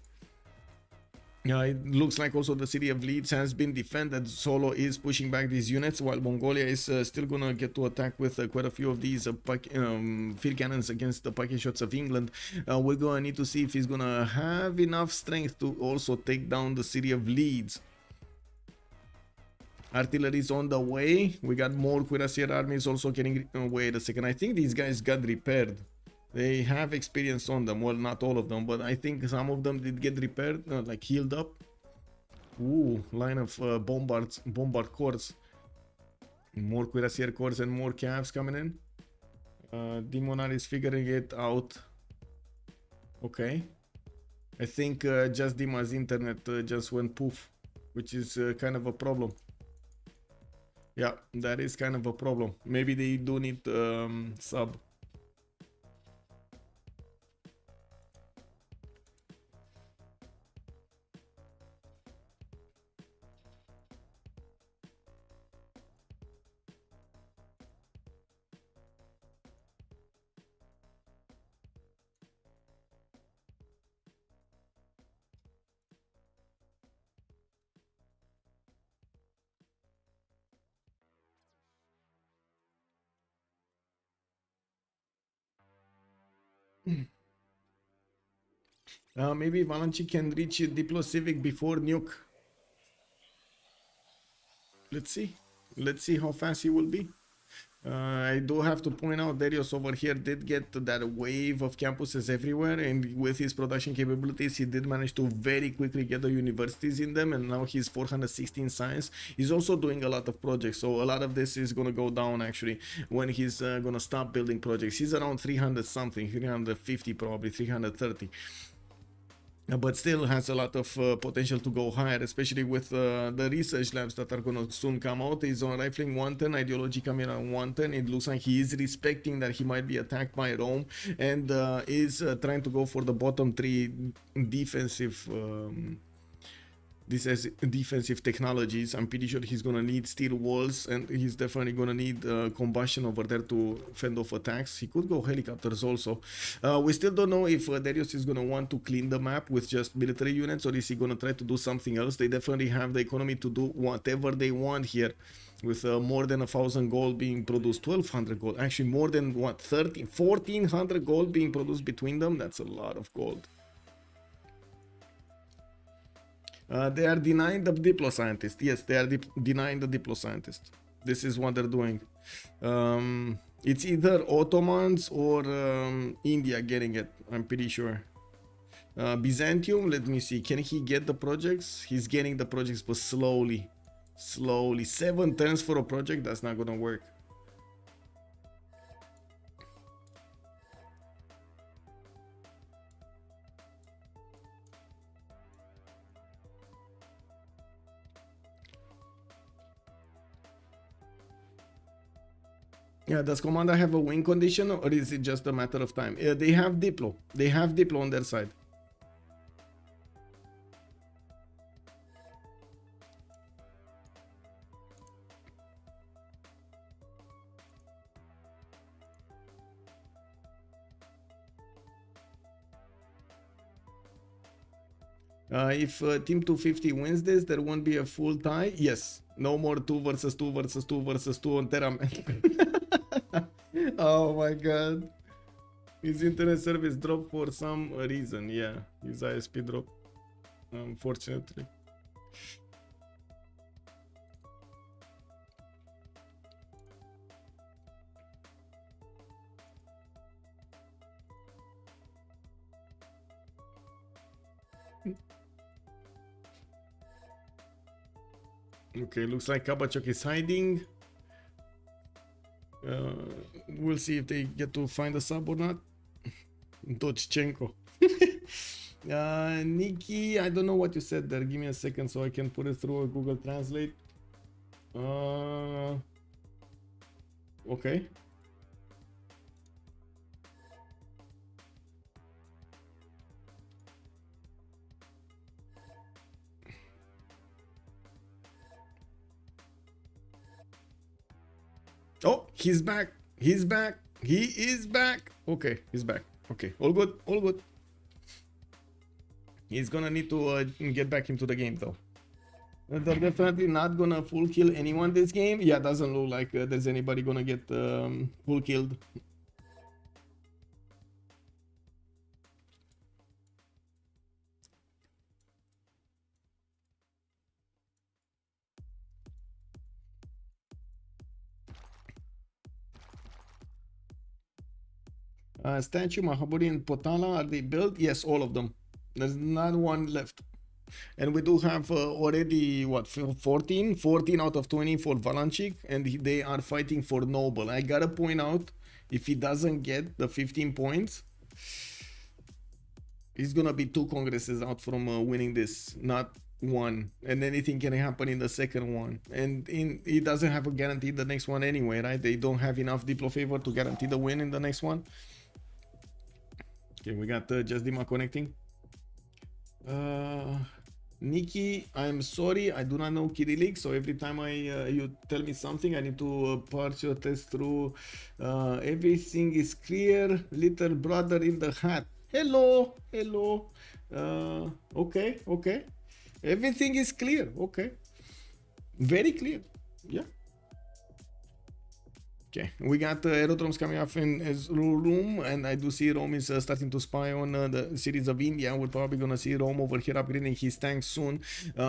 It looks like also the city of Leeds has been defended. Solo is pushing back these units, while Mongolia is still gonna get to attack with quite a few of these field cannons against the pocket shots of England. We're gonna need to see if he's gonna have enough strength to also take down the city of Leeds. Artillery is on the way. We got more cuirassier armies also getting... wait a second. I think these guys got repaired. They have experience on them. Well, not all of them, but I think some of them did get repaired, like healed up. Ooh, line of bombard corps. More cuirassier corps and more calves coming in. Demonar is figuring it out. Okay. I think just Dima's internet just went poof, which is kind of a problem. Yeah, that is kind of a problem. Maybe they do need sub. Maybe Valanchi can reach Diplo Civic before nuke. Let's see. Let's see how fast he will be. I do have to point out Darius over here did get that wave of campuses everywhere, and with his production capabilities he did manage to very quickly get the universities in them, and now he's 416 science. He's also doing a lot of projects, so a lot of this is gonna go down actually when he's gonna stop building projects. He's around 300 something, 350 probably, 330. But still has a lot of potential to go higher, especially with the research labs that are going to soon come out. He's on rifling 110, ideology coming on 110. It looks like he is respecting that he might be attacked by Rome, and is trying to go for the bottom 3 defensive defensive technologies. I'm pretty sure he's gonna need steel walls, and he's definitely gonna need combustion over there to fend off attacks. He could go helicopters also. We still don't know if Darius is gonna want to clean the map with just military units, or is he gonna try to do something else. They definitely have the economy to do whatever they want here, with more than 1,000 gold being produced, 1,200 gold, actually more than what, 1,400 gold being produced between them. That's a lot of gold. They are denying the Diplo scientist. Yes, they are denying the Diplo scientist. This is what they're doing. It's either Ottomans or India getting it, I'm pretty sure. Byzantium, let me see. Can he get the projects? He's getting the projects, but slowly. Slowly. 7 turns for a project, that's not gonna work. Yeah, does Komanda have a win condition, or is it just a matter of time? They have Diplo. They have Diplo on their side. If Team 250 wins this, there won't be a full tie. Yes, no more 2 versus 2 versus 2 versus 2 on Terra. Oh my god. His internet service dropped for some reason. Yeah, his ISP dropped, unfortunately. Okay, looks like Kabachok is hiding. We'll see if they get to find a sub or not. Dochchenko. Nikki, I don't know what you said there. Give me a second so I can put it through a Google Translate. Okay. Oh, he's back. He's back. He is back. Okay, he's back. Okay, all good. All good. He's gonna need to get back into the game though. They're definitely not gonna full kill anyone this game. Yeah, doesn't look like there's anybody gonna get full killed. Statue, Mahaburi, and Potala, are they built? Yes, all of them. There's not one left. And we do have already, what, 14 out of 20 for Valanchik, and they are fighting for Noble. I gotta point out, if he doesn't get the 15 points, he's gonna be 2 congresses out from winning this, not 1. And anything can happen in the second one. And he doesn't have a guarantee the next one anyway, right? They don't have enough Diplo favor to guarantee the win in the next one. Okay, we got Just Dima connecting. Nikki, I'm sorry, I do not know Cyrillic, so every time you tell me something, I need to parse your test through. Everything is clear, little brother in the hat. Hello, hello. Okay, okay. Everything is clear, okay. Very clear, yeah. Okay, we got aerodromes coming up in Rome, and I do see Rome is starting to spy on the cities of India. We're probably gonna see Rome over here upgrading his tanks soon.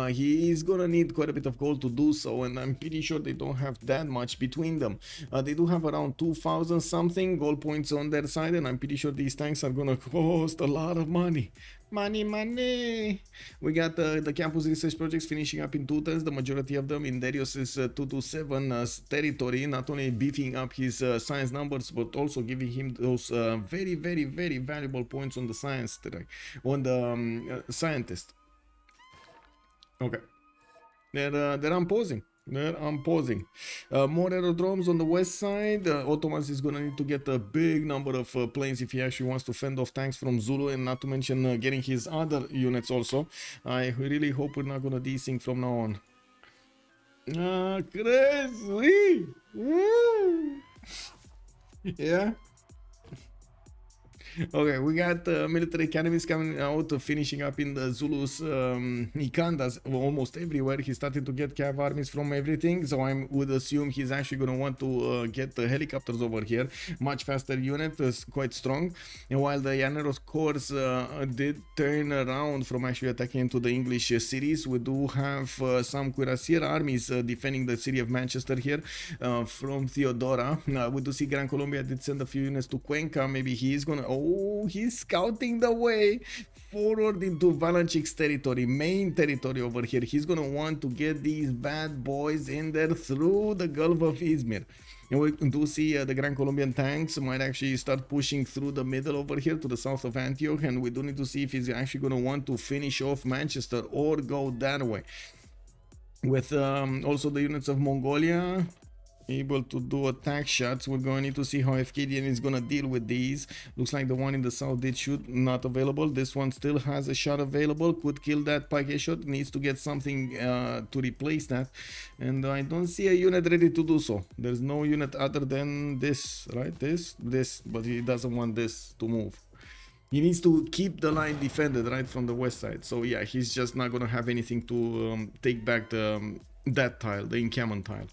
He is gonna need quite a bit of gold to do so, and I'm pretty sure they don't have that much between them. They do have around 2,000 something gold points on their side, and I'm pretty sure these tanks are gonna cost a lot of money. Money. We got the campus research projects finishing up in 2 turns, the majority of them in Darius's 227 territory, not only beefing up his science numbers, but also giving him those very valuable points on the science today, on the scientist. Okay, they're imposing. More aerodromes on the west side. Ottomans is gonna need to get a big number of planes if he actually wants to fend off tanks from Zulu, and not to mention getting his other units also. I really hope we're not gonna desync from now on. Crazy! Woo! Yeah. Okay, we got military academies coming out, finishing up in the Zulus, Nikandas, almost everywhere. He's starting to get cav armies from everything, so I would assume he's actually going to want to get the helicopters over here. Much faster unit, quite strong. And while the Llaneros corps did turn around from actually attacking into the English cities, we do have some cuirassier armies defending the city of Manchester here from Theodora. We do see Gran Colombia did send a few units to Cuenca. Maybe he is going to... Oh, he's scouting the way forward into Valanchik's territory, main territory over here. He's gonna want to get these bad boys in there through the Gulf of Izmir. And we do see the Grand Colombian tanks might actually start pushing through the middle over here to the south of Antioch, and we do need to see if he's actually gonna want to finish off Manchester or go that way. With also the units of Mongolia able to do attack shots. We're going to need to see how FKDN is going to deal with these. Looks like the one in the south did shoot, not available. This one still has a shot available, could kill that Pike shot, needs to get something to replace that, and I don't see a unit ready to do so. There's no unit other than this, right? This, but he doesn't want this to move. He needs to keep the line defended right from the west side. So yeah, he's just not going to have anything to take back that tile, the encampment tile.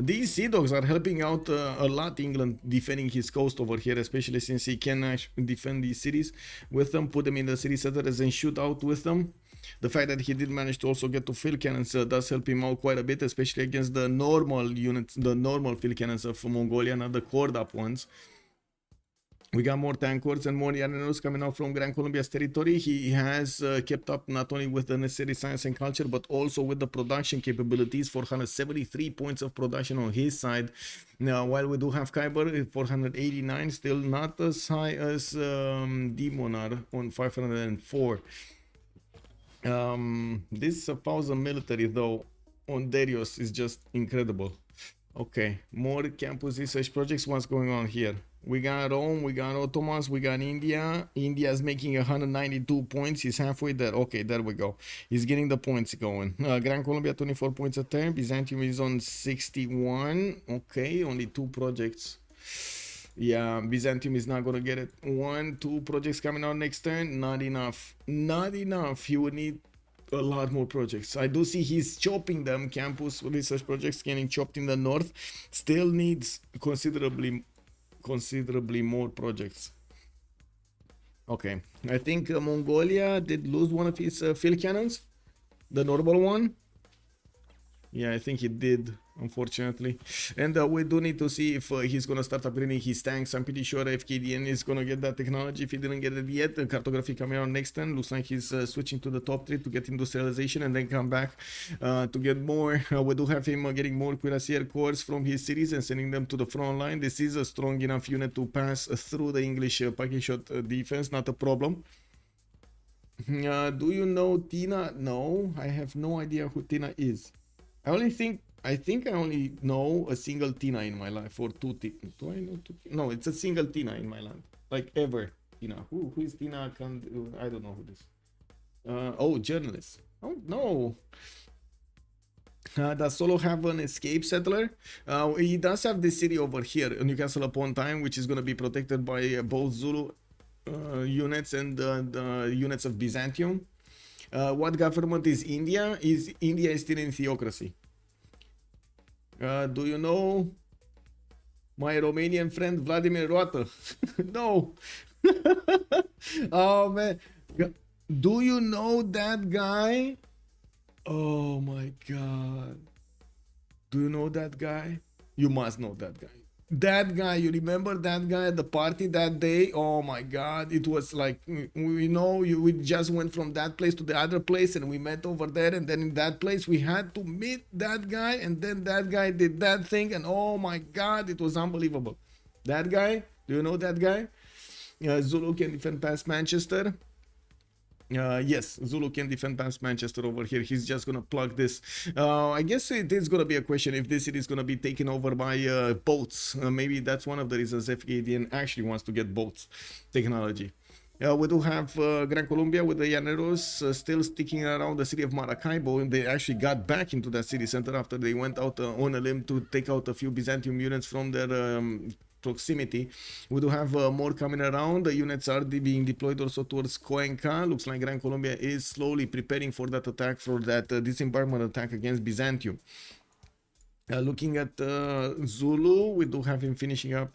These Sea Dogs are helping out a lot England defending his coast over here, especially since he can actually defend these cities with them, put them in the city centers and shoot out with them. The fact that he did manage to also get to field cannons does help him out quite a bit, especially against the normal units, the normal field cannons of Mongolia, not the cored up ones. We got more tankers and more Llaneros coming out from Gran Colombia's territory. He has kept up not only with the necessary science and culture, but also with the production capabilities. 473 points of production on his side. Now, while we do have Khyber, 489, still not as high as Demonar on 504. This 1,000 military, though, on Darius is just incredible. Okay, more campus research projects. What's going on here? We got Rome, we got Ottomans, we got India. India's making 192 points. He's halfway there. Okay, there we go. He's getting the points going. Gran Colombia, 24 points a turn. Byzantium is on 61. Okay, only 2 projects. Yeah, Byzantium is not going to get it. 1, 2 projects coming out next turn. Not enough. Not enough. He would need a lot more projects. I do see he's chopping them. Campus research projects getting chopped in the north. Still needs considerably more projects. Okay, I think Mongolia did lose one of his field cannons, the normal one. Yeah, I think he did, unfortunately. And we do need to see if he's going to start upgrading his tanks. I'm pretty sure FKDN is going to get that technology if he didn't get it yet. The cartography coming out next turn. Looks like he's switching to the top 3 to get industrialization and then come back to get more. We do have him getting more cuirassier corps from his cities and sending them to the front line. This is a strong enough unit to pass through the English package shot defense, not a problem. Do you know Tina? No, I have no idea who Tina is. I think I only know a single Tina in my life, or 2 Tina. Do I know 2 Tina? No, it's a single Tina in my land. Like ever. Tina. Who is Tina? I don't know who this. Oh, journalist. Oh no. Does Solo have an escape settler? He does have this city over here, Newcastle upon Tyne, which is going to be protected by both Zulu units and the units of Byzantium. What government is India? India is still in theocracy. Do you know my Romanian friend Vladimir Roată? No. Oh man. Do you know that guy? Oh my god. Do you know that guy? You must know that guy. That guy, you remember that guy at the party that day? Oh my god, it was like, we just went from that place to the other place and we met over there, and then in that place we had to meet that guy, and then that guy did that thing, and oh my god, it was unbelievable. That guy, do you know that guy? Zulu can defend past Manchester. Yes, Zulu can defend past Manchester over here. He's just gonna plug this. I guess it is gonna be a question if this city is gonna be taken over by boats. Maybe that's one of the reasons FKDN actually wants to get boats technology. We do have Gran Colombia with the Llaneros still sticking around the city of Maracaibo, and they actually got back into that city center after they went out on a limb to take out a few Byzantium units from their proximity. We do have more coming around. The units are being deployed also towards Cuenca. Looks like Gran Colombia is slowly preparing for that attack, for that disembarkment attack against Byzantium. Looking at Zulu, we do have him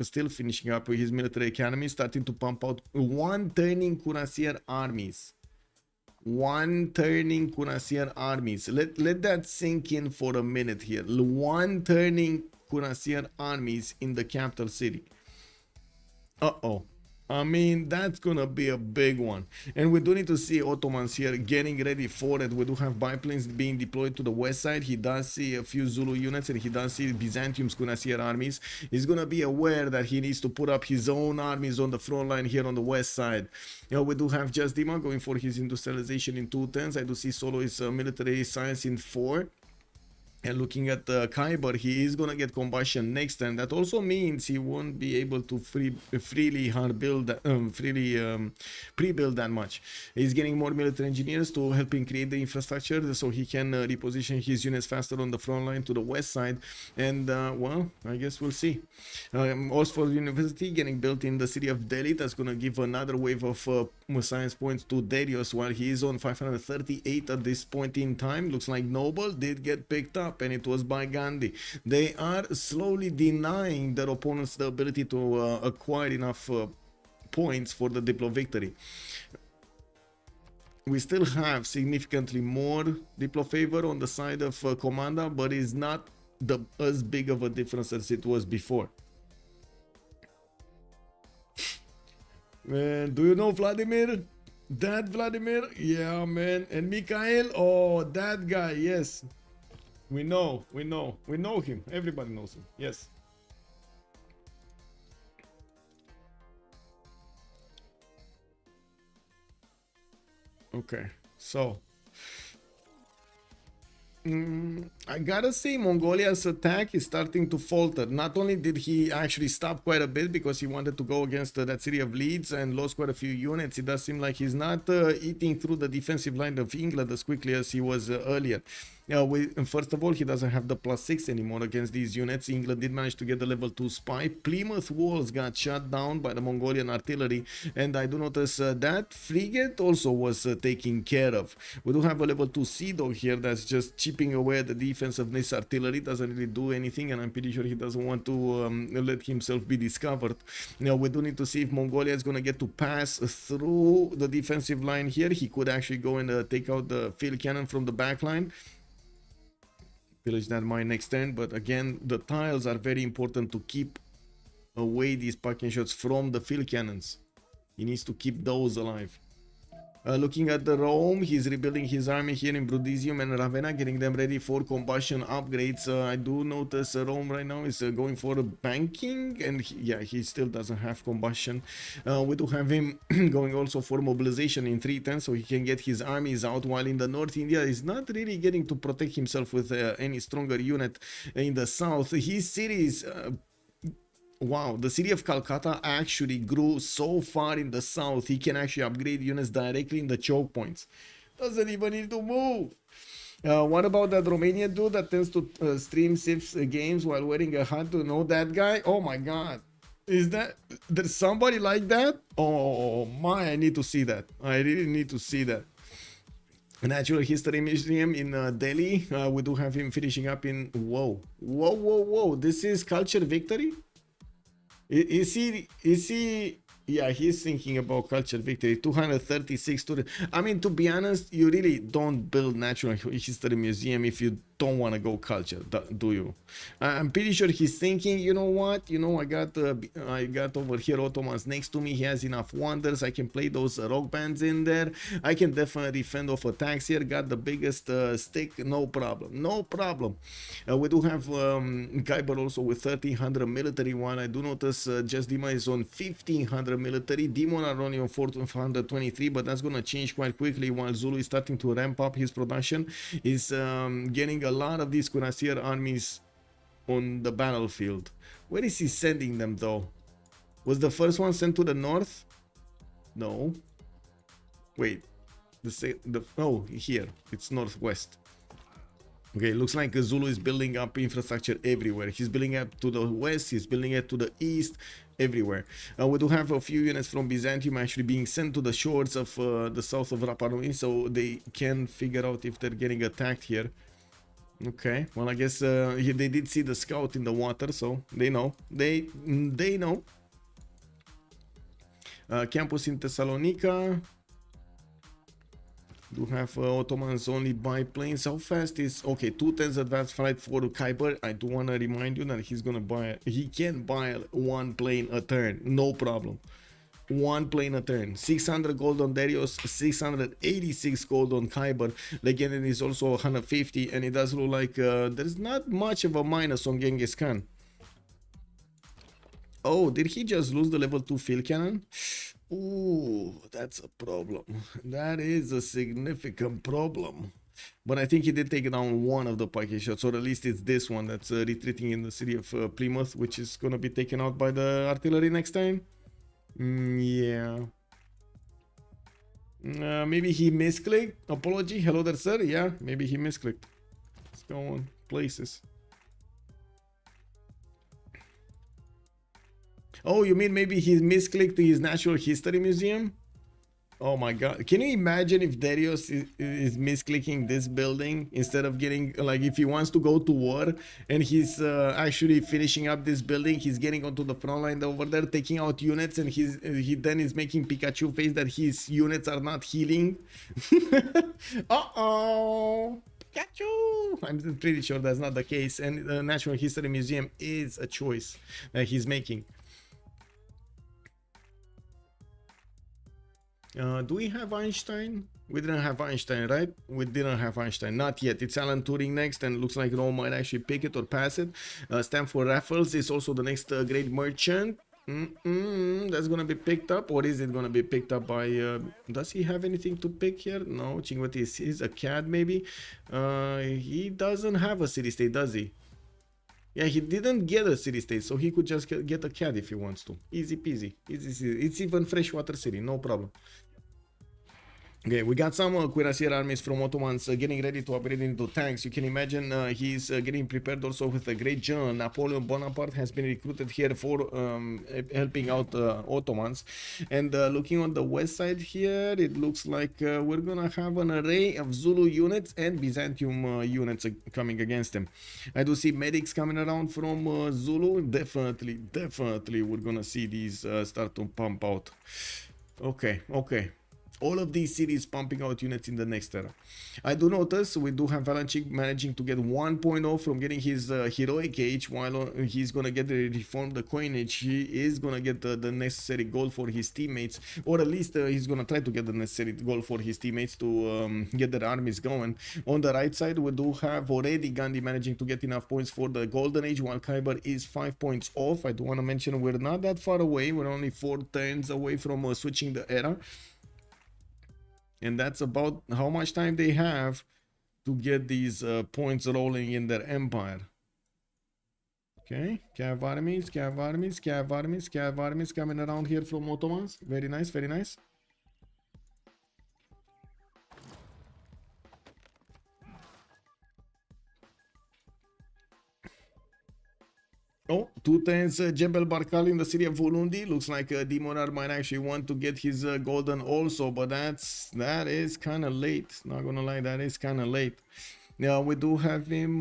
still finishing up his military academy, starting to pump out one turning cuirassier armies. Let that sink in for a minute here. One turning cuirassier armies in the capital city. I mean, that's gonna be a big one. And we do need to see Ottomans here getting ready for it. We do have biplanes being deployed to the west side. He does see a few Zulu units, and he does see Byzantium's cuirassier armies. He's gonna be aware that he needs to put up his own armies on the front line here on the west side. We do have Just Dima going for his industrialization in 2 turns. I do see Solo is military science in 4. And looking at Khyber, he is going to get combustion next turn. That also means he won't be able to freely pre-build that much. He's getting more military engineers to help him create the infrastructure so he can reposition his units faster on the front line to the west side. And, well, I guess we'll see. Oxford University getting built in the city of Delhi. That's going to give another wave of science points to Darius, while he is on 538 at this point in time. Looks like Noble did get picked up, and it was by Gandhi. They are slowly denying their opponents the ability to acquire enough points for the Diplo victory. We still have significantly more Diplo favor on the side of Komanda, but it's not as big of a difference as it was before. Man, do you know Vladimir? That Vladimir? Yeah, man. And Mikhail? Oh, that guy, yes. We know him. Everybody knows him. Yes. Okay, so I gotta say, Mongolia's attack is starting to falter. Not only did he actually stop quite a bit because he wanted to go against that city of Leeds and lost quite a few units, it does seem like he's not eating through the defensive line of England as quickly as he was earlier. First of all, he doesn't have the +6 anymore against these units. England did manage to get the level 2 spy. Plymouth walls got shut down by the Mongolian artillery, and I do notice that frigate also was taken care of. We do have a level 2 Sea Dog here that's just chipping away at the defense of this artillery. Doesn't really do anything, and I'm pretty sure he doesn't want to let himself be discovered. Now we do need to see if Mongolia is going to get to pass through the defensive line here. He could actually go and take out the field cannon from the back line. Pillage that mine next turn, but again, the tiles are very important to keep away these parking shots from the field cannons. He needs to keep those alive. Looking at the Rome, he's rebuilding his army here in Brundisium and Ravenna, getting them ready for combustion upgrades. I do notice Rome right now is going for banking, and he still doesn't have combustion. We do have him going also for mobilization in 3 turns, so he can get his armies out, while in the north, India is not really getting to protect himself with any stronger unit. In the south, his cities... Wow, the city of Calcutta actually grew so far in the south, he can actually upgrade units directly in the choke points. Doesn't even need to move. What about that Romanian dude that tends to stream Civ6 games while wearing a hat? To know that guy? Oh my god. There's somebody like that? Oh my, I need to see that. I really need to see that. Natural History Museum in Delhi. We do have him finishing up in... Whoa. This is Culture Victory? Is he... Yeah, he's thinking about Culture Victory. 236 students. I mean, to be honest, you really don't build Natural History Museum if you don't want to go culture, do you? I'm pretty sure he's thinking, you know what? You know, I got over here Ottomans next to me. He has enough wonders. I can play those rock bands in there. I can definitely fend off attacks here. Got the biggest stick. No problem. No problem. We do have Khyber also with 1300 military one. I do notice Just Dima is on 1500 military. Demon are only on 423, but that's going to change quite quickly while Zulu is starting to ramp up his production. Is getting a lot of these Cuirassier armies on the battlefield. Where is he sending them though? Was the first one sent to the north? No. Wait. Oh, here. It's northwest. Okay, looks like Zulu is building up infrastructure everywhere. He's building up to the west, he's building it to the east, everywhere. We do have a few units from Byzantium actually being sent to the shores of the south of Rapa Nui, so they can figure out if they're getting attacked here. Okay, well, I guess they did see the scout in the water, so they know. They know. Campus in Thessalonica. Do have Ottomans only biplanes. How fast is... Okay, 210s advanced flight for Khyber. I do want to remind you that he can buy one plane a turn, no problem. One plane a turn. 600 gold on Darius, 686 gold on Khyber. Legend is also 150, and it does look like there's not much of a minus on Genghis Khan. Oh, did he just lose the level 2 field cannon? Ooh, that's a problem. That is a significant problem. But I think he did take down one of the package shots, or at least it's this one that's retreating in the city of Plymouth, which is going to be taken out by the artillery next time. Yeah. Maybe he misclicked. Apology. Hello there, sir. Yeah, maybe he misclicked. Let's go on. Places. Oh, you mean maybe he misclicked his Natural History Museum? Oh my god. Can you imagine if Darius is misclicking this building instead of getting, like, if he wants to go to war and he's actually finishing up this building, he's getting onto the front line over there, taking out units, and he then is making Pikachu face that his units are not healing. Uh-oh. Pikachu! I'm pretty sure that's not the case, and the Natural History Museum is a choice that he's making. Do we have Einstein? We didn't have Einstein, right? We didn't have Einstein. Not yet. It's Alan Turing next, and looks like Rome might actually pick it or pass it. Stanford Raffles is also the next great merchant. That's gonna be picked up, or is it gonna be picked up by... does he have anything to pick here? No, Chingwati is a CAD maybe. He doesn't have a city-state, does he? Yeah, he didn't get a city-state, so he could just get a CAD if he wants to. Easy peasy. It's even freshwater city, no problem. Okay, we got some Cuirassier armies from Ottomans getting ready to upgrade into tanks. You can imagine he's getting prepared also with a great general. Napoleon Bonaparte has been recruited here for helping out Ottomans. And looking on the west side here, it looks like we're gonna have an array of Zulu units and Byzantium units coming against them. I do see medics coming around from Zulu. Definitely we're gonna see these start to pump out. Okay. All of these cities pumping out units in the next era. I do notice we do have Valanchik managing to get 1.0 from getting his heroic age, while he's gonna get the reformed the coinage. He is gonna get the necessary gold for his teammates, or at least he's gonna try to get the necessary gold for his teammates to get their armies going. On the right side, we do have already Gandhi managing to get enough points for the golden age, while Khyber is 5 points off. I do want to mention we're not that far away. We're only 4 turns away from switching the era. And that's about how much time they have to get these points rolling in their empire. Okay, Cav armies coming around here from Ottomans. Very nice, very nice. Oh, 210 Jebel Barkal in the city of Volundi. Looks like Demonar might actually want to get his golden also, but that is kind of late. Not gonna lie, that is kind of late. Now we do have him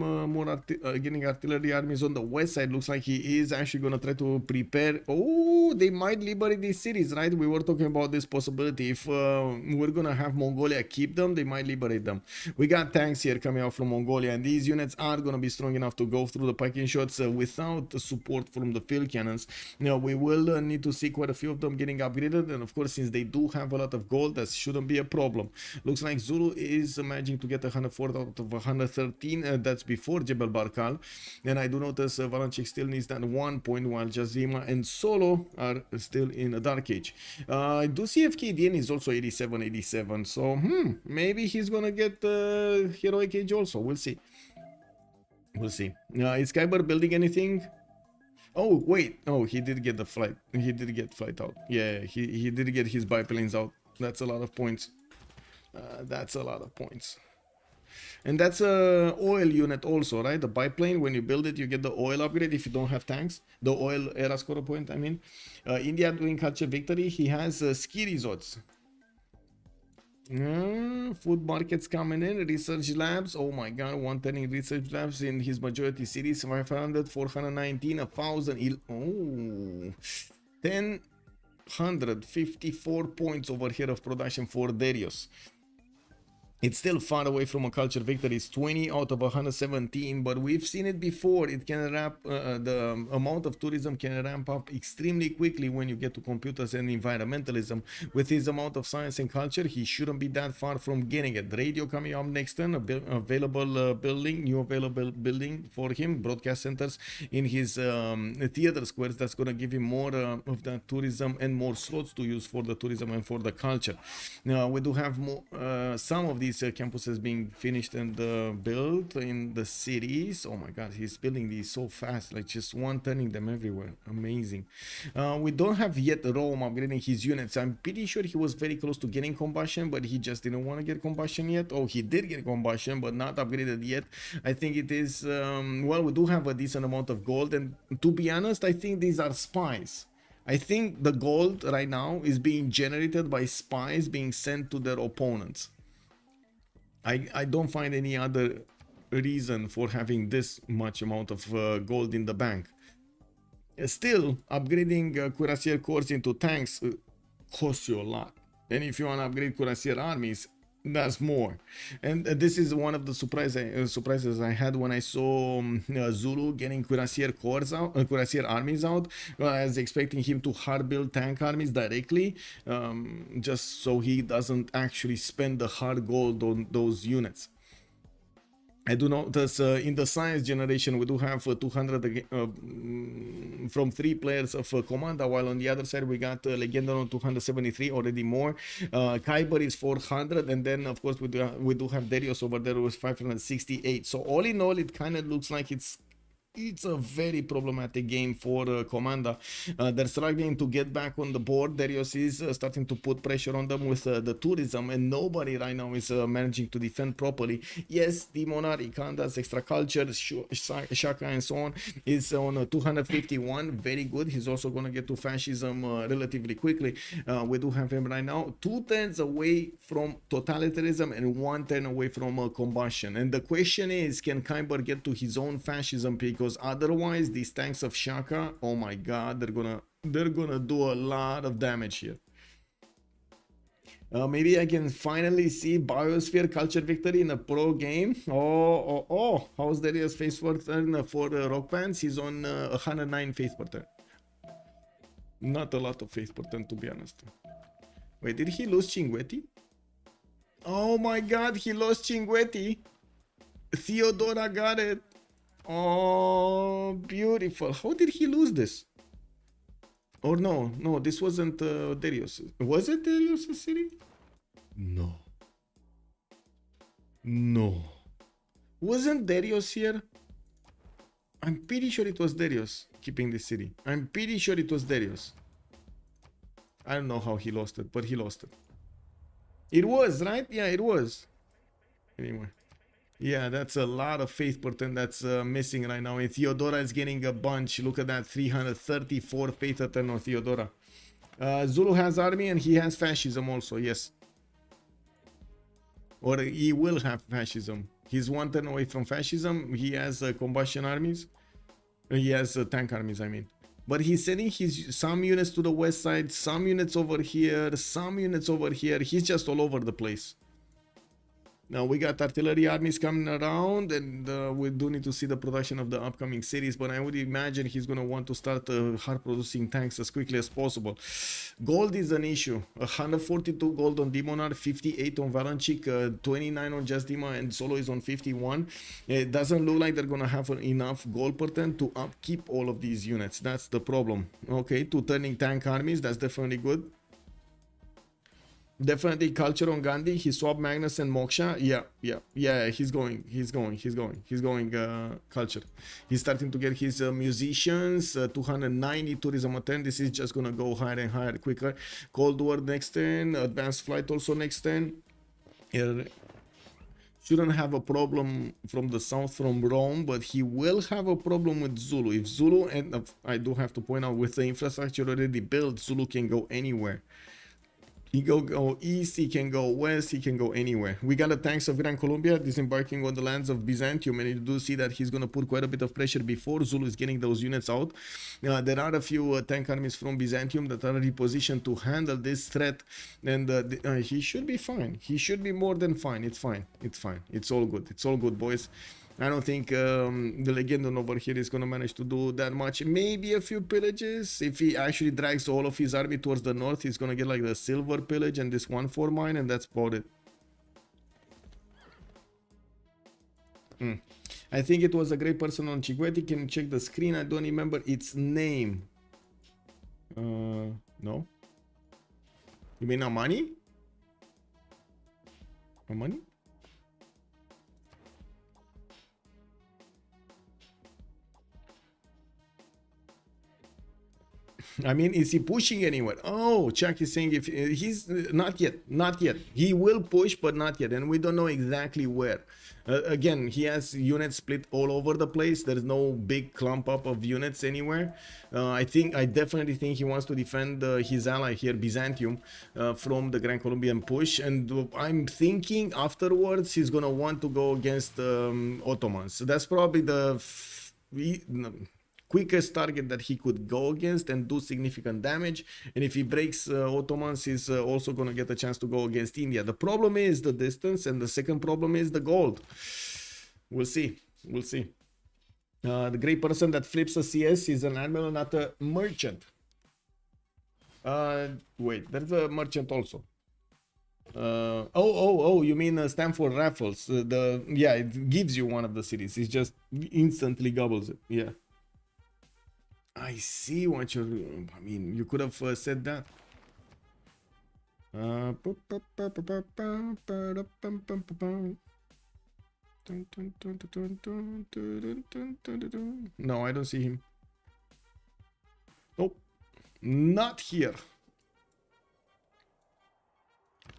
getting artillery armies on the west side. Looks like he is actually gonna try to prepare. Oh, they might liberate these cities, right? We were talking about this possibility. If we're gonna have Mongolia keep them, they might liberate them. We got tanks here coming out from Mongolia, and these units are gonna be strong enough to go through the piking shots without support from the field cannons. Now we will need to see quite a few of them getting upgraded, and of course, since they do have a lot of gold, that shouldn't be a problem. Looks like Zulu is managing to get 104 out of 113, that's before Jebel Barkal, and I do notice Valanchik still needs that 1 point, while Jazima and Solo are still in a Dark Age. I do see FKDN is also 87, so maybe he's gonna get Heroic Age also. We'll see. Is Kyber building anything? Oh wait, oh, he did get the flight. He did get flight out. Yeah, he did get his biplanes out. That's a lot of points. And that's a oil unit also, right? The biplane, when you build it, you get the oil upgrade if you don't have tanks. The oil era score point, I mean. India doing culture victory. He has ski resorts. Food markets coming in. Research labs. Oh my god, 110 research labs in his majority cities. 500, 419, 1,000. Oh, 1,054 points over here of production for Darius. It's still far away from a culture victory. It's 20 out of 117, but we've seen it before. It can the amount of tourism can ramp up extremely quickly when you get to computers and environmentalism. With his amount of science and culture, he shouldn't be that far from getting it. Radio coming up next turn, new available building for him, broadcast centers in his theater squares. That's going to give him more of that tourism and more slots to use for the tourism and for the culture. Now, we do have more, some of these campuses being finished and built in the cities. Oh my god, he's building these so fast, like just one turning them everywhere. Amazing. We don't have yet Rome upgrading his units. I'm pretty sure he was very close to getting combustion, but he just didn't want to get combustion yet. Oh, he did get combustion, but not upgraded yet. I think it is well, we do have a decent amount of gold, and to be honest, I think these are spies. I think the gold right now is being generated by spies being sent to their opponents. I don't find any other reason for having this much amount of gold in the bank. Still, upgrading cuirassier corps into tanks costs you a lot. And if you want to upgrade cuirassier armies, that's more. And this is one of the surprises I had when I saw Zulu getting cuirassier corps out, cuirassier armies out. I was expecting him to hard build tank armies directly, just so he doesn't actually spend the hard gold on those units. I do notice in the science generation we do have 200 from 3 players of Komanda, while on the other side we got Legenda on 273, already more. Kyber is 400, and then of course we do have Darius over there with 568. So all in all, it kind of looks like it's a very problematic game for Komanda. They're struggling to get back on the board. Darius is starting to put pressure on them with the tourism, and nobody right now is managing to defend properly. Yes, Demonar, Ikandas, Extra Culture, Shaka, and so on is on 251. Very good. He's also going to get to fascism relatively quickly. We do have him right now 2 turns away from totalitarianism and 1 turn away from combustion. And the question is, can Kyber get to his own fascism? Because otherwise these tanks of Shaka, oh my god, they're gonna do a lot of damage here. Maybe I can finally see Biosphere culture victory in a pro game. Oh, how's Darius face per turn for Rock Pants? He's on 109 face per turn. Not a lot of face per turn, to be honest. Wait, did he lose Cinguetti? Oh my god, he lost Cinguetti. Theodora got it. Oh, beautiful. How did he lose this? Or no, this wasn't Darius. Was it Darius' city? No. Wasn't Darius here? I'm pretty sure it was Darius keeping this city. I'm pretty sure it was Darius. I don't know how he lost it, but he lost it. It was, right? Yeah, it was. Anyway. Yeah, that's a lot of faith per turn that's missing right now. And Theodora is getting a bunch. Look at that, 334 faith per turn on Theodora. Zulu has army and he has fascism also, yes. Or he will have fascism. He's one turn away from fascism. He has combustion armies. He has tank armies, I mean. But he's sending some units to the west side, some units over here, some units over here. He's just all over the place. Now we got artillery armies coming around, and we do need to see the production of the upcoming cities, but I would imagine he's going to want to start hard producing tanks as quickly as possible. Gold is an issue. 142 gold on Demonar, 58 on Valanchik, 29 on Just Dima, and Solo is on 51. It doesn't look like they're going to have enough gold per turn to upkeep all of these units. That's the problem. Okay, 2 turning tank armies, that's definitely good. Definitely culture on Gandhi. He swapped Magnus and Moksha. Yeah, he's going culture. He's starting to get his musicians. 290 tourism a turn. This is just gonna go higher and higher quicker. Cold War next turn. Advanced flight also next turn. Shouldn't have a problem from the south from Rome, but he will have a problem with Zulu. If Zulu, and I do have to point out, with the infrastructure already built, Zulu can go anywhere. He can go east, he can go west, he can go anywhere. We got the tanks of Gran Colombia disembarking on the lands of Byzantium, and you do see that he's going to put quite a bit of pressure before Zulu is getting those units out. There are a few tank armies from Byzantium that are repositioned to handle this threat, and he should be fine. He should be more than fine. It's fine. It's fine. It's all good. It's all good, boys. I don't think the Legendon over here is going to manage to do that much. Maybe a few pillages. If he actually drags all of his army towards the north, he's going to get like the silver pillage and this 1-4 mine, and that's about it. I think it was a great person on Chigueti. Can you check the screen? I don't remember its name. No? You mean Amani? Amani? I mean, is he pushing anywhere? Oh, Chuck is saying if he's not yet. He will push, but not yet, and we don't know exactly where. Again, he has units split all over the place. There's no big clump up of units anywhere. I definitely think he wants to defend his ally here, Byzantium, from the Grand Colombian push, and I'm thinking afterwards he's gonna want to go against Ottomans. So that's probably the quickest target that he could go against and do significant damage. And if he breaks Ottomans, he's also going to get a chance to go against India. The problem is the distance, and the second problem is the gold. We'll see. We'll see. The great person that flips a CS is an admiral, not a merchant. Wait, there's a merchant also. You mean Stanford Raffles? Yeah, it gives you one of the cities. It just instantly gobbles it. Yeah. I see what you're... I mean, you could have said that. No, I don't see him. Nope. Not here.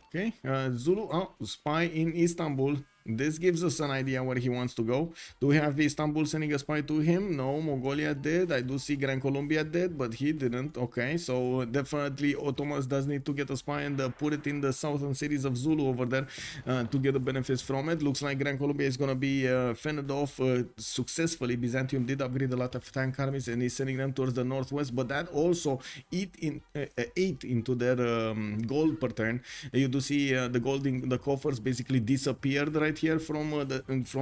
Okay, Zulu, spy in Istanbul. This gives us an idea where he wants to go. Do we have Istanbul sending a spy to him? No, Mongolia did. I do see Gran Colombia did, but he didn't. Okay, so definitely Ottomans does need to get a spy and put it in the southern cities of Zulu over there to get the benefits from it. Looks like Gran Colombia is going to be fended off successfully. Byzantium did upgrade a lot of tank armies and is sending them towards the northwest, but that also ate into their gold per turn. You do see the gold in the coffers basically disappeared right here from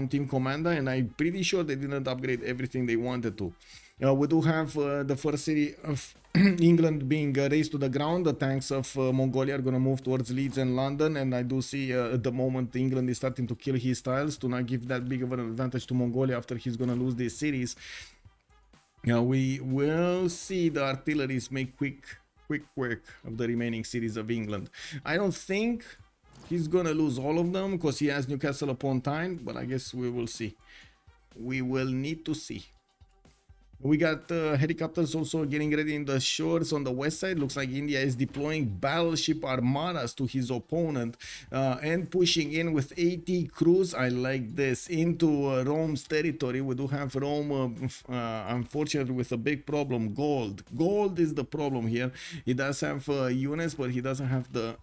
Team Komanda, and I'm pretty sure they didn't upgrade everything they wanted to. We do have the first city of England being razed to the ground. The tanks of Mongolia are going to move towards Leeds and London, and I do see at the moment England is starting to kill his tiles to not give that big of an advantage to Mongolia after he's going to lose these cities. We will see the artilleries make quick work of the remaining cities of England. I don't think he's gonna lose all of them because he has Newcastle upon Tyne, but I guess we will see. We will need to see. We got helicopters also getting ready in the shores on the west side. Looks like India is deploying battleship armadas to his opponent and pushing in with 80 crews. I like this into Rome's territory. We do have Rome, unfortunately, with a big problem: gold. Gold is the problem here. He does have units, but he doesn't have the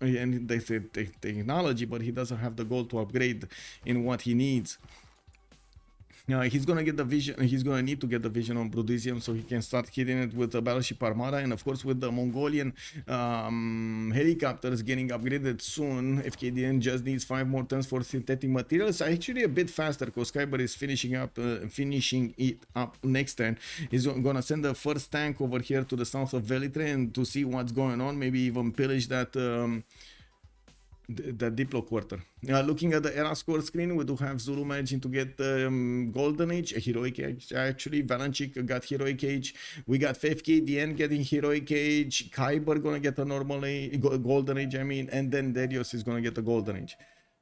technology, but he doesn't have the gold to upgrade in what he needs. He's gonna get the vision. He's gonna need to get the vision on Brudisium so he can start hitting it with the battleship armada, and of course with the Mongolian helicopters getting upgraded soon. FKDN just needs 5 more tons for synthetic materials. Actually, a bit faster because Kyber is finishing it up next turn. He's gonna send the first tank over here to the south of Velitre and to see what's going on. Maybe even pillage that. The Diplo quarter. Looking at the era score screen, we do have Zulu managing to get Golden Age, a Heroic Age actually. Valanchik got Heroic Age. We got FKDN getting Heroic Age. Kyber gonna get a normal age, Golden Age, I mean, and then Darius is gonna get the Golden Age.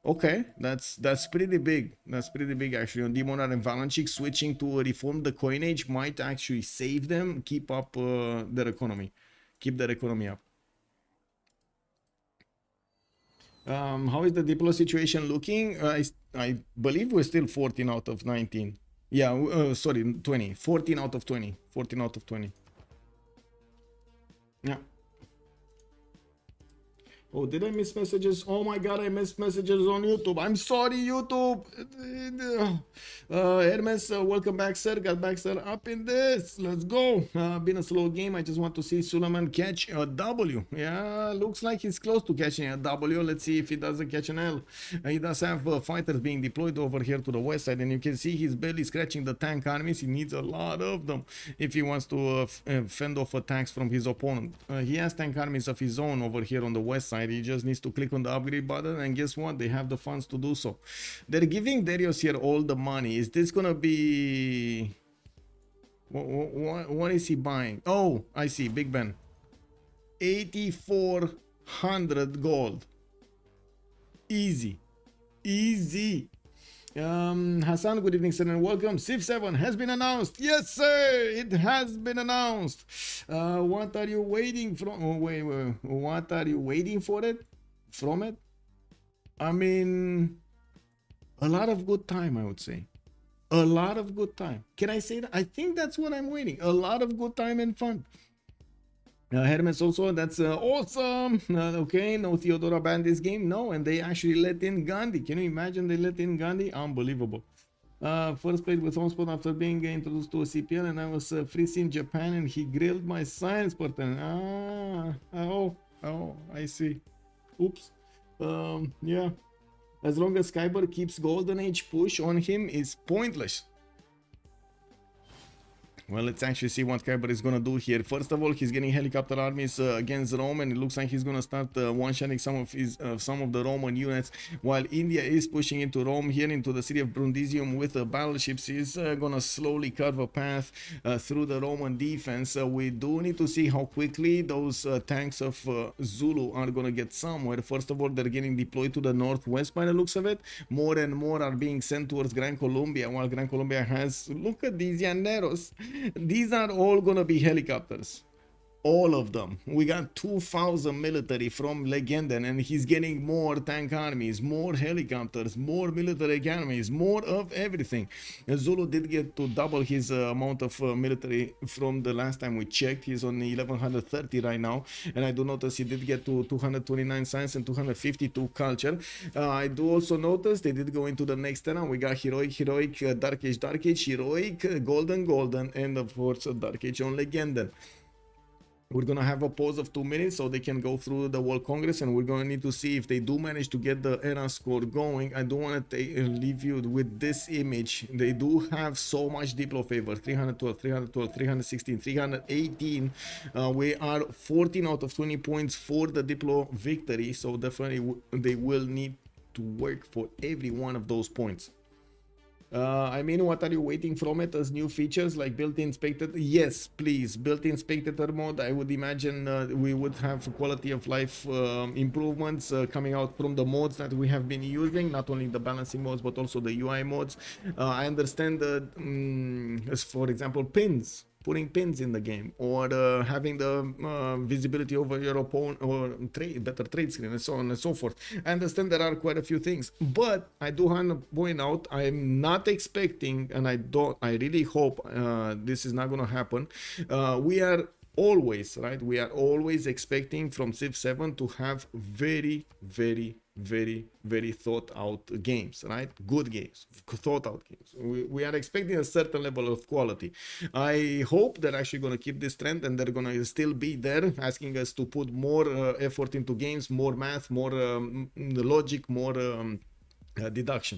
Okay, that's pretty big. That's pretty big actually. On Demonar and Valanchik switching to reform the coinage might actually save them, keep up their economy, keep their economy up. How is the Diplo situation looking? I believe we're still 14 out of 19. Yeah, sorry, 20. 14 out of 20. 14 out of 20. Yeah. Oh, did I miss messages? Oh my god, I missed messages on YouTube. I'm sorry, YouTube. Hermes, welcome back, sir. Got back, sir. Up in this. Let's go. Been a slow game. I just want to see Suleiman catch a W. Yeah, looks like he's close to catching a W. Let's see if he doesn't catch an L. He does have fighters being deployed over here to the west side, and you can see he's barely scratching the tank armies. He needs a lot of them if he wants to fend off attacks from his opponent. He has tank armies of his own over here on the west side. He just needs to click on the upgrade button, and guess what? They have the funds to do so. They're giving Darius here all the money. Is this gonna be... What is he buying? Oh, I see. Big Ben. 8,400 gold. Easy. Easy. Hassan, good evening, sir, and welcome. Civ6 has been announced. Yes, sir, it has been announced. What are you waiting from? Oh, wait. What are you waiting for it? From it? I mean, a lot of good time, I would say. A lot of good time. Can I say that? I think that's what I'm waiting. A lot of good time and fun. Hermes also, that's awesome. Okay, no Theodora banned this game. No, and they actually let in Gandhi. Can you imagine they let in Gandhi? Unbelievable. First played with OnSpot after being introduced to a CPL, and I was freezing in Japan, and he grilled my science partner. Oh, I see. Oops. Yeah. As long as Kyber keeps Golden Age push on him is pointless. Well, let's actually see what Kyber is gonna do here. First of all, he's getting helicopter armies against Rome, and it looks like he's gonna start one-shotting some of the Roman units, while India is pushing into Rome here into the city of Brundisium with the battleships. He's gonna slowly carve a path through the Roman defense. We do need to see how quickly those tanks of Zulu are gonna get somewhere. First of all, they're getting deployed to the northwest by the looks of it. More and more are being sent towards Gran Colombia, while Gran Colombia has, look at these llaneros. These are all gonna be helicopters. All of them. We got 2,000 military from Legenden, and he's getting more tank armies, more helicopters, more military academies, more of everything. Zulu did get to double his amount of military from the last time we checked. He's on 1130 right now, and I do notice he did get to 229 science and 252 culture. I do also notice they did go into the next era. We got heroic, dark age, heroic, golden, and of course dark age on Legenden. We're gonna have a pause of 2 minutes so they can go through the World Congress, and we're gonna need to see if they do manage to get the era score going. I don't want to leave you with this image. They do have so much Diplo favor: 312, 312, 316, 318. We are 14 out of 20 points for the Diplo victory, so definitely they will need to work for every one of those points. I mean, what are you waiting from it as new features like built-in spectator? Yes, please, built-in spectator mode. I would imagine we would have quality of life improvements coming out from the modes that we have been using, not only the balancing modes but also the UI modes. I understand that, as for example, pins putting pins in the game, or having the visibility over your opponent, or better trade screen, and so on and so forth. I understand there are quite a few things, but I do want to point out I'm not expecting, and I really hope this is not going to happen. We are always, right? We are always expecting from Civ7 to have very, very, very thought out games, right? Good games, thought out games. We are expecting a certain level of quality. I hope they're actually going to keep this trend, and they're going to still be there, asking us to put more effort into games, more math, more logic, more deduction.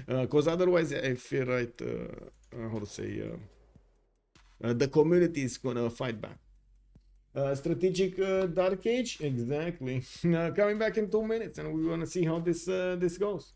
Because otherwise, I feel right, how to say, the community is going to fight back. Strategic Dark Age, exactly. Coming back in 2 minutes, and we want to see how this goes.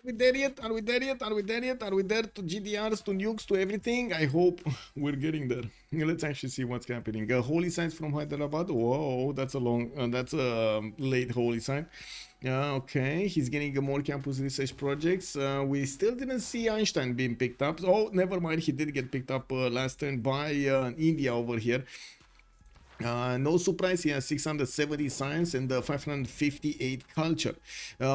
We there yet? Are we there yet? Are we there yet? Are we there to GDRs, to nukes, to everything? I hope we're getting there. Let's actually see what's happening. Holy signs from Hyderabad. Whoa, that's a long, that's a late holy sign. Okay, he's getting more campus research projects. We still didn't see Einstein being picked up. Oh, never mind. He did get picked up last turn by India over here. No surprise, he has 670 science and 558 culture.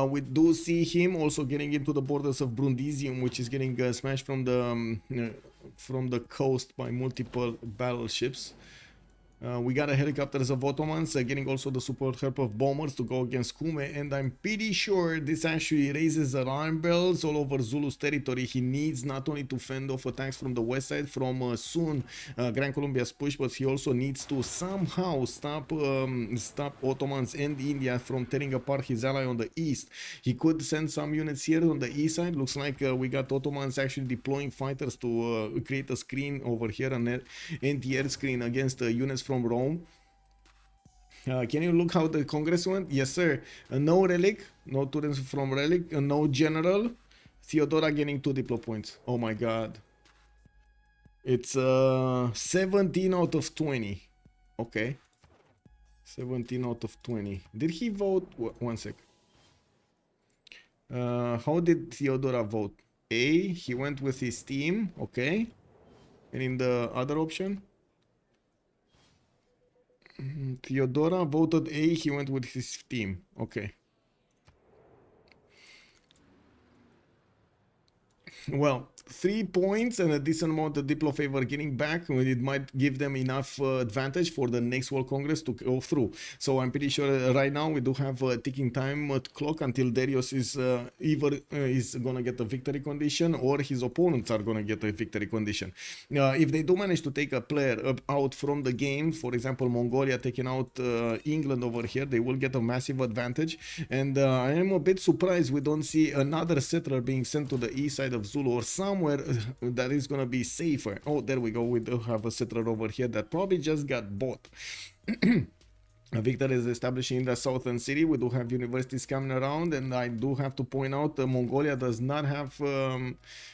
We do see him also getting into the borders of Brundisium, which is getting smashed from the coast by multiple battleships. We got a helicopters of Ottomans, getting also the support help of bombers to go against Kume, and I'm pretty sure this actually raises alarm bells all over Zulu's territory. He needs not only to fend off attacks from the west side from soon Gran Colombia's push, but he also needs to somehow stop Ottomans and India from tearing apart his ally on the east. He could send some units here on the east side. Looks like we got Ottomans actually deploying fighters to create a screen over here, an anti-air screen against units from Rome. Can you look how the Congress went? Yes, sir. No relic, no students from relic, no general. Theodora getting 2 diplo points. Oh my god. It's 17 out of 20. Okay. 17 out of 20. Did he vote? One sec. How did Theodora vote? A, he went with his team. Okay. And in the other option? Theodora voted A, he went with his team. Okay. Well, 3 points and a decent amount of diplo favor getting back, when it might give them enough advantage for the next World Congress to go through. So I'm pretty sure right now we do have a ticking time clock until Darius is either is gonna get a victory condition or his opponents are gonna get a victory condition. If they do manage to take a player out from the game, for example Mongolia taking out England over here, they will get a massive advantage. And I am a bit surprised we don't see another settler being sent to the east side of Zulu or somewhere that is gonna be safer. Oh, there we go. We do have a settler over here that probably just got bought. Victor is establishing the southern city. We do have universities coming around, and I do have to point out that Mongolia does not have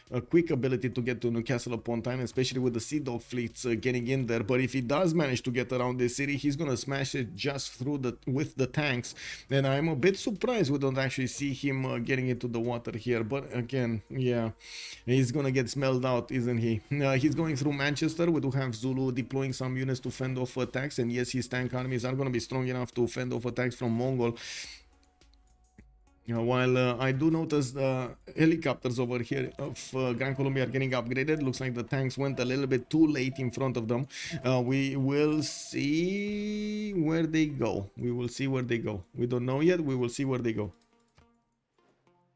a quick ability to get to Newcastle upon time, especially with the Sea Dog fleets getting in there. But if he does manage to get around this city, he's gonna smash it just through with the tanks. And I'm a bit surprised we don't actually see him getting into the water here. But again, yeah, he's gonna get smelled out, isn't he? He's going through Manchester. We do have Zulu deploying some units to fend off attacks, and yes, his tank armies are gonna be strong enough to fend off attacks from Mongol. While I do notice the helicopters over here of Gran Colombia are getting upgraded. Looks like the tanks went a little bit too late in front of them. We will see where they go. We will see where they go. We don't know yet. We will see where they go.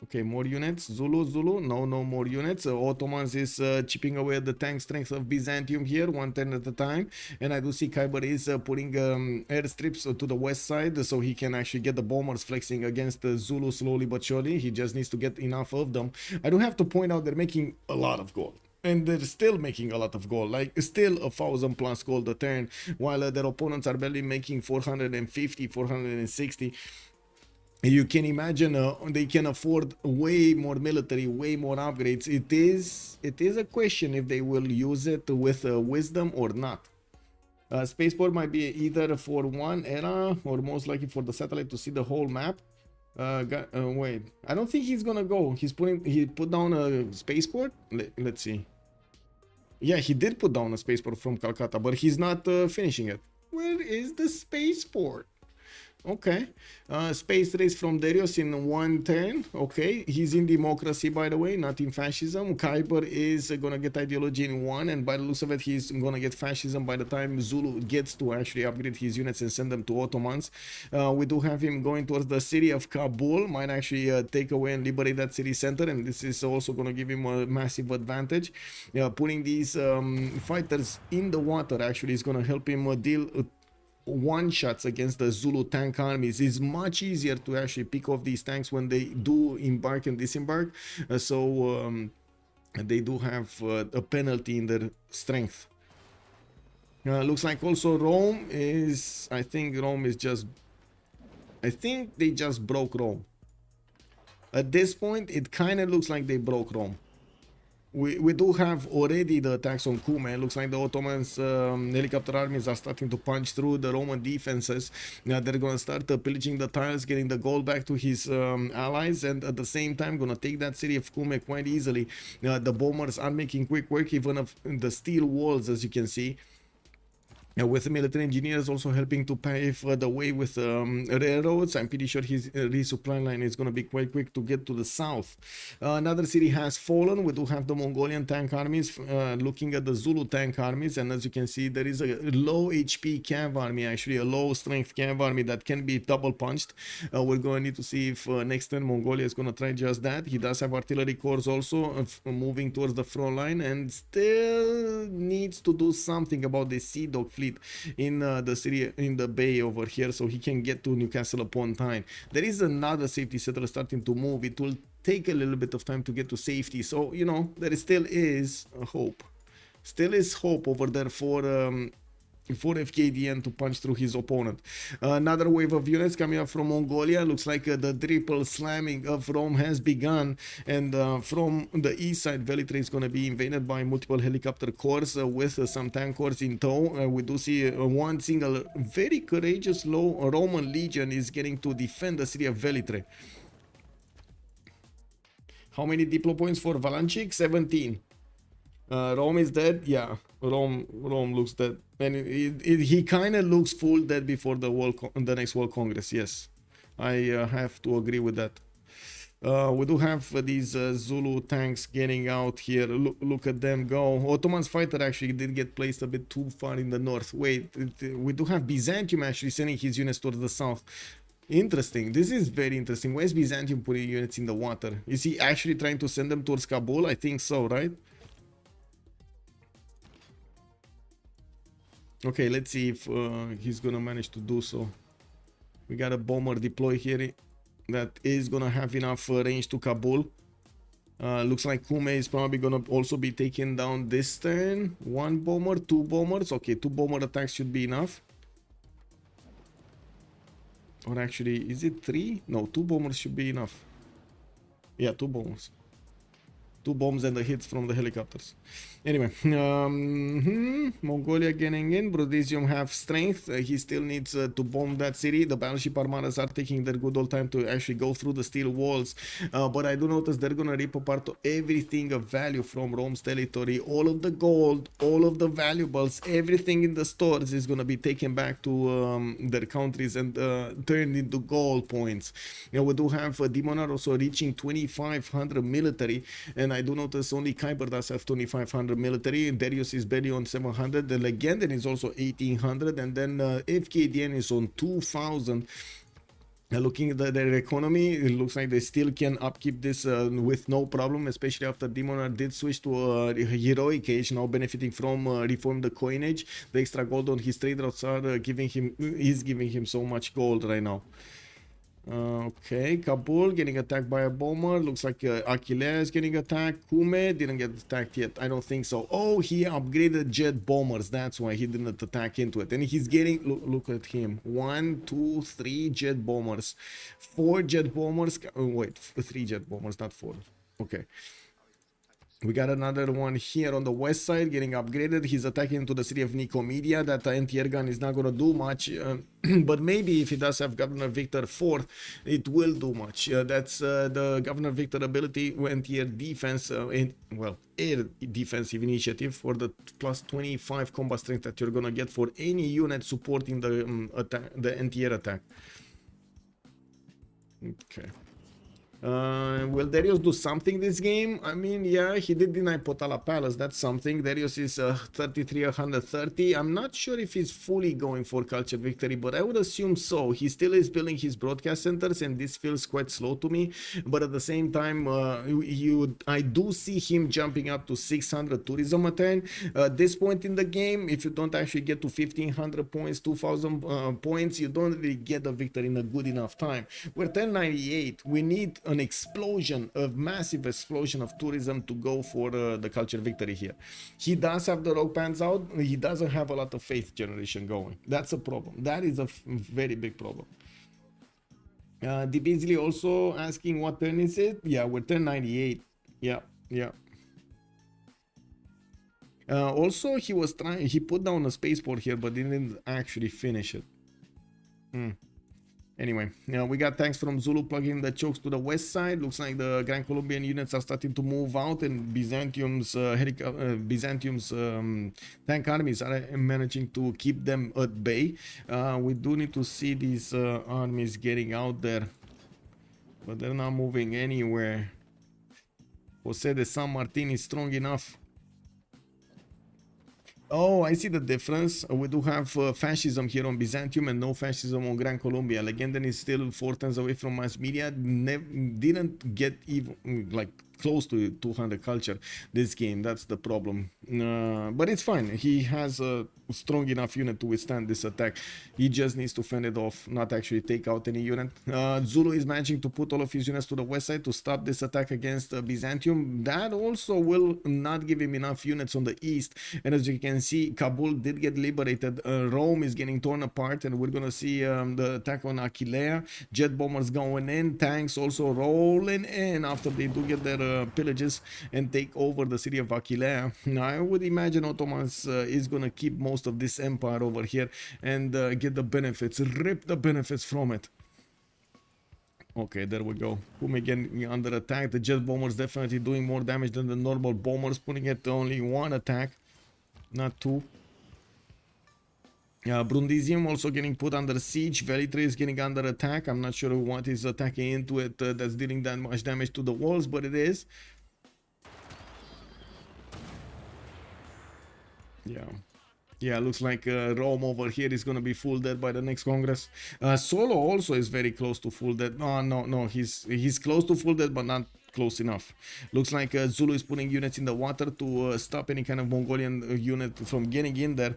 Okay, more units. Zulu. No more units. Ottomans is chipping away at the tank strength of Byzantium here, 1 turn at a time. And I do see Khyber is putting airstrips to the west side, so he can actually get the bombers flexing against the Zulu slowly but surely. He just needs to get enough of them. I do have to point out they're making a lot of gold. And they're still making a lot of gold, like still 1,000 plus gold a turn, while their opponents are barely making 450, 460. You can imagine they can afford way more military, way more upgrades. It is a question if they will use it with wisdom or not. Spaceport might be either for one era or most likely for the satellite to see the whole map. Wait, I don't think he's gonna go. He put down a spaceport. Let's see. Yeah, he did put down a spaceport from Calcutta, but he's not finishing it. Where is the spaceport? Okay, space race from Darius in 1 turn. Okay, he's in democracy, by the way, not in fascism. Khyber is gonna get ideology in 1, and by the looks of it, he's gonna get fascism by the time Zulu gets to actually upgrade his units and send them to Ottomans. We do have him going towards the city of Kabul, might actually take away and liberate that city center, and this is also gonna give him a massive advantage. Putting these fighters in the water actually is gonna help him deal one-shots against the Zulu tank armies. Is much easier to actually pick off these tanks when they do embark and disembark, so they do have a penalty in their strength. Looks like also Rome is, I think they just broke Rome. At this point it kind of looks like they broke Rome. We do have already the attacks on Kume. It looks like the Ottomans helicopter armies are starting to punch through the Roman defenses. They're going to start pillaging the tiles, getting the gold back to his allies, and at the same time going to take that city of Kume quite easily. The bombers are making quick work even of the steel walls, as you can see. With the military engineers also helping to pave the way with railroads. I'm pretty sure his resupply line is going to be quite quick to get to the south. Another city has fallen. We do have the Mongolian tank armies looking at the Zulu tank armies, and as you can see, there is a low HP cav army, actually a low strength cav army that can be double punched. We're going to need to see if next turn Mongolia is going to try just that. He does have artillery corps also moving towards the front line, and still needs to do something about the Sea Dog fleet in the city, in the bay over here, so he can get to Newcastle upon time. There is another safety settler starting to move. It will take a little bit of time to get to safety, so you know there still is a hope. Still is hope over there for FKDN to punch through his opponent. Another wave of units coming up from Mongolia. Looks like the triple slamming of Rome has begun, and from the east side, Velitre is going to be invaded by multiple helicopter corps with some tank corps in tow. We do see one single very courageous low Roman legion is getting to defend the city of Velitre. How many diplo points for Valanchik? 17. Rome is dead. Yeah, Rome looks dead, and he kind of looks full dead before the next World Congress. Yes, I have to agree with that. We do have these Zulu tanks getting out here. Look at them go. Ottoman's fighter actually did get placed a bit too far in the north. Wait, we do have Byzantium actually sending his units towards the south. Interesting. This is very interesting. Where's Byzantium putting units in the water? Is he actually trying to send them towards Kabul? I think so, right? Okay, let's see if he's gonna manage to do so. We got a bomber deploy here that is gonna have enough range to Kabul. Looks like Kume is probably gonna also be taken down this turn. 1 bomber, 2 bombers. Okay, 2 bomber attacks should be enough. Or actually, is it 3? No, 2 bombers should be enough. Yeah, 2 bombers. 2 bombs and the hits from the helicopters. Anyway, Mongolia getting in. Brodesium have strength. He still needs to bomb that city. The battleship armadas are taking their good old time to actually go through the steel walls. But I do notice they're gonna rip apart everything of value from Rome's territory. All of the gold, all of the valuables, everything in the stores is gonna be taken back to their countries and turned into gold points. We do have Demonar also reaching 2,500 military, and I do notice only Kyber does have 2,500 military. Darius is barely on 700. The Legendary is also 1,800, and then FKDN is on 2,000. Looking at their economy, it looks like they still can upkeep this with no problem, especially after Demonar did switch to heroic age, now benefiting from reform the coinage. The extra gold on his trade routes are giving him so much gold right now. Okay, Kabul getting attacked by a bomber. Looks like Aquilea is getting attacked. Kume didn't get attacked yet. I don't think so. Oh, he upgraded jet bombers. That's why he didn't attack into it. And he's getting, look at him. 1, 2, 3 jet bombers. 4 jet bombers. Oh, wait, 3 jet bombers, not 4. Okay. We got another one here on the west side getting upgraded. He's attacking into the city of Nicomedia. That anti-air gun is not going to do much. But maybe if he does have Governor Victor 4th, it will do much. That's the Governor Victor ability, anti-air defense, well, air defensive initiative for the plus 25 combat strength that you're going to get for any unit supporting the anti-air attack. Okay. Will Darius do something this game? I mean, yeah, he did deny Potala Palace. That's something. Darius is 33, 130. I'm not sure if he's fully going for culture victory, but I would assume so. He still is building his broadcast centers, and this feels quite slow to me. But at the same time, I do see him jumping up to 600 tourism a turn. At this point in the game, if you don't actually get to 1,500 points, 2,000 points, you don't really get the victory in a good enough time. We're 1098. We need an explosion, a massive explosion of tourism to go for the culture victory here. He does have the rogue pants out. He doesn't have a lot of faith generation going. That's a problem. That is a very big problem. Beasley also asking what turn is it? Yeah, we're 1098. Yeah. Also, he put down a spaceport here, but didn't actually finish it. Anyway, we got tanks from Zulu plugging the chokes to the west side. Looks like the Grand Colombian units are starting to move out, and Byzantium's tank armies are managing to keep them at bay. We do need to see these armies getting out there, but they're not moving anywhere. Jose de San Martin is strong enough. Oh, I see the difference. We do have fascism here on Byzantium and no fascism on Gran Colombia. Legendan is still 4 turns away from mass media. Didn't get even like close to 200 culture this game. That's the problem. But it's fine. He has a strong enough unit to withstand this attack. He just needs to fend it off, not actually take out any unit. Zulu is managing to put all of his units to the west side to stop this attack against Byzantium. That also will not give him enough units on the east. And as you can see, Kabul did get liberated. Rome is getting torn apart, and we're gonna see the attack on Aquilea. Jet bombers going in, tanks also rolling in after they do get their pillages and take over the city of Aquilea. Now, I would imagine Ottomans is gonna keep most of this empire over here and get the benefits, rip the benefits from it. Okay, there we go. Whom again under attack. The jet bombers definitely doing more damage than the normal bombers, putting it to only 1 attack, not 2. Brundisium also getting put under siege. Velitre is getting under attack. I'm not sure what is attacking into it that's dealing that much damage to the walls, but it is. Yeah, looks like Rome over here is going to be full dead by the next Congress. Solo also is very close to full dead. No, he's close to full dead, but not close enough. Looks like Zulu is putting units in the water to stop any kind of Mongolian unit from getting in there.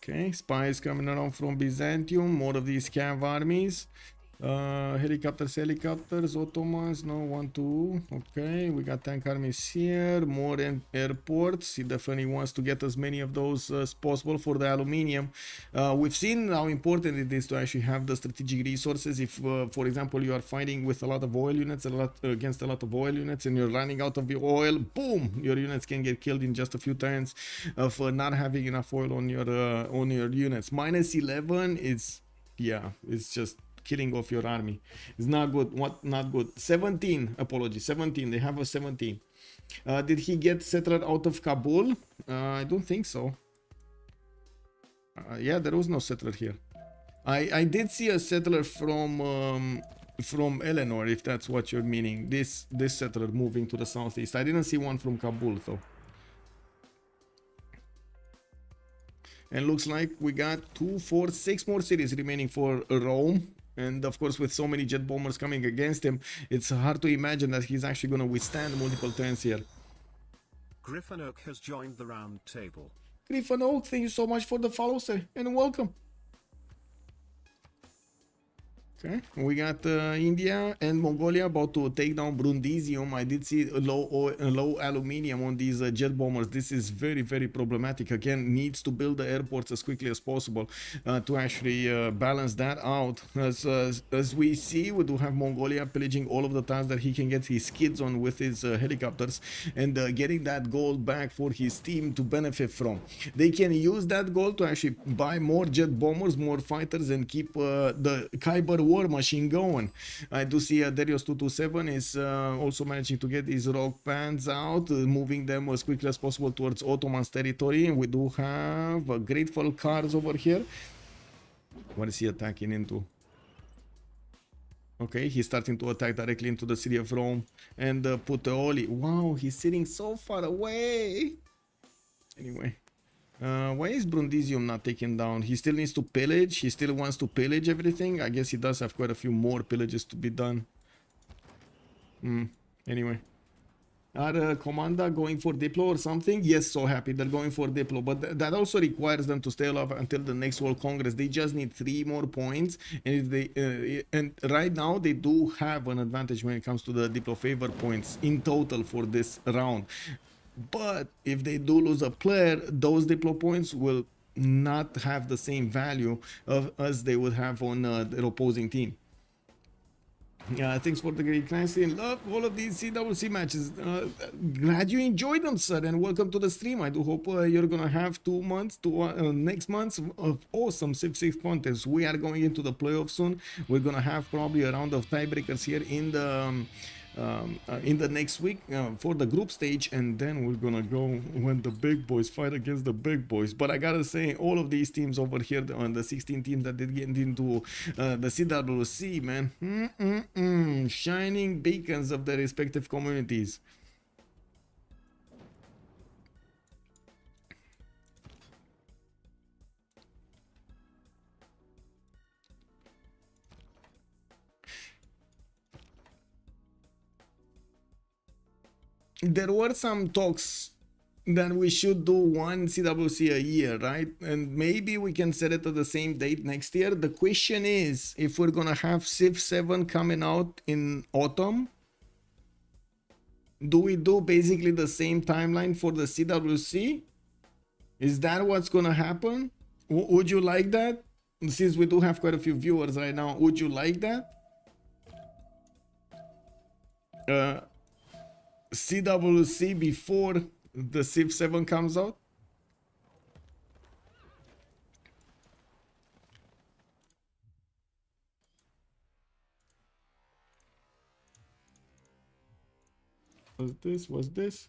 Okay, spies coming around from Byzantium, more of these Cav armies. Helicopters, Ottomans, no, 1, 2. Okay, we got tank armies here, more airports. He definitely wants to get as many of those as possible for the aluminium. We've seen how important it is to actually have the strategic resources. If, for example, you are fighting with a lot of oil units, against a lot of oil units, and you're running out of the oil, boom, your units can get killed in just a few turns of not having enough oil on your units. -11 is, yeah, it's just killing off your army. It's not good. What? Not good. 17. Apology. 17. They have a 17. Did he get settler out of Kabul? I don't think so. Yeah, there was no settler here. I did see a settler from Eleanor, if that's what you're meaning. This settler moving to the southeast. I didn't see one from Kabul though. And looks like we got 2, 4, 6 more cities remaining for Rome. And of course, with so many jet bombers coming against him, it's hard to imagine that he's actually going to withstand multiple turns here. Griffin Oak has joined the round table. Griffin Oak, thank you so much for the follow, sir, and welcome. Okay, we got India and Mongolia about to take down Brundisium. I did see low aluminium on these jet bombers. This is very, very problematic. Again, needs to build the airports as quickly as possible to actually balance that out. As we see, we do have Mongolia pillaging all of the times that he can get his skids on with his helicopters and getting that gold back for his team to benefit from. They can use that gold to actually buy more jet bombers, more fighters, and keep the Khyber war machine going. I do see Darius 227 is also managing to get his rock bands out, moving them as quickly as possible towards Ottoman's territory. And we do have grateful cars over here. What is he attacking into? Okay, he's starting to attack directly into the city of Rome and Puteoli. Wow, he's sitting so far away. Anyway. Why is Brundisium not taken down? He still needs to pillage. He still wants to pillage everything. I guess he does have quite a few more pillages to be done. Anyway. Are Komanda going for Diplo or something? Yes, so happy they're going for Diplo. But that also requires them to stay alive until the next World Congress. They just need 3 more points. And if they and right now they do have an advantage when it comes to the Diplo favor points in total for this round. But if they do lose a player, those Diplo points will not have the same value as they would have on their opposing team. Thanks for the great classy and love all of these CWC matches. Glad you enjoyed them, sir, and welcome to the stream. I do hope you're gonna have 2 months to next month of awesome Civ6 contests. We are going into the playoffs soon. We're gonna have probably a round of tiebreakers here in the next week for the group stage, and then we're gonna go when the big boys fight against the big boys. But I gotta say, all of these teams over here on the 16 teams that did get into the CWC, man, shining beacons of their respective communities. There were some talks that we should do one CWC a year, right? And maybe we can set it at the same date next year. The question is, if we're gonna have Civ7 coming out in autumn, do we do basically the same timeline for the CWC? Is that what's gonna happen? Would you like that? Since we do have quite a few viewers right now, would you like that? CWC before the Civ7 comes out? Was this?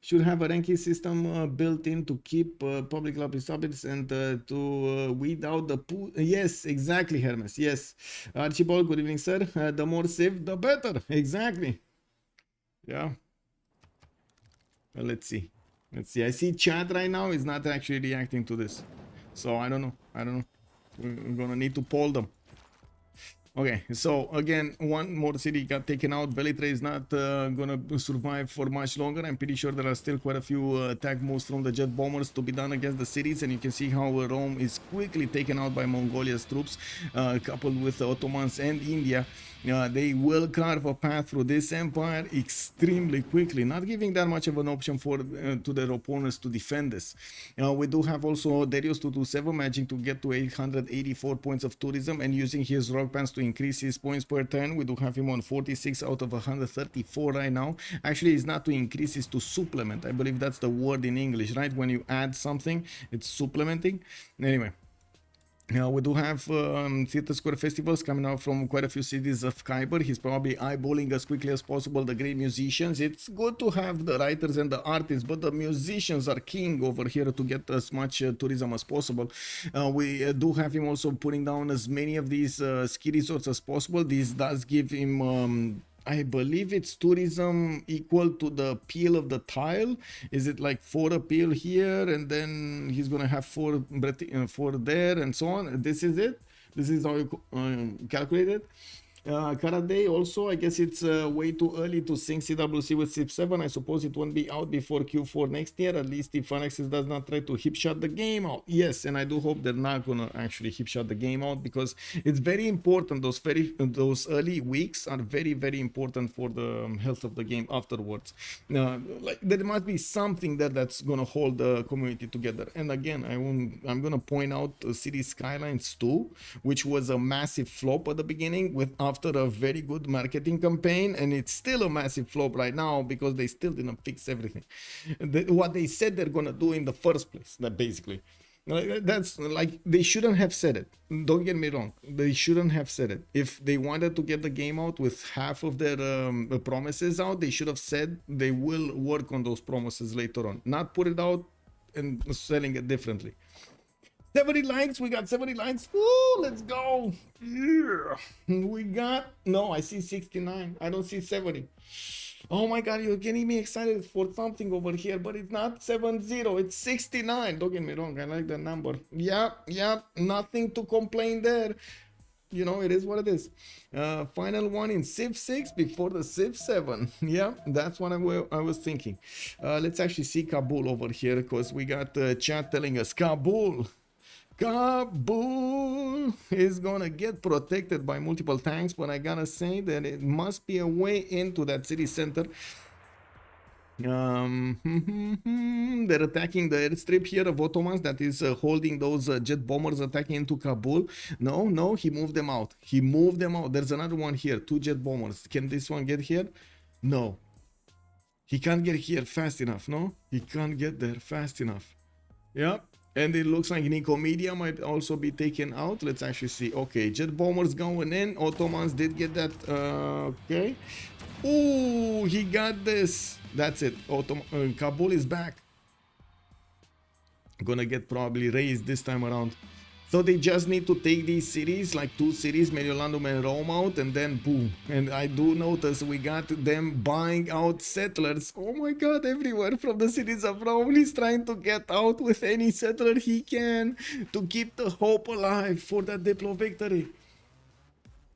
Should have a ranking system built in to keep public lobby subjects and to weed out the pool. Yes, exactly, Hermes. Yes. Archibald, good evening, sir. The more Civ, the better. Exactly. Yeah. Well, let's see. Let's see. I see chat right now is not actually reacting to this. So I don't know. I don't know. We're gonna need to poll them. Okay, so again, one more city got taken out. Velitre is not gonna survive for much longer. I'm pretty sure there are still quite a few attack moves from the jet bombers to be done against the cities, and you can see how Rome is quickly taken out by Mongolia's troops, coupled with the Ottomans and India. They will carve a path through this empire extremely quickly, not giving that much of an option for to their opponents to defend this. We do have also Darius 227 managing to get to 884 points of tourism and using his rock bands to increase his points per turn. We do have him on 46 out of 134 right now. Actually, it's not to increase, it's to supplement. I believe that's the word in English, right? When you add something, it's supplementing. Anyway. Now we do have Theatre Square festivals coming out from quite a few cities of Khyber. He's probably eyeballing as quickly as possible the great musicians. It's good to have the writers and the artists, but the musicians are king over here to get as much tourism as possible. We do have him also putting down as many of these ski resorts as possible. This does give him I believe it's tourism equal to the peel of the tile. Is it like 4 appeal here, and then he's gonna have 4 there, and so on? This is it. This is how you calculate it. Karaday also, I guess it's way too early to sync CWC with Civ7. I suppose it won't be out before Q4 next year, at least if Fanaxis does not try to hip shot the game out. Yes, and I do hope they're not gonna actually hip shot the game out, because it's very important. Those early weeks are very, very important for the health of the game afterwards. Like there must be something there that's gonna hold the community together. And again, I'm gonna point out City Skylines 2, which was a massive flop at the beginning after a very good marketing campaign, and it's still a massive flop right now because they still didn't fix everything. What they said they're gonna do in the first place, that basically. That's like, they shouldn't have said it. Don't get me wrong, they shouldn't have said it. If they wanted to get the game out with half of their promises out, they should have said they will work on those promises later on, not put it out and selling it differently. 70 likes, we got 70 likes. Ooh, let's go. Yeah. We got, no, I see 69. I don't see 70. Oh my god, you're getting me excited for something over here, but it's not 70, it's 69. Don't get me wrong, I like the number. Yeah, nothing to complain there. You know, it is what it is. Final one in Civ6 before the Civ7. Yeah, that's what I was thinking. Let's actually see Kabul over here, because we got chat telling us Kabul is gonna get protected by multiple tanks, but I gotta say that it must be a way into that city center. They're attacking the airstrip here of Ottomans that is holding those jet bombers attacking into Kabul. No, he moved them out. There's another one here, 2 jet bombers. Can this one get here? No, he can't get here fast enough. No, he can't get there fast enough. Yep. And it looks like Nicomedia might also be taken out. Let's actually see. Okay, jet bombers going in. Ottomans did get that. Okay. Ooh, he got this. That's it. Kabul is back. Gonna get probably raised this time around. So they just need to take these cities, like 2 cities, Mediolanum and Rome out, and then boom. And I do notice we got them buying out settlers. Oh my god, everywhere from the cities of Rome. He's trying to get out with any settler he can to keep the hope alive for that Diplo victory.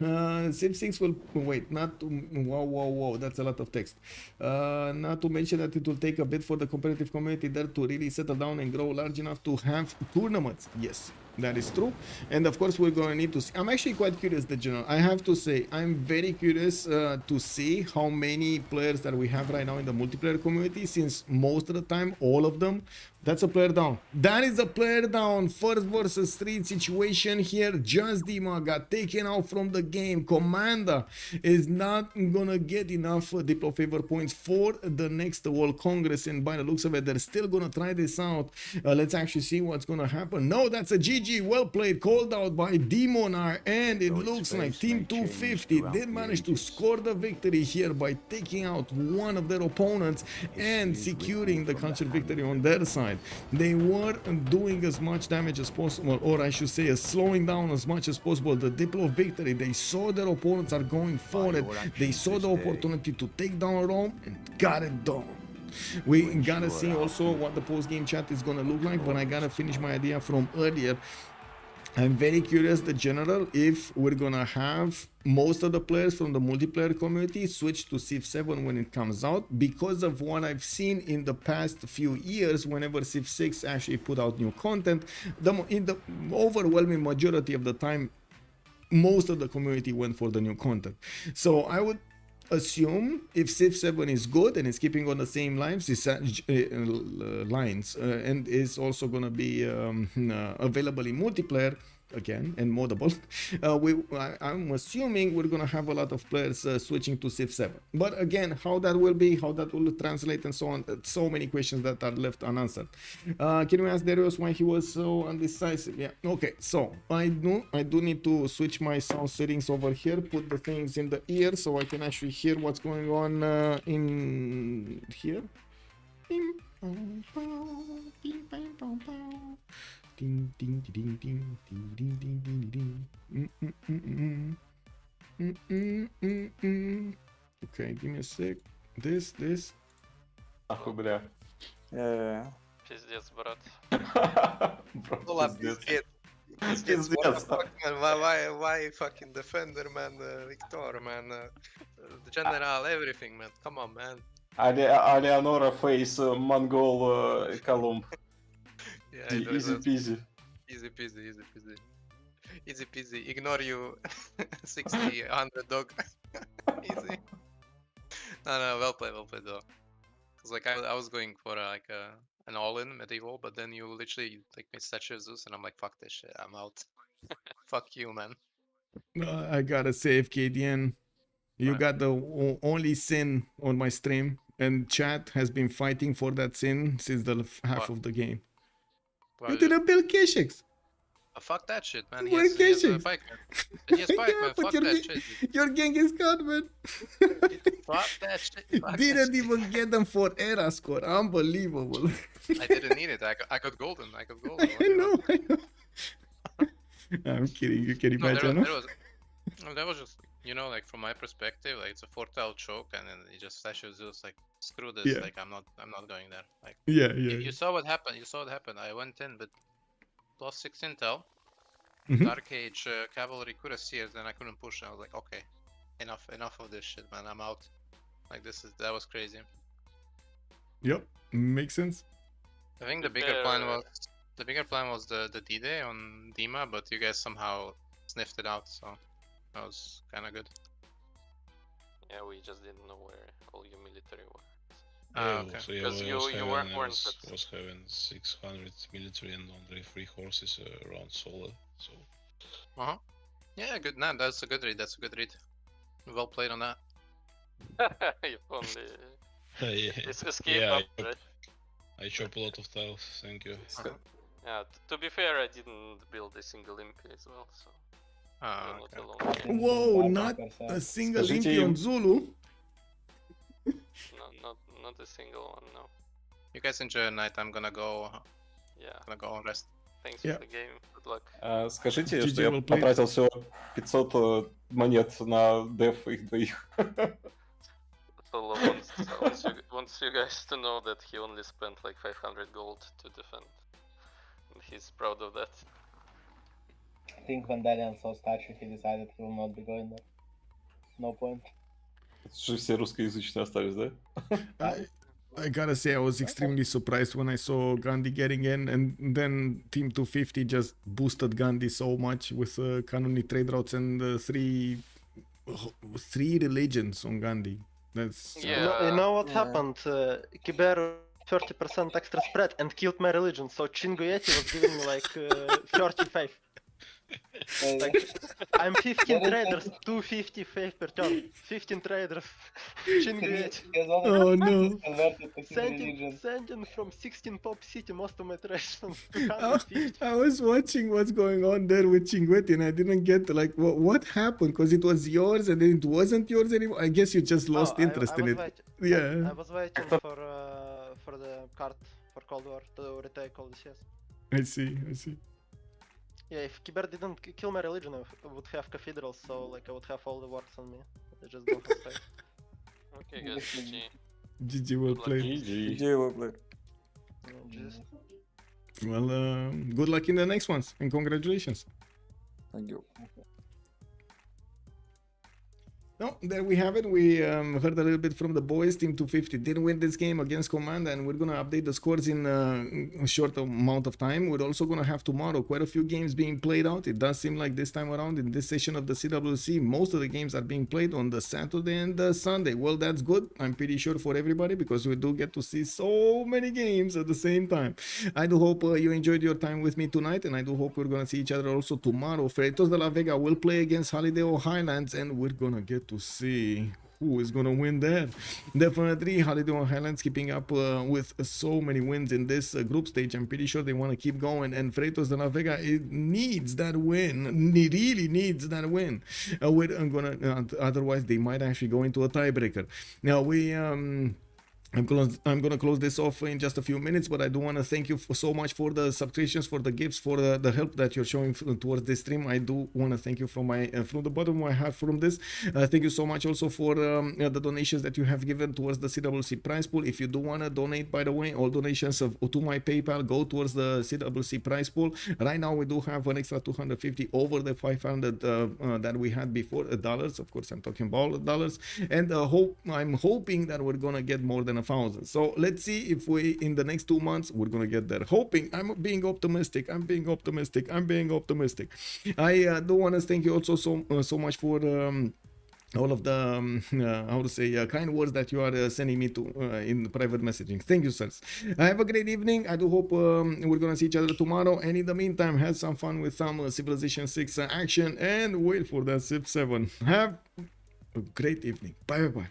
Civ6 will wait, not to, whoa, that's a lot of text. Not to mention that it will take a bit for the competitive community there to really settle down and grow large enough to have tournaments. Yes, that is true. And of course we're going to need to see. I'm actually quite curious, the general. I have to say, I'm very curious to see how many players that we have right now in the multiplayer community, since most of the time, all of them, that's a player down. That is a player down. First versus 3 situation here. Just Dima got taken out from the game. Komanda is not gonna get enough Diplo favor points for the next World Congress, and by the looks of it, they're still gonna try this out. Let's actually see what's gonna happen. No, that's a GG. Well played. Called out by Demonar, and it looks like Team 250 did manage to score the victory here by taking out one of their opponents and securing the culture victory on their side. They were doing as much damage as possible, or I should say slowing down as much as possible the Diplo victory. They saw their opponents are going for it. They saw the opportunity to take down Rome and got it done. We gotta see also what the post-game chat is gonna look like, but I gotta finish my idea from earlier. I'm very curious, the general, if we're gonna have most of the players from the multiplayer community switch to Civ7 when it comes out, because of what I've seen in the past few years. Whenever Civ6 actually put out new content, in the overwhelming majority of the time, most of the community went for the new content. So I would assume if Civ7 is good and is keeping on the same lines, and is also going to be available in multiplayer again and moddable, I'm assuming we're going to have a lot of players switching to Civ7. But again, how that will be, how that will translate and so on, so many questions that are left unanswered. Can we ask Darius why he was so undecisive? Yeah, okay, so I do need to switch my sound settings over here, put the things in the ear so I can actually hear what's going on in here. Ding ding ding ding ding ding ding ding ding. Okay, give me a sec. This. Нахуй, бля. Пиздец, брат. Bro, Ну ладно, пиздец. пиздец. Пиздец. Why fucking defender, man? Victor, man. General, everything, man. Come on, man. Алеонора face Mongol Column. Yeah, Easy peasy. Easy peasy, easy peasy. Easy peasy. Ignore you 60 underdog. Easy. No, well played though. Cause like I was going for an all-in medieval, but then you literally like made Statue of Zeus, and I'm like, fuck this shit, I'm out. Fuck you, man. I gotta save KDN. You got the only sin on my stream, and chat has been fighting for that sin since the half of the game. Well, You didn't build K6. fuck that shit, man. Where He has K6? Pike, man. He has Pike, Yeah, man. but Fuck your that gang- shit. Your gang is gone, man. Fuck that shit. Fuck that Didn't shit. even get them for era score. Unbelievable. I didn't need it. I got golden. I got golden. I know. I'm kidding. You can imagine. That was just, you know, like from my perspective, like it's a 4-tile choke, and then it just Statue of Zeus, like screw this, Yeah. like I'm not going there. Like Yeah. you saw what happened. I went in, but lost 16 tel. Mhm. Dark Age cavalry could have seared, then I couldn't push. I was like, okay, enough of this shit, man. I'm out. Like that was crazy. Yep. Makes sense. I think the bigger plan was the D-Day on Dima, but you guys somehow sniffed it out, so that was kind of good. Yeah, we just didn't know where all your military were. Okay. So yeah, Because you weren't fit. was having 600 military and only 3 horses around Sola. So Yeah, good. Nah, that's a good read. Well played on that. If only yeah, it's escape yeah, up, right? I chop a lot of tiles. Thank you. Yeah, to be fair, I didn't build a single impy as well, so you're not Okay. alone. Whoa, not a single Скажите impy on им. Zulu. Not a single one, no. You guys enjoy your night. I'm gonna go Yeah, and rest. thanks Yeah. for the game. Good luck. Скажите, GG что я will play. потратил всего 500 монет на деф их двоих. Solo wants you guys to know that he only spent like 500 gold to defend. And he's proud of that. I think when Dalian saw statue, he decided he will not be going there. No point. Это же все русскоязычные остались, да? I gotta say, I was extremely surprised when I saw Gandhi getting in, and then Team 250 just boosted Gandhi so much with Canonic trade routes and three religions on Gandhi. That's Yeah. You know what happened? Kiber 30% extra spread and killed my religion, so Chingueti was giving me like 35. Like, I'm 15 traders, 255 per turn. 15 traders, Chingueti. Oh no. Converted to his religion. Sending from 16 pop city most of my trades to 250. I was watching what's going on there with Chinguetti, and I didn't get like what happened, because it was yours and then it wasn't yours anymore. I guess you just lost interest in it. Yeah. I was waiting for the card for Cold War to retake all the CS. I see. Yeah, if Kiber didn't kill my religion, I would have cathedrals, so like I would have all the works on me. I just don't have faith. Okay, guys, GG. GG, well played. GG. Just Well, good luck in the next ones, and congratulations. Thank you. No, there we have it. We heard a little bit from the boys. Team 250 did win this game against Komanda, and we're going to update the scores in a short amount of time. We're also going to have tomorrow quite a few games being played out. It does seem like this time around in this session of the CWC, most of the games are being played on the Saturday and the Sunday. Well, that's good. I'm pretty sure for everybody, because we do get to see so many games at the same time. I do hope you enjoyed your time with me tonight, and I do hope we're going to see each other also tomorrow. Freitos de la Vega will play against Holiday Highlands, and we're going to get to see who is gonna win that. Definitely Holiday Highlands keeping up with so many wins in this group stage. I'm pretty sure they want to keep going, and Freitos de la Vega, it needs that win. It really needs that win. Otherwise they might actually go into a tiebreaker. Now I'm gonna close this off in just a few minutes, but I do want to thank you so much for the subscriptions, for the gifts, for the help that you're showing towards this stream. I do want to thank you from the bottom of my heart from this. Thank you so much also for the donations that you have given towards the CWC prize pool. If you do want to donate, by the way, all donations to my PayPal go towards the CWC prize pool. Right now we do have an extra 250 over the 500 that we had before, dollars. Of course, I'm talking about dollars, and I'm hoping that we're gonna get more than 1,000. So let's see if we in the next 2 months we're gonna get there. Hoping. I'm being optimistic. I do want to thank you also so much for all of the kind words that you are sending me to in private messaging. Thank you, sirs. Have a great evening. I do hope we're gonna see each other tomorrow, and in the meantime have some fun with some Civilization 6 action and wait for that Civ 7. Have a great evening. Bye bye.